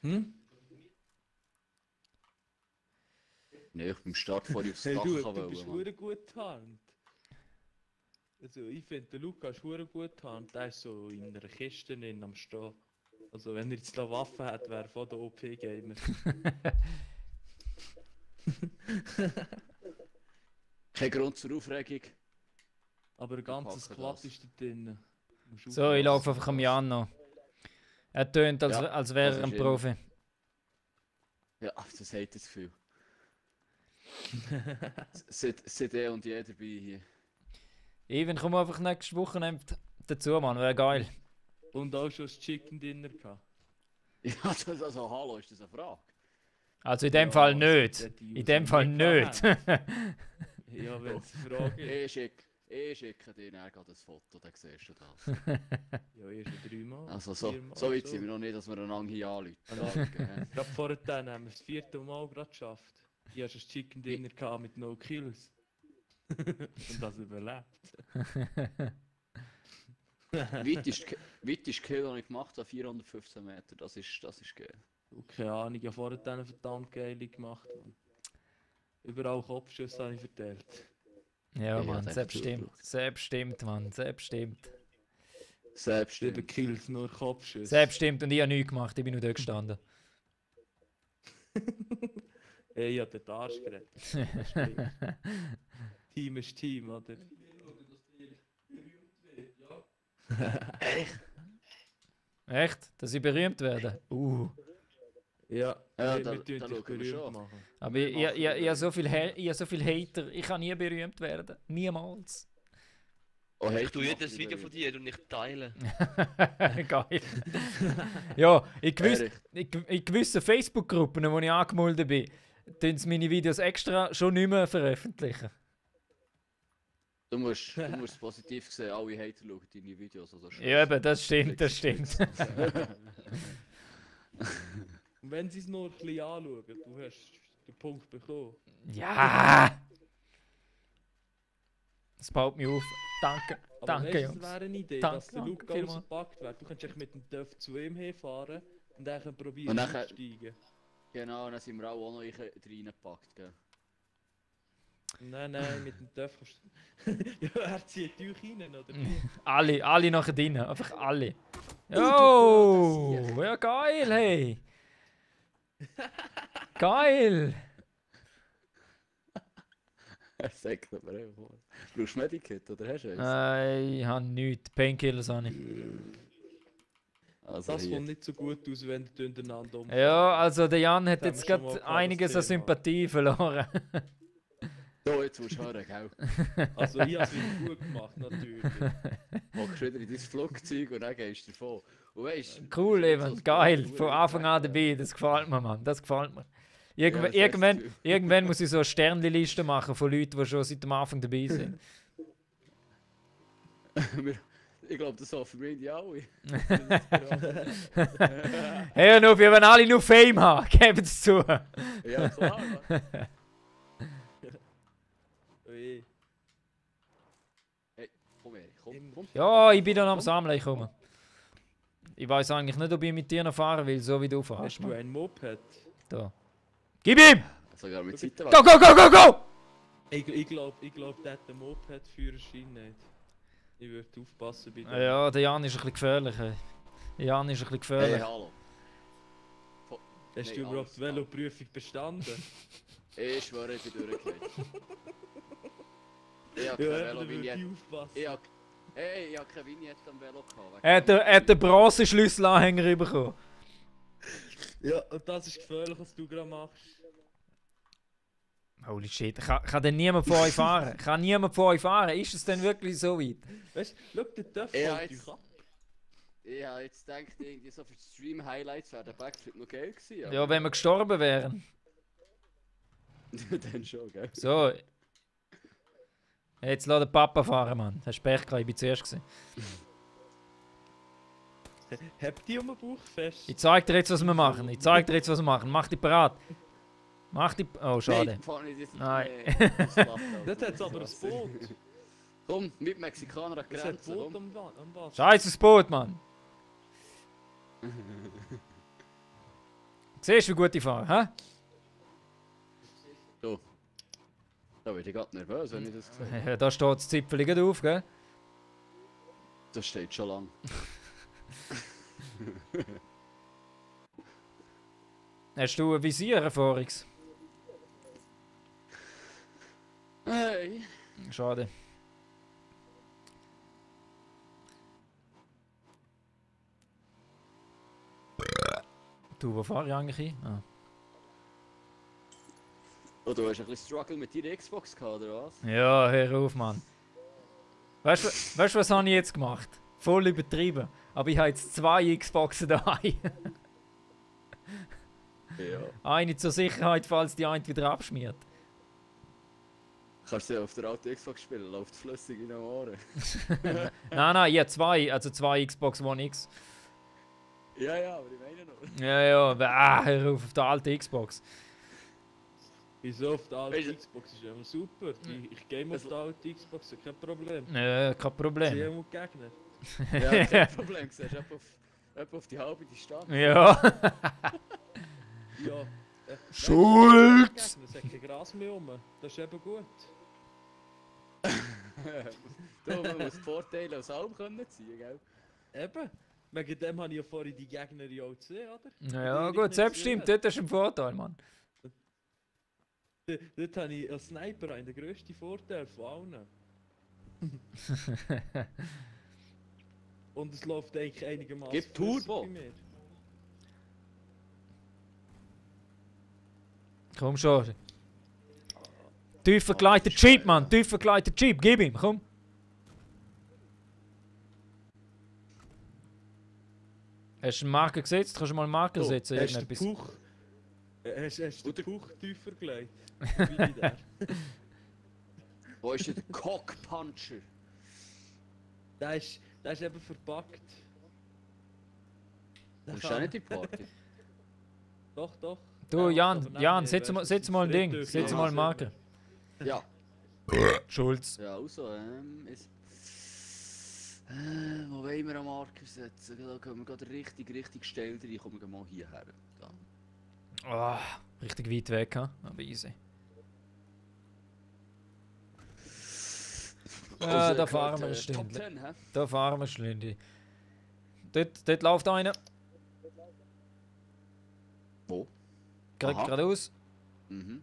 Speaker 2: Hm?
Speaker 6: Nee, ich beim Start vor aufs
Speaker 2: Hey,
Speaker 6: Dach
Speaker 2: du bist
Speaker 6: wollen, Mann.
Speaker 2: hure gut Hand. Also ich finde, der Luca ist hure gut Hand. Der ist so in einer Kiste drin am Stehen. Also wenn er jetzt da Waffen hat, wäre er von der OP-Gamer.
Speaker 6: Kein Grund zur Aufregung.
Speaker 2: Aber ein ganzes
Speaker 6: packen
Speaker 2: Squad
Speaker 6: das.
Speaker 2: ist da drin. Musst
Speaker 1: So, ich
Speaker 2: aufpassen.
Speaker 1: laufe einfach am Jan noch. Er tönt, als,
Speaker 6: Ja,
Speaker 1: als wäre
Speaker 6: das
Speaker 1: er ein
Speaker 6: ist
Speaker 1: Profi.
Speaker 6: Ja, das hat das Gefühl. Sind eh und jeder dabei hier.
Speaker 1: Even, komm einfach nächste Woche dazu, Mann, wäre geil.
Speaker 2: Und auch schon das Chicken Dinner gehabt.
Speaker 6: Ja, das, also hallo, ist das eine Frage?
Speaker 1: Also in dem
Speaker 2: Ja,
Speaker 1: Fall
Speaker 2: also,
Speaker 1: nicht.
Speaker 2: der die
Speaker 1: In dem
Speaker 2: aus
Speaker 1: Fall
Speaker 2: dem
Speaker 1: nicht.
Speaker 2: Ja, wenn es eine Frage ist.
Speaker 6: Ich schicke dir nachher gerade ein Foto, dann siehst du das.
Speaker 2: Ja, ich schon 3 Mal.
Speaker 6: Also so
Speaker 2: 4 Mal,
Speaker 6: weit sind wir noch nicht, dass wir einander hier anrufen.
Speaker 2: Gerade vorher dann haben wir das 4. Mal gerade geschafft. Ich hatte das Chicken Dinner gehabt mit No Kills. Und das überlebt.
Speaker 6: Weitest Kill habe ich gemacht, an 415 Meter, das ist geil.
Speaker 2: Keine Ahnung, ich habe vorher dann eine verdammt geile gemacht. Mann. Überall Kopfschüsse habe ich verteilt.
Speaker 1: Ja,
Speaker 6: Ja,
Speaker 1: Mann,
Speaker 6: das
Speaker 1: selbststimmt. Selbststimmt, Mann, selbstimmt.
Speaker 2: 7 Kills, nur Kopfschüsse.
Speaker 1: Selbststimmt und ich habe nichts gemacht, ich bin nur da gestanden.
Speaker 2: Ey, ich habe den Arsch gerettet. Das stimmt. Team ist Team, oder?
Speaker 1: Echt? Dass ich berühmt werde?
Speaker 2: Ja,
Speaker 6: Ja,
Speaker 2: wir
Speaker 6: da
Speaker 2: tun dich
Speaker 6: schauen wir
Speaker 2: berühmt
Speaker 6: schon.
Speaker 2: machen.
Speaker 1: Aber ich habe so viel Hater, ich kann nie berühmt werden. Niemals.
Speaker 6: Oh, hey,
Speaker 4: Ich tue jedes Video von dir und nicht teilen.
Speaker 1: Geil. Ja, in
Speaker 6: Erich.
Speaker 1: gewissen Facebook-Gruppen, wo ich angemeldet bin, tun sie meine Videos extra schon nicht mehr veröffentlichen.
Speaker 6: Du musst es positiv sehen, alle Hater schauen deine Videos. Also
Speaker 1: Ja, eben, das stimmt, das stimmt.
Speaker 2: Und wenn sie es nur ein bisschen anschauen, du hast den Punkt bekommen.
Speaker 1: Ja! Das baut mich auf. Danke,
Speaker 2: Aber
Speaker 1: danke,
Speaker 2: weißt,
Speaker 1: Jungs.
Speaker 2: das wäre eine Idee,
Speaker 1: Danke,
Speaker 2: dass der
Speaker 1: danke
Speaker 2: Luke
Speaker 1: vielmals.
Speaker 2: rausgepackt wird. Du kannst echt mit dem Dörf zu ihm herfahren und dann probieren
Speaker 6: Und nachher-
Speaker 2: aufsteigen.
Speaker 6: Genau, dann sind wir auch noch reingepackt, gell?
Speaker 2: Nein, mit dem Dörf kannst du... Ja, er zieht euch rein, oder wie?
Speaker 1: Alle nachher drin. Einfach alle. Oh, ja geil, hey. Geil.
Speaker 6: Er sagt mir einfach mal. Brauchst du Medikit oder hast du eins?
Speaker 1: Ich habe nichts. Painkillers habe ich.
Speaker 6: Also
Speaker 2: Das
Speaker 6: hier.
Speaker 2: kommt nicht so gut aus, wenn ihr untereinander umfallen.
Speaker 1: Ja, also der Jan hat
Speaker 2: Das haben
Speaker 1: jetzt
Speaker 2: wir schon mal
Speaker 1: gerade
Speaker 2: gehabt, das
Speaker 1: einiges an
Speaker 2: Thema.
Speaker 1: Sympathie verloren.
Speaker 6: So, jetzt musst du hören, gell?
Speaker 2: Also ich habe es wieder gut gemacht, natürlich.
Speaker 6: Hockst wieder in dein Flugzeug und dann gehst du davon. Und weißt,
Speaker 1: Cool,
Speaker 6: das ist
Speaker 1: eben.
Speaker 6: so
Speaker 1: Geil.
Speaker 6: cool,
Speaker 1: Von Anfang an dabei. Das gefällt mir, Mann. Das gefällt mir.
Speaker 6: Ja, das heißt,
Speaker 1: Irgendwann muss ich so eine Sternliste machen von Leuten, die schon seit dem Anfang dabei sind.
Speaker 6: Ich glaube, das hoffen wir die alle.
Speaker 1: Hey, und wir wollen alle nur Fame haben. Gebt es zu.
Speaker 6: Ja, klar, Mann.
Speaker 2: Oje.
Speaker 6: Komm her, komm.
Speaker 1: Ja, ich bin dann am Sammeln gekommen. Ich weiß eigentlich nicht, ob ich mit dir noch fahren will, so wie du fährst.
Speaker 2: Hast du
Speaker 1: Mann.
Speaker 2: ein Moped?
Speaker 1: Da. Gib ihm!
Speaker 6: Sogar mit Zeiten.
Speaker 1: Go, go, go, go, go!
Speaker 2: Ich glaub, der hat den Moped-Führerschein nicht. Ich würde aufpassen bei dem.
Speaker 1: Ja, der Jan ist ein bisschen gefährlich. Ey. Der Jan ist ein bisschen gefährlich.
Speaker 6: Hey, hallo.
Speaker 2: Hast
Speaker 6: Nein,
Speaker 2: du überhaupt
Speaker 6: alles
Speaker 2: die Veloprüfung bestanden?
Speaker 6: Ich schwöre, ich bin durchgefallen. Ich hab
Speaker 2: Ja,
Speaker 6: keine
Speaker 2: dann würde
Speaker 6: Velo-Vignette.
Speaker 2: ich aufpassen.
Speaker 6: Ich hab keine Vignette am Velo gehabt.
Speaker 1: Er hat den Bronzeschlüsselanhänger bekommen.
Speaker 2: Ja, und das ist gefährlich, was du gerade machst.
Speaker 1: Holy shit, kann denn niemand von euch fahren? Kann niemand von euch fahren? Ist es denn wirklich so weit?
Speaker 2: Weißt du, schau, der Töpf
Speaker 6: Ja,
Speaker 2: holt
Speaker 6: jetzt-
Speaker 2: euch ab.
Speaker 6: Ich hab jetzt gedacht, irgendwie so für die Stream-Highlights wäre der Backflip noch geil gewesen.
Speaker 1: Ja, wenn wir gestorben wären.
Speaker 6: Dann schon, gell?
Speaker 1: So. Jetzt lass den Papa fahren, Mann. Hast Pech gehabt, ich bin zuerst gewesen.
Speaker 2: Habt ihr um den Bauch fest?
Speaker 1: Ich zeig dir jetzt, was wir machen. Mach dich parat. Oh, schade.
Speaker 6: Nein, fahr nicht jetzt.
Speaker 1: Nein.
Speaker 6: Nee, das klappt auch.
Speaker 2: Das hat aber ein Boot.
Speaker 6: Komm, mit Mexikaner an die
Speaker 2: Das hat ein
Speaker 6: Grenze.
Speaker 2: Boot
Speaker 6: Komm.
Speaker 2: am Wasser.
Speaker 1: Scheiß das Boot, Mann. Siehst du, wie gut ich fahre, hä?
Speaker 6: So. Da bin ich gerade nervös, wenn ich das sehe.
Speaker 1: Ja, da steht das Zipfel gerade auf, gell?
Speaker 6: Das steht schon lang.
Speaker 1: Hast du ein Visier, Vorix?
Speaker 6: Hey.
Speaker 1: Schade. Du, wo fahre ich eigentlich hin? Ah.
Speaker 6: Oh, du hast ein bisschen Struggle mit deiner Xbox gehabt, oder was?
Speaker 1: Ja, hör auf, Mann. Weißt du, was habe ich jetzt gemacht? Voll übertrieben. Aber ich habe jetzt 2 Xboxen daheim.
Speaker 6: Ja.
Speaker 1: Eine zur Sicherheit, falls die eine wieder abschmiert.
Speaker 6: Kannst du ja auf der alten Xbox spielen, läuft flüssig in den Ohren.
Speaker 1: Nein, ich habe 2, also 2 Xbox One X.
Speaker 6: Ja, ja, aber ich meine noch.
Speaker 1: Ja, hör auf der alten Xbox.
Speaker 2: Wieso auf der alten
Speaker 6: Weißt du-
Speaker 2: Xbox ist immer super. Ich game auf der alten Xbox, kein Problem.
Speaker 1: Ja, kein
Speaker 2: Sie
Speaker 1: Problem.
Speaker 2: haben Gegner.
Speaker 6: Ja, kein Problem, siehst du, etwa auf die halbe Distanz.
Speaker 1: Ja.
Speaker 2: Ja.
Speaker 1: Schulz!
Speaker 2: Es hat kein Gras mehr rum. Das ist eben gut.
Speaker 6: Da man muss die Vorteile aus allem können ziehen, gell?
Speaker 2: Eben. Wegen dem habe ich ja vorhin die Gegner ja auch gesehen, oder?
Speaker 1: Ja,
Speaker 2: Die
Speaker 1: gut,
Speaker 2: nicht
Speaker 1: selbst
Speaker 2: gesehen
Speaker 1: stimmt, dort hast du einen Vorteil, Mann.
Speaker 2: Dort habe ich als Sniper einen den grössten Vorteil von allen. Und es läuft eigentlich einigermaßen
Speaker 6: Gib
Speaker 2: flüssig
Speaker 6: Turbo.
Speaker 2: bei mir.
Speaker 1: Komm schon. Tiefer geleiteter Jeep, Mann. Tiefer geleiteter Jeep. Gib ihm, komm. Hast du einen Marker gesetzt? Kannst du mal einen Marker
Speaker 2: Oh,
Speaker 1: setzen?
Speaker 2: hast du den
Speaker 1: Irgendetwas?
Speaker 2: Puch... Hast du
Speaker 6: Oder-
Speaker 2: den Puch tiefer gelegt? Wie die der?
Speaker 6: Wo ist der Cockpuncher?
Speaker 2: Der ist eben verpackt. Der
Speaker 6: Kommst du
Speaker 2: kann-
Speaker 6: auch nicht in die Party?
Speaker 2: Doch, doch.
Speaker 1: Du,
Speaker 2: Ja, aber
Speaker 1: Jan,
Speaker 2: nein,
Speaker 1: Jan,
Speaker 2: nee,
Speaker 1: setz
Speaker 2: weißt
Speaker 1: mal,
Speaker 2: du,
Speaker 1: setz mal ein
Speaker 2: das
Speaker 1: Ding.
Speaker 2: Dritte
Speaker 1: Setz
Speaker 2: ist
Speaker 1: mal einen
Speaker 2: ja
Speaker 1: Marker.
Speaker 6: Ja.
Speaker 1: Schulz.
Speaker 6: Ja, also, wo wollen wir einen Marker setzen? Da können wir gerade richtig steil rein. Kommen wir mal hierher. Da.
Speaker 1: Oh, richtig weit weg, ha? Aber easy. Ja,
Speaker 6: Also,
Speaker 1: da fahren wir ein
Speaker 6: Top
Speaker 1: Stündchen.
Speaker 6: 10, hä?
Speaker 1: Da fahren wir ein Stündchen. Dort läuft einer.
Speaker 6: Wo?
Speaker 1: Gerade
Speaker 6: Aha.
Speaker 1: geradeaus.
Speaker 6: Mhm.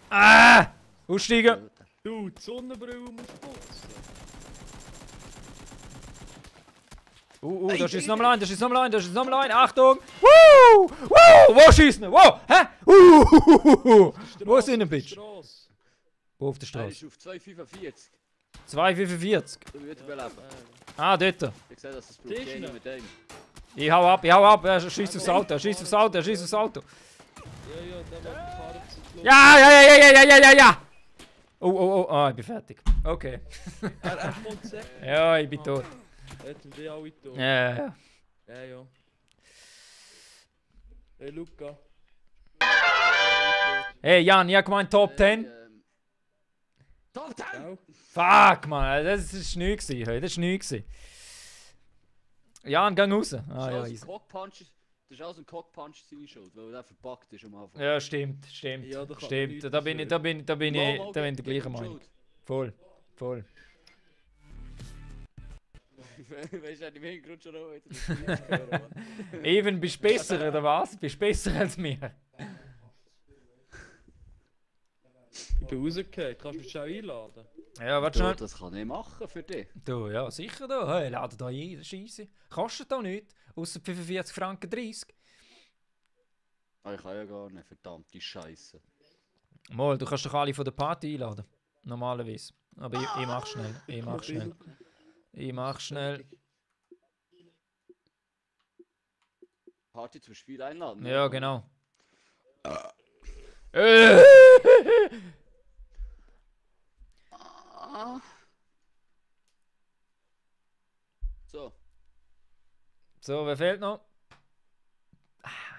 Speaker 1: Ah! Aussteigen!
Speaker 2: Du, die Sonnenbrille musst du putzen.
Speaker 1: Da schießt nochmal ein, da schießt nochmal ein, da schießt nochmal ein. Achtung! Woo! Woo! Wo schießt er? Wo? Hä? Wo sind denn, Bitch?
Speaker 2: Strasse.
Speaker 1: Wo auf der
Speaker 6: Er ist
Speaker 1: Straße?
Speaker 6: auf 2,45.
Speaker 1: 2,45.
Speaker 6: Du würdest beleben.
Speaker 1: Ah, dort.
Speaker 6: Ich sehe, dass das
Speaker 2: Die ist
Speaker 6: Problem
Speaker 2: noch.
Speaker 6: mit dem.
Speaker 1: Ich hau ab, ich hau ab. Er schießt aufs Auto, er schießt aufs Auto, er schießt aufs Auto.
Speaker 2: Ja, der wird gefahren zu Schluss.
Speaker 1: Ja! Oh, ah, ich bin fertig. Okay.
Speaker 2: Er kommt sehr.
Speaker 1: Ja, ich bin tot.
Speaker 2: Hätten die alle tot.
Speaker 1: Ja.
Speaker 2: Ja. Hey, Luca.
Speaker 1: Hey, Jan, ich hab gemeint Top 10.
Speaker 6: Top 10!
Speaker 2: Genau.
Speaker 1: Fuck, man, das ist nichts gewesen, hey, das ist nichts gewesen. Jan, gang raus. Ah, ja,
Speaker 6: Das
Speaker 1: easy.
Speaker 6: ist alles ein Cockpunch seine Schuld, weil er verpackt ist am Anfang.
Speaker 1: Ja, stimmt.
Speaker 2: Ja, da kann man
Speaker 1: Stimmt,
Speaker 2: nichts
Speaker 1: da bin ich der gleichen
Speaker 6: Schuld.
Speaker 1: Meinung. Voll.
Speaker 6: Weißt du, im Hintergrund schon noch weiter.
Speaker 1: Even, bist du besser, oder was? Bist du besser als mir?
Speaker 2: Ich bin rausgefallen. Kannst du mich schon einladen?
Speaker 1: Ja, warte
Speaker 6: Du,
Speaker 1: schnell.
Speaker 6: das kann ich machen für dich.
Speaker 1: Du, ja, sicher da. Hey, lade da ein, das ist easy. Kostet auch nichts. Außer 45 Franken 30.
Speaker 6: Ah, ich kann ja gar nicht, verdammte Scheiße.
Speaker 1: Mal, du kannst doch alle von der Party einladen. Normalerweise. Aber ich mach schnell. Ich mach schnell.
Speaker 6: Party zum Spiel einladen?
Speaker 1: Ja, genau.
Speaker 6: So.
Speaker 1: So, wer fehlt noch?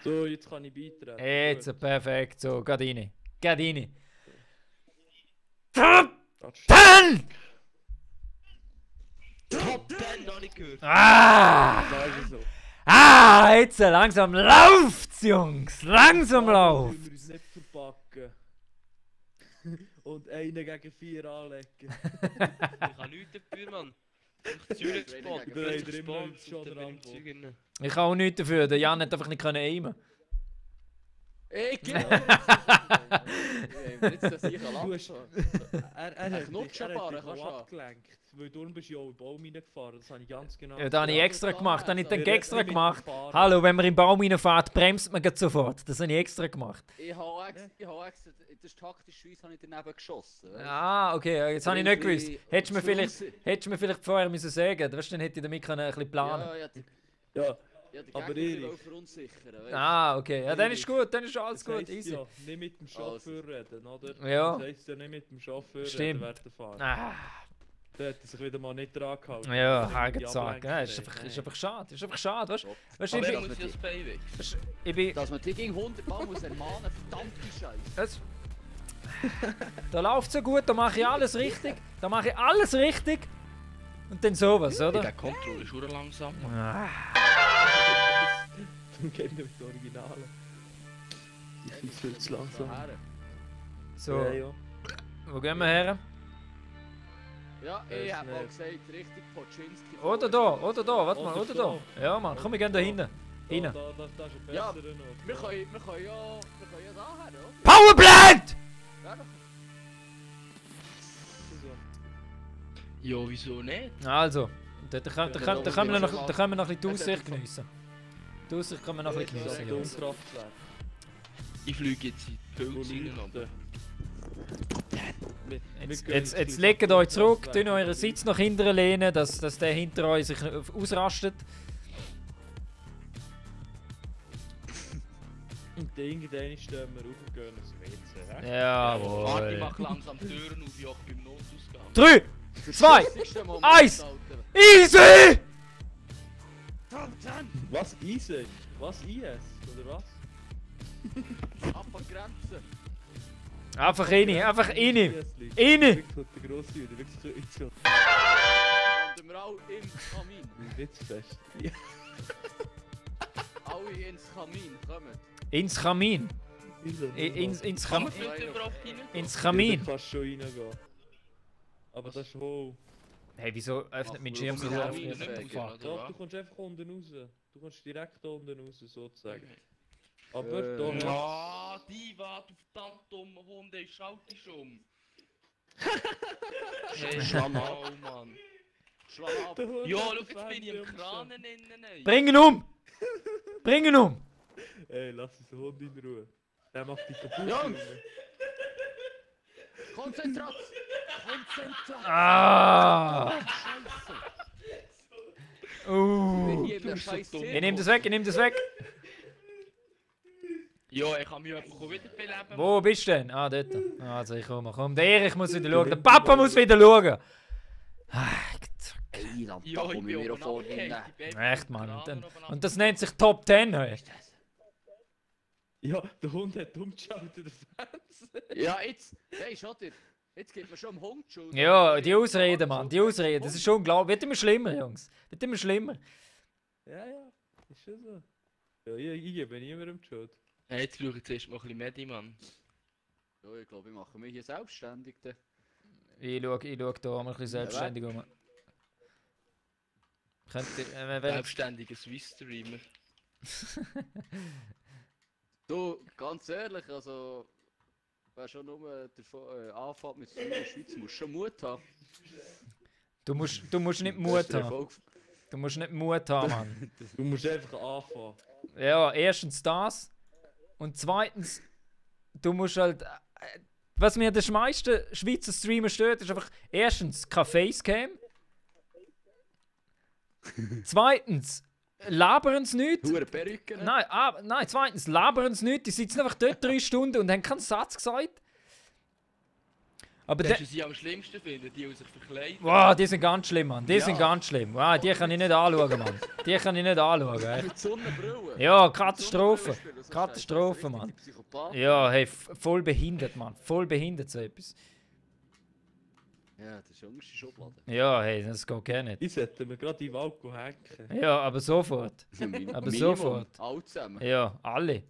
Speaker 2: So, jetzt kann ich beitreten.
Speaker 1: Jetzt, perfekt. So, geht rein.
Speaker 2: Gut.
Speaker 1: 10!
Speaker 4: Top 10 noch nicht gehört.
Speaker 1: Ah!
Speaker 2: Da ist es so.
Speaker 1: Ah, jetzt langsam läuft's, Jungs. Langsam
Speaker 2: Wir
Speaker 1: läuft.
Speaker 2: uns nicht verpacken. Und einen gegen 4 anlegen.
Speaker 4: Ich habe nichts dafür, Mann. Ich Zürich gespawnt.
Speaker 6: Du
Speaker 2: hast
Speaker 4: Ich
Speaker 2: immer
Speaker 4: bin
Speaker 2: schon
Speaker 4: schon
Speaker 2: dran,
Speaker 4: im Zeug rein.
Speaker 1: Ich kann auch nichts dafür. Der Jan hat einfach nicht aimen.
Speaker 6: Ich gebe jetzt das sicher
Speaker 2: Du hast-
Speaker 6: lassen.
Speaker 2: Er hat
Speaker 6: Knutschenbar,
Speaker 2: dich
Speaker 6: kannst du
Speaker 2: auch abgelenkt. Weil du bist ja auch im Baum reingefahren. Das habe ich ganz genau
Speaker 1: Ja, das habe ich extra gemacht. Das habe ich
Speaker 2: Wir
Speaker 1: dann extra
Speaker 2: reden nicht
Speaker 1: gemacht.
Speaker 2: mit dem Fahren.
Speaker 1: Hallo, wenn man im Baum reinfährt, bremst man gleich sofort. Das habe ich extra gemacht.
Speaker 6: Ich habe extra, das ist taktischweise habe ich daneben geschossen. weißt du?
Speaker 1: Ah, okay, jetzt habe ich nicht gewusst. Hättest
Speaker 6: Voraus-
Speaker 1: du mir vielleicht vorher müssen sagen, weißt du, dann hätte ich damit ein bisschen planen.
Speaker 6: Ja,
Speaker 2: Ja,
Speaker 6: den
Speaker 2: Aber
Speaker 6: Gegner
Speaker 2: Erich.
Speaker 6: will verunsichern. weißt du?
Speaker 1: Ah, okay. Ja, dann ist gut, dann ist alles
Speaker 2: das
Speaker 1: gut,
Speaker 2: heisst
Speaker 1: easy.
Speaker 2: ja, nicht mit dem Chauffeur reden, oder?
Speaker 1: Ja.
Speaker 2: Das heisst ja nicht mit dem Chauffeur
Speaker 1: Stimmt.
Speaker 2: reden während der Fahrt.
Speaker 1: Ah,
Speaker 2: Der hat sich wieder mal nicht dran gehalten.
Speaker 1: ja,
Speaker 2: Die
Speaker 1: habe ich gesagt.
Speaker 2: Ablenkung
Speaker 1: Ja, ist
Speaker 2: hat.
Speaker 1: einfach schade. Ist einfach schade, weißt du? Weißt du,
Speaker 4: Aber
Speaker 1: ich
Speaker 4: er
Speaker 1: bin,
Speaker 4: muss ja das Bein weg.
Speaker 1: ich bin,
Speaker 6: Dass man die gegen 100 Mal muss ermahnen, verdammte Scheiße.
Speaker 1: das, da läuft so gut, da mache ich alles richtig. Und dann sowas, oder?
Speaker 7: Der Control ist schon langsam.
Speaker 1: Ah,
Speaker 2: Darum gehen wir mit den Originalen. Die sind viel zu langsam.
Speaker 1: so,
Speaker 2: Ja, ja.
Speaker 1: wo gehen wir her?
Speaker 6: Ja,
Speaker 2: Das
Speaker 6: ich hab mal
Speaker 2: nervt.
Speaker 6: gesagt, richtig Poczynski.
Speaker 1: Oder da, warte mal,
Speaker 2: Oder
Speaker 1: oder da. Ja, Mann, komm, wir gehen da hinten.
Speaker 2: Da,
Speaker 1: Rein.
Speaker 6: Ja,
Speaker 2: das ist ein besserer
Speaker 6: Wir
Speaker 2: Ort.
Speaker 6: können ja daher, oder?
Speaker 1: Powerplant!
Speaker 6: Ja, doch.
Speaker 2: So.
Speaker 7: Ja, wieso nicht?
Speaker 1: Also, da können wir noch ein bisschen die Aussicht geniessen. Die Aussicht können wir noch ein bisschen
Speaker 2: Das
Speaker 1: geniessen,
Speaker 2: ist ein
Speaker 1: Jungs.
Speaker 2: Atomkraftwerk.
Speaker 7: Ich fliege jetzt in die
Speaker 2: Wo
Speaker 7: Pilze rein. aber-
Speaker 2: leuchten.
Speaker 1: Jetzt legt euch zurück, tun euren Sitz nach hinten lehnen, dass der hinter euch sich ausrastet.
Speaker 2: Und irgendwann stehen wir auf und gehen ins WC.
Speaker 7: Warte, ich
Speaker 1: Jawohl.
Speaker 7: mach langsam die Türen auf, wie auch beim Notausgang.
Speaker 1: 3, 2,
Speaker 6: Das ist der Moment,
Speaker 1: Eis!
Speaker 6: Alter.
Speaker 1: easy!
Speaker 2: Was? Easy? Was? IS? Oder was?
Speaker 6: Ab an die Grenze.
Speaker 1: Einfach rein, einfach rein!
Speaker 2: IS liegt.
Speaker 1: Rein!
Speaker 2: Wirklich kommt der grosse Jude, wirklich so ins
Speaker 6: Landen wir alle ins Kamin.
Speaker 2: Witzfest. Ja.
Speaker 6: Alle ins Kamin, kommen.
Speaker 1: Ins Kamin! Ins
Speaker 7: Kann man
Speaker 1: Kamin!
Speaker 7: nicht überhaupt rein?
Speaker 1: Ins
Speaker 2: Ja,
Speaker 1: Kamin!
Speaker 2: du kannst schon reingehen. Aber das ist hoch.
Speaker 1: Hey, wieso öffnet mein
Speaker 6: Ach,
Speaker 1: Schirm
Speaker 6: du
Speaker 1: so
Speaker 6: musst
Speaker 1: auf?
Speaker 6: Kamin
Speaker 7: Nicht
Speaker 6: fegen.
Speaker 7: fahren,
Speaker 2: Doch,
Speaker 7: oder
Speaker 2: du
Speaker 7: was?
Speaker 2: kommst einfach unten raus. Du kommst direkt da unten raus, sozusagen.
Speaker 7: Okay.
Speaker 2: Aber da hast
Speaker 7: Ah, die wart auf verdammt dumme Hunde, ich schau dich um. Hey,
Speaker 6: Schwamm ab.
Speaker 7: oh Mann.
Speaker 6: Schwamm ab.
Speaker 2: der Hund
Speaker 7: Ja,
Speaker 2: hat
Speaker 7: schau,
Speaker 2: den
Speaker 7: jetzt bin ich
Speaker 2: Fernseher
Speaker 7: im Kranen
Speaker 2: umgestellt.
Speaker 7: innen. ey.
Speaker 1: Bring ihn um! Bring ihn um!
Speaker 2: Ey, lass uns den Hund in Ruhe. Der macht dich kaputt.
Speaker 6: Jungs!
Speaker 2: Junge.
Speaker 6: Konzentration! Konzentration!
Speaker 1: Ah!
Speaker 6: Scheiße! Ich bin
Speaker 1: Uh!
Speaker 6: hier in der
Speaker 7: bist so
Speaker 6: scheiß
Speaker 7: dumm.
Speaker 1: Ich nehm das weg, ich nehm das weg!
Speaker 7: Ja, ich kann mich einfach wieder beleben.
Speaker 1: Wo bist du denn? Ah, dort. Also ich komme, komm. Der Erich muss wieder schauen. Der Papa muss wieder schauen! Ah,
Speaker 6: Ey, da
Speaker 7: Ja, ich
Speaker 6: komme
Speaker 7: bin
Speaker 6: ich mir auch
Speaker 7: oben
Speaker 6: vor
Speaker 7: abgehängt,
Speaker 6: hinten.
Speaker 7: die Baby
Speaker 1: echt,
Speaker 7: sind
Speaker 1: Mann.
Speaker 7: gerade
Speaker 1: Und,
Speaker 7: oben
Speaker 1: und das nennt sich Top 10, hey.
Speaker 2: Ja, der Hund hat umgeschaltet, der Fernseher.
Speaker 6: Ja, jetzt, hey, schaut ihr, jetzt geht man schon am Hund die Schuld.
Speaker 1: Ja, die Ausreden, Mann, die Ausreden. Das ist unglaublich. Wird immer schlimmer, Jungs. Wird immer schlimmer.
Speaker 2: Ja, ja, ist schon so. Ja, ich gebe niemandem die Schuld.
Speaker 7: Hey, jetzt schaue ich zuerst mal ein bisschen Medi, Mann.
Speaker 6: Ja, ich glaube, ich mache mich hier selbstständig. Dann.
Speaker 1: Ich schau da mal ein bisschen selbstständig um. Könnt ihr,
Speaker 7: Selbstständiger Swiss-Streamer.
Speaker 6: Du, ganz ehrlich, also, wer schon nur davon anfängt mit Streamen in der Schweiz, muss schon Mut haben.
Speaker 1: du musst nicht Mut haben. Du musst nicht Mut haben, Mann.
Speaker 2: Du musst einfach anfangen.
Speaker 1: Ja, erstens das. Und zweitens, du musst halt. Was mir das meisten Schweizer Streamer stört, ist einfach erstens kein Facecam. Zweitens, labern sie nicht.
Speaker 6: Hure Perücke.
Speaker 1: Nein, zweitens, labern sie nicht. Die sitzen einfach dort 3 Stunden und haben keinen Satz gesagt. Aber
Speaker 7: Das
Speaker 1: der.
Speaker 7: ist sie am schlimmsten finden, die sich verkleiden.
Speaker 1: Wow, die sind ganz schlimm, Mann. Die
Speaker 7: Ja.
Speaker 1: sind ganz schlimm. Wow, die kann ich nicht anschauen, Mann. Die kann ich nicht anschauen, echt.
Speaker 6: Mit Sonnenbrille.
Speaker 1: Ja, Katastrophe. Katastrophe, Mann.
Speaker 6: Psychopath.
Speaker 1: Ja, hey, voll behindert, Mann. Voll behindert so etwas.
Speaker 6: Ja, das ist unterste Schublade.
Speaker 1: Ja, hey, das geht gar nicht.
Speaker 2: Ich sollte mir gerade in den Wald hängen.
Speaker 1: Ja, aber sofort.
Speaker 6: Aber
Speaker 1: Aber sofort.
Speaker 6: Alle zusammen.
Speaker 1: Ja, alle.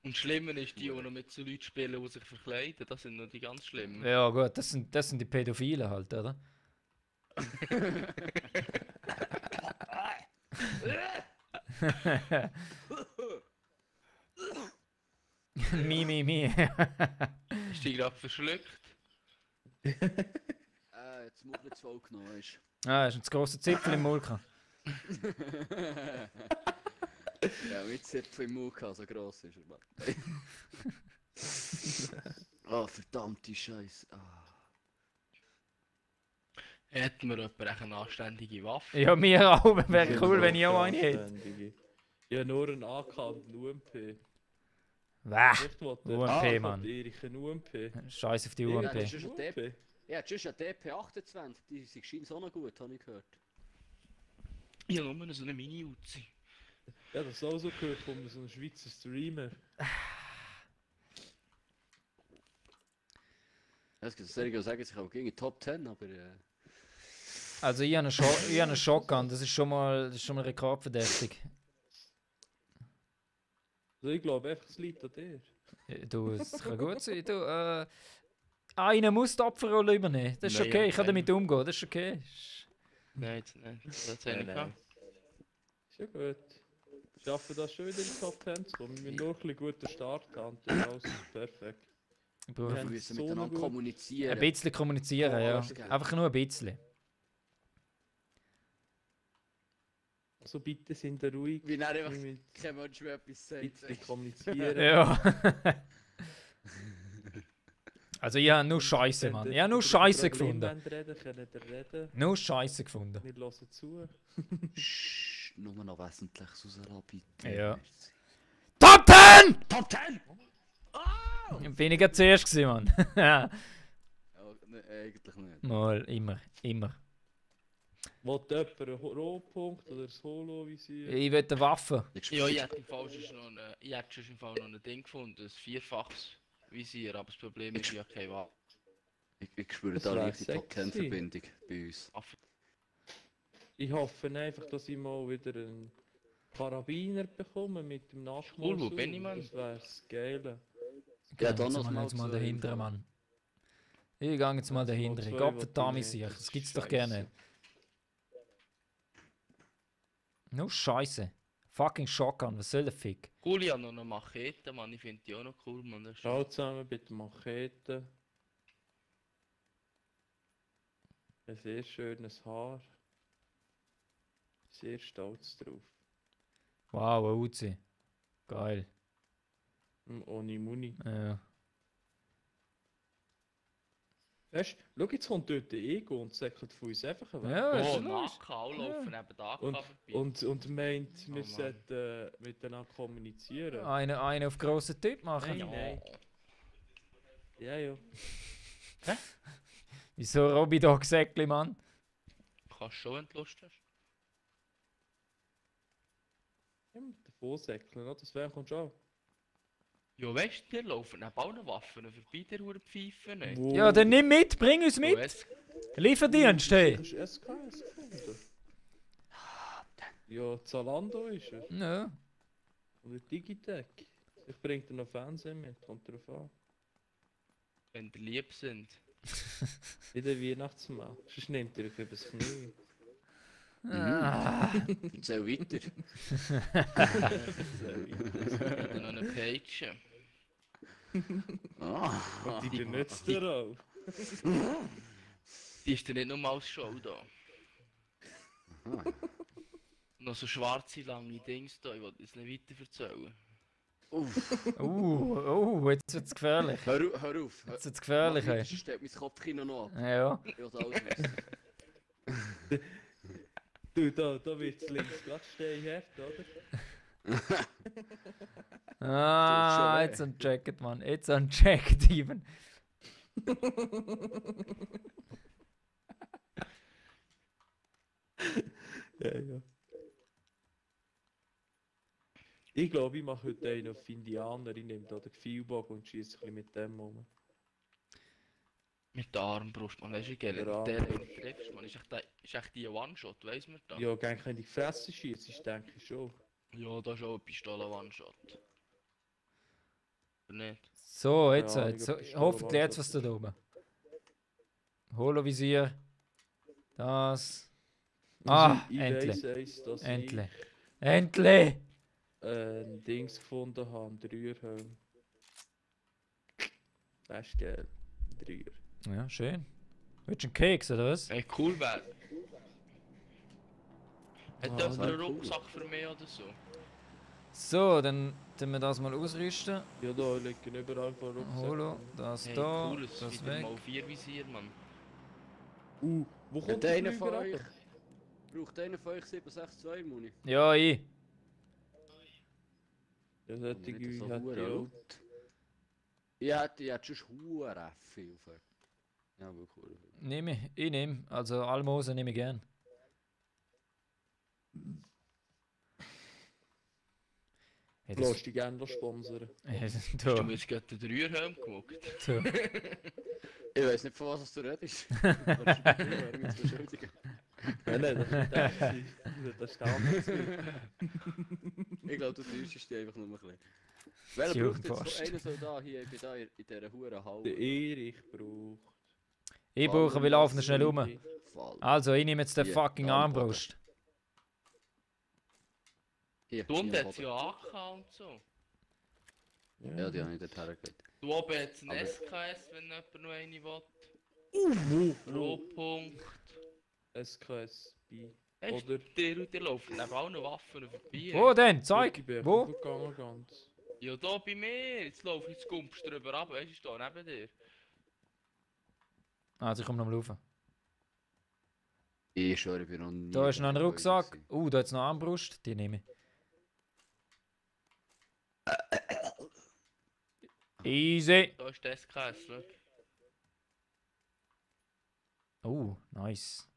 Speaker 7: Und schlimmer ist die, die noch mit so Leuten spielen, die sich verkleiden. Das sind noch die ganz schlimmen.
Speaker 1: Ja, gut, das sind die Pädophilen halt, oder? Mi.
Speaker 7: Ist die gerade verschluckt?
Speaker 6: Jetzt muss nicht zu voll genommen ist.
Speaker 1: Ah, hast du das grosse Zipfel im Mund gehabt?
Speaker 6: Ja, mit Zipfel im Mund gehabt, so gross ist er, Mann. Oh, verdammte Scheiße. Ah.
Speaker 7: Hätten wir jemand eine anständige Waffe?
Speaker 1: Ja, mir auch. Wäre cool, wenn ich auch eine hätte.
Speaker 2: Anständige. Ich habe nur einen angekannten UMP.
Speaker 1: Wäh,
Speaker 2: Echt, was der?
Speaker 1: UMP, Mann.
Speaker 2: Erich, ein UMP.
Speaker 1: Scheiß auf die
Speaker 6: Ja,
Speaker 1: UMP.
Speaker 6: das ist schon
Speaker 2: UMP?
Speaker 6: DP. Ja, das ist ein DP28, die sind scheint so noch gut, habe ich gehört.
Speaker 7: Ich habe nur so eine Mini-Uzi.
Speaker 2: Ja, das ist auch so gehört von so einem Schweizer Streamer.
Speaker 6: Das soll ich sagen, ich habe gegen Top 10, aber
Speaker 1: Also ich habe einen Shotgun, das ist schon mal rekordverdächtig.
Speaker 2: Also ich glaube einfach, es liegt an dir.
Speaker 1: Du, es kann gut sein. Du, einer muss die Opferrolle übernehmen. Das ist
Speaker 7: Nein,
Speaker 1: okay,
Speaker 7: ja,
Speaker 1: ich kann damit umgehen, das ist okay.
Speaker 7: Nein, das habe ich nicht gehabt.
Speaker 2: Ist ja gut. Wir schaffen das schon wieder in die Top 10 zu kommen. Wir müssen nur ein bisschen guten Start haben, dann ist alles perfekt.
Speaker 1: Ich brauche
Speaker 6: wir
Speaker 2: Ja.
Speaker 6: müssen
Speaker 2: so
Speaker 6: miteinander
Speaker 2: gut.
Speaker 6: kommunizieren.
Speaker 1: ein bisschen kommunizieren,
Speaker 6: Oh,
Speaker 1: ja.
Speaker 6: das ist geil.
Speaker 1: Einfach nur ein bisschen.
Speaker 2: Also bitte sind ihr ruhig.
Speaker 6: Wie dann einfach
Speaker 2: Wir müssen
Speaker 6: kein Mensch mehr etwas
Speaker 2: ein
Speaker 6: sagt.
Speaker 2: bisschen kommunizieren.
Speaker 1: Ja. Also ich habe nur Scheiße, Mann. Ich habe nur Scheiße gefunden.
Speaker 2: Reden.
Speaker 1: Nur Scheiße gefunden.
Speaker 2: Wir hören zu.
Speaker 6: Psst, nur noch Wesentliches rauslassen, bitte.
Speaker 1: Ja.
Speaker 6: Merci.
Speaker 1: Top 10!
Speaker 6: Top 10!
Speaker 1: Bin ich gerade zuerst gewesen, Mann.
Speaker 6: Ja, ne, eigentlich nicht.
Speaker 1: Mal, immer.
Speaker 2: Wollt jemand einen Rohpunkt oder ein Holo-Visier?
Speaker 1: Ich will eine Waffe.
Speaker 7: Ja, ich hätte schon im Fall noch ein Ding gefunden, ein vierfaches Visier, aber das Problem ist ja kein Waffe.
Speaker 6: Ich spüre
Speaker 2: Das
Speaker 6: da
Speaker 2: wär
Speaker 6: leicht die Top 10
Speaker 2: sexy.
Speaker 6: Verbindung bei uns.
Speaker 2: Ich hoffe einfach, dass ich mal wieder einen Karabiner bekomme mit dem Nachmaß.
Speaker 7: Cool, wo bin ich, Mann?
Speaker 2: Das wär's geil.
Speaker 6: Ja,
Speaker 1: Geh
Speaker 6: dann
Speaker 1: jetzt
Speaker 6: noch
Speaker 1: mal, jetzt mal
Speaker 6: zwei
Speaker 1: dahinter,
Speaker 6: im Fall.
Speaker 1: Mann. Ich gehe jetzt mal
Speaker 2: Jetzt mal
Speaker 1: dahinter.
Speaker 2: zwei,
Speaker 1: Gott
Speaker 2: was
Speaker 1: verdammt
Speaker 2: ich
Speaker 1: sich.
Speaker 2: nicht.
Speaker 1: Das gibt's doch
Speaker 2: Scheisse.
Speaker 1: gerne. No Scheiße. Fucking Shotgun, was soll der Fick?
Speaker 7: Cool, ich habe noch eine Machete, Mann, ich finde die auch noch cool, Mann. Das ist
Speaker 2: Schau zusammen mit der Machete. Ein sehr schönes Haar. Sehr stolz drauf.
Speaker 1: Wow, eine Uzi. Geil.
Speaker 2: Ohne Muni.
Speaker 1: Ja.
Speaker 2: Weißt du, schau, jetzt kommt dort der Ego und säckelt von uns einfach weg.
Speaker 1: Ja, ist
Speaker 7: Oh,
Speaker 1: ja logisch.
Speaker 7: Naka, auch laufen neben der AK
Speaker 2: Und,
Speaker 7: vorbei.
Speaker 2: und meint, wir
Speaker 7: Mann.
Speaker 2: sollten miteinander kommunizieren.
Speaker 1: Eine auf grossen Typ machen.
Speaker 2: Nein, nein. Ja, ja.
Speaker 1: Wieso Robby da Säckli, Mann?
Speaker 7: Kannst schon, wenn du Lust hast.
Speaker 2: Ja, mit den Vollsäckeln, das wäre kommt schon.
Speaker 7: Ja, weißt du, die laufen neben allen Waffen vorbei, der hure Pfeife nicht.
Speaker 2: Wo-
Speaker 1: Ja, dann nimm mit, bring uns
Speaker 7: Oh,
Speaker 1: mit.
Speaker 7: es-
Speaker 1: Lieferdienst, hey.
Speaker 2: Hast du SKS gefunden? Ja, Zalando ist er.
Speaker 1: Ja.
Speaker 2: Oder Digitec. Ich bring dir noch Fernsehen mit, kommt drauf an.
Speaker 7: Wenn die lieb sind.
Speaker 2: In der Weihnachtsmann. Sonst nimmt er euch übers Knie.
Speaker 1: Ah.
Speaker 6: Erzähl weiter.
Speaker 7: Dann noch eine Page.
Speaker 6: Ah,
Speaker 2: Und die benutzt er auch.
Speaker 7: Die ist ja nicht nur als Show da. Noch so schwarze, lange Dings da, ich wollte es nicht weiter erzählen.
Speaker 1: Jetzt wird's gefährlich.
Speaker 6: hör auf.
Speaker 1: Jetzt wird's gefährlich, hey.
Speaker 6: Sonst stellt mein Kopfkino noch ab.
Speaker 1: Ja.
Speaker 6: Ich will alles wissen.
Speaker 2: Du, da wird's links gerade steinhart, oder?
Speaker 1: Ah, jetzt unchecked, Mann. Jetzt unchecked even.
Speaker 2: Ja, ja. Ich glaube, ich mache heute einen auf Indianer. Ich nehme da den Gefühlbogen und schieße ein bisschen mit dem um.
Speaker 7: Mit der Armbrust, man, weißt du, wie geil,
Speaker 2: Der
Speaker 7: der
Speaker 2: Armbrust.
Speaker 7: triffst, man, ist echt die One-Shot, weiss man da?
Speaker 2: Ja, gern kann ich die Fresse schießen, denke ich schon.
Speaker 7: Ja, da ist auch eine Pistole One-Shot. Oder nicht?
Speaker 1: So, jetzt,
Speaker 2: Ja,
Speaker 1: jetzt
Speaker 2: ich glaub, die
Speaker 1: hoffentlich jetzt
Speaker 2: Stelle
Speaker 1: was da oben. Holovisier. Das. Ah,
Speaker 2: ich
Speaker 1: endlich.
Speaker 2: weiss, dass
Speaker 1: Endlich. Endlich!
Speaker 2: ich ein Dings gefunden habe, einen Dreierhelm. Das ist geil. Ein Dreier.
Speaker 1: Ja, schön. Willst du einen Keks oder was?
Speaker 7: Ey, cool wäre. Hat
Speaker 2: Ah,
Speaker 7: jemand
Speaker 6: das wär
Speaker 7: einen
Speaker 6: cool.
Speaker 7: Rucksack für mich oder so?
Speaker 1: So, dann tun wir das mal ausrüsten.
Speaker 2: Ja, da liegen überall vor
Speaker 1: Holo, das
Speaker 7: Hey,
Speaker 1: da,
Speaker 7: cool, es
Speaker 1: das
Speaker 7: ist wieder
Speaker 1: weg.
Speaker 7: mal 4 Visier, Mann.
Speaker 2: Wo
Speaker 6: Hat
Speaker 2: kommt der
Speaker 6: einer von
Speaker 2: Flüger
Speaker 6: euch...
Speaker 2: runter?
Speaker 6: Braucht einer von euch 762 Muni?
Speaker 1: Ja, ich.
Speaker 2: Ja,
Speaker 6: Und
Speaker 2: solche
Speaker 6: nicht so
Speaker 2: hat
Speaker 6: hure
Speaker 2: die auch.
Speaker 6: laut. Ich hätte schon hure viel für... Ja, wirklich hure viel.
Speaker 1: Nehme ich nehme. Also Almosen nehme ich gern. Hey,
Speaker 2: Lass dich gerne noch sponsern.
Speaker 7: Hast du
Speaker 1: da,
Speaker 7: mir jetzt gerade den Dreierhelm gemuckt?
Speaker 1: da.
Speaker 6: Ich weiß nicht, von was du redest. Das ist mich zu beschuldigen.
Speaker 2: Nein, nein, das ist der Taxi. Das ist der andere.
Speaker 6: Ich glaube, du täuschst dich einfach nur ein bisschen. Wer
Speaker 1: Die
Speaker 6: braucht jetzt
Speaker 1: Jugendpost.
Speaker 6: so einen so da hier, ich bin da in dieser huren Halle.
Speaker 2: Der Erich braucht.
Speaker 1: Ich brauche, wir laufen schnell um.
Speaker 6: Fall.
Speaker 1: Also, ich nehme jetzt den
Speaker 6: Hier,
Speaker 1: fucking
Speaker 6: da am Boden.
Speaker 1: Armbrust.
Speaker 6: Hier,
Speaker 7: Du und
Speaker 6: hier am
Speaker 7: hat
Speaker 6: Boden.
Speaker 7: ja AK und so.
Speaker 6: Ja, die habe ich dort hergelegt.
Speaker 7: Du oben jetzt ein
Speaker 6: Aber-
Speaker 7: SKS, wenn jemand noch eine will. Rohpunkt.
Speaker 2: SKSB.
Speaker 7: Weißt
Speaker 2: Oder.
Speaker 7: du, die laufen neben allen Waffen vorbei.
Speaker 1: Wo denn? Zeig!
Speaker 2: Ich bin
Speaker 1: Wo?
Speaker 2: aufgegangen ganz.
Speaker 7: Ja, da bei mir. Jetzt laufe ich, jetzt kommst du drüber ab, weißt du, ich stehe neben dir.
Speaker 1: Also, ich komme nochmal rauf.
Speaker 6: Ich schwöre, ich bin noch nie...
Speaker 1: Da ist noch ein
Speaker 6: bei euch
Speaker 1: Rucksack.
Speaker 6: gewesen.
Speaker 1: Da ist noch eine Armbrust. Die nehme ich. Easy.
Speaker 7: Da ist der SKS, schau.
Speaker 1: Nice.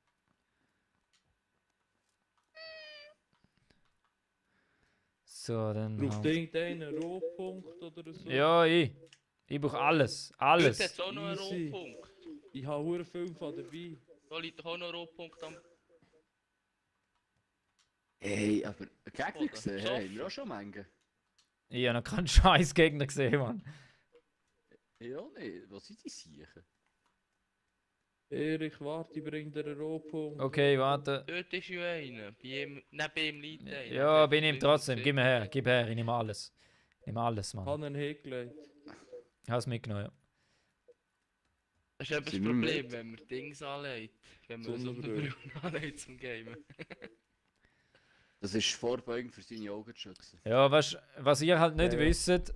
Speaker 1: So, dann.
Speaker 2: Braucht
Speaker 1: halt.
Speaker 2: irgendeinen Rohpunkt oder so?
Speaker 1: Ja, ich. Ich brauche alles.
Speaker 7: Dort hat
Speaker 1: Alles.
Speaker 7: es auch noch einen
Speaker 2: Easy.
Speaker 7: Rohpunkt.
Speaker 2: Ich habe hure viel von dabei.
Speaker 7: Da liegt doch auch noch ein Rohpunkt am...
Speaker 6: Hey, aber Gegner
Speaker 7: Oder?
Speaker 6: gesehen, hey, haben wir auch schon Mengen.
Speaker 1: Ich habe noch keinen scheiß Gegner gesehen, Mann.
Speaker 6: Ja, nee, was sind die Siechen?
Speaker 2: Erich, warte, ich bring dir einen Rohpunkt.
Speaker 1: Okay, warte.
Speaker 7: Dort ist ja einer. Bei ihm... Nein, bei ihm liegt einer.
Speaker 1: Ja, bin ich trotzdem. Gib mir her, gib her. Ich nehme alles. Ich nehme alles, Mann.
Speaker 2: Habe ihn hingelegt.
Speaker 1: Ich habe es mitgenommen, ja.
Speaker 7: Das ist eben das
Speaker 6: Sind wir
Speaker 7: Problem,
Speaker 6: mit?
Speaker 7: wenn man Dings anlegt. Wenn man
Speaker 2: Sonnenbrille.
Speaker 7: Sonnenbrille anlegt zum Gamen.
Speaker 6: Das ist Vorbeugen für seine Augen zu schützen.
Speaker 1: Ja, weißt du, was ihr halt nicht
Speaker 2: Ja.
Speaker 1: wisst,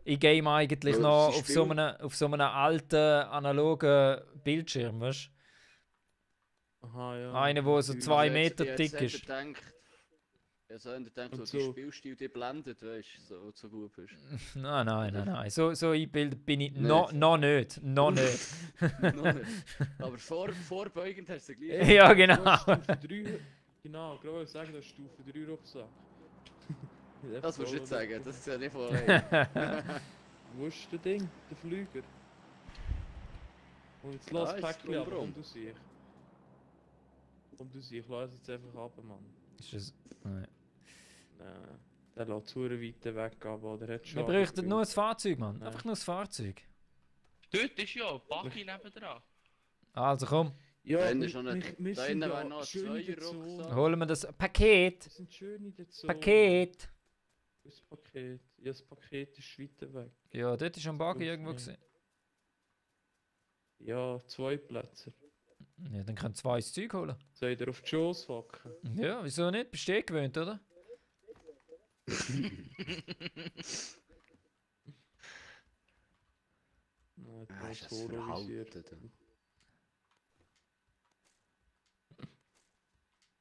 Speaker 1: ich game eigentlich
Speaker 6: Ja,
Speaker 1: noch
Speaker 6: das ist
Speaker 1: auf so einem alten, analogen Bildschirm, weißt
Speaker 2: Aha, ja.
Speaker 1: du? Einer, der so 2 Meter
Speaker 6: Ich
Speaker 1: dick
Speaker 6: hätte
Speaker 1: ist.
Speaker 6: gedacht, ich habe gedacht,
Speaker 2: Und
Speaker 6: so
Speaker 2: so.
Speaker 6: die Spielstil die blendet, weißt du, so gut bist.
Speaker 1: Nein. So eingebildet bin ich
Speaker 6: Nicht.
Speaker 1: noch nicht. Noch nicht.
Speaker 6: Noch nicht. Aber vorbeugend hast du gleich.
Speaker 1: Ja,
Speaker 2: Du
Speaker 1: genau.
Speaker 2: hast Stufe 3. Genau, gerade sagen, das ist Stufe 3 Rucksack.
Speaker 6: Das musst du nicht sagen, das ist ja nicht von allein.
Speaker 2: Wo ist der Ding? Der Flüger? Und jetzt lass
Speaker 6: ist
Speaker 2: Päckchen ab,
Speaker 6: drumrum.
Speaker 2: komm du siehst. Komm du siehst, lass jetzt einfach ab, Mann.
Speaker 1: Ist das... Nein.
Speaker 2: Nein, der lässt zu weit weg ab, oder? Der hat
Speaker 1: Wir
Speaker 2: schon
Speaker 1: bräuchten
Speaker 2: abgefüllt.
Speaker 1: nur ein Fahrzeug, Mann.
Speaker 2: Nein.
Speaker 1: Einfach nur ein Fahrzeug.
Speaker 7: Dort ist ja ein Buggy nebendran.
Speaker 1: Also komm,
Speaker 2: Ja,
Speaker 6: Da hinten
Speaker 2: wir-
Speaker 6: ist schon ein-
Speaker 2: wir
Speaker 6: da
Speaker 2: sind
Speaker 6: hinten
Speaker 2: ja
Speaker 6: wäre noch ein
Speaker 2: schön in der
Speaker 6: Zweierrucksack.
Speaker 2: Zone.
Speaker 1: holen wir das Paket.
Speaker 2: Wir sind schön in der Zone.
Speaker 1: Paket.
Speaker 2: Das Paket. Ja, das Paket ist weiter weg.
Speaker 1: Ja, dort ist ein Buggy
Speaker 2: Ja.
Speaker 1: irgendwo gesehen.
Speaker 2: Ja, 2 Plätze.
Speaker 1: Ja, dann können 2 das Zeug holen.
Speaker 2: Soll ich dir auf die Schoß wacken?
Speaker 1: Ja, wieso nicht? Bist du eh gewöhnt, oder?
Speaker 2: Nein,
Speaker 6: Ah,
Speaker 2: das
Speaker 6: ist
Speaker 2: ist
Speaker 6: das
Speaker 2: horovisiert.
Speaker 6: verhalten.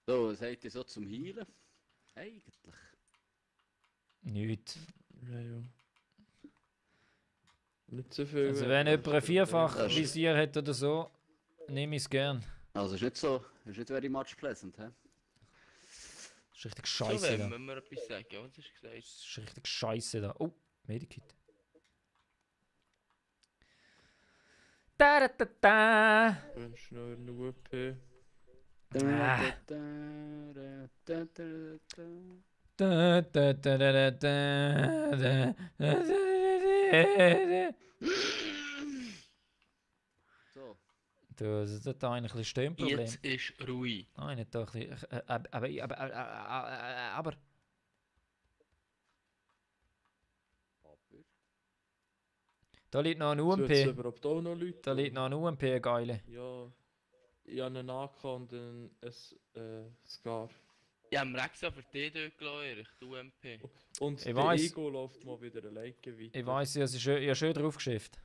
Speaker 6: So, was habt ihr so zum Heilen? Eigentlich.
Speaker 1: Nicht.
Speaker 2: Ja, ja. Nicht so viel.
Speaker 1: Also wenn jemand ein vierfach
Speaker 6: Das ist-
Speaker 1: Visier hat oder so, nehme ich es gern.
Speaker 6: Also ist nicht so, ist nicht very much pleasant, hä?
Speaker 1: Das ist richtig
Speaker 7: So
Speaker 1: scheiße da.
Speaker 7: wenn wir etwas sagen, ja, was hast du gesagt?
Speaker 1: Das ist richtig scheiße da. Oh, Medikit. Da da da da.
Speaker 2: Wünsch noch eine UP.
Speaker 1: Ah.
Speaker 6: Da.
Speaker 1: Da da da da da da da da.
Speaker 6: So,
Speaker 1: Du, das hat da eigentlich ein bisschen Stöhnproblem.
Speaker 7: Jetzt ist ruhig.
Speaker 1: Nein, nicht doch ein bisschen. Aber. Da liegt noch ein
Speaker 2: Soll es
Speaker 1: UMP.
Speaker 2: überhaupt auch noch Leute?
Speaker 1: Da liegt noch ein UMP, eine geile.
Speaker 2: Ja. Ich habe einen AK und ein Scar.
Speaker 7: Ich habe mir extra für dich dort gelassen, Erich, die UMP.
Speaker 2: Und
Speaker 1: Ich
Speaker 2: der
Speaker 1: weiss.
Speaker 2: Ego läuft mal wieder alleine weiter.
Speaker 1: Ich weiss, ich habe schön drauf geschifft.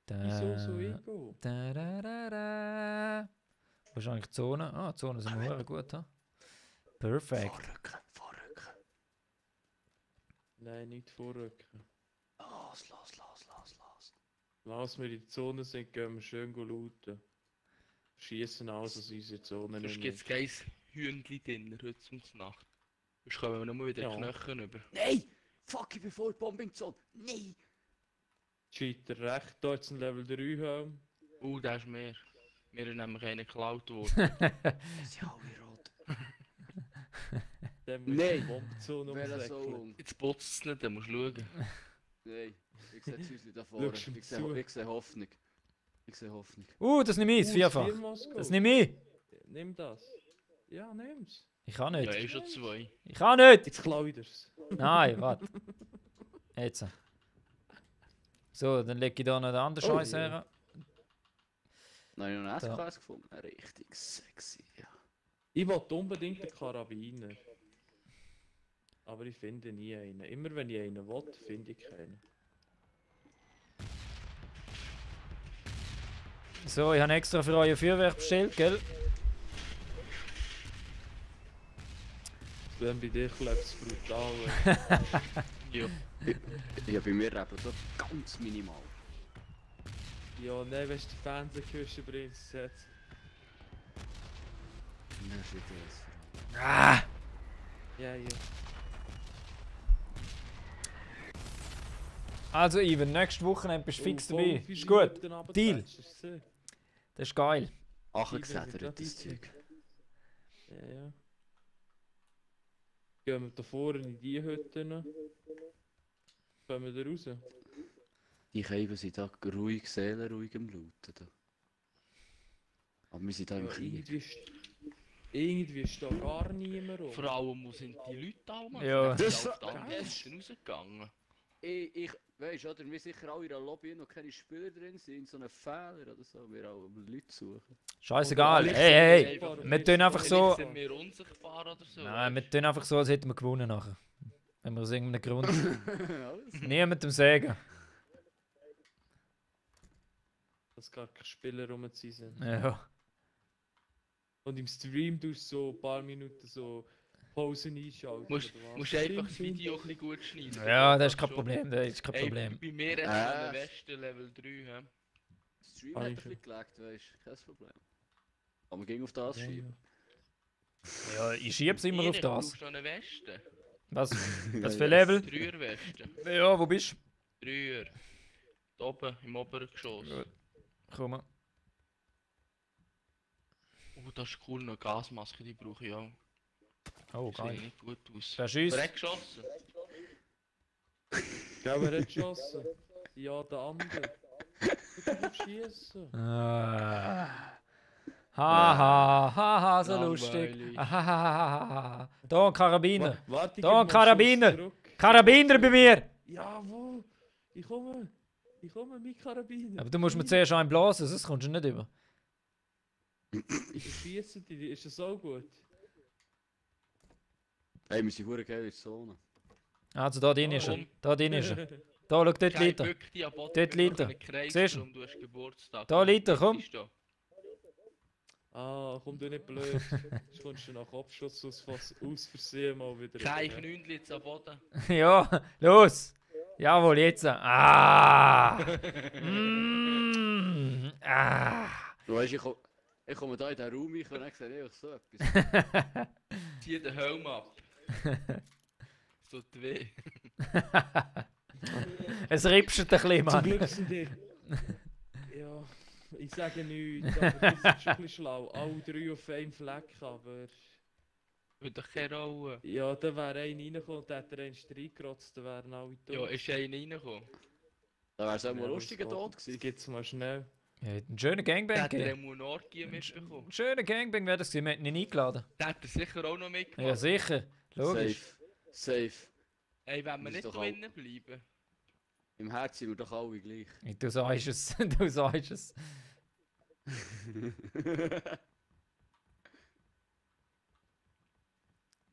Speaker 2: Wieso so Ego?
Speaker 1: Da, da, da, da. Wo ist eigentlich die Zone? Ah, die Zone sind wir gut, ha? Perfekt.
Speaker 6: vorrücken.
Speaker 2: Nein, nicht vorrücken.
Speaker 6: Los.
Speaker 2: Lass wir in die Zone sind, gehen wir schön looten. Schießen alles aus unserer Zone.
Speaker 7: Sonst
Speaker 2: nicht
Speaker 7: gibt es kein Hühnchen-Dinner heute zum Nacht. Sonst kommen wir nur wieder
Speaker 2: Ja.
Speaker 7: Knochen über.
Speaker 6: Nein! Fuck, ich bin vor Bombing Zone! Nein!
Speaker 2: Cheater recht, da jetzt ein Level 3 Helm.
Speaker 7: Da ist mehr. Mir ist nämlich einer geklaut worden.
Speaker 6: Sie alle rot.
Speaker 2: Dann
Speaker 6: Nein.
Speaker 2: die Bombenzone
Speaker 6: Welcher
Speaker 2: umsäckeln.
Speaker 6: Song?
Speaker 7: Jetzt putzt es nicht, dann musst du schauen.
Speaker 6: Nein, ich sehe das Häuschen da vorne.
Speaker 2: Schaust du ihm
Speaker 6: Ich
Speaker 2: zu?
Speaker 6: sehe Hoffnung. Ich sehe Hoffnung.
Speaker 1: Das nehme ich, das vierfach. Das nehme ich.
Speaker 2: Nimm das. Ja, nimm's.
Speaker 1: Ich kann
Speaker 7: Ja,
Speaker 1: nicht.
Speaker 7: schon 2.
Speaker 1: Ich kann nicht.
Speaker 2: Jetzt klau ich dir's.
Speaker 1: Nein, warte. Jetzt. So, dann lege ich da noch den anderen
Speaker 2: Oh,
Speaker 1: Scheiß
Speaker 2: ja.
Speaker 1: her.
Speaker 6: Nein, ich habe noch
Speaker 1: Da.
Speaker 6: einen SKS gefunden. Richtig sexy, ja.
Speaker 2: Ich wollte unbedingt einen Karabiner. Aber ich finde nie einen. Immer wenn ich einen will, finde ich keinen.
Speaker 1: So, ich habe extra für euer Feuerwerk bestellt, gell?
Speaker 2: Wenn bei dir klebt's brutal.
Speaker 7: Ja.
Speaker 6: Ja, bei mir eben so ganz minimal.
Speaker 2: Ja, nein, weißt du, die Fernsehküche bringt es jetzt.
Speaker 6: shit, das.
Speaker 1: Ah!
Speaker 2: Ja, ja.
Speaker 1: Also, Ivan, nächste Woche bist du fix
Speaker 2: Oh,
Speaker 1: dabei.
Speaker 2: voll
Speaker 1: Ist
Speaker 2: viele
Speaker 1: gut.
Speaker 2: Minuten runtergetatscht,
Speaker 1: Deal.
Speaker 2: hast du gesehen?
Speaker 1: Das ist geil.
Speaker 6: Angesädert, das Zeug.
Speaker 2: Ja, ja. Gehen wir da vorne in die Hütte rein. Kommen wir da raus?
Speaker 6: Die Käfer sind da ruhig, seelenruhig am Lauten. Da. Aber wir sind da im
Speaker 2: Ja,
Speaker 6: Krieg.
Speaker 2: irgendwie ist da gar niemand rum.
Speaker 7: Vor allem, wo sind die Leute alle?
Speaker 1: Ja.
Speaker 7: Die
Speaker 6: Das-
Speaker 7: sind auf die andere Seite rausgegangen.
Speaker 6: Ich weiss, oder? Wir sicher alle in der Lobby noch keine Spieler drin sind, so einen Fehler oder so. Wir auch Leute suchen.
Speaker 1: Scheißegal.
Speaker 2: Oder
Speaker 1: Hey, hey.
Speaker 2: einfach-
Speaker 1: Wir tun einfach so.
Speaker 7: Vielleicht sind wir unsichtbar oder so.
Speaker 1: Nein, wir tun einfach so, als hätten wir gewonnen nachher. Wenn wir aus irgendeinem Grund
Speaker 6: Alles.
Speaker 1: niemandem sagen.
Speaker 2: Dass gar keine Spieler rum sind.
Speaker 1: Ja.
Speaker 2: Und im Stream tust du so ein paar Minuten so Pausen einschalten.
Speaker 7: Musst
Speaker 2: oder was?
Speaker 7: musst einfach das
Speaker 2: Stimmt,
Speaker 7: Video ein bisschen gut schneiden.
Speaker 1: Ja, das ist kein
Speaker 7: Schon.
Speaker 1: Problem. Das ist kein
Speaker 7: Ey,
Speaker 1: Problem.
Speaker 7: bei mir hat
Speaker 6: Äh.
Speaker 7: es eine Weste Level 3. He?
Speaker 6: Stream hat ein bisschen gelegt, weißt du? Kein Problem. Aber wir gehen auf das
Speaker 2: Ja,
Speaker 6: schieben.
Speaker 1: Ja, ich schieb's immer auf
Speaker 7: Erik, du
Speaker 1: das.
Speaker 7: brauchst noch eine Weste.
Speaker 1: Was?
Speaker 6: Ja,
Speaker 1: Was für
Speaker 6: ja.
Speaker 1: Level?
Speaker 7: 3er Weste.
Speaker 1: Ja, wo bist
Speaker 7: 3er. Da oben, im oberen Geschoss.
Speaker 1: Gut. du? Komm.
Speaker 7: Oh, das ist cool, eine Gasmaske, die brauche ich auch.
Speaker 1: Oh,
Speaker 7: Sieht
Speaker 1: geil.
Speaker 7: nicht gut aus.
Speaker 1: Wer schießt?
Speaker 7: Wer hat geschossen?
Speaker 2: Gell, wer hat geschossen? Ja, der andere. Du kannst schießen.
Speaker 1: Ah. Haha, haha, so lustig.
Speaker 7: Langweilig.
Speaker 1: Ahahaha. Da ein Karabiner.
Speaker 2: Warte,
Speaker 1: Da,
Speaker 2: gib mir einen
Speaker 1: Karabiner.
Speaker 2: Schuss zurück.
Speaker 1: Karabiner bei mir!
Speaker 2: Ja, wo? Ich komme. Ich komme mit Karabiner.
Speaker 1: Aber du musst mir zuerst einen blasen, sonst kommst du nicht über.
Speaker 2: Ich schieße dich, ist das so gut?
Speaker 6: Hey, wir sind verdammt geil in der Zone.
Speaker 1: Also da drin ist er. Da drin ist er. Da, schau, dort
Speaker 7: Kein
Speaker 1: liegt er.
Speaker 7: Bück, die am Boden,
Speaker 1: Dort
Speaker 7: wir
Speaker 1: liegt
Speaker 7: machen
Speaker 1: er.
Speaker 7: einen Kreis
Speaker 1: Siehst du?
Speaker 7: drum, du hast Geburtstag.
Speaker 1: Da liegt er, komm.
Speaker 7: Siehst du?
Speaker 2: Ah, komm du nicht blöd. Sonst kommst du nach Abschuss aus Versehen mal wieder.
Speaker 7: Kein
Speaker 2: rüber.
Speaker 7: Knündel jetzt am Boden.
Speaker 1: Ja, los! Jawohl, jetzt! Ah! Ah!
Speaker 6: Du weißt, ich komme da in den Raum rein und dann sehe ich einfach so etwas.
Speaker 7: Zieh den Helm ab. So tut weh.
Speaker 1: Es ripscht ein bisschen,
Speaker 2: Zum
Speaker 1: Mann.
Speaker 2: Glück sind die. Ja, ich sage nichts, aber das ist schon ein bisschen schlau. Alle 3 auf einem Fleck, aber.
Speaker 7: Würde doch keine Rolle.
Speaker 2: Ja, da wäre einer reingekommen und hätte er einen reingerotzt, dann wären alle tot.
Speaker 7: Ja, ist einer reingekommen?
Speaker 6: Da wäre es auch mal
Speaker 2: Ja,
Speaker 6: ein lustiger
Speaker 2: das
Speaker 6: Tod
Speaker 2: geht-
Speaker 6: gewesen.
Speaker 2: Geht's mal schnell.
Speaker 1: Ja, einen schönen
Speaker 7: Der
Speaker 1: Gangbang
Speaker 7: hat er
Speaker 1: gegeben.
Speaker 7: einen Orgie mitbekommen.
Speaker 1: Ein schöner Gangbang wäre das gewesen, wir hätten ihn eingeladen.
Speaker 7: Der hat er sicher auch noch mitgemacht.
Speaker 1: Ja, sicher. Logisch.
Speaker 6: Safe. Safe.
Speaker 7: Ey, wenn wir
Speaker 6: Das ist
Speaker 7: nicht
Speaker 6: doch auch-
Speaker 7: drinnen bleiben.
Speaker 6: Im Herzen sind wir doch alle gleich.
Speaker 1: Du sagst es. Du sagst es.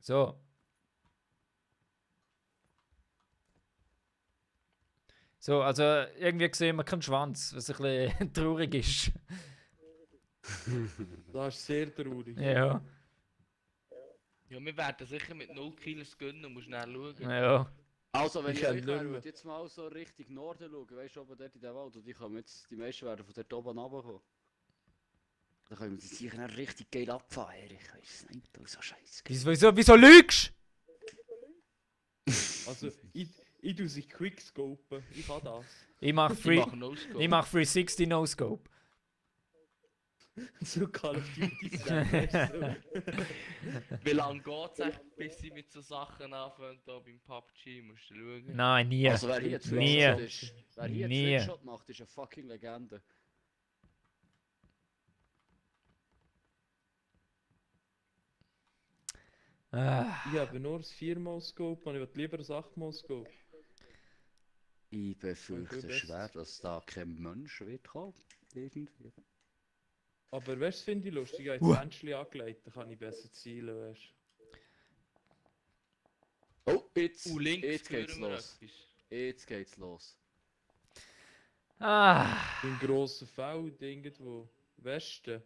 Speaker 1: So. So, also irgendwie sehen wir keinen Schwanz, was ein bisschen traurig ist.
Speaker 2: Das ist sehr traurig.
Speaker 1: Ja,
Speaker 7: Ja, wir werden sicher mit 0 Kilos gönnen und musst schnell schauen.
Speaker 1: ja.
Speaker 6: Also, wenn
Speaker 2: Ich
Speaker 6: ich
Speaker 2: kenn
Speaker 6: euch
Speaker 2: nicht
Speaker 6: wäre,
Speaker 2: mehr.
Speaker 6: würde jetzt mal so Richtung Norden schauen, weißt du, oben dort in den Wald, und die meisten werden von dort oben runterkommen. Dann können wir die sicher dann richtig geil abfahren, ich weiß nicht, du so scheiße.
Speaker 1: Wieso lügst
Speaker 2: Also, ich tue sie quickscopen. Ich kann das.
Speaker 1: Ich mach
Speaker 7: Ich mache
Speaker 1: ich mach 360 No-Scope.
Speaker 2: So Call of Duty Sachen.
Speaker 7: Wie lange geht es echt, bis sie mit so Sachen anfangen, da beim PUBG? Musst du schauen.
Speaker 1: Nein, nie.
Speaker 6: Also, wer hier
Speaker 1: Nie.
Speaker 6: Trickshot ist, wer hier
Speaker 1: Nie.
Speaker 6: Trickshot macht, ist eine fucking Legende.
Speaker 1: Ah,
Speaker 2: Ich habe nur das 4x-Scope und ich würde lieber das 8x-Scope.
Speaker 6: Ich befürchte
Speaker 2: Okay,
Speaker 6: schwer, dass da kein Mensch wird kommen. Irgendwie.
Speaker 2: Aber weißt du, finde ich lustig, ich habe jetzt Menschen angelegt, dann kann ich besser zielen, weißt du.
Speaker 6: Oh, jetzt
Speaker 7: Links
Speaker 6: geht's
Speaker 7: hören wir
Speaker 6: los.
Speaker 7: etwas.
Speaker 6: Jetzt geht's los.
Speaker 1: ah.
Speaker 2: Im grossen Feld irgendwo. Westen.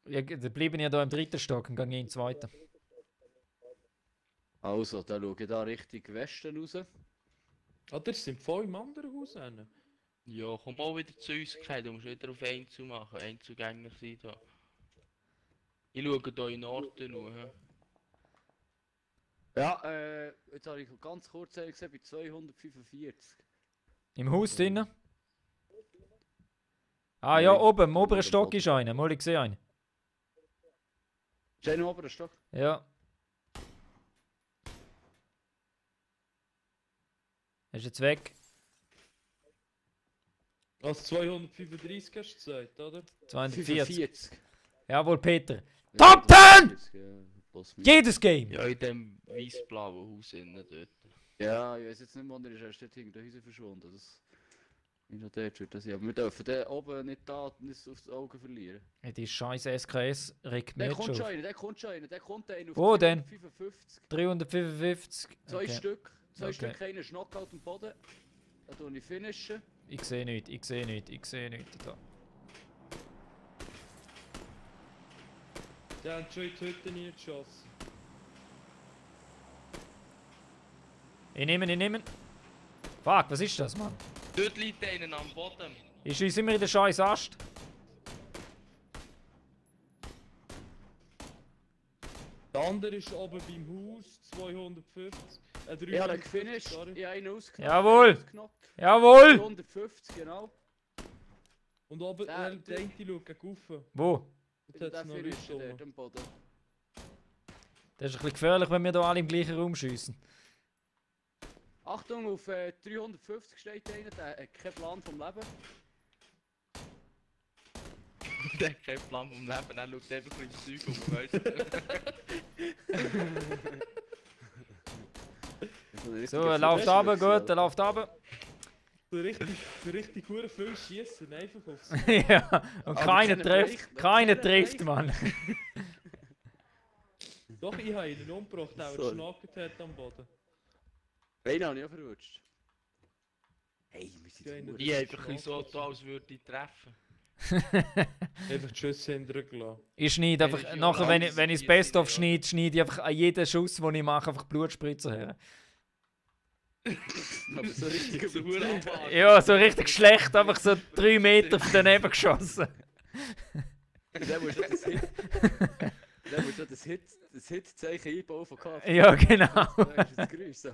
Speaker 1: Ja, dann bleiben ja da im dritten Stock und gehen in den zweiten.
Speaker 6: Also, dann schaue ich da Richtung Westen raus.
Speaker 2: Ah, das sind voll im anderen Haus rein.
Speaker 7: Ja, komm mal wieder zu uns, Kai. Du musst wieder auf Einzel machen. Einzelgänger sein da. Ich schaue hier in den Norden noch.
Speaker 6: Ja, jetzt habe ich ganz kurz gesehen, bei 245.
Speaker 1: Im Haus drinnen? Ah ja, oben, im oberen Stock ist einer. Mal, ich sehe einen.
Speaker 6: Ist einer im oberen Stock?
Speaker 1: Ja. Er ist jetzt weg.
Speaker 2: Als 235 hast du gesagt, oder?
Speaker 1: 240.
Speaker 6: 45.
Speaker 1: Jawohl, Peter.
Speaker 6: Ja,
Speaker 1: Top 10!
Speaker 6: 45, ja, plus minus.
Speaker 1: Jedes Game!
Speaker 7: Ja, in dem weiß-blauen Haus innen dort.
Speaker 6: Ja, ich weiß jetzt nicht, wann er ist erst dort hinter den Häusern verschwunden. Das ist noch dort wird das sein. Aber wir dürfen den oben nicht da nicht aufs Auge verlieren.
Speaker 1: Ja, die scheiß SKS regt mir
Speaker 6: Der
Speaker 1: jetzt
Speaker 6: kommt
Speaker 1: schon
Speaker 6: schon
Speaker 1: auf.
Speaker 6: einer, der kommt schon einer, der kommt einer auf
Speaker 1: Wo denn?
Speaker 6: 55.
Speaker 1: 355.
Speaker 6: Zwei
Speaker 1: Okay.
Speaker 6: Stück. Zwei
Speaker 1: Okay.
Speaker 6: Stück, einer ist Knockout am Boden. Da tue ich finishen.
Speaker 1: Ich sehe nichts, ich sehe nichts, ich sehe nichts. Da.
Speaker 2: Der hat schon in die Hütte nie geschossen.
Speaker 1: Ich nehme. Fuck, was ist das, Mann?
Speaker 7: Dort liegt einer am Boden.
Speaker 1: Ich schieße immer in den scheiß Ast.
Speaker 2: Der andere ist oben beim Haus, 250.
Speaker 6: Ich habe ihn gefinisht. Ich habe einen ausgenockt.
Speaker 1: Jawohl.
Speaker 6: Ausgenockt.
Speaker 1: Jawohl!
Speaker 6: 150, genau.
Speaker 2: Und oben,
Speaker 6: Der-
Speaker 2: der eine schaut gegen rauf.
Speaker 1: Wo?
Speaker 2: Jetzt
Speaker 6: Der
Speaker 2: hat es noch Leute
Speaker 6: finisht dort
Speaker 2: oben.
Speaker 6: am Boden.
Speaker 1: Das ist ein bisschen gefährlich, wenn wir hier alle im gleichen Raum schiessen.
Speaker 6: Achtung, auf 350 steht einer, der hat keinen Plan vom Leben.
Speaker 7: Der hat keinen Plan vom Leben, er schaut einfach ins Zeug um, weißt du?
Speaker 1: So, er läuft runter, gut, er läuft runter.
Speaker 2: So richtig hure viel schießen, einfach aufs.
Speaker 1: Ja, und
Speaker 6: Aber
Speaker 1: keiner
Speaker 6: keiner
Speaker 1: trifft.
Speaker 6: trifft,
Speaker 1: Keiner
Speaker 6: keiner
Speaker 1: trifft,
Speaker 6: trifft.
Speaker 1: Mann.
Speaker 2: Doch, ich habe ihn umgebracht, der
Speaker 6: Sorry.
Speaker 2: geschnackt hat am Boden.
Speaker 6: Einen habe ich auch verrutscht. Hey, wir sind
Speaker 2: Ja,
Speaker 6: jetzt
Speaker 2: in
Speaker 6: nur-
Speaker 7: Ich habe einfach ein bisschen so getan, als würde ich treffen.
Speaker 2: Einfach die Schüsse hintergelassen.
Speaker 1: Ich schneide
Speaker 7: Ja,
Speaker 1: einfach,
Speaker 7: ist ja
Speaker 1: nachher,
Speaker 7: auch
Speaker 1: wenn
Speaker 7: alles
Speaker 1: ich das
Speaker 7: hier
Speaker 1: Best-of
Speaker 7: sind, ja.
Speaker 1: schneide ich einfach an jeden Schuss, den ich mache, einfach Blutspritzer her.
Speaker 6: Aber so richtig
Speaker 7: So
Speaker 6: über die
Speaker 7: verdammt.
Speaker 6: Zeit.
Speaker 1: Ja, so richtig schlecht, einfach so 3 Meter daneben geschossen.
Speaker 6: Der muss schon das Hit. Der muss schon das Hit-Zeichen einbauen von KF.
Speaker 1: Ja, genau.
Speaker 6: Das ist das Geräusch so.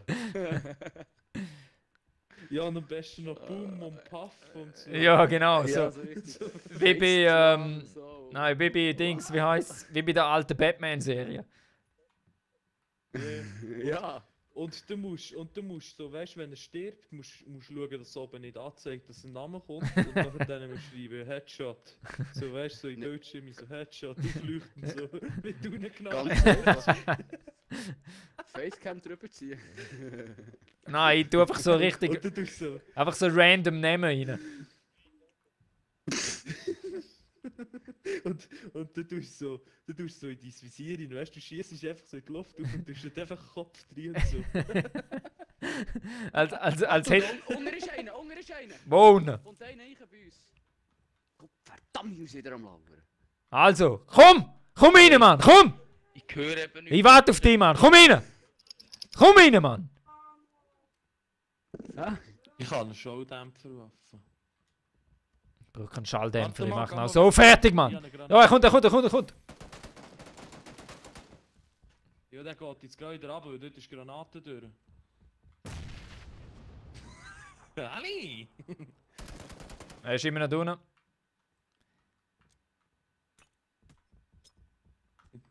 Speaker 2: Ja, und am besten noch Boom und Puff und so.
Speaker 1: Ja, genau.
Speaker 6: Ja,
Speaker 1: So.
Speaker 6: so richtig.
Speaker 1: Wie bei,
Speaker 6: So.
Speaker 1: nein, wie bei Dings, wie heisst's? Wie bei der alten Batman-Serie.
Speaker 6: Ja.
Speaker 2: Und du musst so, weißt du, wenn er stirbt, musst schauen, dass es oben nicht anzeigt, dass ein Name kommt. Und nachher dann musst du schreiben, Headshot. So, weißt du, so in Bildschirm so Headshot, aufleuchten, so, mit unten genau.
Speaker 6: Ganz einfach. Facecam drüber ziehen.
Speaker 1: Nein, ich tue einfach so richtig,
Speaker 2: Und dann tust du so,
Speaker 1: einfach so random Namen rein.
Speaker 2: und dann tust du so in dein Visier rein, weißt du, schießt einfach so in die Luft auf und tust dann einfach den Kopf drin und so.
Speaker 1: Als hätte...
Speaker 6: Unter ist einer, unter ist einer.
Speaker 1: Wohnen.
Speaker 6: Kommt einer rein bei uns. Gott verdammt, ich muss wieder am Lauern.
Speaker 1: Also, komm! Komm rein, Mann! Komm!
Speaker 7: Ich höre eben nicht.
Speaker 1: Ich warte auf dich, Mann! Komm rein! Komm rein, Mann!
Speaker 2: Ich habe eine Schalldämpferwaffe.
Speaker 1: Ich brauche keinen Schalldämpfer,
Speaker 2: Warte
Speaker 1: ich
Speaker 2: mal,
Speaker 1: mach
Speaker 2: geh
Speaker 1: noch
Speaker 2: mal-
Speaker 1: so fertig,
Speaker 2: Ich
Speaker 1: Mann!
Speaker 2: habe eine
Speaker 1: Ja, er kommt!
Speaker 2: Ja, der geht jetzt gerade wieder runter, weil dort ist Granate durch. Ali!
Speaker 1: Er ist immer noch unten.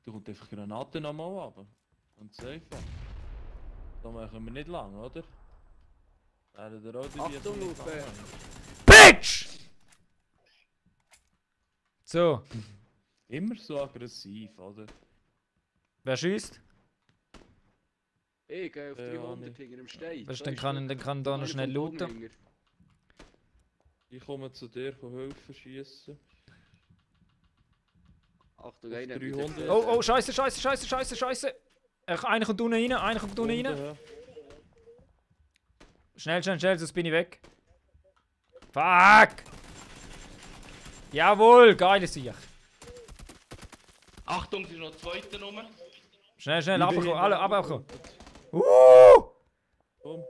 Speaker 2: Da kommt einfach Granaten nochmal runter. Ganz einfach. Da machen wir nicht lang, oder? Werden der auch die
Speaker 6: Achtung,
Speaker 2: nicht
Speaker 6: auf,
Speaker 2: anhängen.
Speaker 1: Bitch! So,
Speaker 2: Immer so aggressiv, oder?
Speaker 1: wer schießt?
Speaker 6: Ich gehe auf
Speaker 2: Ja,
Speaker 6: 300
Speaker 2: nicht.
Speaker 6: hinter dem Stein.
Speaker 1: Weißt, dann kann da noch schnell looten.
Speaker 2: Ich komme zu dir, von helfen schießen.
Speaker 6: Achtung,
Speaker 2: Auf
Speaker 6: einer.
Speaker 2: 300.
Speaker 1: Oh, scheiße! Einer kommt unten rein,
Speaker 2: Ja.
Speaker 1: Schnell, sonst bin ich weg. Fuck! Jawohl, geile Sieg.
Speaker 7: Achtung, es ist noch eine zweite Nummer.
Speaker 1: Schnell,
Speaker 2: Ich bin
Speaker 1: abkommen, alle
Speaker 2: hinten
Speaker 1: abkommen.
Speaker 2: runtergekommen. Komm,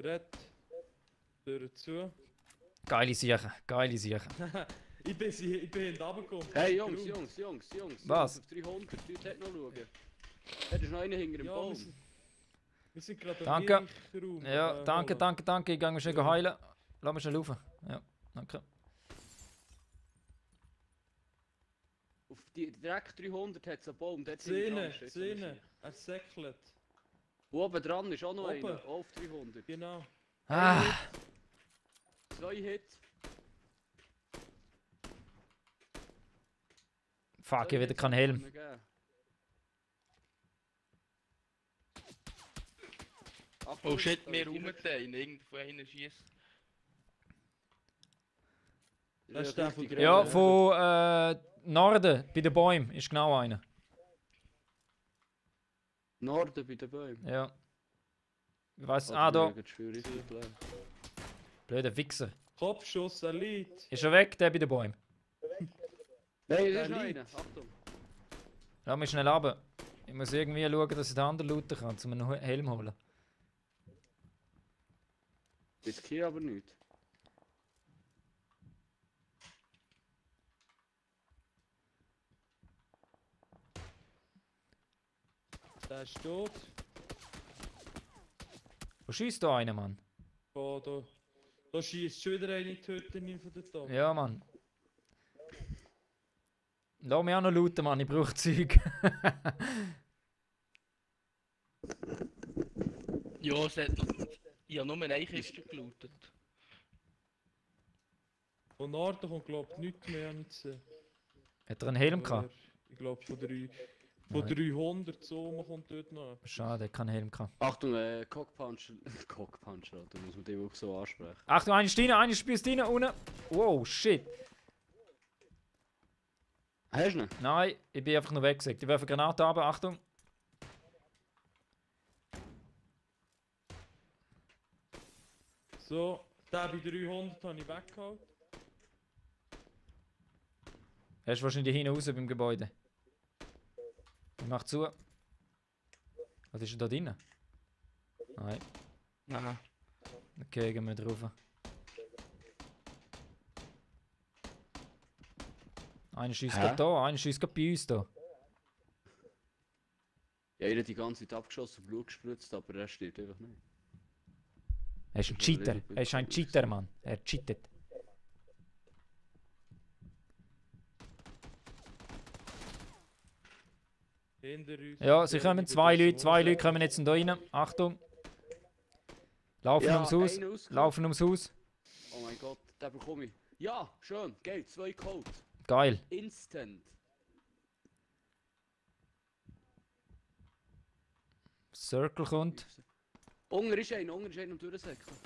Speaker 2: red. Tür zu.
Speaker 1: Geile Sieg.
Speaker 2: Ich bin hinten
Speaker 6: Hey Jungs.
Speaker 1: Was?
Speaker 6: Auf 300, die Leute noch schauen. Hey, da ist noch einer hinter dem Baum.
Speaker 2: Wir sind gerade
Speaker 1: Danke.
Speaker 2: am Milchraum.
Speaker 1: Ja, danke. Ich gehe mich schnell heilen. Lass mich schnell rauf. Ja, danke.
Speaker 6: Auf die direkt 300 hat es einen Baum. Dort
Speaker 2: Szene. Er säckelt.
Speaker 6: Oben dran ist auch noch
Speaker 2: Oben.
Speaker 6: einer. Auch auf 300.
Speaker 2: Genau.
Speaker 1: Ah,
Speaker 6: 2 Hits.
Speaker 1: fuck, ich wieder keinen Helm.
Speaker 7: Oh shit, mehr rumteilen, irgendwo einer schießt.
Speaker 2: Das ist der von
Speaker 1: Ja, von Norden, bei den Bäumen, ist genau einer.
Speaker 6: Norden bei den Bäumen.
Speaker 1: Ja. Ich weiss, da.
Speaker 6: Blöde
Speaker 1: Blöder Wichser.
Speaker 2: Kopfschuss, er liegt.
Speaker 1: Ist er weg, der bei den Bäumen?
Speaker 6: Nein,
Speaker 2: Der
Speaker 6: da ist noch
Speaker 2: liegt.
Speaker 6: einer. Achtung.
Speaker 1: Lass mich schnell runter. Ich muss irgendwie schauen, dass ich den anderen looten kann, um einen Helm holen.
Speaker 6: Jetzt hier aber nicht.
Speaker 2: Der ist tot.
Speaker 1: Wo schießt da einer, Mann?
Speaker 2: Oh, da schießt schon wieder eine Töte rein von der Top.
Speaker 1: Ja, Mann. Lass mich auch noch looten, Mann, ich brauche Zeug.
Speaker 7: Ja, es hat noch... Ich habe nur eine Kiste gelootet.
Speaker 2: Von Norden kommt glaube ich nichts mehr an.
Speaker 1: Hat er einen Helm gehabt?
Speaker 2: Ich glaube von
Speaker 1: Nein.
Speaker 2: 300 so kommt dort noch.
Speaker 1: Schade, er hat keinen Helm gehabt.
Speaker 6: Achtung, Cockpunch. Cockpunch, da muss man den auch so ansprechen.
Speaker 1: Achtung, eine Steine, eine spürst rein, unten. Wow, shit.
Speaker 6: Hast du ihn?
Speaker 1: Nein, ich bin einfach nur weggesagt. Ich werfe eine Granate runter, Achtung.
Speaker 2: So, der bei 300 habe ich weggehauen.
Speaker 1: Er ist wahrscheinlich hinten raus beim Gebäude. Ich mach zu. Was ist denn da drin? Nein.
Speaker 7: Nein.
Speaker 1: Okay, gehen wir drauf. Einer schießt
Speaker 6: Hä?
Speaker 1: gerade da, einer schießt gerade bei uns da.
Speaker 6: Ja, er hat die ganze Zeit abgeschossen, Blut gespritzt, aber er steht einfach nicht.
Speaker 1: Er ist ein Cheater. Er ist ein Cheater, Mann. Er cheatet.
Speaker 2: Hinter uns.
Speaker 1: Ja, sie kommen, zwei Leute kommen jetzt da rein. Achtung. Laufen ums Haus.
Speaker 6: einer ausgekommen.
Speaker 1: Laufen ums Haus.
Speaker 6: Oh mein Gott, den bekomme ich. Ja, schön, geil, 2 Codes.
Speaker 1: Geil.
Speaker 6: Instant.
Speaker 1: Circle kommt.
Speaker 6: Unger ist einer am Durchsäckeln.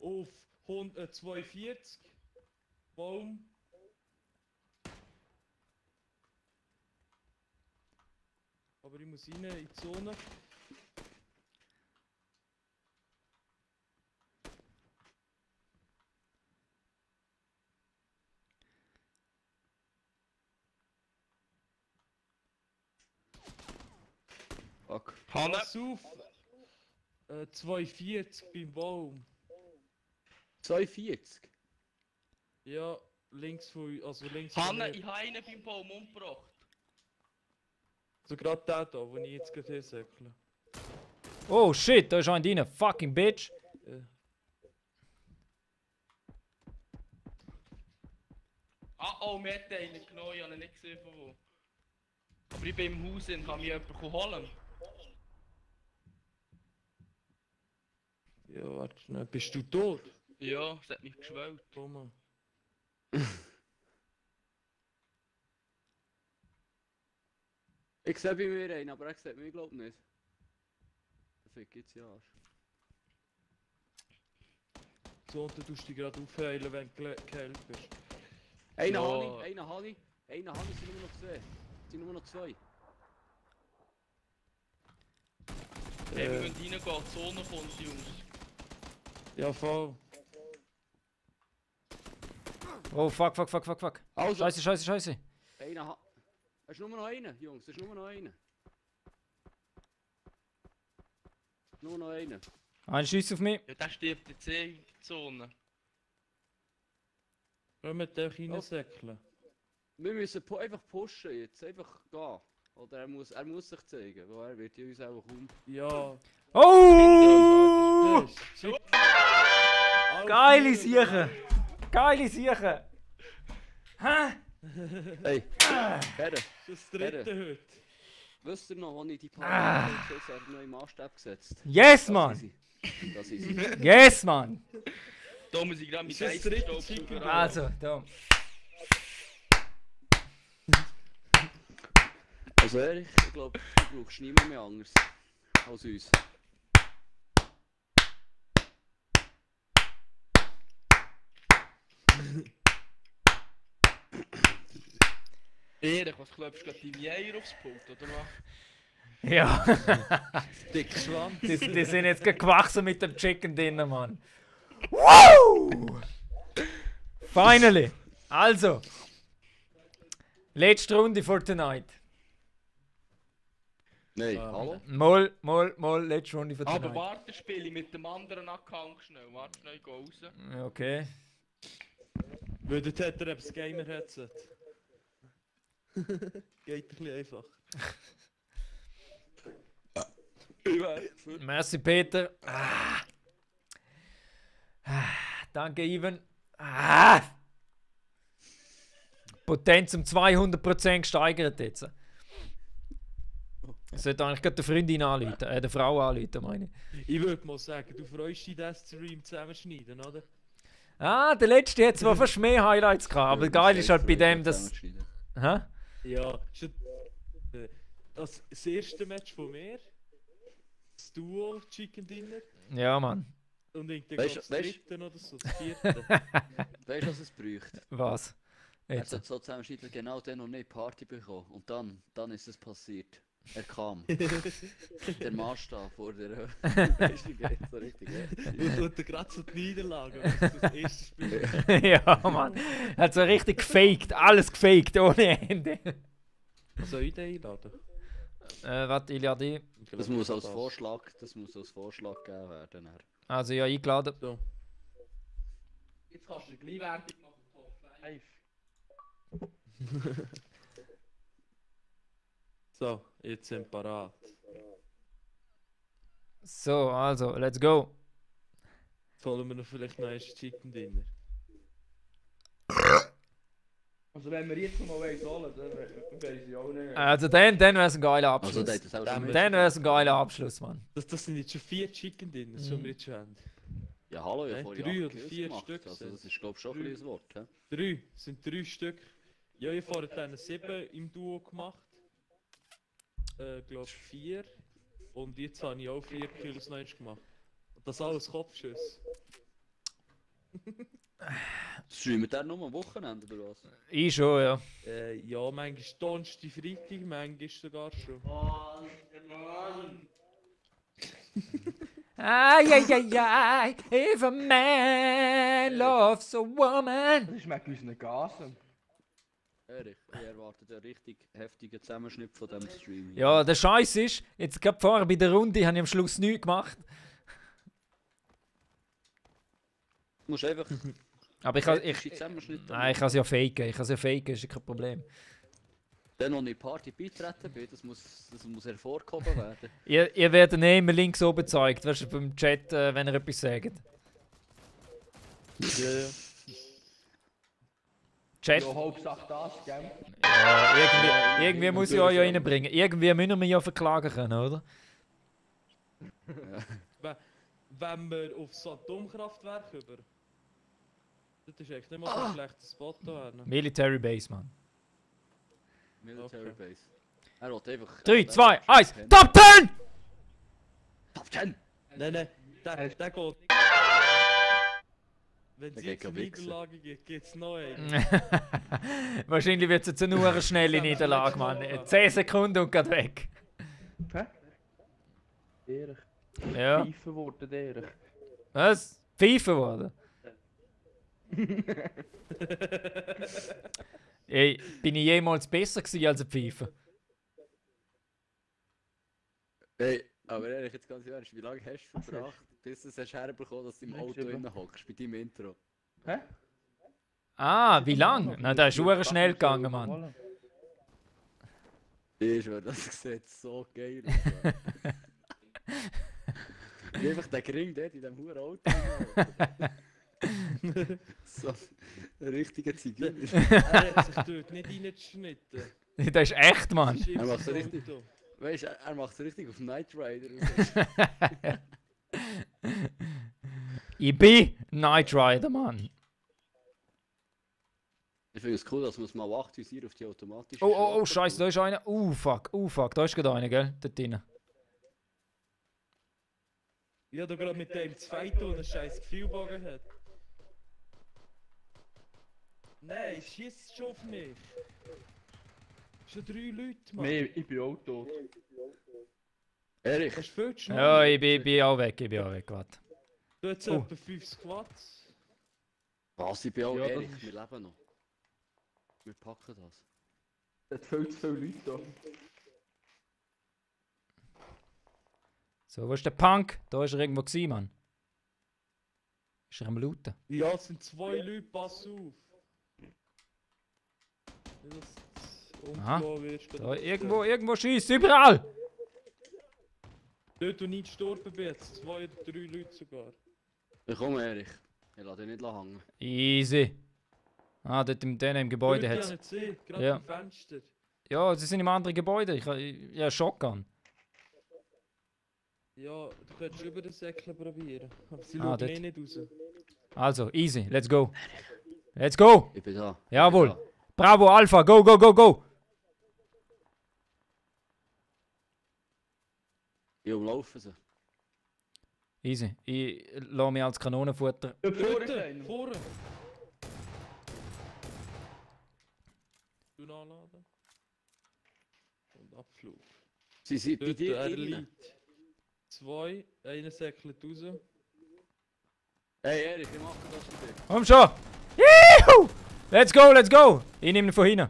Speaker 2: Auf 142 Baum. Aber ich muss rein in die Zone.
Speaker 6: Fuck.
Speaker 7: Hanne!
Speaker 2: Pass auf! 240 beim Baum.
Speaker 6: 240.
Speaker 2: Ja, links von also links von
Speaker 7: Hanne,
Speaker 2: mir.
Speaker 7: ich habe einen beim Baum umgebracht.
Speaker 2: So gerade der da, wo ich jetzt gerade hinsäckle.
Speaker 1: Oh shit, da ist einer drin. Fucking bitch.
Speaker 2: Ja.
Speaker 7: Ah oh, mir hat einen genommen, ich habe ihn nicht gesehen von wo. Aber ich bin im Haus und kann mich jemanden holen.
Speaker 2: Ja, warte schnell. Bist du tot?
Speaker 7: Ja, es hat mich geschwellt.
Speaker 2: Komm.
Speaker 6: Ich sehe bei mir einen, aber er sieht mich glaub nicht. Der Fick jetzt ja Arsch.
Speaker 2: So, und du tust dich gerade aufheilen, wenn du geheilt bist.
Speaker 6: Einen
Speaker 7: Ja.
Speaker 6: habe ich, sind nur noch 2. Sind nur noch 2.
Speaker 7: Hey, wir müssen reingehen, die Zone kommt, Jungs.
Speaker 2: Ja, voll.
Speaker 1: Oh fuck.
Speaker 6: Also,
Speaker 1: Scheiße.
Speaker 6: einer ha... Es ist nur noch einer, Jungs, es ist nur noch einer. Nur noch einen.
Speaker 1: Ein Schuss auf mich.
Speaker 7: Ja, der stirbt in C-Zone.
Speaker 2: Wollen wir den reinsäckeln?
Speaker 6: Wir müssen einfach pushen jetzt, einfach gehen. Oder er muss sich zeigen, weil er wird ja uns auch kaum...
Speaker 2: Ja.
Speaker 1: Oh!
Speaker 2: Shit.
Speaker 1: Geile Siechen! Geile Siechen! Hä?
Speaker 6: Hey, Herren,
Speaker 2: Das dritte heute.
Speaker 6: wisst ihr noch, als ich die Party gesetzt habe, noch im Maßstab gesetzt?
Speaker 1: Yes, Mann!
Speaker 6: Das ist sie.
Speaker 1: Yes, Mann!
Speaker 7: Da muss ich gerade mit
Speaker 2: Ist das dritte
Speaker 7: Geistesstaub
Speaker 2: Chicken?
Speaker 1: Also, da.
Speaker 6: Also Erich, ich glaube, du brauchst niemand mehr anders als uns.
Speaker 7: Erich, was glaubst du, gerade die Meier aufs Pult, oder was?
Speaker 1: Ja.
Speaker 2: Dicker Schwanz.
Speaker 1: Die sind jetzt gewachsen mit dem Chicken Dinner, Mann. Woo! Finally! Also. Letzte Runde for tonight.
Speaker 6: Nein, hallo?
Speaker 1: Mal, letzte Runde for
Speaker 7: Aber
Speaker 1: tonight.
Speaker 7: warte, spiele ich mit dem anderen Account schnell. Warte schnell, ich geh raus.
Speaker 1: Okay.
Speaker 2: Weil dort hat er eben das Gamer-Headset. Geht ein bisschen einfach.
Speaker 1: Merci, Peter. Danke, Ivan. Potenz um 200% gesteigert jetzt. Ich sollte eigentlich gerade der Freundin anrufen, der Frau anrufen, meine ich.
Speaker 2: Ich würde mal sagen, du freust dich, das Stream zusammenschneiden, oder?
Speaker 1: Der letzte hat zwar fast mehr Highlights gehabt, aber geil ist halt bei dem, dass... Hä?
Speaker 2: Ja, das erste Match von mir. Das Duo Chicken Dinner.
Speaker 1: Ja, Mann.
Speaker 2: Und ich denke,
Speaker 6: Weißt-
Speaker 2: das
Speaker 6: weißt-
Speaker 2: dritte oder so, das vierte.
Speaker 6: Weißt du, was es bräuchte?
Speaker 1: Was?
Speaker 6: Er
Speaker 1: Jetzt.
Speaker 6: hat so zusammenschneiden, genau den noch nicht Party bekommen. Und dann ist es passiert. Er kam. Der Maßstab vor der... Ist nicht geil, so richtig geil.
Speaker 2: Und gerade so die Niederlage, das ist das erste Spiel.
Speaker 1: Ja, Mann. Er hat so richtig gefaked, alles gefaked, ohne Ende.
Speaker 2: Soll ich den einladen?
Speaker 1: Warte, ich lade ein.
Speaker 6: Das muss als Vorschlag gegeben werden. Dann.
Speaker 1: Also ja, eingeladen.
Speaker 2: So.
Speaker 7: Jetzt kannst du gleich Werbung machen, Top 5.
Speaker 2: So, jetzt sind wir parat.
Speaker 1: So, also, let's go.
Speaker 2: Jetzt holen wir noch vielleicht noch ein Chicken Dinner.
Speaker 3: Also wenn wir jetzt noch mal holen, dann weiß ich auch nicht.
Speaker 1: Also dann wäre es ein geiler
Speaker 6: Also,
Speaker 1: Abschluss.
Speaker 6: der hat das auch
Speaker 2: Dann
Speaker 6: schon mit.
Speaker 1: Dann wäre es ein geiler Abschluss, Mann.
Speaker 2: Das sind jetzt schon 4 Chicken Dinners, die wir jetzt schon haben.
Speaker 6: Ja, hallo, ich
Speaker 2: Nein,
Speaker 6: habe
Speaker 2: 3
Speaker 6: vorhin
Speaker 2: oder
Speaker 6: 8 Kills
Speaker 2: 4
Speaker 6: gemacht.
Speaker 2: Stück
Speaker 6: Also,
Speaker 2: sind.
Speaker 6: das ist, glaube ich, schon ein kleines Wort. He?
Speaker 2: 3, sind 3 Stück. Ja, ich habe dann 7 im Duo gemacht. Glaube 4. Und jetzt habe ich auch 4 Kills noch gemacht. Und das alles Kopfschuss.
Speaker 6: Streamen der nur am Wochenende oder was?
Speaker 1: Ich schon, ja.
Speaker 2: Ja, manchmal Donnerstag, Freitag, manchmal sogar schon.
Speaker 1: Ay, ay, ay, ay, if a man loves a woman.
Speaker 3: Das schmeckt unseren Gasen.
Speaker 6: Erich, ich erwarte einen richtig heftigen Zusammenschnitt von diesem Stream. hier.
Speaker 1: Ja, der Scheiß ist, jetzt gerade vorher bei der Runde habe ich am Schluss nichts gemacht.
Speaker 6: Du musst einfach
Speaker 1: Aber ich kann
Speaker 6: epische Zusammenschnitte
Speaker 1: nein, ich kann es ja faken, ist ja kein Problem.
Speaker 6: Dann, als ich in die Party beitreten bin, das muss hervorgehoben werden.
Speaker 1: Ihr werdet immer links oben gezeigt, weißt du, beim Chat, wenn ihr etwas sagt.
Speaker 2: Ja, ja.
Speaker 1: Chat,
Speaker 3: Ja, Hauptsache das, gell?
Speaker 1: ja, irgendwie muss ich euch ja reinbringen. Irgendwie müssen wir ja verklagen können, oder?
Speaker 2: Wenn wir auf so Atomkraftwerk über. Das ist echt nicht mal so ein schlechter Spot da. Ne?
Speaker 1: Military Base, Mann.
Speaker 6: Military
Speaker 2: Okay.
Speaker 6: Base. Er will einfach...
Speaker 1: 3,
Speaker 6: er
Speaker 1: 2,
Speaker 6: will
Speaker 1: 1,
Speaker 6: Top
Speaker 1: Top 10!
Speaker 6: 10! Top 10!
Speaker 2: Nein, der geht. Wenn
Speaker 6: Der
Speaker 2: es jetzt
Speaker 6: geht
Speaker 2: eine
Speaker 6: wichsen.
Speaker 2: Niederlage gibt, gibt es noch einen.
Speaker 1: Wahrscheinlich wird es jetzt nur eine schnelle Niederlage, Mann. 10 Sekunden und geht weg.
Speaker 3: Hä? Erich.
Speaker 1: Ja.
Speaker 3: Pfeifen worden, Erich.
Speaker 1: Was? Pfeifen worden? Ey, bin ich jemals besser gewesen als ein Pfeifen?
Speaker 6: Hey, Aber ehrlich, jetzt ganz ehrlich, wie lange hast du verbracht, bis du es herbekommen, dass du im Auto innen hockst, bei deinem Intro?
Speaker 3: Hä?
Speaker 1: Ah, wie lang? Na, das ist verdammt schnell gegangen, Mann.
Speaker 6: Ich schwöre, das sieht so geil aus. Wie einfach der Gring dort in diesem huren Auto. So ein richtiger Zigeuner.
Speaker 2: Er hat sich dort nicht reingeschnitten.
Speaker 1: Das ist echt, Mann.
Speaker 2: Das ist
Speaker 6: Er macht so
Speaker 2: das
Speaker 6: richtig.
Speaker 2: Auto.
Speaker 6: Weißt du, er macht es richtig auf Knight Rider.
Speaker 1: Ich bin Knight Rider, Mann.
Speaker 6: Ich finde es cool, dass man es mal aktualisiert auf die automatische.
Speaker 1: Oh, scheiße, da ist einer. Fuck, da ist gerade einer, gell? Dort drin.
Speaker 2: Ich hab da gerade mit dem zu fighten, der einen scheiß Gefühlbogen hat. Nein, schießt schon auf mich. Schon 3 Leute, Mann.
Speaker 3: Nee, ich bin auch tot.
Speaker 6: Erich,
Speaker 2: Das ist viel zu schnell.
Speaker 1: Ja, ich bin auch weg, warte.
Speaker 2: Du hast
Speaker 1: Oh.
Speaker 2: etwa 5 Squats.
Speaker 6: was? Ich bin auch
Speaker 3: Ja, das
Speaker 6: Erich,
Speaker 3: ist-
Speaker 6: wir leben noch. Wir packen das.
Speaker 3: Es hat viel zu viele Leute da.
Speaker 1: So, wo ist der Punk? Da ist er irgendwo gewesen, Mann. Ist er am Looten?
Speaker 2: Ja, es sind 2 Leute, pass auf. Nicht, dass du
Speaker 1: Aha.
Speaker 2: umgekommen wirst.
Speaker 1: Da, irgendwo schießt, überall!
Speaker 2: Dort, wo ich gestorben bin, jetzt 2 oder 3 Leute sogar.
Speaker 6: Ich komme, Erich. Ich lasse dich nicht hängen.
Speaker 1: Easy. Ah, dort im Gebäude
Speaker 2: Dort,
Speaker 1: hat's.
Speaker 2: ich habe nicht gesehen, gerade
Speaker 1: Ja.
Speaker 2: im Fenster.
Speaker 1: Ja, sie sind im anderen Gebäude. Ich habe Shotgun.
Speaker 2: Ja, du könntest über den Säckchen probieren. Aber sie
Speaker 1: Ah,
Speaker 2: schauen
Speaker 1: dort.
Speaker 2: eh nicht raus.
Speaker 1: Also, easy, let's go. Let's go!
Speaker 6: Ich bin da.
Speaker 1: Jawohl! Bravo, Alpha, go, go, go, go!
Speaker 6: Ich umlaufe sie.
Speaker 1: Easy. Ich lasse mich als Kanonenfutter.
Speaker 3: Da vorne ist
Speaker 2: Dort,
Speaker 3: einer.
Speaker 2: vorne! Du nachladen. Und Abflug.
Speaker 6: Sie sind bei
Speaker 2: Dort,
Speaker 6: dir
Speaker 2: er
Speaker 6: innen.
Speaker 2: liegt. 2, einer säckelt raus.
Speaker 6: Hey Erich, ich mache das für dich.
Speaker 1: Komm schon! Juhu! Let's go, let's go! Ich nehme ihn von hinten.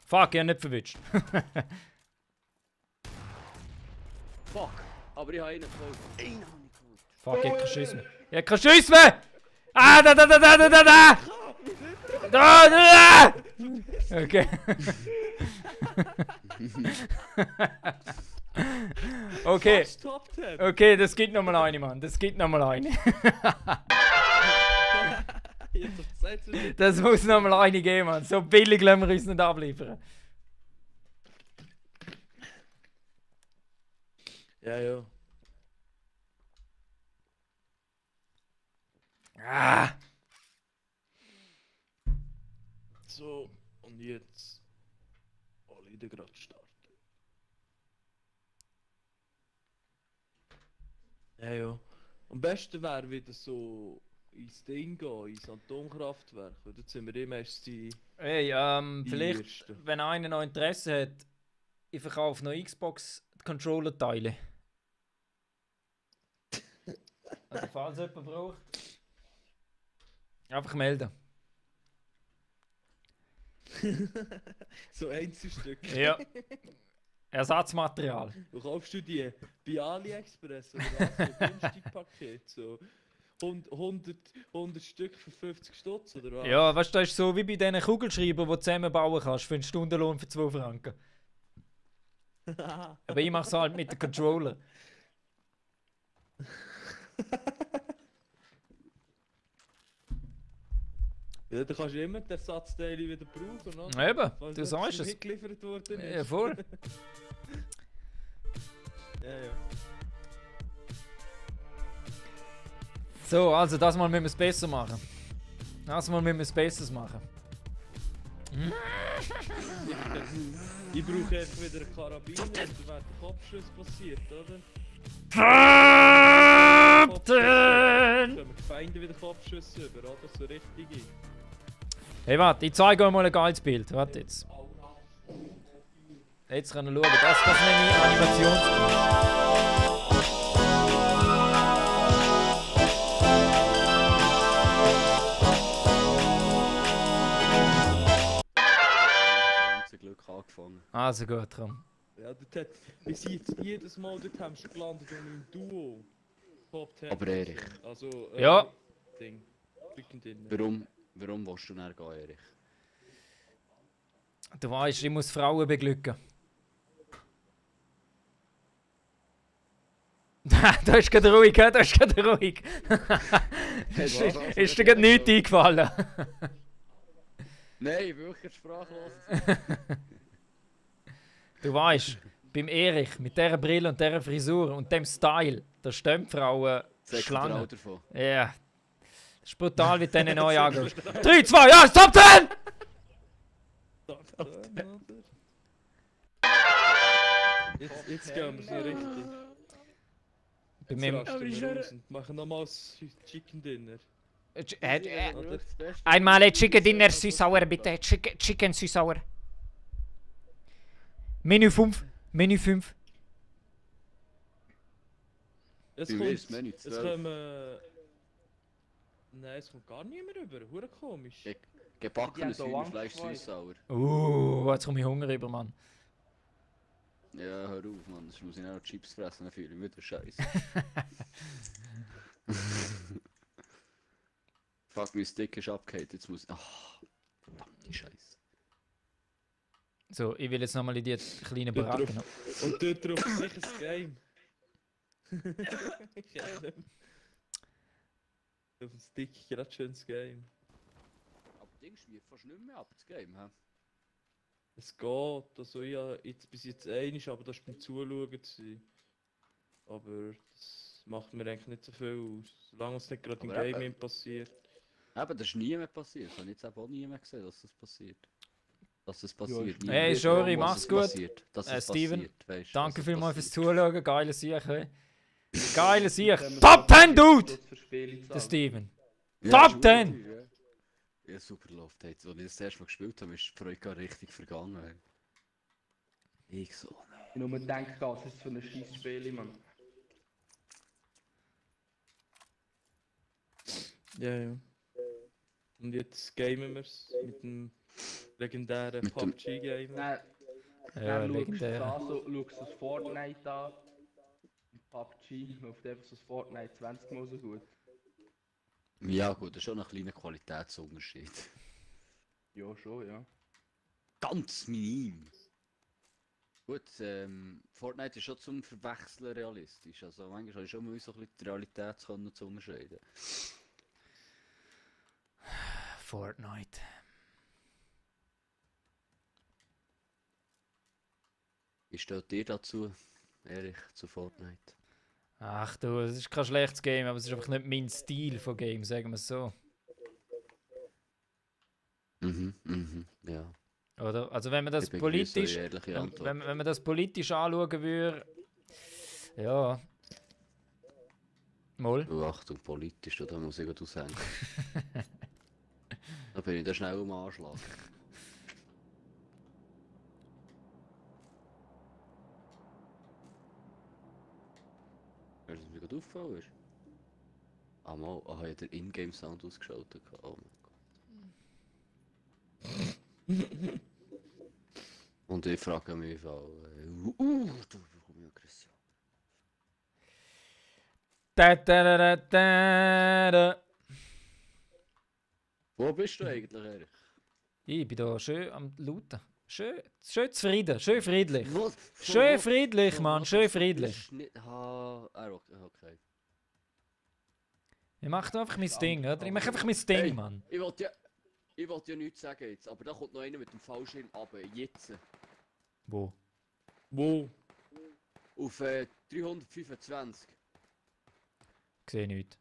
Speaker 1: Fuck, ich habe nicht verwitscht.
Speaker 6: Fuck! Aber ich habe einen geholt. Einen habe ich geholt.
Speaker 1: Fuck, ich habe keinen Schuss mehr. Ich habe keinen Schuss mehr! Ah, da! Da! Okay. Okay.
Speaker 2: Fast Top 10!
Speaker 1: Okay, das gibt nochmal eine, Mann. Das gibt nochmal eine.
Speaker 2: Jetzt auf die Seite nicht.
Speaker 1: Das muss nochmal eine geben, Mann. So billig lassen wir uns nicht abliefern.
Speaker 2: Ja, ja.
Speaker 1: Ah!
Speaker 2: So, und jetzt. Alle wieder gerade starten. Ja, ja. Am besten wäre wieder so ins Ding gehen, ins Atomkraftwerk. Weil dort sind wir immer erst die
Speaker 1: Hey, vielleicht,
Speaker 2: Ersten.
Speaker 1: wenn einer noch Interesse hat, ich verkaufe noch Xbox-Controller-Teile. Also, falls jemand braucht, einfach melden.
Speaker 2: So Einzelstücke.
Speaker 1: Ja. Ersatzmaterial.
Speaker 2: Wo kaufst du die? Bei AliExpress oder was? So ein Günstigpaket. So 100 Stück für 50 Stutz oder was?
Speaker 1: Ja, weißt du, das ist so wie bei diesen Kugelschreibern, die du zusammenbauen kannst für einen Stundenlohn für 2 Franken. Aber ich mache es halt mit dem Controller.
Speaker 2: Ja, dann kannst du immer die Ersatzteile wieder brauchen, oder?
Speaker 1: Eben,
Speaker 2: Falls
Speaker 1: du
Speaker 2: etwas
Speaker 1: sagst es.
Speaker 2: nicht geliefert worden ist.
Speaker 1: Ja, voll.
Speaker 2: Ja, ja.
Speaker 1: So, also das Mal müssen wir es besser machen. Das Mal müssen wir es besser machen.
Speaker 2: Ich brauche einfach wieder einen Karabiner, und dann wäre der Kopfschuss passiert, oder?
Speaker 1: Captain!
Speaker 2: Können wir die Feinde wieder Kopfschüsse über, oder? So richtige.
Speaker 1: Hey, warte, ich zeige euch mal ein geiles Bild. Warte jetzt. Jetzt können wir schauen. Das nenne ich Animationskunst.
Speaker 6: Das ganze Glück angefangen.
Speaker 1: Also gut, komm.
Speaker 2: Ja, dort hat, wir sind jetzt jedes Mal dort haben wir gelandet und im Duo. Top 10.
Speaker 6: Aber Erich.
Speaker 2: Also,
Speaker 1: Ja.
Speaker 2: Ding. Chicken Dinner.
Speaker 6: Warum willst du näher gehen, Erich?
Speaker 1: Du weißt, ich muss Frauen beglücken. Da ist gerade ruhig, da ist gerade ruhig. Ist dir gerade nichts eingefallen?
Speaker 6: Nein, wirklich sprachlos.
Speaker 1: Du weißt, beim Erich mit dieser Brille und dieser Frisur und dem Style, da stehen die Frauen Schlangen.
Speaker 6: Davon.
Speaker 1: Ja. Das ist brutal, wie du denen neu angehst. 3, 2, 1, Top 10!
Speaker 2: Jetzt gehen wir so richtig.
Speaker 1: Bei
Speaker 2: Jetzt
Speaker 1: mir,
Speaker 2: rasten wir raus und machen nochmals Chicken Dinner. Oder?
Speaker 1: einmal Chicken Dinner süß-sauer, bitte. Chicken süß-sauer. Menü 5. Menü 5.
Speaker 2: Es
Speaker 6: Bei mir ist das Menü
Speaker 2: es
Speaker 6: 12.
Speaker 2: kommen... Nein, es kommt gar nicht mehr rüber. Hure komisch.
Speaker 6: Gebackenes
Speaker 3: Die haben da
Speaker 6: Hühnerfleisch,
Speaker 3: Angst
Speaker 6: süß-sauer.
Speaker 1: Jetzt komme ich Hunger über, Mann.
Speaker 6: Ja, hör auf, Mann. Sonst muss ich noch Chips fressen, dann fühle ich mich wieder scheiße. Fuck, mein Stick ist abgehakt, jetzt muss ich... Ach, verdammte Scheiße.
Speaker 1: So, ich will jetzt nochmal in die kleinen
Speaker 2: Dort
Speaker 1: Baracken.
Speaker 2: drauf. Und dort drauf ist sicher das Game. Ich weiß nicht. Auf dem Stick gerade schön das Game.
Speaker 6: Aber Ding schwirrt fast nicht mehr ab, das Game, hä?
Speaker 2: Es geht, also ja, jetzt bis jetzt einig, aber das war beim Zuschauen gewesen. Aber das macht mir eigentlich nicht so viel aus, solange es nicht gerade im
Speaker 6: Aber eben.
Speaker 2: Gaming passiert.
Speaker 6: Eben, das ist nie mehr passiert. Ich habe jetzt eben auch nie mehr gesehen, dass das passiert. Dass es passiert.
Speaker 3: ist
Speaker 6: Nie
Speaker 1: Hey,
Speaker 6: mehr.
Speaker 1: Shori,
Speaker 6: Dass
Speaker 1: mach's
Speaker 6: es
Speaker 1: gut.
Speaker 6: passiert, dass es
Speaker 1: Steven,
Speaker 6: passiert, weisst,
Speaker 1: Danke
Speaker 6: dass es
Speaker 1: vielmals fürs
Speaker 6: passiert.
Speaker 1: Zuschauen. Geile Sieg, hey. Geile Sieg. Top 10, Dude! Der Steven.
Speaker 6: Ja,
Speaker 1: Top 10!
Speaker 6: Ja. Ja, super läuft jetzt. Als ich das erste Mal gespielt habe, ist die Freude gar richtig vergangen. Ey. Ich so, nein.
Speaker 3: Ich nur denke, was ist das für ein scheiß Spiel, Mann.
Speaker 2: Ja, ja. Und jetzt gamen wir es mit dem legendären
Speaker 6: Mit dem-
Speaker 2: PUBG-Game.
Speaker 3: Dann,
Speaker 1: Ja,
Speaker 3: dann schaust du
Speaker 1: legendär.
Speaker 3: das Fortnite an. PUBG läuft einfach so das Fortnite 20 Mal so gut.
Speaker 6: Ja gut, das ist schon ein kleiner Qualitätsunterschied.
Speaker 3: Ja, schon, ja.
Speaker 6: Ganz minim. Gut, Fortnite ist schon zum Verwechseln realistisch. Also manchmal habe ich schon mal so ein bisschen die Realität zu unterscheiden.
Speaker 1: Fortnite.
Speaker 6: Wie steht dir dazu, Erich, zu Fortnite?
Speaker 1: Ach du, es ist kein schlechtes Game, aber es ist einfach nicht mein Stil von Game, sagen wir es so.
Speaker 6: Ja.
Speaker 1: Oder? Also wenn man das
Speaker 6: Ich begrüße
Speaker 1: politisch,
Speaker 6: eure ehrliche
Speaker 1: wenn
Speaker 6: Antwort.
Speaker 1: man das politisch anschauen würde, ja. Moll.
Speaker 6: Oh, Achtung, politisch, da muss ich gerade aushängen. Da bin ich da schnell am Anschlag. Weißt du, was mir gerade aufgefallen ist? Ah, mal, ich habe den Ingame-Sound ausgeschaltet. Oh mein Gott. Und ich frage mich, da bekomme ich Aggression.
Speaker 1: Da.
Speaker 6: Wo bist du eigentlich, Erich?
Speaker 1: Ich bin da schön am Lauten. Schön zufrieden, schön friedlich.
Speaker 6: Was?
Speaker 1: Schön friedlich, Mann, schön friedlich.
Speaker 6: Okay.
Speaker 1: Ich mache einfach mein Ding, oder? Ich mache einfach mein Ding,
Speaker 6: Hey.
Speaker 1: Mann.
Speaker 6: Ich wollte ja nichts sagen jetzt, aber da kommt noch einer mit dem Fallschirm runter, jetzt.
Speaker 1: Wo?
Speaker 2: Wo?
Speaker 6: Auf 325.
Speaker 1: Ich sehe nichts.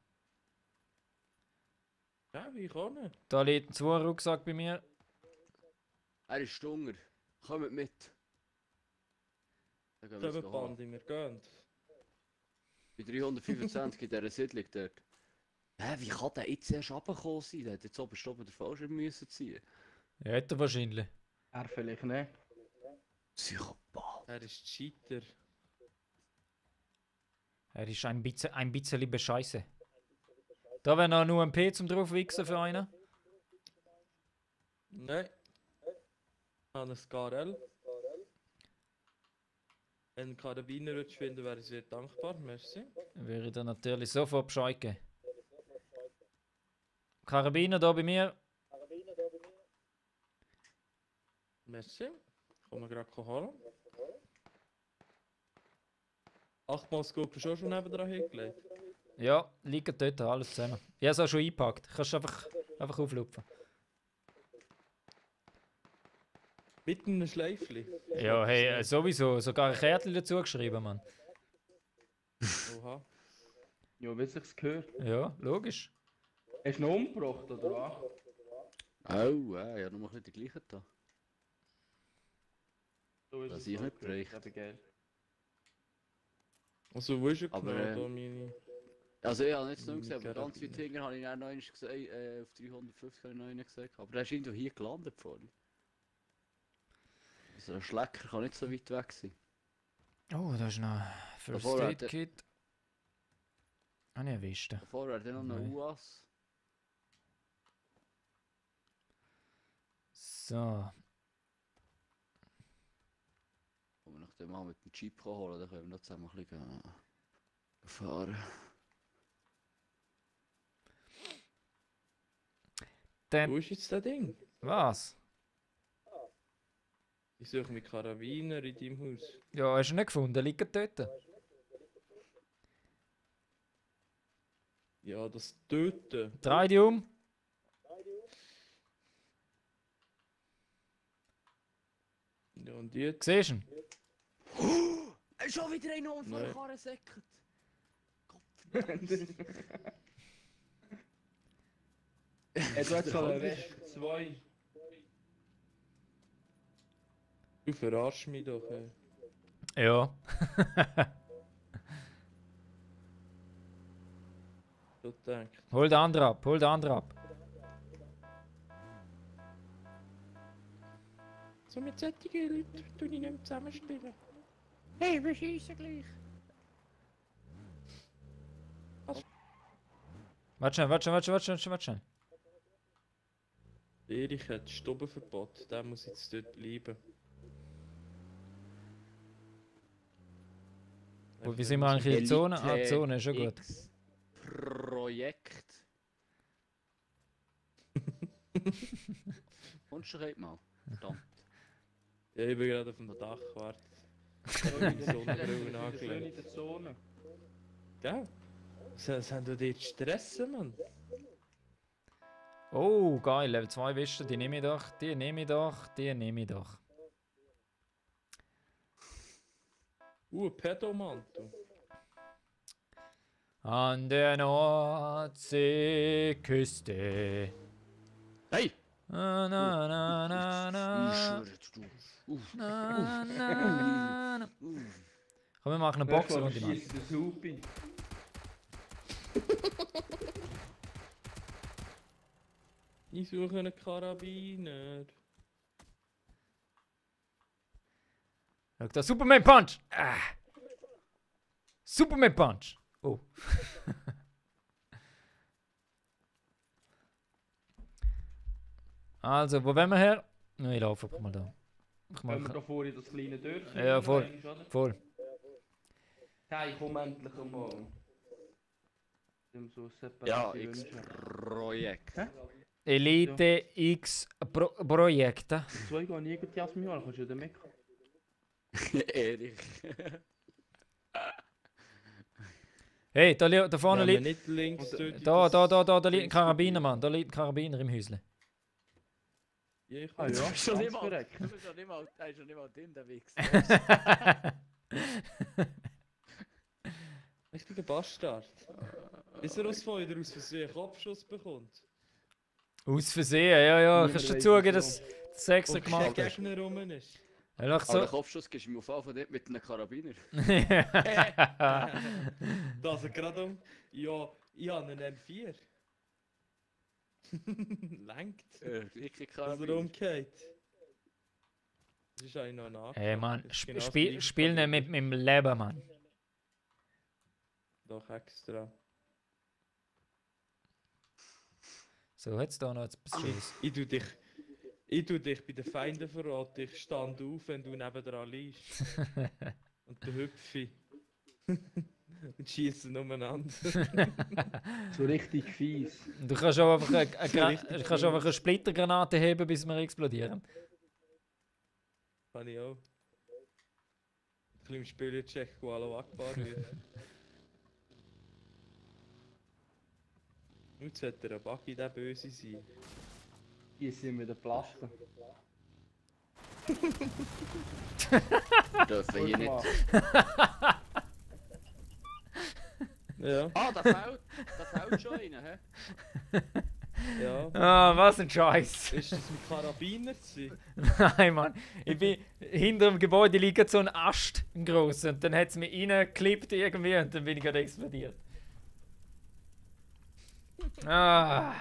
Speaker 2: Ja, ich auch nicht.
Speaker 1: Da liegt ein Rucksack bei mir.
Speaker 6: Er ist stunger. Kommt mit. Dann gehen wir
Speaker 2: Da
Speaker 6: jetzt
Speaker 2: wird
Speaker 6: holen.
Speaker 2: Bandi, wir gehen.
Speaker 6: Bei 325 in dieser Siedlung dort. Hä, wie kann der jetzt erst runtergekommen sein? Der hätte jetzt oben den Fallschirm müssen ziehen.
Speaker 1: Ja, hätte er wahrscheinlich.
Speaker 3: Er vielleicht nicht.
Speaker 6: Psychopath.
Speaker 2: Er ist Cheater.
Speaker 1: Er ist ein bisschen bescheiße. Da wäre noch nur ein P zum draufwichsen für einen.
Speaker 2: Nein. Ich habe ein KRL. Wenn ein Karabiner würdest finden, wäre ich sehr dankbar. Merci.
Speaker 1: Würde ich dir natürlich sofort Bescheid geben. Karabiner da bei mir.
Speaker 2: Merci. Kommen wir gerade holen. 8-mal Scope ist auch schon nebendran hingelegt.
Speaker 1: Ja, liegt dort, alles zusammen. Ich habe es auch schon eingepackt. Kannst du einfach auflupfen.
Speaker 2: Mit einem Schleifli.
Speaker 1: Ja, hey, sowieso. Sogar ein Kärtchen dazu geschrieben, Mann.
Speaker 2: Oha.
Speaker 3: Ja, wie sich's gehört.
Speaker 1: Ja, logisch.
Speaker 3: Hast du ihn umgebracht, oder was?
Speaker 6: Oh, ja, noch mal ein bisschen die gleichen da.
Speaker 3: So ist
Speaker 6: Das
Speaker 3: es
Speaker 6: ich
Speaker 3: halt
Speaker 6: nicht
Speaker 3: gehört,
Speaker 6: bereicht.
Speaker 3: eben geil.
Speaker 2: Also, wo ist er
Speaker 6: Aber,
Speaker 2: genau, da meine...
Speaker 6: Also ich habe nicht so gesehen, aber
Speaker 2: Karabiner.
Speaker 6: ganz weit hinten habe ich dann noch einmal gesagt, auf 350 habe ich noch einen gesagt. Aber der ist irgendwo hier gelandet vorhin. Also ein Schlecker kann nicht so weit weg sein.
Speaker 1: Oh, da ist noch First
Speaker 6: Davor
Speaker 1: Aid
Speaker 6: hat
Speaker 1: Kit. Habe ich erwischt.
Speaker 6: Davor wäre dann noch
Speaker 1: Nein.
Speaker 6: eine UAS.
Speaker 1: So.
Speaker 6: Wenn wir nach dem mal mit dem Jeep holen, dann können wir noch zusammen ein bisschen fahren.
Speaker 1: Dann,
Speaker 2: Wo ist jetzt das Ding?
Speaker 1: was?
Speaker 2: Ich suche mit Karabiner in deinem Haus.
Speaker 1: Ja, hast du nicht gefunden? Liegt dort.
Speaker 2: Ja, das Töten.
Speaker 1: Dreh dich um.
Speaker 2: Ja, und jetzt?
Speaker 1: Siehst du ihn?
Speaker 6: Schon wieder ein auf
Speaker 2: Nein.
Speaker 6: der Karre säckert.
Speaker 3: Ey, du hast schon einen Rest 2.
Speaker 2: Du verarschst mich doch, ey.
Speaker 1: Ja.
Speaker 2: So denkt.
Speaker 1: Hol den anderen ab, hol den anderen ab.
Speaker 2: So mit solchen Leuten tue ich nicht mehr zusammenspielen.
Speaker 6: Hey, wir schießen gleich.
Speaker 1: Warte schnell.
Speaker 2: Erich hat Stubenverbot, der muss jetzt dort bleiben.
Speaker 1: Wie sind wir eigentlich in der Zone? Ah, die Zone ist schon gut.
Speaker 6: X Projekt. Kommst du doch mal? Verdammt.
Speaker 2: Ja, ich bin gerade auf dem Dach, warte. Ich habe die Sonnenbrille angelegt.
Speaker 3: in der Zone.
Speaker 2: Gell? Was haben du dir zu stressen, Mann?
Speaker 1: Oh, geil, Level 2 Wisten, die nehme ich doch.
Speaker 2: Pedomantel.
Speaker 1: An der Nordseeküste.
Speaker 6: Hey!
Speaker 1: Na, na, na, na, na. Na, na, na. Komm, wir machen eine Boxrunde, Mann.
Speaker 3: Schießt das Hupi.
Speaker 2: Ich suche einen Karabiner.
Speaker 1: Schau da, Superman Punch! Ah. Superman Punch! Oh. Also, wo wollen wir her? Ich laufe einfach mal da. Ich
Speaker 3: Wenn wir
Speaker 1: mache.
Speaker 3: da vorhin das kleine Dörfchen.
Speaker 1: Ja, voll.
Speaker 3: rein, oder?
Speaker 1: Voll.
Speaker 3: Hey, komm endlich einmal. Dem so
Speaker 6: Ja,
Speaker 3: separate
Speaker 6: X
Speaker 3: Wünsche.
Speaker 6: Projekt.
Speaker 3: Hä?
Speaker 1: Elite X Projekte.
Speaker 3: Zwei gehen irgendwie aus dem Jahr, kannst du ja damit kommen.
Speaker 6: Erich.
Speaker 1: Hey, da vorne
Speaker 2: Wenn wir
Speaker 1: liegt.
Speaker 2: nicht links dort in
Speaker 1: Da
Speaker 2: das-
Speaker 1: liegt ein Karabiner, Mann. Da liegt ein Karabiner im Häusle.
Speaker 2: Ja, ich
Speaker 3: Ah
Speaker 2: kann-
Speaker 3: ja,
Speaker 6: Schon
Speaker 3: ganz
Speaker 6: nicht mal,
Speaker 3: korrekt.
Speaker 6: du bist schon nicht mal, der ist schon nicht mal drin, der Wichs.
Speaker 2: Richtiger Bastard. Ist er aus Feuer aus Versehen einen Kopfschuss bekommt?
Speaker 1: Aus Versehen, ja.
Speaker 3: Niemand
Speaker 1: Kannst du
Speaker 3: weiss
Speaker 1: zugeben,
Speaker 3: wieso.
Speaker 1: dass du das extra
Speaker 2: Und
Speaker 1: gemacht
Speaker 2: der
Speaker 1: hast?
Speaker 2: Gegner rum ist.
Speaker 1: Ja,
Speaker 6: Aber den
Speaker 1: so.
Speaker 6: Kopfschuss gibst du mir auf Anfang nicht mit einem Karabiner.
Speaker 2: Das er gerade um. Ja, ich habe einen M4. Lenkt.
Speaker 6: Wirklich
Speaker 2: Dass er
Speaker 6: Karabiner.
Speaker 2: umgeht. Das ist eigentlich noch ein Nachtrag.
Speaker 1: Ey, Mann,
Speaker 2: Das ist genau das
Speaker 1: spiel
Speaker 2: gleiche
Speaker 1: nicht
Speaker 2: Kaliber.
Speaker 1: mit meinem Leben, Mann.
Speaker 2: Doch extra.
Speaker 1: So, jetzt da noch etwas Schönes.
Speaker 2: Ich tu dich bei den Feinden verraten. Ich stand auf, wenn du nebendran liegst. Und der Hüpfi. Und schießen umeinander.
Speaker 3: So richtig fies.
Speaker 1: Du kannst auch einfach
Speaker 2: richtig
Speaker 1: du kannst einfach eine Splittergranate heben, bis wir explodieren.
Speaker 2: Kann ich auch. Ein bisschen im Spielcheck, wo alle Akbar wird. Jetzt sollte der Buggy der Böse sein.
Speaker 3: Hier sind wir der Plasten.
Speaker 6: Wir dürfen hier nicht.
Speaker 2: Ja,
Speaker 6: Ah, da fällt schon einer, hä?
Speaker 2: ja.
Speaker 1: Ah, was ein Scheiß.
Speaker 2: Ist das mit Karabiner gewesen?
Speaker 1: Nein, Mann. Ich bin hinter dem Gebäude liegt so ein Ast, ein grosser. Und dann hat es mich reingeklippt irgendwie und dann bin ich gerade explodiert. Ah.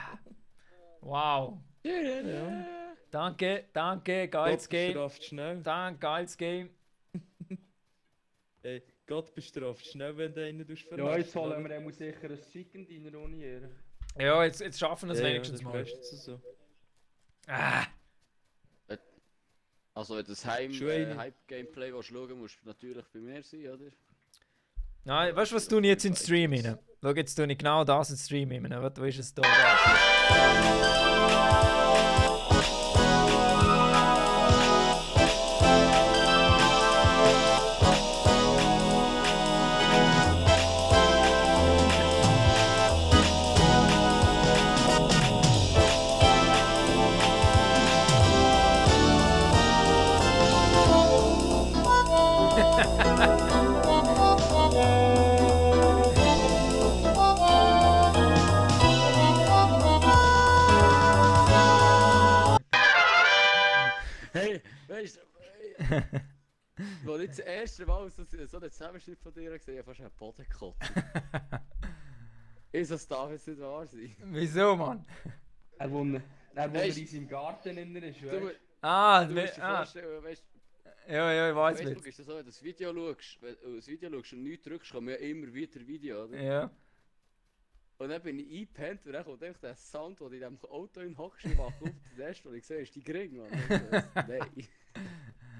Speaker 1: Wow.
Speaker 2: Ja.
Speaker 1: Danke, geiles
Speaker 2: Gott
Speaker 1: Game.
Speaker 2: bestraft schnell.
Speaker 1: Danke, geiles Game.
Speaker 2: Ey, Gott bestraft schnell, wenn du einen verarschen.
Speaker 3: Ja, jetzt holen wir auch sicher ein Chicken Dinner ohne ihr.
Speaker 1: Ja, jetzt schaffen wir es
Speaker 2: Ja,
Speaker 1: wenigstens
Speaker 2: das
Speaker 1: mal.
Speaker 2: ist bestens so.
Speaker 1: Ah.
Speaker 6: Also, wenn du das
Speaker 2: Schweine.
Speaker 6: Hype-Gameplay schauen musst du natürlich bei mir sein, oder?
Speaker 1: Nein, weißt du, was tue ich jetzt in den Stream rein? Schau, jetzt tue ich genau das in den Stream rein. Wo ist es da?
Speaker 6: Hey, weißt du, als ich das erste Mal so einen Zusammenschnitt von dir gesehen habe, fast einen Boden gekotzt. Das darf jetzt nicht wahr sein.
Speaker 1: Wieso, Mann?
Speaker 3: Er wohnt
Speaker 6: Weisst-
Speaker 3: in seinem Garten in der ist,
Speaker 6: Du,
Speaker 3: weißt
Speaker 1: Ah,
Speaker 6: du musst dir
Speaker 1: ah.
Speaker 6: vorstellen, weißt
Speaker 1: Ja, ich
Speaker 6: du,
Speaker 1: weiß
Speaker 6: Facebook
Speaker 1: nicht.
Speaker 6: ist das so, wenn du das Video schaust, wenn du das Video schaust und nichts drückst, kommt ja immer wieder Video, oder?
Speaker 1: Ja.
Speaker 6: Und dann bin ich eingepennt und dann kommt einfach der Sound, den du in diesem Auto hockst, ich wache auf, das erste, was ich sehe, ist die Gring, Mann. Nein.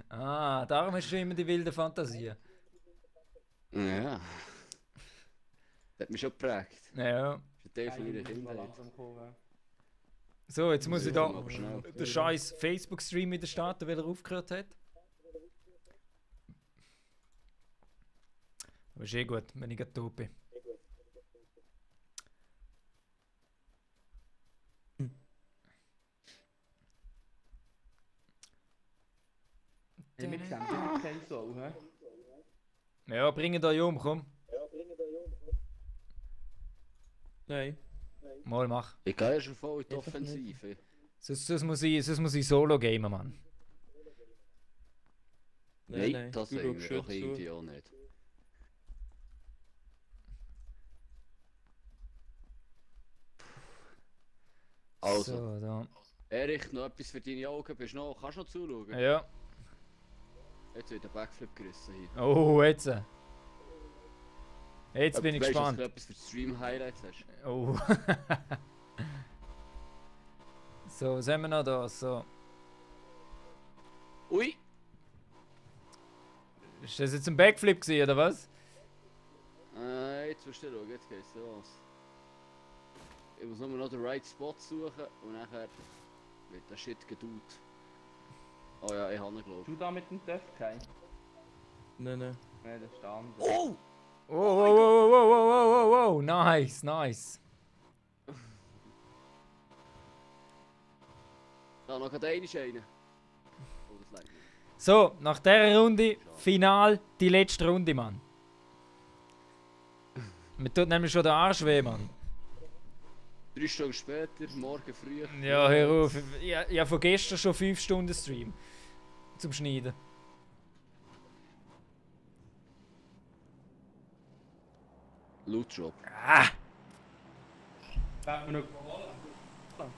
Speaker 1: Ah, darum hast du immer die wilde Fantasie.
Speaker 6: Ja. Das hat mich schon geprägt.
Speaker 1: Ja.
Speaker 6: Das ist ein Teil von meiner Kindheit.
Speaker 3: langsam kommen.
Speaker 1: So, jetzt muss ich da
Speaker 6: Aber schnell.
Speaker 1: den scheiß Facebook-Stream wieder starten, weil er aufgehört hat. Aber ist eh gut, wenn ich gerade tot bin.
Speaker 3: Hey, wir sehen immer keine Sau, hä?
Speaker 1: Ja, bring euch um, komm.
Speaker 2: Nein.
Speaker 1: Mal mach.
Speaker 6: Ich gehe ja schon voll in die
Speaker 2: Einfach nicht.
Speaker 6: Offensive.
Speaker 1: Sonst muss ich solo gamen, Mann.
Speaker 6: Nein, das
Speaker 2: du
Speaker 6: sehen
Speaker 2: schaust
Speaker 6: wir doch
Speaker 2: schon zu.
Speaker 6: irgendwie auch nicht. Also,
Speaker 1: So, da.
Speaker 6: Erich, noch etwas für deine Augen. Kannst du noch zuschauen?
Speaker 1: Ja.
Speaker 6: Jetzt wird der Backflip gerissen hier.
Speaker 1: Oh, jetzt. Jetzt bin ich
Speaker 6: Weißt du,
Speaker 1: gespannt.
Speaker 6: dass du etwas für die Stream-Highlights hast?
Speaker 1: Oh. So, was haben wir noch da? So.
Speaker 6: Ui!
Speaker 1: Ist das jetzt ein Backflip gewesen, oder was?
Speaker 6: Jetzt musst du schauen, jetzt geht's los. Ich muss nur noch den right Spot suchen und nachher wird der Shit gedut. Oh ja, ich habe ihn, glaub
Speaker 3: Du da mit dem Töff kein?
Speaker 2: Nein, nein.
Speaker 3: Nein, das ist der andere.
Speaker 6: Oh!
Speaker 1: Oh, oh, oh, oh, oh, oh, oh, oh, nice, nice.
Speaker 6: Da noch gerade einen. Oh, das reicht nicht.
Speaker 1: So, nach dieser Runde, final, die letzte Runde, Mann. Mir tut nämlich schon der Arsch weh, Mann.
Speaker 6: 3 Stunden später, morgen früh.
Speaker 1: Ja, hör auf. Ich habe von gestern schon 5 Stunden Stream. Zum Schneiden.
Speaker 6: Loot Drop.
Speaker 1: Ah!
Speaker 3: Werden wir noch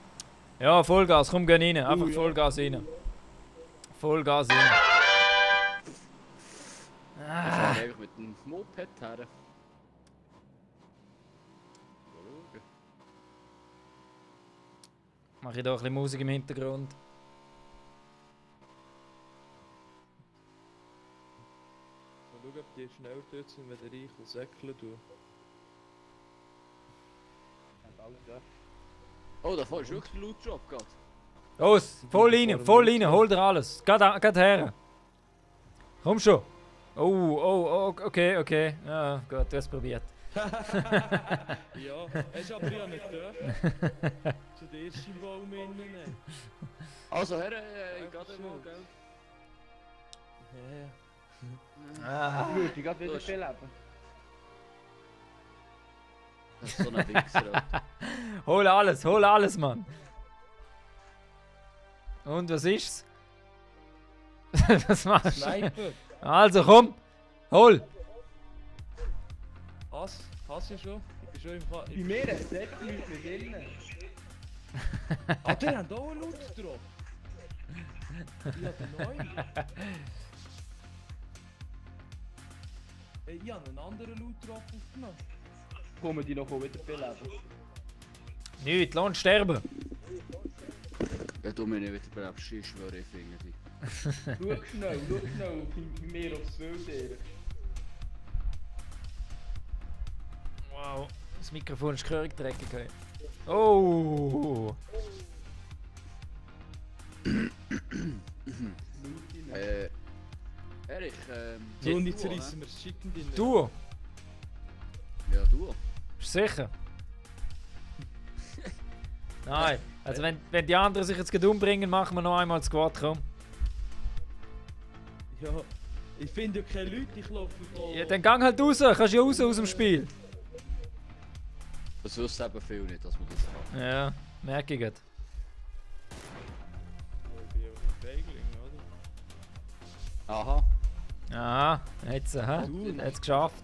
Speaker 1: Ja, Vollgas, komm, geh rein. Einfach
Speaker 3: ja.
Speaker 1: Vollgas rein. Vollgas rein.
Speaker 6: Ich
Speaker 1: Ah!
Speaker 6: fahre einfach mit dem Moped her. Schauen.
Speaker 1: Mache ich da ein bisschen Musik im Hintergrund.
Speaker 2: Mal schauen, die schnell töten, wenn der Reichel säckeln tut.
Speaker 6: Oh, da vorne ist wirklich ein Loot Drop gerade.
Speaker 1: Los, voll rein, hol dir alles. Geht her. Komm schon. Oh, okay. Ja, gut, du hast probiert.
Speaker 2: Ja, hast aber ja nicht dürfen. Zu dir ist im Baum innen.
Speaker 6: Also, Herr, ich gehe mal, gell?
Speaker 2: Ja.
Speaker 3: Ich würde gerade wieder viel leben.
Speaker 6: Das ist so ein Wichser, Alter.
Speaker 1: Hol alles, Mann. Und was ist's? Was machst du?
Speaker 2: Sniper!
Speaker 1: Also komm, hol.
Speaker 2: Hast du schon? Ich bin schon im Fall.
Speaker 3: Bei mir hat es Leute mit drinnen.
Speaker 2: Ah, der hat auch einen Loot drauf! Ich hab den neuen! Ich hab einen anderen Loot drauf aufgenommen.
Speaker 3: Kommen die noch wieder viel leben.
Speaker 1: Nicht, lass uns sterben.
Speaker 6: Ja, du mir nicht wieder belebst, ich schwöre, ich finde dich.
Speaker 3: Schau schnell bei mir aufs Wild.
Speaker 1: Wow, das Mikrofon ist gehörig dreckig. Hey. Oh!
Speaker 6: Erich,
Speaker 2: So, und
Speaker 6: du,
Speaker 2: jetzt reissen wir das Chicken Dinner.
Speaker 1: Du,
Speaker 6: Ja, du.
Speaker 1: bist du sicher? Nein, also wenn die anderen sich jetzt gerade umbringen, machen wir noch einmal das Squad, komm.
Speaker 2: Ja, ich finde ja keine Leute, ich laufe da.
Speaker 1: Ja, dann gang halt raus, kannst ja raus aus dem Spiel.
Speaker 6: Das wissen eben viele nicht, dass man das kann.
Speaker 1: Ja, merke ich gerade.
Speaker 2: Ich bin ja auf dem Feigling, oder?
Speaker 6: Aha.
Speaker 1: Aha, jetzt,
Speaker 2: Du,
Speaker 1: hat's geschafft.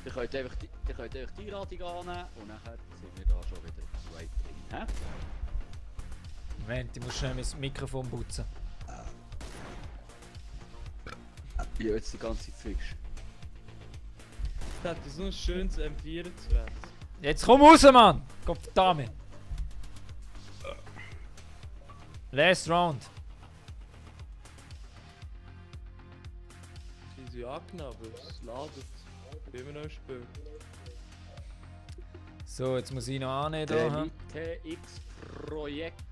Speaker 6: Ihr könnt einfach die Einladung annehmen und nachher sind wir da schon wieder weit drin. Hä?
Speaker 1: Moment, ich muss schnell mein Mikrofon putzen.
Speaker 6: Ja, jetzt die ganze Zeit fix.
Speaker 2: Das hat so ein schönes M24.
Speaker 1: Jetzt komm raus, Mann! Gott verdammt! Last round.
Speaker 2: Sie sind angenommen, aber es ladet. Ich bin immer noch im Spiel.
Speaker 1: So, jetzt muss ich noch annehmen
Speaker 6: Der
Speaker 1: da.
Speaker 6: TX-Projekt.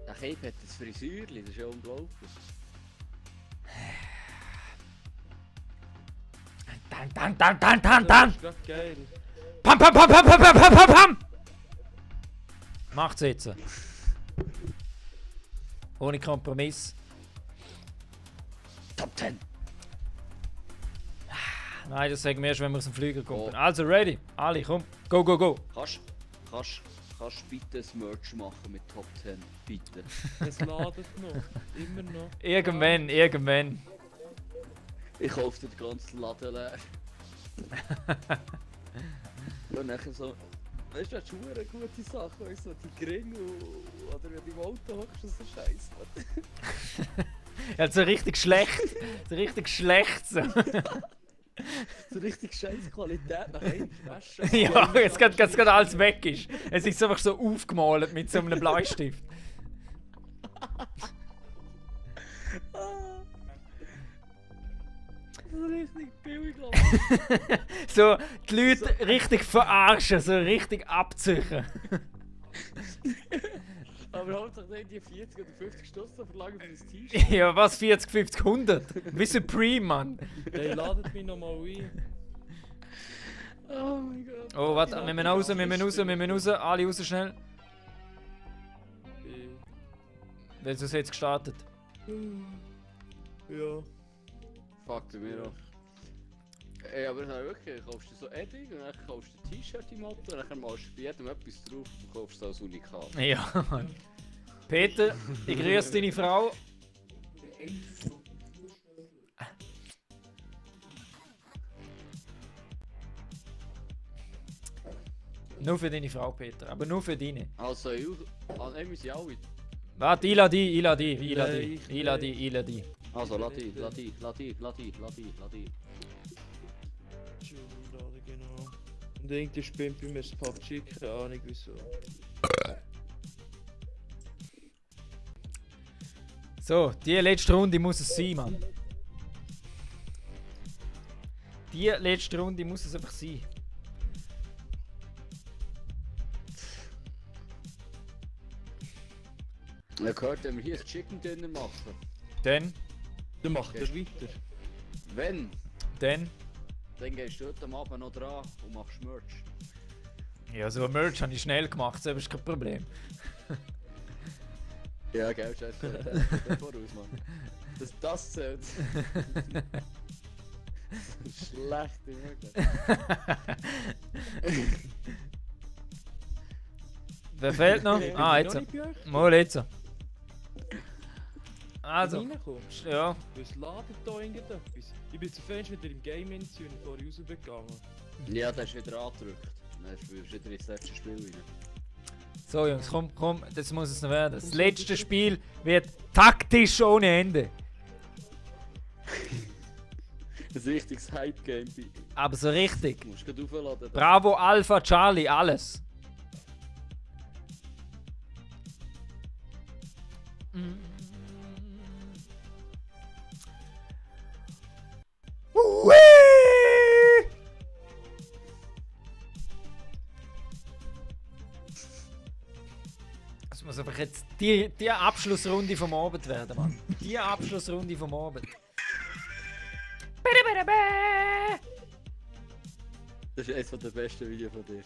Speaker 6: Der Cape hat das Frisürli, das ist ja unglaublich.
Speaker 1: Tan!
Speaker 2: Das ist grad geil.
Speaker 1: Pam! Macht's jetzt. Ohne Kompromiss.
Speaker 6: Top 10!
Speaker 1: Nein, das sagen wir erst, wenn wir aus dem Flüger kommen.
Speaker 6: Oh.
Speaker 1: Also, ready. Alle, komm. Go.
Speaker 6: Kannst bitte ein Merch machen mit Top 10? Bitte.
Speaker 2: Es ladet noch. Immer noch.
Speaker 1: Irgendwann.
Speaker 6: Ich kaufe dir den ganzen Laden leer. Und nachher so. Weißt du, das ist eine gute Sache, weißt du, die Gring oder wenn du im Auto hockst, das ist so scheiße.
Speaker 1: Ja, so richtig schlecht. So.
Speaker 6: So richtig scheiß Qualität nach einem Waschen.
Speaker 1: Ja, jetzt gerade alles weg ist. Es ist einfach so aufgemalt mit so einem Bleistift.
Speaker 6: So richtig billig,
Speaker 1: So, die Leute richtig verarschen, so richtig abziehen.
Speaker 6: Aber Hauptsache nicht die 40 oder 50 Stunden verlangen für das T-Shirt.
Speaker 1: Ja, was? 40, 50, 100? Wie Supreme, Mann.
Speaker 2: Hey, ladet mich nochmal ein.
Speaker 6: Oh mein Gott.
Speaker 1: Oh, warte, wir müssen raus. Alle raus schnell. Weil sonst jetzt gestartet.
Speaker 2: Ja.
Speaker 6: Fuck du mir auch. Ey, aber dann wirklich, kaufst du so Edding und dann kaufst du ein T-Shirt im Auto und dann malst du bei jedem etwas drauf und kaufst es als Unikat.
Speaker 1: Ja, Mann. Peter, ich grüße deine Frau. Nur für deine Frau, Peter, aber nur für deine.
Speaker 6: Also, wir sind alle.
Speaker 1: Warte, ich lade die.
Speaker 6: Also, lass die.
Speaker 2: Schublade, genau. Und irgendwie spinnt bei mir das PUBG, keine Ahnung wieso.
Speaker 1: So, die letzte Runde muss es sein, Mann. Die letzte Runde muss es einfach sein.
Speaker 6: Ich habe gehört, wenn wir hier ein Chicken Dinner machen,
Speaker 1: Dann,
Speaker 2: Dann macht er weiter.
Speaker 6: wenn,
Speaker 1: dann.
Speaker 6: dann gehst du heute am Abend noch dran und machst Merch.
Speaker 1: Ja, so ein Merch habe ich schnell gemacht, das ist kein Problem.
Speaker 6: Ja, gell, scheiße. Der voraus, Mann. Das zählt. Schlecht, wirklich.
Speaker 1: Wer fehlt noch? Ah, jetzt. Mal jetzt. Also,
Speaker 2: Reinkommst.
Speaker 1: ja.
Speaker 2: Was ladet da irgendetwas? Ich bin zu fest wieder im Game in und vorher rausgegangen.
Speaker 6: Ja, der ist wieder angedrückt. Dann ist wieder ins letzte Spiel rein.
Speaker 1: So Jungs, komm, das muss es noch werden. Das letzte Spiel wird taktisch ohne Ende.
Speaker 6: Ein richtiges Hype-Game.
Speaker 1: Aber so richtig.
Speaker 6: Du musst gerade aufladen.
Speaker 1: Bravo, Alpha, Charlie, alles. Hui! Das muss einfach jetzt die Abschlussrunde vom Abend werden, Mann. Die Abschlussrunde vom Abend.
Speaker 6: Das ist eines der besten Videos von dir.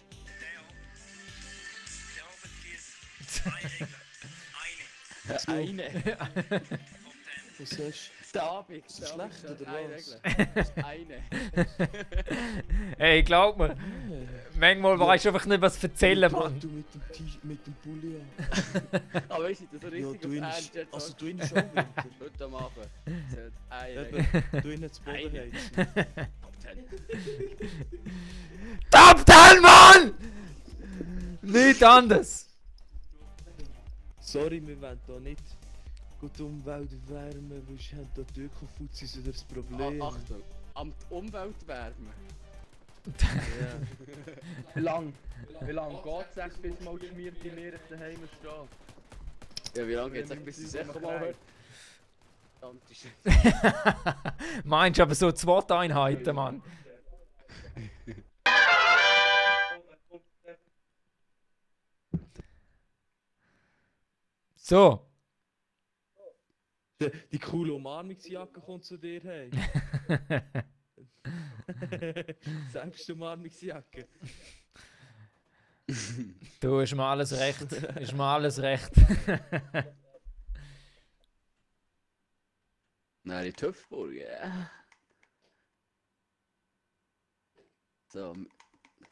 Speaker 6: Eine.
Speaker 2: Was sagst
Speaker 6: Der Abend.
Speaker 2: Ist schlecht, oder was?
Speaker 6: Eine.
Speaker 1: Hey, glaub mir, manchmal weißt du einfach nicht, was erzählen,
Speaker 2: du?
Speaker 1: Mann.
Speaker 2: Du mit dem Pulli an.
Speaker 6: Aber weißt du, das ist
Speaker 2: Ja,
Speaker 6: richtig
Speaker 2: du
Speaker 6: auf
Speaker 2: innen,
Speaker 6: Ernst.
Speaker 2: also du innen schon Winter.
Speaker 6: Heute am Abend. Zählt eine.
Speaker 2: Eben, du innen zu Boden
Speaker 6: Eine.
Speaker 2: heizen.
Speaker 1: Top 10, Mann! Nicht anders.
Speaker 2: Sorry, wir wollen da nicht gut Umwelt wärmen, weil wir haben da die Öko-Fuzis wieder das Problem.
Speaker 6: Achtung. Am Umwelt wärmen.
Speaker 2: Ja.
Speaker 3: Wie lang geht es echt, bis mal geschmierte Meere daheim steht?
Speaker 6: Ja, wie lange geht's eigentlich, bis sie sicher mal hört? Verdammte Scheiße.
Speaker 1: Meinst du aber so 2 Einheiten, Mann? So.
Speaker 2: Die coole Umarmungsjacke kommt zu dir, hey. Selbstumarmungsjacke.
Speaker 1: Du, ist mir alles recht. Ist mir alles recht.
Speaker 6: Nein, die Töpfburg, ja. So,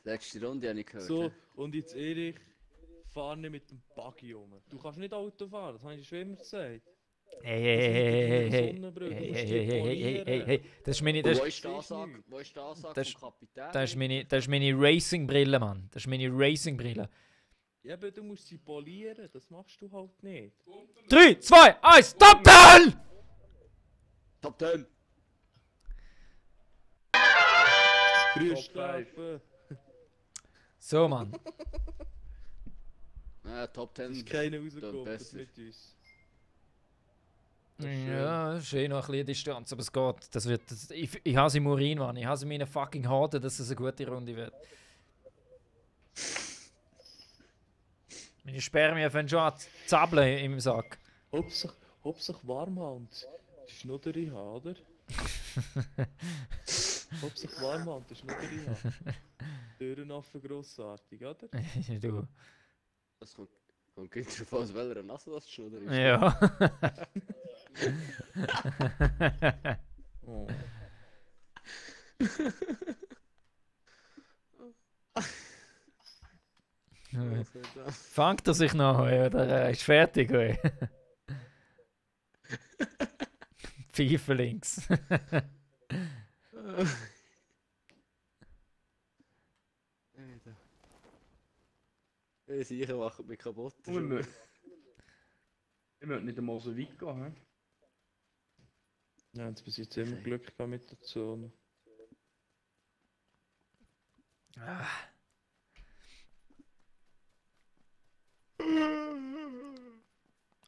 Speaker 6: letzte Runde habe ich gehört.
Speaker 2: So, und jetzt Erich, fahr nicht mit dem Buggy um. Du kannst nicht Auto fahren, das habe ich schon immer gesagt.
Speaker 1: Hey. Das ist meine,
Speaker 6: Und wo ist die Ansage? Wo ist die Ansage
Speaker 1: das-
Speaker 6: vom Kapitän?
Speaker 1: das ist meine Racing-Brille, Mann. Das ist meine Racing-Brille.
Speaker 2: Ja, aber du musst sie polieren, das machst du halt nicht.
Speaker 1: 3, 2, 1, Top 10!
Speaker 6: Top 10!
Speaker 2: Früh
Speaker 3: Top
Speaker 2: schlafen.
Speaker 1: So, Mann.
Speaker 6: Ja, Top 10.
Speaker 2: Ist keiner rausgekommen, das
Speaker 6: besser.
Speaker 2: mit uns.
Speaker 1: Ja, ist eh noch ein bisschen Distanz, aber es geht. Das wird, ich habe sie im Urin, Mann. Ich habe sie in meinen fucking Haaren, dass es eine gute Runde wird. Meine Spermien fangen schon an zu zappeln im Sack.
Speaker 2: Hauptsache Warmhand. Schnudderi haben, oder? Hauptsache Warmhand, Schnudderi haben. Türen offen, grossartig, oder?
Speaker 1: Du.
Speaker 6: Das kommt geht drauf aus, welcher Nase das schon ist.
Speaker 1: Ja.
Speaker 2: Oh.
Speaker 1: Fangt er sich noch, oder ist fertig? Ey? Pfeifelings.
Speaker 6: Sicher macht mich kaputt.
Speaker 3: Ich möchte nicht einmal so weit gehen. He?
Speaker 2: Ja, jetzt bis jetzt immer Glück gehabt mit der Zone.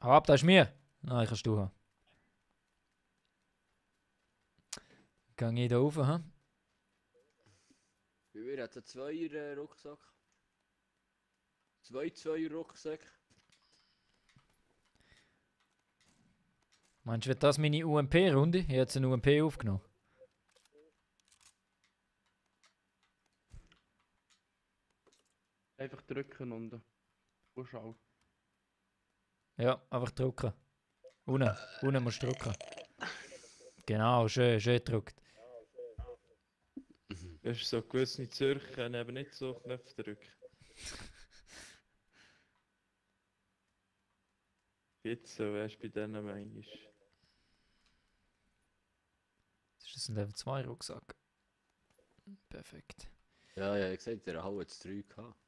Speaker 1: Hau ab, das ist mir. Nein, kannst du haben. Gang ich da rauf, hä?
Speaker 6: Bei mir hat er 2er Rucksack. 2 Rucksäcke.
Speaker 1: Meinst du, wird das meine UMP-Runde? Ich habe jetzt eine UMP aufgenommen.
Speaker 3: Einfach drücken und schauen.
Speaker 1: Ja, einfach drücken. Unten musst du drücken. Genau, schön gedrückt.
Speaker 2: Weißt du, so gewisse Zürcher können eben nicht so Knöpfe drücken. Jetzt so, weißt du, bei denen manchmal.
Speaker 1: Das ist ein Level 2 Rucksack. Perfekt.
Speaker 6: Ja, ja, ich gesagt, der hat jetzt 3 gehabt.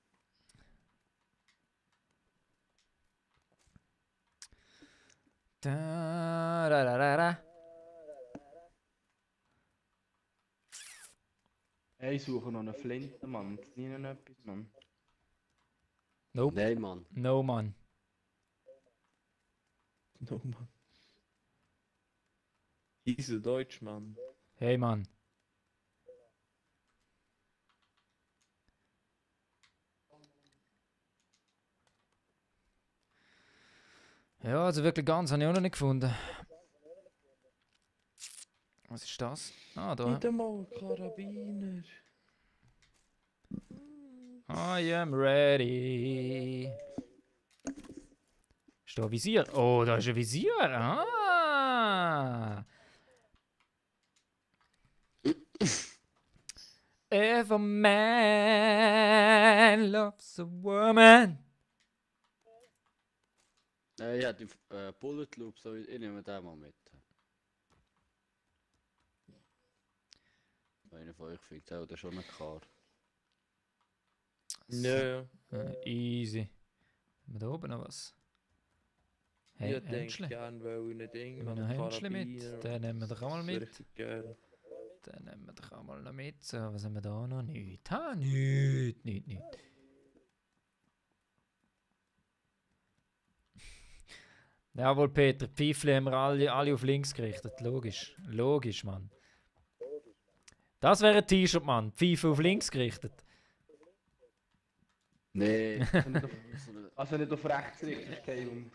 Speaker 1: Da, da, da, da, da.
Speaker 3: Hey, ich suche noch eine Flinte, Mann. Ist nie noch etwas, Mann.
Speaker 1: Nope.
Speaker 6: Nein, Mann.
Speaker 1: No, Mann.
Speaker 2: No, Mann. Easy Deutsch, Mann.
Speaker 1: Hey, Mann. Ja, also wirklich ganz habe ich auch noch nicht gefunden. Was ist das? Ah, da.
Speaker 2: Nicht einmal Karabiner.
Speaker 1: I am ready. Ist da ein Visier? Oh, da ist ein Visier. Ah. If a man loves a woman.
Speaker 6: Ich habe die Bullet Loop, so ich nehme den mal mit. Einer von euch findet auch schon eine Karte.
Speaker 2: Ja,
Speaker 1: Easy. Haben wir da oben noch was? Hey,
Speaker 2: ich denke
Speaker 1: Händchen.
Speaker 2: gerne ein Ding.
Speaker 1: Haben wir noch Händchen mit? Den nehmen wir doch auch mal mit.
Speaker 2: Richtig geil.
Speaker 1: Den nehmen wir doch auch mal noch mit. So, was haben wir da noch? Nichts. Ha, nichts. Jawohl, Peter, die Pfeifle haben wir alle auf links gerichtet. Logisch, Mann. Das wäre ein T-Shirt, Mann. Pfeife auf links gerichtet.
Speaker 6: Nee.
Speaker 3: Also nicht auf rechts richtig, Keilung.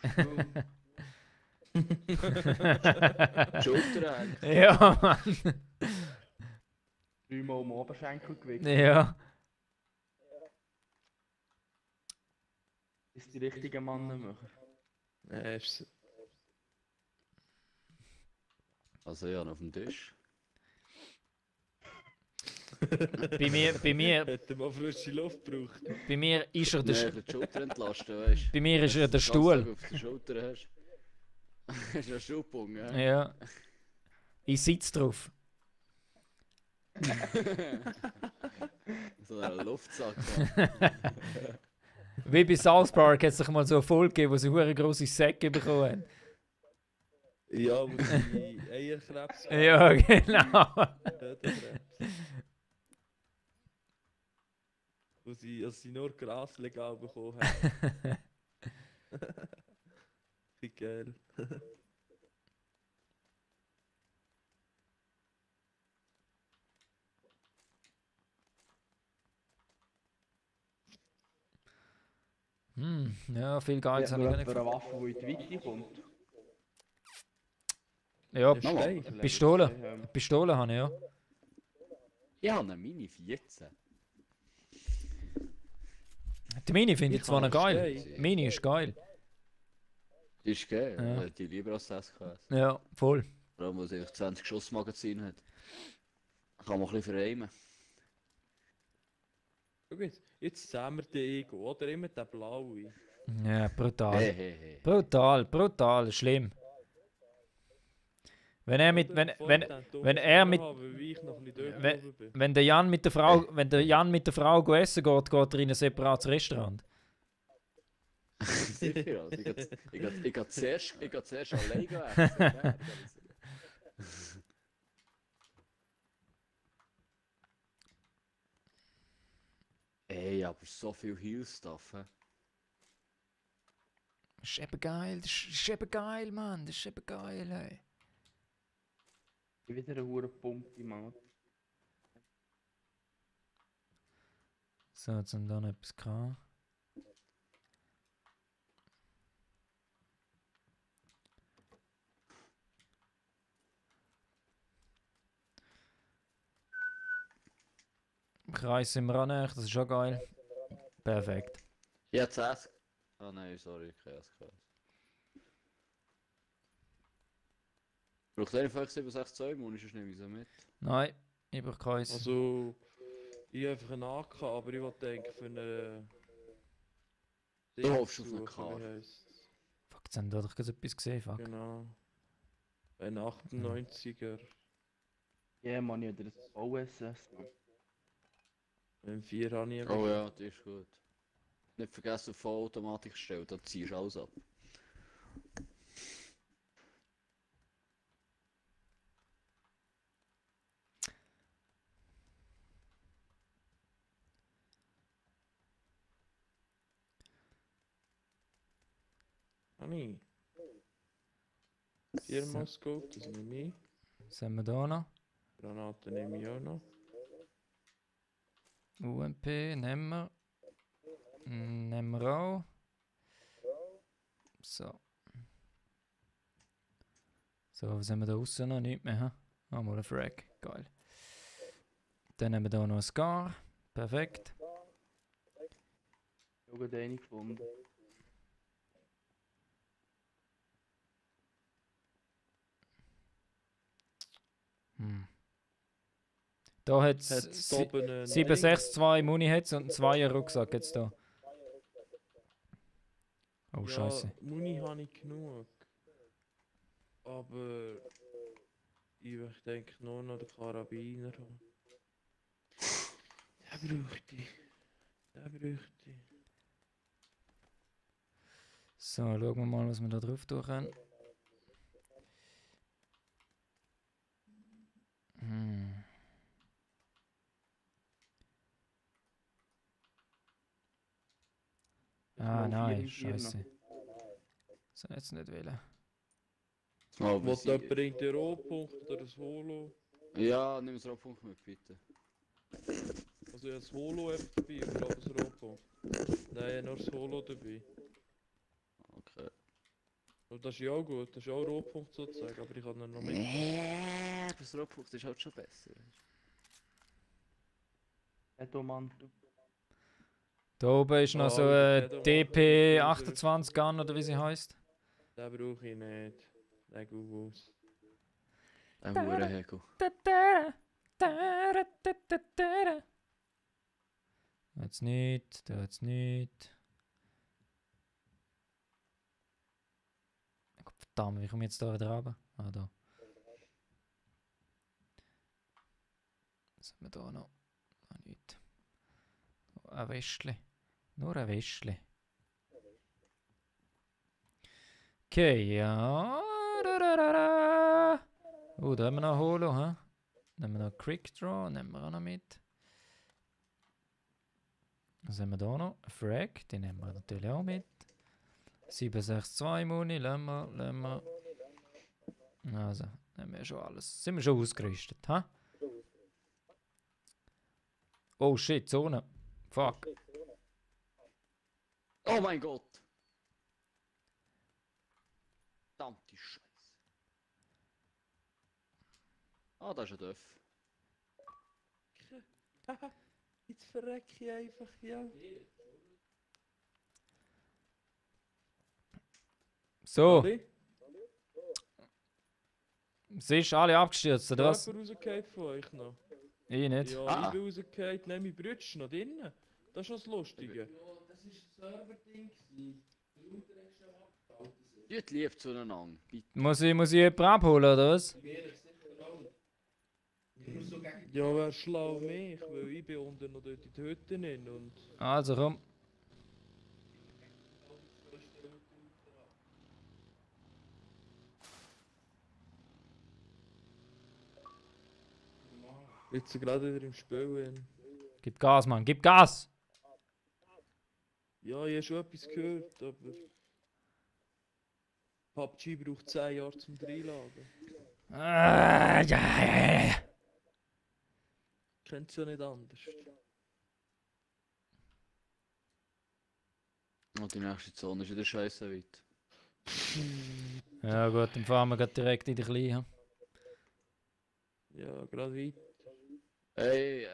Speaker 6: Schulter hängt.
Speaker 1: Ja, Mann.
Speaker 3: 3-mal um den Oberschenkel gewickelt.
Speaker 1: Ja.
Speaker 3: Ist die richtige Mannenmacher.
Speaker 2: Ja, ist
Speaker 6: Also ja, auf dem Tisch.
Speaker 1: Bei mir
Speaker 2: hätte mal frische Luft gebraucht.
Speaker 1: ist er der,
Speaker 6: Nee, für die Schulter entlasten, weißt
Speaker 1: bei mir ist er der
Speaker 6: du.
Speaker 1: Stuhl.
Speaker 6: Wenn du auf der Schulter hast. Hast du einen Schubpunkt, ja?
Speaker 1: Ja. Ich sitze drauf.
Speaker 6: So ein Luftsack.
Speaker 1: Wie bei South Park hat es sich mal so eine Folge gegeben, wo sie eine grosse Säcke bekommen haben.
Speaker 2: Ja, wo sie Eierkrebs haben.
Speaker 1: Ja, genau.
Speaker 2: Dödenkrebs. Wo sie, als sie nur Gras legal bekommen haben. Wie geil.
Speaker 1: Ja, viel Geiles
Speaker 3: Ja,
Speaker 1: habe ich
Speaker 3: nur
Speaker 1: gar nicht
Speaker 3: eine
Speaker 1: gefunden.
Speaker 3: Waffe, die in die Weite kommt.
Speaker 1: Ja,
Speaker 2: Der Stein.
Speaker 1: Pistole. Pistole habe ich, ja.
Speaker 6: Ich habe eine Mini 14.
Speaker 1: Die Mini finde ich
Speaker 2: Ich
Speaker 1: zwar noch
Speaker 2: kann
Speaker 1: geil.
Speaker 2: stehen.
Speaker 1: Mini ist geil.
Speaker 6: Die ist geil,
Speaker 1: Ja.
Speaker 6: die lieber als SKS.
Speaker 1: Ja, voll.
Speaker 6: Vor allem, weil sie 20 Schussmagazin hat. Kann man ein bisschen verreimen.
Speaker 2: Schau jetzt sehen wir den Ego, oder immer der blaue.
Speaker 1: Ja, brutal.
Speaker 6: Hey.
Speaker 1: Brutal, schlimm. Wenn er mit, wenn er mit, wenn der Jan mit der Frau go essen geht, geht er in ein separates Restaurant.
Speaker 6: Sicher, also ich gehe zuerst alleine essen. Ey, aber so viel Heal-Stuff.
Speaker 1: Das ist eben geil, Mann. Das ist eben geil, ey.
Speaker 3: Wieder eine hure Pumpe, Mann.
Speaker 1: So, jetzt haben wir da noch etwas gehabt. Im Kreis sind wir auch näher, das ist schon geil. Perfekt.
Speaker 6: Jetzt S. Ah nein, sorry, kein S. Braucht einer von euch 762 Mund, ist nehme ich so mit.
Speaker 1: Nein, ich brauche keins.
Speaker 2: Also, ich habe einfach einen AK, aber ich wollte denken für eine...
Speaker 6: Du hoffst auf einen
Speaker 2: suchen, wie
Speaker 6: Car.
Speaker 2: heisst's?
Speaker 1: Fuck, jetzt haben wir doch gerade etwas gesehen, fuck.
Speaker 2: Genau. Ein 98er,
Speaker 3: Ja, Mann, ich habe das OSS, Mann.
Speaker 2: ein 4 habe ich
Speaker 6: Oh ja, die ist gut. Nicht vergessen auf Vollautomatik gestellt, da ziehst du alles ab.
Speaker 2: Habe ich. 4 Moskau, das nehme ich.
Speaker 1: Was haben wir da noch?
Speaker 2: Granaten nehme ich auch noch.
Speaker 1: UMP nehmen wir. Nehmen wir auch. So. So, was haben wir da außen noch? Nicht mehr, hä? Ah, mal ein Frag. Geil. Dann haben wir da noch ein Scar. Perfekt.
Speaker 3: Ich habe den gefunden.
Speaker 1: Hm. Da hat
Speaker 2: Hat's da
Speaker 1: es
Speaker 2: oben einen
Speaker 1: 762 Muni hat's und einen 2er Rucksack jetzt da. Oh,
Speaker 2: Ja,
Speaker 1: scheiße.
Speaker 2: Muni habe ich genug. Aber... Ich denke nur noch den Karabiner haben. Den bräuchte ich. Den bräuchte ich.
Speaker 1: So, schauen wir mal, was wir da drauf tun können. Hm. Ah, nein, scheiße. So, jetzt nicht wählen.
Speaker 6: Oh,
Speaker 2: Was da bringt der Rohpunkt oder das Holo?
Speaker 6: Ja, nimm das Rohpunkt mit, bitte.
Speaker 2: Also ich habe das Holo einfach dabei, ich glaube das Rohpunkt. Nein, nur das Holo dabei.
Speaker 6: Okay.
Speaker 2: Und das ist ja auch gut, das ist auch Rohpunkt sozusagen, aber ich kann ihn noch mit.
Speaker 6: Das Rohpunkt ist halt schon besser.
Speaker 3: Edomantel.
Speaker 1: Da oben ist noch
Speaker 2: Ah,
Speaker 1: so
Speaker 2: aber
Speaker 1: ein
Speaker 2: der
Speaker 1: DP28 Gun oder wie sie heißt.
Speaker 2: Den brauche ich nicht. Den gut aus.
Speaker 6: Ein Hurenhegel.
Speaker 1: Jetzt nicht, da jetzt nicht. Verdammt, wie komme ich jetzt da wieder runter? Ah, da. Was haben wir da noch? Ah, nicht. Ein Wäschli. Nur ein Wäschli. Okay, ja. Oh, da haben wir noch Holo, hä? Nehmen wir noch Quick Draw, nehmen wir auch noch mit. Was haben wir da noch? Frag, den nehmen wir natürlich auch mit. 762 Muni, lassen wir. Also, nehmen wir schon alles. Sind wir schon ausgerüstet, hä? Oh shit, Zone. Fuck.
Speaker 6: Oh mein Gott! Verdammte Scheiße. Ah, da ist ein Döff.
Speaker 2: Jetzt verrecke ich einfach, ja.
Speaker 1: So,
Speaker 2: Alle?
Speaker 1: siehst du alle abgestürzt, oder was?
Speaker 2: Jemand rausgefallen von euch noch?
Speaker 1: Ich nicht.
Speaker 2: Ja,
Speaker 6: Ah.
Speaker 2: ich bin rausgefallen, nein, mein Bruder ist noch drinnen. Das ist noch das Lustige.
Speaker 6: Tut lieb zueinander, bitte.
Speaker 1: Muss ich jemanden abholen, oder was?
Speaker 2: Ja, wer schlau mich, weil ich bin unten noch dort in die Hütte drin und...
Speaker 1: Also komm.
Speaker 2: Jetzt sind gerade wieder im Spiel.
Speaker 1: Gib Gas, Mann, gib Gas!
Speaker 2: Ja, ich habe schon etwas gehört, aber... PUBG braucht 10 Jahre zum Reinladen.
Speaker 1: Ja.
Speaker 2: Kennst du ja nicht anders.
Speaker 6: Und die nächste Zone ist wieder scheiße weit.
Speaker 1: Ja gut, dann fahren wir grad direkt in die Kleine.
Speaker 2: Ja, gerade weit.
Speaker 6: Hey,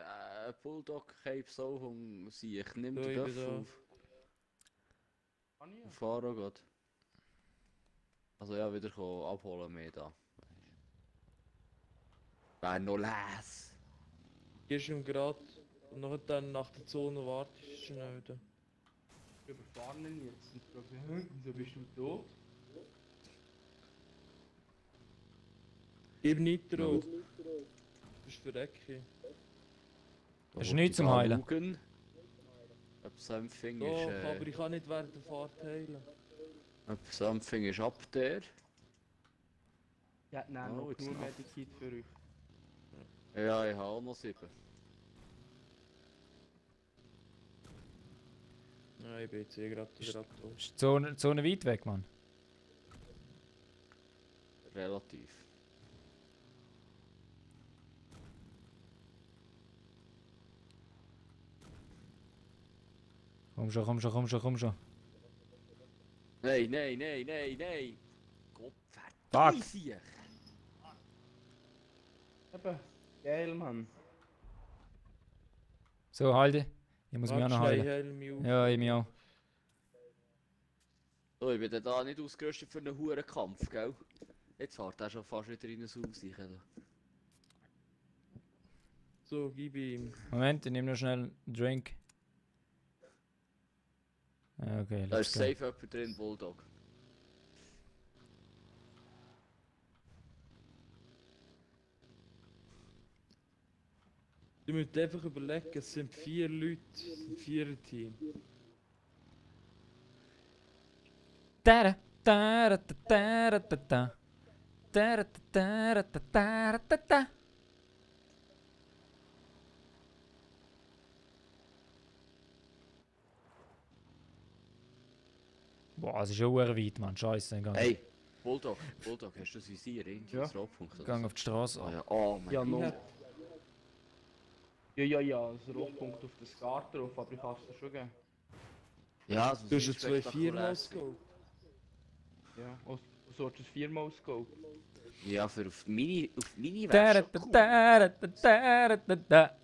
Speaker 6: Bulldog Cape so ich nimm
Speaker 2: So,
Speaker 6: den
Speaker 2: ich bin
Speaker 6: Göff
Speaker 2: da.
Speaker 6: auf. Ich fahre auch grad. Also ja, wieder abholen mehr da. Wäre noch les.
Speaker 2: Gehst du ihm gerade und nachher dann nach der Zone wartest du schnell da.
Speaker 3: Wir überfahren ihn jetzt und fragen, wieso bist du tot?
Speaker 2: Gib Nitro. Du bist verreckt.
Speaker 1: Hast du nichts zum Heilen?
Speaker 6: Ob something
Speaker 2: Doch,
Speaker 6: ist.
Speaker 2: aber ich kann nicht während der Fahrt heilen.
Speaker 6: Ob something ist ab der.
Speaker 3: Ja, nein,
Speaker 6: Oh,
Speaker 3: noch
Speaker 6: jetzt
Speaker 3: genug
Speaker 6: noch.
Speaker 3: Medikit für euch.
Speaker 6: Ja, ich habe auch noch 7.
Speaker 2: Nein, ich bin jetzt gerade tot.
Speaker 1: Ist die Zone weit weg, Mann?
Speaker 6: Relativ.
Speaker 1: Komm schon.
Speaker 6: Nein. Gott
Speaker 1: Fuck.
Speaker 6: verdammt.
Speaker 3: Eben, geil, Mann.
Speaker 1: So, halte. Ich muss mich auch noch heilen.
Speaker 2: heilen.
Speaker 1: Ja, ich mich auch.
Speaker 6: So, ich bin dann da nicht ausgerüstet für einen huren Kampf, gell? Jetzt fährt er schon fast wieder in ein Haus rein.
Speaker 2: So, gib ihm.
Speaker 1: Moment, ich nehme noch schnell einen Drink. Ja, okay,
Speaker 6: Da
Speaker 1: let's
Speaker 6: ist
Speaker 1: go.
Speaker 6: safe jemand drin, Bulldog.
Speaker 2: Du musst einfach überlegen, es sind 4 Leute, ein 4er-Team.
Speaker 1: Da da da da da da da. Da da da da da da. Boah, es ist schon sehr weit, Mann. Scheiße, gang.
Speaker 6: Hey, Bulldog, hast du das Visier?
Speaker 3: Ja.
Speaker 6: Das Rotpunkt?
Speaker 1: Ich gang auf die Straße.
Speaker 6: Ah ja, oh mein
Speaker 3: Ja,
Speaker 6: Gott.
Speaker 3: noch. Ja, ein Rotpunkt auf den Skat drauf, aber ich kann es dir schon geben.
Speaker 6: Ja, so
Speaker 2: Du hast
Speaker 6: sieht
Speaker 2: ja 2 4
Speaker 6: spektakulär aus.
Speaker 2: Scope.
Speaker 3: Ja, und so hast du es 4-mal Scope.
Speaker 6: Ja, für auf Mini
Speaker 1: Da
Speaker 6: wär's
Speaker 1: da
Speaker 6: schon cool.
Speaker 1: da da da da.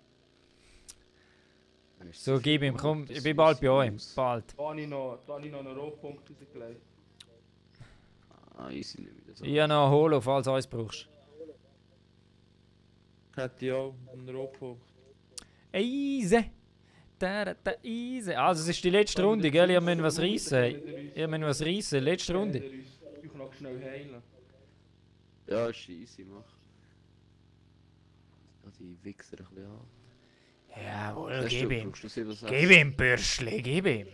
Speaker 6: Dann ist
Speaker 1: So,
Speaker 6: es
Speaker 1: gib ihm,
Speaker 6: viel
Speaker 1: komm,
Speaker 6: gut,
Speaker 1: ich
Speaker 6: das
Speaker 1: bin bald
Speaker 6: muss
Speaker 1: bei euch.
Speaker 6: raus.
Speaker 1: Bald.
Speaker 3: Da habe ich noch einen Rotpunkt rausgelegt.
Speaker 6: Ah, easy, nicht wieder so.
Speaker 1: Ich habe noch einen Holo, falls du eins brauchst.
Speaker 2: Hätte ich auch einen Rotpunkt.
Speaker 1: Easy. Da easy. Also, es ist die letzte Runde, gell? Ihr müsst was reissen. Ihr müsst was reissen, letzte Runde.
Speaker 3: Ich kann noch schnell heilen.
Speaker 6: Ja, ist easy, mach. Ja, die Wichser ein bisschen an.
Speaker 1: Jawohl,
Speaker 6: Hast
Speaker 1: gib
Speaker 6: du-
Speaker 1: ihm.
Speaker 6: brauchst du 7,6?
Speaker 1: Gib ihm, Bürschli, gib ihm.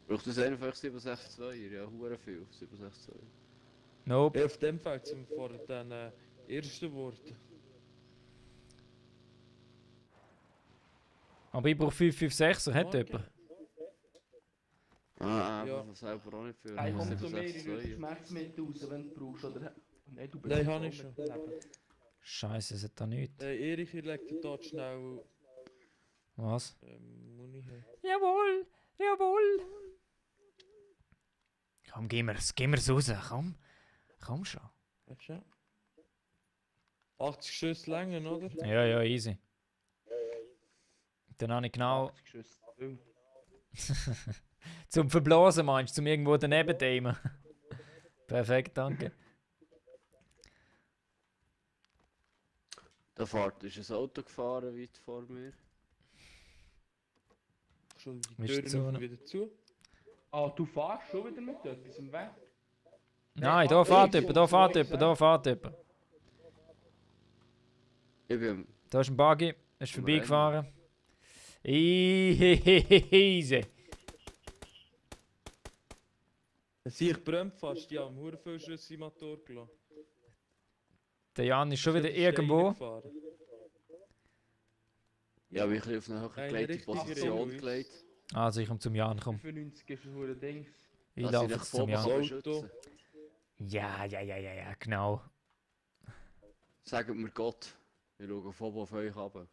Speaker 6: Brauchst du einfach 7,62? Ja, hure viel. 7,62.
Speaker 1: Nope.
Speaker 2: Ja, auf dem Feld sind wir vor den ersten Worten.
Speaker 1: Aber ich brauche 556er, hat
Speaker 2: Okay.
Speaker 1: jemand?
Speaker 6: Ah,
Speaker 2: Ja.
Speaker 6: einfach selber auch nicht viel.
Speaker 3: Hey, komm zu mir, ich
Speaker 6: 7,62.
Speaker 3: rühre Schmerzmittel raus, wenn du brauchst. Oder... Nein, du
Speaker 2: Nein,
Speaker 3: auch
Speaker 2: hab ich
Speaker 3: mit
Speaker 2: schon.
Speaker 3: Leben.
Speaker 1: Scheiße, es hat da nichts.
Speaker 2: Erich, ich leg dir dort schnell
Speaker 1: Was?
Speaker 2: Muni her.
Speaker 1: Jawohl. Komm, gib mir's raus, komm. Komm schon.
Speaker 2: Weißt du? 80 Schüsse Längen, oder?
Speaker 1: Ja, easy. Dann habe ich genau
Speaker 3: 80 Schüsse. Wild.
Speaker 1: zum Verblasen, meinst du, zum irgendwo daneben aimen. Perfekt, danke.
Speaker 6: Da fährt ist ein Auto gefahren weit vor mir.
Speaker 2: Schon die
Speaker 1: Wie ist die
Speaker 2: Türen
Speaker 1: Zone?
Speaker 2: wieder zu.
Speaker 3: Ah, du fährst schon wieder mit etwas im Weg?
Speaker 1: Nein, da fährt jemand.
Speaker 6: Ich bin
Speaker 1: Da ist ein Buggy, er ist vorbeigefahren. Easy.
Speaker 2: Ich brennt fast, die haben hure viel Schüsse im Motor gelassen.
Speaker 1: Der Jan ist schon wieder
Speaker 2: Ist
Speaker 1: irgendwo.
Speaker 2: reingefahren.
Speaker 6: ja, wie ich auf eine hochgelegte
Speaker 2: richtige
Speaker 6: Position
Speaker 2: Richtung.
Speaker 6: gelegt.
Speaker 1: Also ich komme zum Jan, komm.
Speaker 3: 95 ist ein Dings.
Speaker 1: Ich
Speaker 6: dass
Speaker 1: laufe
Speaker 6: dich
Speaker 1: jetzt zum
Speaker 6: vorne
Speaker 1: Jan.
Speaker 6: kann
Speaker 2: Auto.
Speaker 6: beschützen.
Speaker 1: Ja, genau.
Speaker 6: Sagt mir Gott. Ich schaue von oben auf euch runter.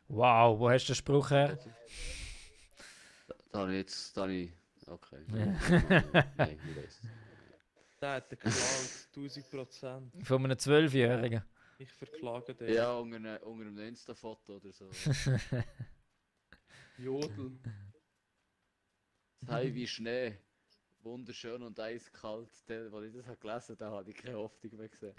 Speaker 1: Wow, wo hast du den Spruch her?
Speaker 6: Da habe ich jetzt... Okay.
Speaker 1: Ja.
Speaker 6: Nein, ich weiß.
Speaker 2: Der hat den geklaut, 1000%.
Speaker 1: Von einem 12-Jährigen.
Speaker 2: Ich verklage den.
Speaker 6: Ja, unter einem Insta-Foto oder so.
Speaker 3: Jodel.
Speaker 6: Sei wie Schnee. Wunderschön und eiskalt. Als ich das habe gelesen habe, habe ich keine Hoffnung mehr gesehen.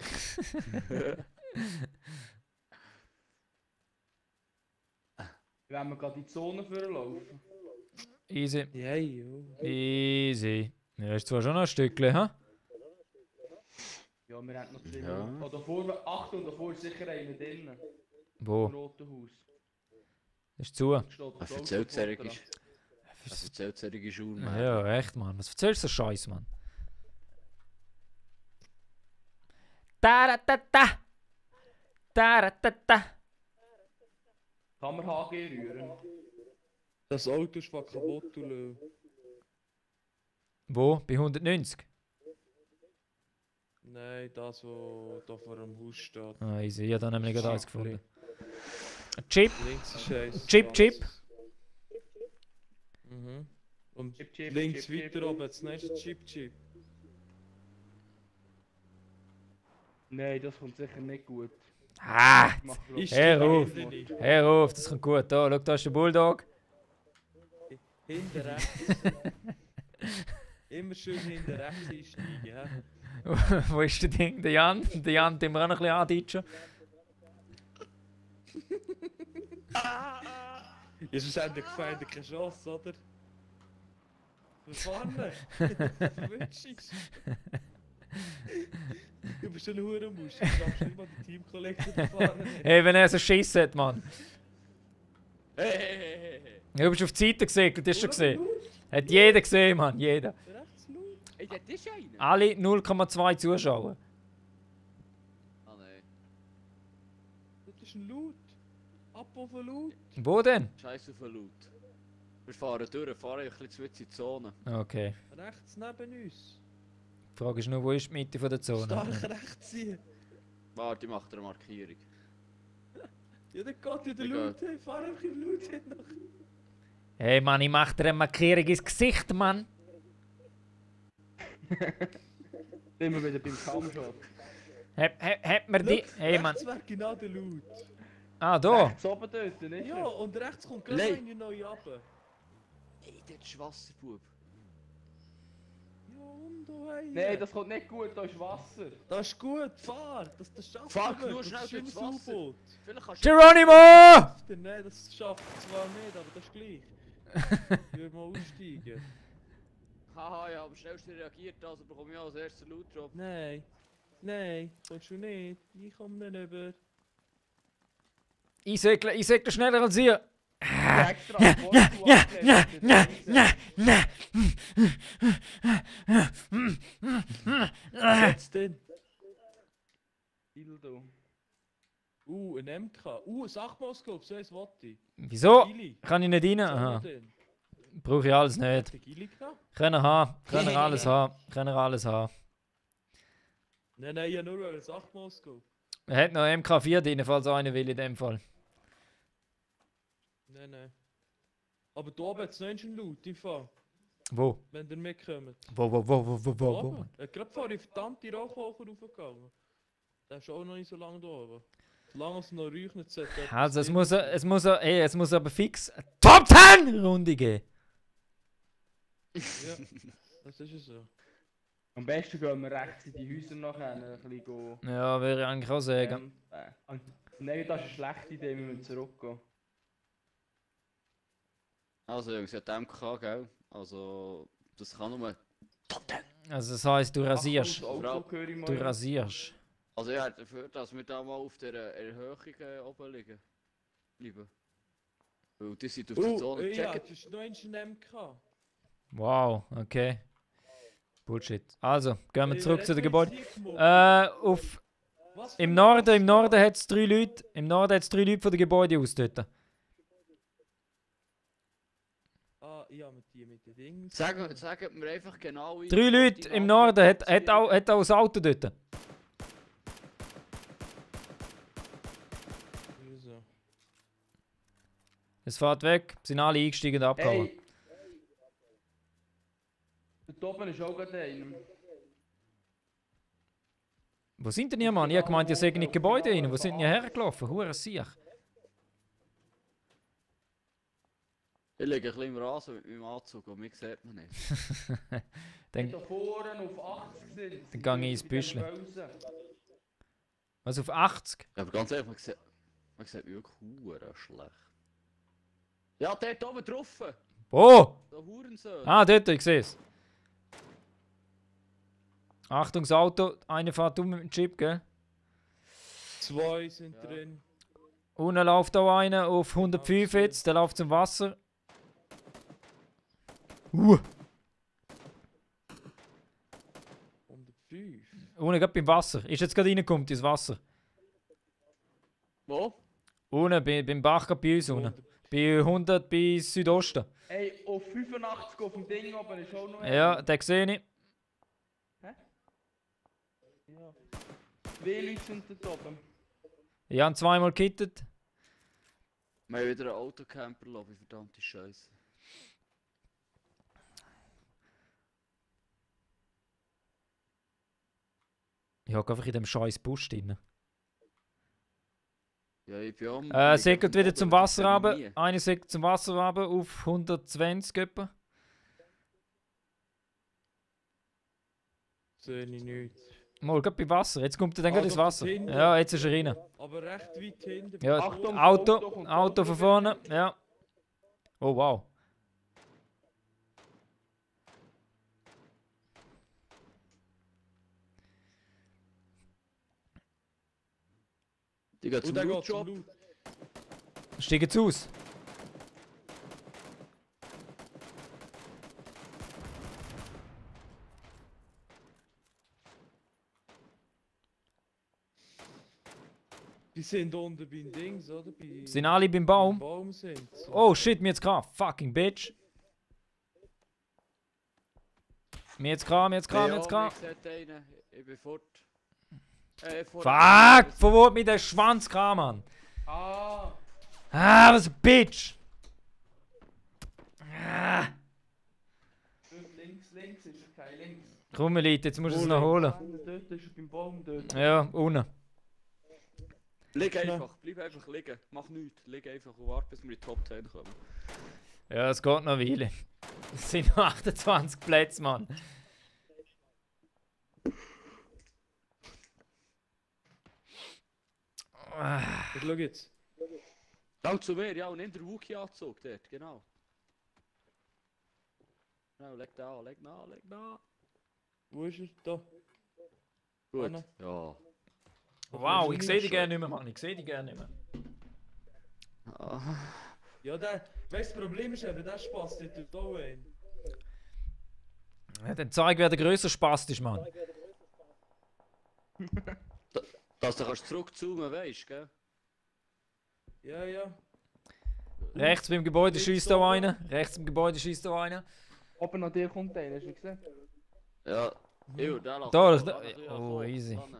Speaker 3: Wenn wir gerade in die Zone vorlaufen.
Speaker 1: Easy.
Speaker 2: Ja, jo.
Speaker 1: Easy. Ja, ist zwar schon noch ein Stückchen, hä?
Speaker 3: Ja, wir haben noch 2
Speaker 6: Ja.
Speaker 3: Minuten. Oh, davor, Achtung, davor ist sicher einer drinnen.
Speaker 1: Wo?
Speaker 3: Im roten Haus.
Speaker 1: Ist zu.
Speaker 6: Was erzählt solche Schuhe, Mann?
Speaker 1: Ja, echt, Mann. Was erzählst du so Scheiß, Mann? Da da da da. Da da da da.
Speaker 3: Kann man HG rühren?
Speaker 2: Das Auto ist fast kaputt, du Löw.
Speaker 1: Wo? Bei 190?
Speaker 2: Nein, das, was da vor dem Haus steht.
Speaker 1: Ah, easy. Ich habe da nämlich gerade eins gefunden. Ein Chip.
Speaker 2: Links ist scheiße.
Speaker 1: Chip.
Speaker 2: Mhm. Und
Speaker 3: Chip, Chip,
Speaker 2: links
Speaker 3: Chip,
Speaker 2: weiter
Speaker 3: Chip.
Speaker 2: oben, das nächste Chip.
Speaker 3: Nein, das kommt sicher nicht gut.
Speaker 1: Ah!
Speaker 3: Ich mach
Speaker 2: Ist
Speaker 1: Hör
Speaker 2: der
Speaker 1: auf.
Speaker 2: hinten nicht.
Speaker 1: Hör auf, das kommt gut. Da, schau, da ist der Bulldog.
Speaker 2: Hinten rechts. Immer schön hinten rechts einsteigen, hä?
Speaker 1: Wo ist der Ding? Der Jan? Der Jan, den wir auch noch ein bisschen anditschen.
Speaker 2: Ja, sonst haben die Feinde keine Chance, oder? Verfahren! Verwünschst du bist schon ein Hurenmusch, du darfst nicht mal den Teamkollegen verfahren.
Speaker 1: Hey, wenn er so Schiss hat, Mann.
Speaker 6: Hey.
Speaker 1: Du bist auf die Seite gesegelt, hast du schon gesehen. Hat jeder gesehen, Mann, jeder.
Speaker 2: Rechts laut.
Speaker 6: Ey, das ist einer!
Speaker 1: Alle 0,2 Zuschauer.
Speaker 6: Ah nein.
Speaker 2: Das ist ein Laut. Abbau von Laut.
Speaker 1: Wo denn?
Speaker 6: Scheiße auf den Laut. Wir fahren ein bisschen zu weit in die Zone.
Speaker 1: Okay.
Speaker 2: Rechts neben uns.
Speaker 1: Die Frage ist nur, wo ist die Mitte von der Zone?
Speaker 2: Stark rechts hier.
Speaker 6: Warte, ich mache dir eine Markierung.
Speaker 2: Ja, dann geht ja der
Speaker 6: Wir
Speaker 2: Laut hin. Fahr einfach im Laut hin noch.
Speaker 1: Hey Mann, ich mach dir eine Markierung ins Gesicht, Mann.
Speaker 3: Sind wir wieder beim Kampfshot.
Speaker 1: Hat mir die... Hey Mann.
Speaker 2: Rechts wäre genau der Laut.
Speaker 1: Ah, da.
Speaker 3: Rechts oben dort, nicht?
Speaker 2: Ja, und rechts kommt gleich
Speaker 6: Lei.
Speaker 2: eine neue runter.
Speaker 6: Ey, das ist Wasserbub.
Speaker 2: Ja, und oh hey.
Speaker 3: Nein, das kommt nicht gut, da ist Wasser.
Speaker 2: Das ist gut, fahr! Das schafft
Speaker 6: Fahr
Speaker 2: er.
Speaker 6: nur
Speaker 2: Das
Speaker 6: schnell
Speaker 2: ist
Speaker 6: durchs
Speaker 2: ein
Speaker 6: Wasser.
Speaker 2: U-Boot.
Speaker 6: Vielleicht kannst du...
Speaker 1: Geronimo!
Speaker 2: Nein, das schafft er zwar nicht, aber das ist gleich. Ich will mal aussteigen.
Speaker 6: Haha, ja, aber schnellst reagiert, also bekomme ich als erster Loot-Drop.
Speaker 2: Nein. Nein, kommst du nicht. Ich komme nicht über.
Speaker 1: Ich segle schneller als ihr.
Speaker 3: Extra
Speaker 2: Jetzt denn?
Speaker 3: Dildo.
Speaker 2: Ein MK. Ein Sachmoskop, so eins wollte ich.
Speaker 1: Wieso?
Speaker 2: Gili.
Speaker 1: Kann ich nicht rein?
Speaker 2: Was haben
Speaker 1: Aha.
Speaker 2: wir denn?
Speaker 1: Brauche ich alles nicht.
Speaker 2: Hat der Gili gehabt?
Speaker 1: Können haben. Können alles haben. Können alles haben.
Speaker 2: Nein, ja nur ein Sachmoskop.
Speaker 1: Er hat noch MK4 drin, falls einer will in dem Fall.
Speaker 2: Nein. Aber da oben hat es noch einen Laut im Fall,
Speaker 1: Wo?
Speaker 2: wenn ihr mitkommt.
Speaker 1: Wo?
Speaker 2: Mann. Gerade vorhin verdammte Rauchhocher raufgegangen. Der ist auch noch nicht so lange da oben. Solange es noch räuchnet, sollte er
Speaker 1: Also
Speaker 2: etwas
Speaker 1: es muss aber fix eine Top 10 Runde geben.
Speaker 2: Ja, das ist es so.
Speaker 3: Am besten gehen wir rechts in die Häuser nachher ein bisschen go.
Speaker 1: Ja, würde ich eigentlich auch sagen.
Speaker 3: Nein, das ist eine schlechte Idee, wir müssen zurückgehen.
Speaker 6: Also Jungs, ja, die MK, gell? Also, das kann nur...
Speaker 1: Also das heisst, du rasierst.
Speaker 3: Ach, das Auto höre ich mal.
Speaker 1: Du rasierst.
Speaker 6: Also ja, dafür, dass wir da mal auf der Erhöhung oben liegen. Bleiben. Weil die sind auf der Zone
Speaker 2: Ja,
Speaker 6: gecheckt.
Speaker 2: das ist noch ein MK.
Speaker 1: Wow, okay. Bullshit. Also, gehen wir zurück zu den
Speaker 2: Gebäude.
Speaker 1: Gebäuden. Im Norden hat es 3 Leute. Im Norden hat es 3 Leute von den Gebäuden aus dort.
Speaker 2: Ah, ja, mit den Dingen.
Speaker 6: Sagen wir einfach genau...
Speaker 1: 3 Leute im Norden hat auch das Auto dort. Es fährt weg, sind alle eingestiegen und abgehauen.
Speaker 3: Hey! Da oben ist auch gerade einer.
Speaker 1: Wo sind denn ihr, Mann? Ich hab gemeint, ihr seid in die Gebäude rein. Wo sind denn ihr hergelaufen? Hure Siech.
Speaker 6: Ich liege ein bisschen im Rasen mit meinem Anzug und mich sieht man nicht.
Speaker 1: Dann
Speaker 3: Da vorne auf 80 sind.
Speaker 1: Dann gehe ich ins Büschli. Was, auf 80?
Speaker 6: Ja, aber ganz ehrlich, man sieht mich wirklich hure schlecht. Ja, dort oben drauf!
Speaker 1: Wo?
Speaker 6: Der Hurensohn!
Speaker 1: Ah, dort, ich sehe es. Achtung, das Auto. Einer fährt mit dem Chip, gell?
Speaker 2: 2 sind
Speaker 6: Ja.
Speaker 2: drin.
Speaker 1: Unten läuft auch einer auf 105 jetzt. Der läuft zum Wasser.
Speaker 2: 105.
Speaker 1: Unten gerade beim Wasser. Ist jetzt gerade reingekommen ins Wasser.
Speaker 6: Wo?
Speaker 1: Unten beim Bach gerade bei uns unten. Bei 100 bis Südosten.
Speaker 3: Hey, auf 85 auf dem Ding oben ist auch noch einer.
Speaker 1: Ja, den sehe ich.
Speaker 3: Ja. 2 Leute sind dort oben.
Speaker 1: Ich habe ihn zweimal gekittet.
Speaker 6: Wir haben wieder einen Autocamper-Lobby, verdammte Scheiße.
Speaker 1: Ich hocke einfach in dem scheiß Bus drin.
Speaker 6: Ja, ich bin am...
Speaker 1: Segelt wieder zum Wasser runter. Einer segelt zum Wasser runter auf 120 etwa.
Speaker 2: Sehe ich nichts.
Speaker 1: Mal, gerade beim Wasser. Jetzt kommt er dann gerade ins
Speaker 2: doch
Speaker 1: Wasser.
Speaker 2: hinten.
Speaker 1: Ja, jetzt ist er rein.
Speaker 2: Aber recht weit hinten.
Speaker 1: Ja,
Speaker 3: Achtung,
Speaker 1: Auto
Speaker 3: kommt
Speaker 1: von vorne. Ja. Oh, wow.
Speaker 6: Die geht
Speaker 2: Und
Speaker 6: zum
Speaker 2: dann geht zum
Speaker 6: Loot-Job.
Speaker 2: Loot.
Speaker 1: Steig jetzt aus.
Speaker 2: Die sind unten beim Dings, oder? Bei,
Speaker 1: Sind alle beim
Speaker 2: beim
Speaker 1: Baum?
Speaker 2: Baum sind sie.
Speaker 1: Oh shit, mir jetzt gehabt. Fucking bitch. Mir jetzt gehabt, mir jetzt gehabt, mir jetzt gehabt.
Speaker 6: Ich sehe einen. Ich bin fort.
Speaker 1: Fuck! Von wo hat mir der Schwanz gehabt, Mann?
Speaker 3: Ah!
Speaker 1: Ah, was ein Bitch! Ah.
Speaker 3: Links ist kein links.
Speaker 1: Komm, Elite, jetzt musst du es noch holen.
Speaker 3: Dort ist er beim Baum dort.
Speaker 1: Ja, unten.
Speaker 6: Lieg einfach, bleib einfach liegen. Mach nichts. Lieg einfach und warte, bis wir in die Top 10 kommen.
Speaker 1: Ja, es geht noch eine Weile. Es sind noch 28 Plätze, Mann.
Speaker 2: Ich schau jetzt.
Speaker 6: Dank zu mir, ja, und in der Wookie-Anzug dort, genau. Genau, leg da, leg da, leg da.
Speaker 2: Wo ist er? Da.
Speaker 6: Gut,
Speaker 2: Anna.
Speaker 6: ja.
Speaker 1: Wow, ich sehe die gerne nicht mehr, Mann. Ich sehe die gerne nicht mehr.
Speaker 6: Ah.
Speaker 2: Ja, der. Weißt du, das Problem ist eben, der Spaß, der tut auch ein.
Speaker 1: Ja, dann zeig, wer der grösser Spaß ist, Mann.
Speaker 6: Dass du kannst zurückzoomen, weißt du, gell?
Speaker 2: Ja, ja.
Speaker 1: Rechts beim Gebäude schießt da einer. Rechts beim Gebäude schießt da einer.
Speaker 3: Oben an dir kommt einer, hast du gesehen?
Speaker 6: Ja. Ew, der lacht.
Speaker 1: Da,
Speaker 6: Lass
Speaker 1: da.
Speaker 6: ihn, ja,
Speaker 1: Oh,
Speaker 6: komm,
Speaker 1: easy.
Speaker 6: lass ihn.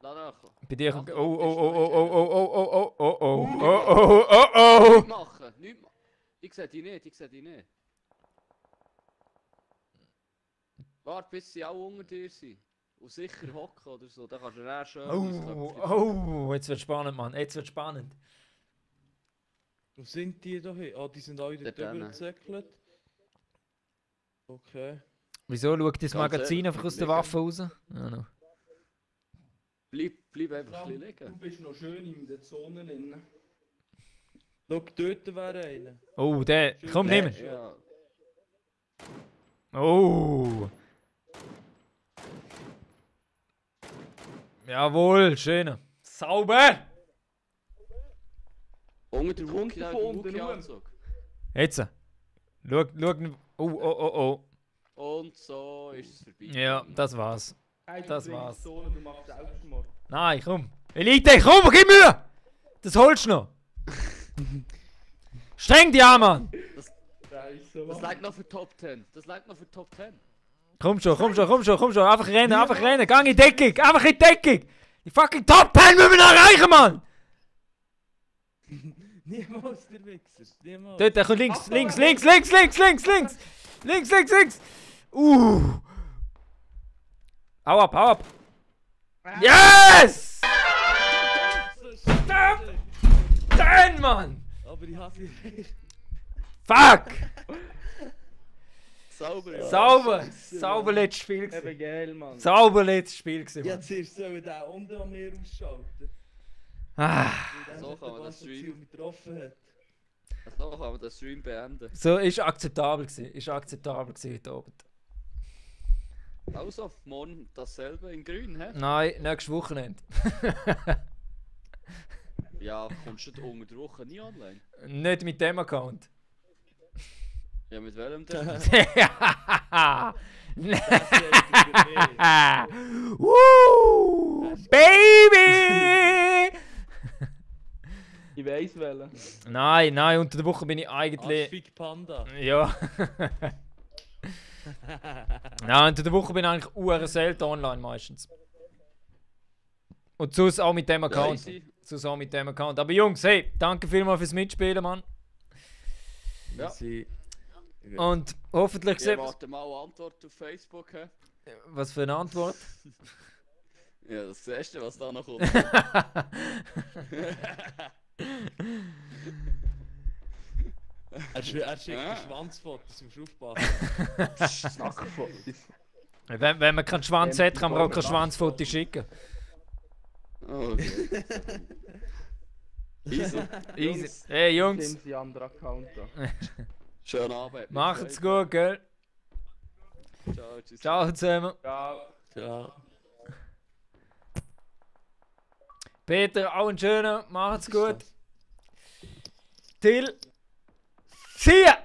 Speaker 6: Lass ihn.
Speaker 1: Bei dir kommt. Oh, oh,
Speaker 6: Achtung,
Speaker 1: oh,
Speaker 6: bist
Speaker 1: oh,
Speaker 6: du
Speaker 1: oh,
Speaker 6: nicht
Speaker 1: oh, oh, oh, oh, oh, oh, oh, oh, oh,
Speaker 6: Nichts
Speaker 1: oh.
Speaker 6: machen, nichts machen. Ich seh dich nicht, ich seh dich nicht. Warte, bis sie auch unter dir sind. Und sicher hocken oder so, dann kannst du dann schön
Speaker 1: Oh, jetzt wird spannend, Mann. Jetzt wird spannend.
Speaker 2: Wo sind die da hin? Ah, die sind alle dort
Speaker 6: Dort
Speaker 2: drüber gezäckelt. Okay.
Speaker 1: Wieso schaut das
Speaker 6: Ganz
Speaker 1: Magazin
Speaker 6: ehrlich,
Speaker 1: einfach aus der
Speaker 6: liegen.
Speaker 1: Waffe raus? Ja, no.
Speaker 6: Bleib einfach ein bisschen
Speaker 3: Du
Speaker 6: liegen.
Speaker 3: bist noch schön in der Zone drin.
Speaker 2: Schau, dort wäre einer.
Speaker 1: Oh, der. Komm, nimm ihn.
Speaker 6: Ja.
Speaker 1: Oh. Jawohl, schön. Sauber!
Speaker 6: Unter der Wookie, da
Speaker 3: von
Speaker 6: der
Speaker 3: unten,
Speaker 6: Wookie-Anzug.
Speaker 1: Jetzt. Schau. Oh, oh, oh,
Speaker 6: Und so ist es vorbei.
Speaker 1: oh. Ja, das war's.
Speaker 3: Hey, du
Speaker 1: Das
Speaker 3: bringst
Speaker 1: war's.
Speaker 3: Zone, du machst Selbstmord.
Speaker 1: Nein, komm. Elite, komm, gib Mühe! Das holst du noch. Streng dich an, Mann!
Speaker 3: Scheiße,
Speaker 6: Das
Speaker 3: Mann.
Speaker 6: reicht noch für Top 10. Das reicht noch für Top 10.
Speaker 1: Komm schon, komm schon, komm schon, komm schon. Einfach rennen, einfach rennen. Gang in Deckung, einfach in Deckung. Die fucking Top 10 müssen wir noch erreichen, Mann!
Speaker 2: Niemals der Wichser. Niemals.
Speaker 1: Dort, der kommt links, links, links, links, links, links, links! Links, links, links! Hau ab, hau ab! Yes! Stop! Nein, Mann!
Speaker 2: Aber ich hasse ihn.
Speaker 1: Fuck!
Speaker 6: Sauber, ja.
Speaker 1: Sauber! Sauber letztes Spiel gewesen.
Speaker 3: Eben geil, Mann.
Speaker 1: Sauber letztes Spiel gewesen,
Speaker 2: Ja,
Speaker 1: Mann.
Speaker 2: zuerst sollen den unten an mir ausschalten.
Speaker 1: Ah,
Speaker 6: So kann man das Stream.
Speaker 2: getroffen hat.
Speaker 6: So kann man den Stream beenden.
Speaker 1: so, ist akzeptabel gewesen. Ist akzeptabel gewesen heute Abend.
Speaker 6: Also, morgen dasselbe in grün, hä?
Speaker 1: Nein, nächstes Wochenende.
Speaker 6: Ja, kommst du unter der Woche nie online?
Speaker 1: Nicht mit dem Account.
Speaker 6: Ja, mit welchem denn?
Speaker 1: Woo! Baby!
Speaker 3: Ich weiss welchen.
Speaker 1: Nein, nein, unter der Woche bin ich
Speaker 2: Als
Speaker 1: eigentlich.
Speaker 2: Fick Panda.
Speaker 1: Ja. Nein, unter der Woche bin ich eigentlich uhr selten online meistens. Und sonst auch mit dem Account.
Speaker 6: easy.
Speaker 1: Sonst auch mit dem Account. Aber Jungs, hey, danke vielmals fürs Mitspielen, Mann.
Speaker 6: Ja.
Speaker 2: Sie-
Speaker 1: Und hoffentlich
Speaker 6: Ich
Speaker 1: sehen
Speaker 6: warte mal Antwort auf Facebook, hä?
Speaker 1: Was für eine Antwort?
Speaker 6: Ja, das siehst du, was da noch kommt.
Speaker 2: Er schickt
Speaker 6: Ah.
Speaker 2: Schwanzfotos, musst du aufpassen.
Speaker 3: Nacktfotos.
Speaker 1: Wenn man keinen Schwanz hat, kann man auch kein Schwanzfoto schicken.
Speaker 6: Oh, okay. Easy.
Speaker 1: Easy. Hey Jungs,
Speaker 3: Nimm sie anderen Account an.
Speaker 6: Schönen Abend.
Speaker 1: macht's gut, gell?
Speaker 6: Ciao, tschüss.
Speaker 1: Ciao zusammen.
Speaker 3: Ja.
Speaker 2: Ja.
Speaker 1: Peter, auch einen schönen. Macht's gut. Till. See ya!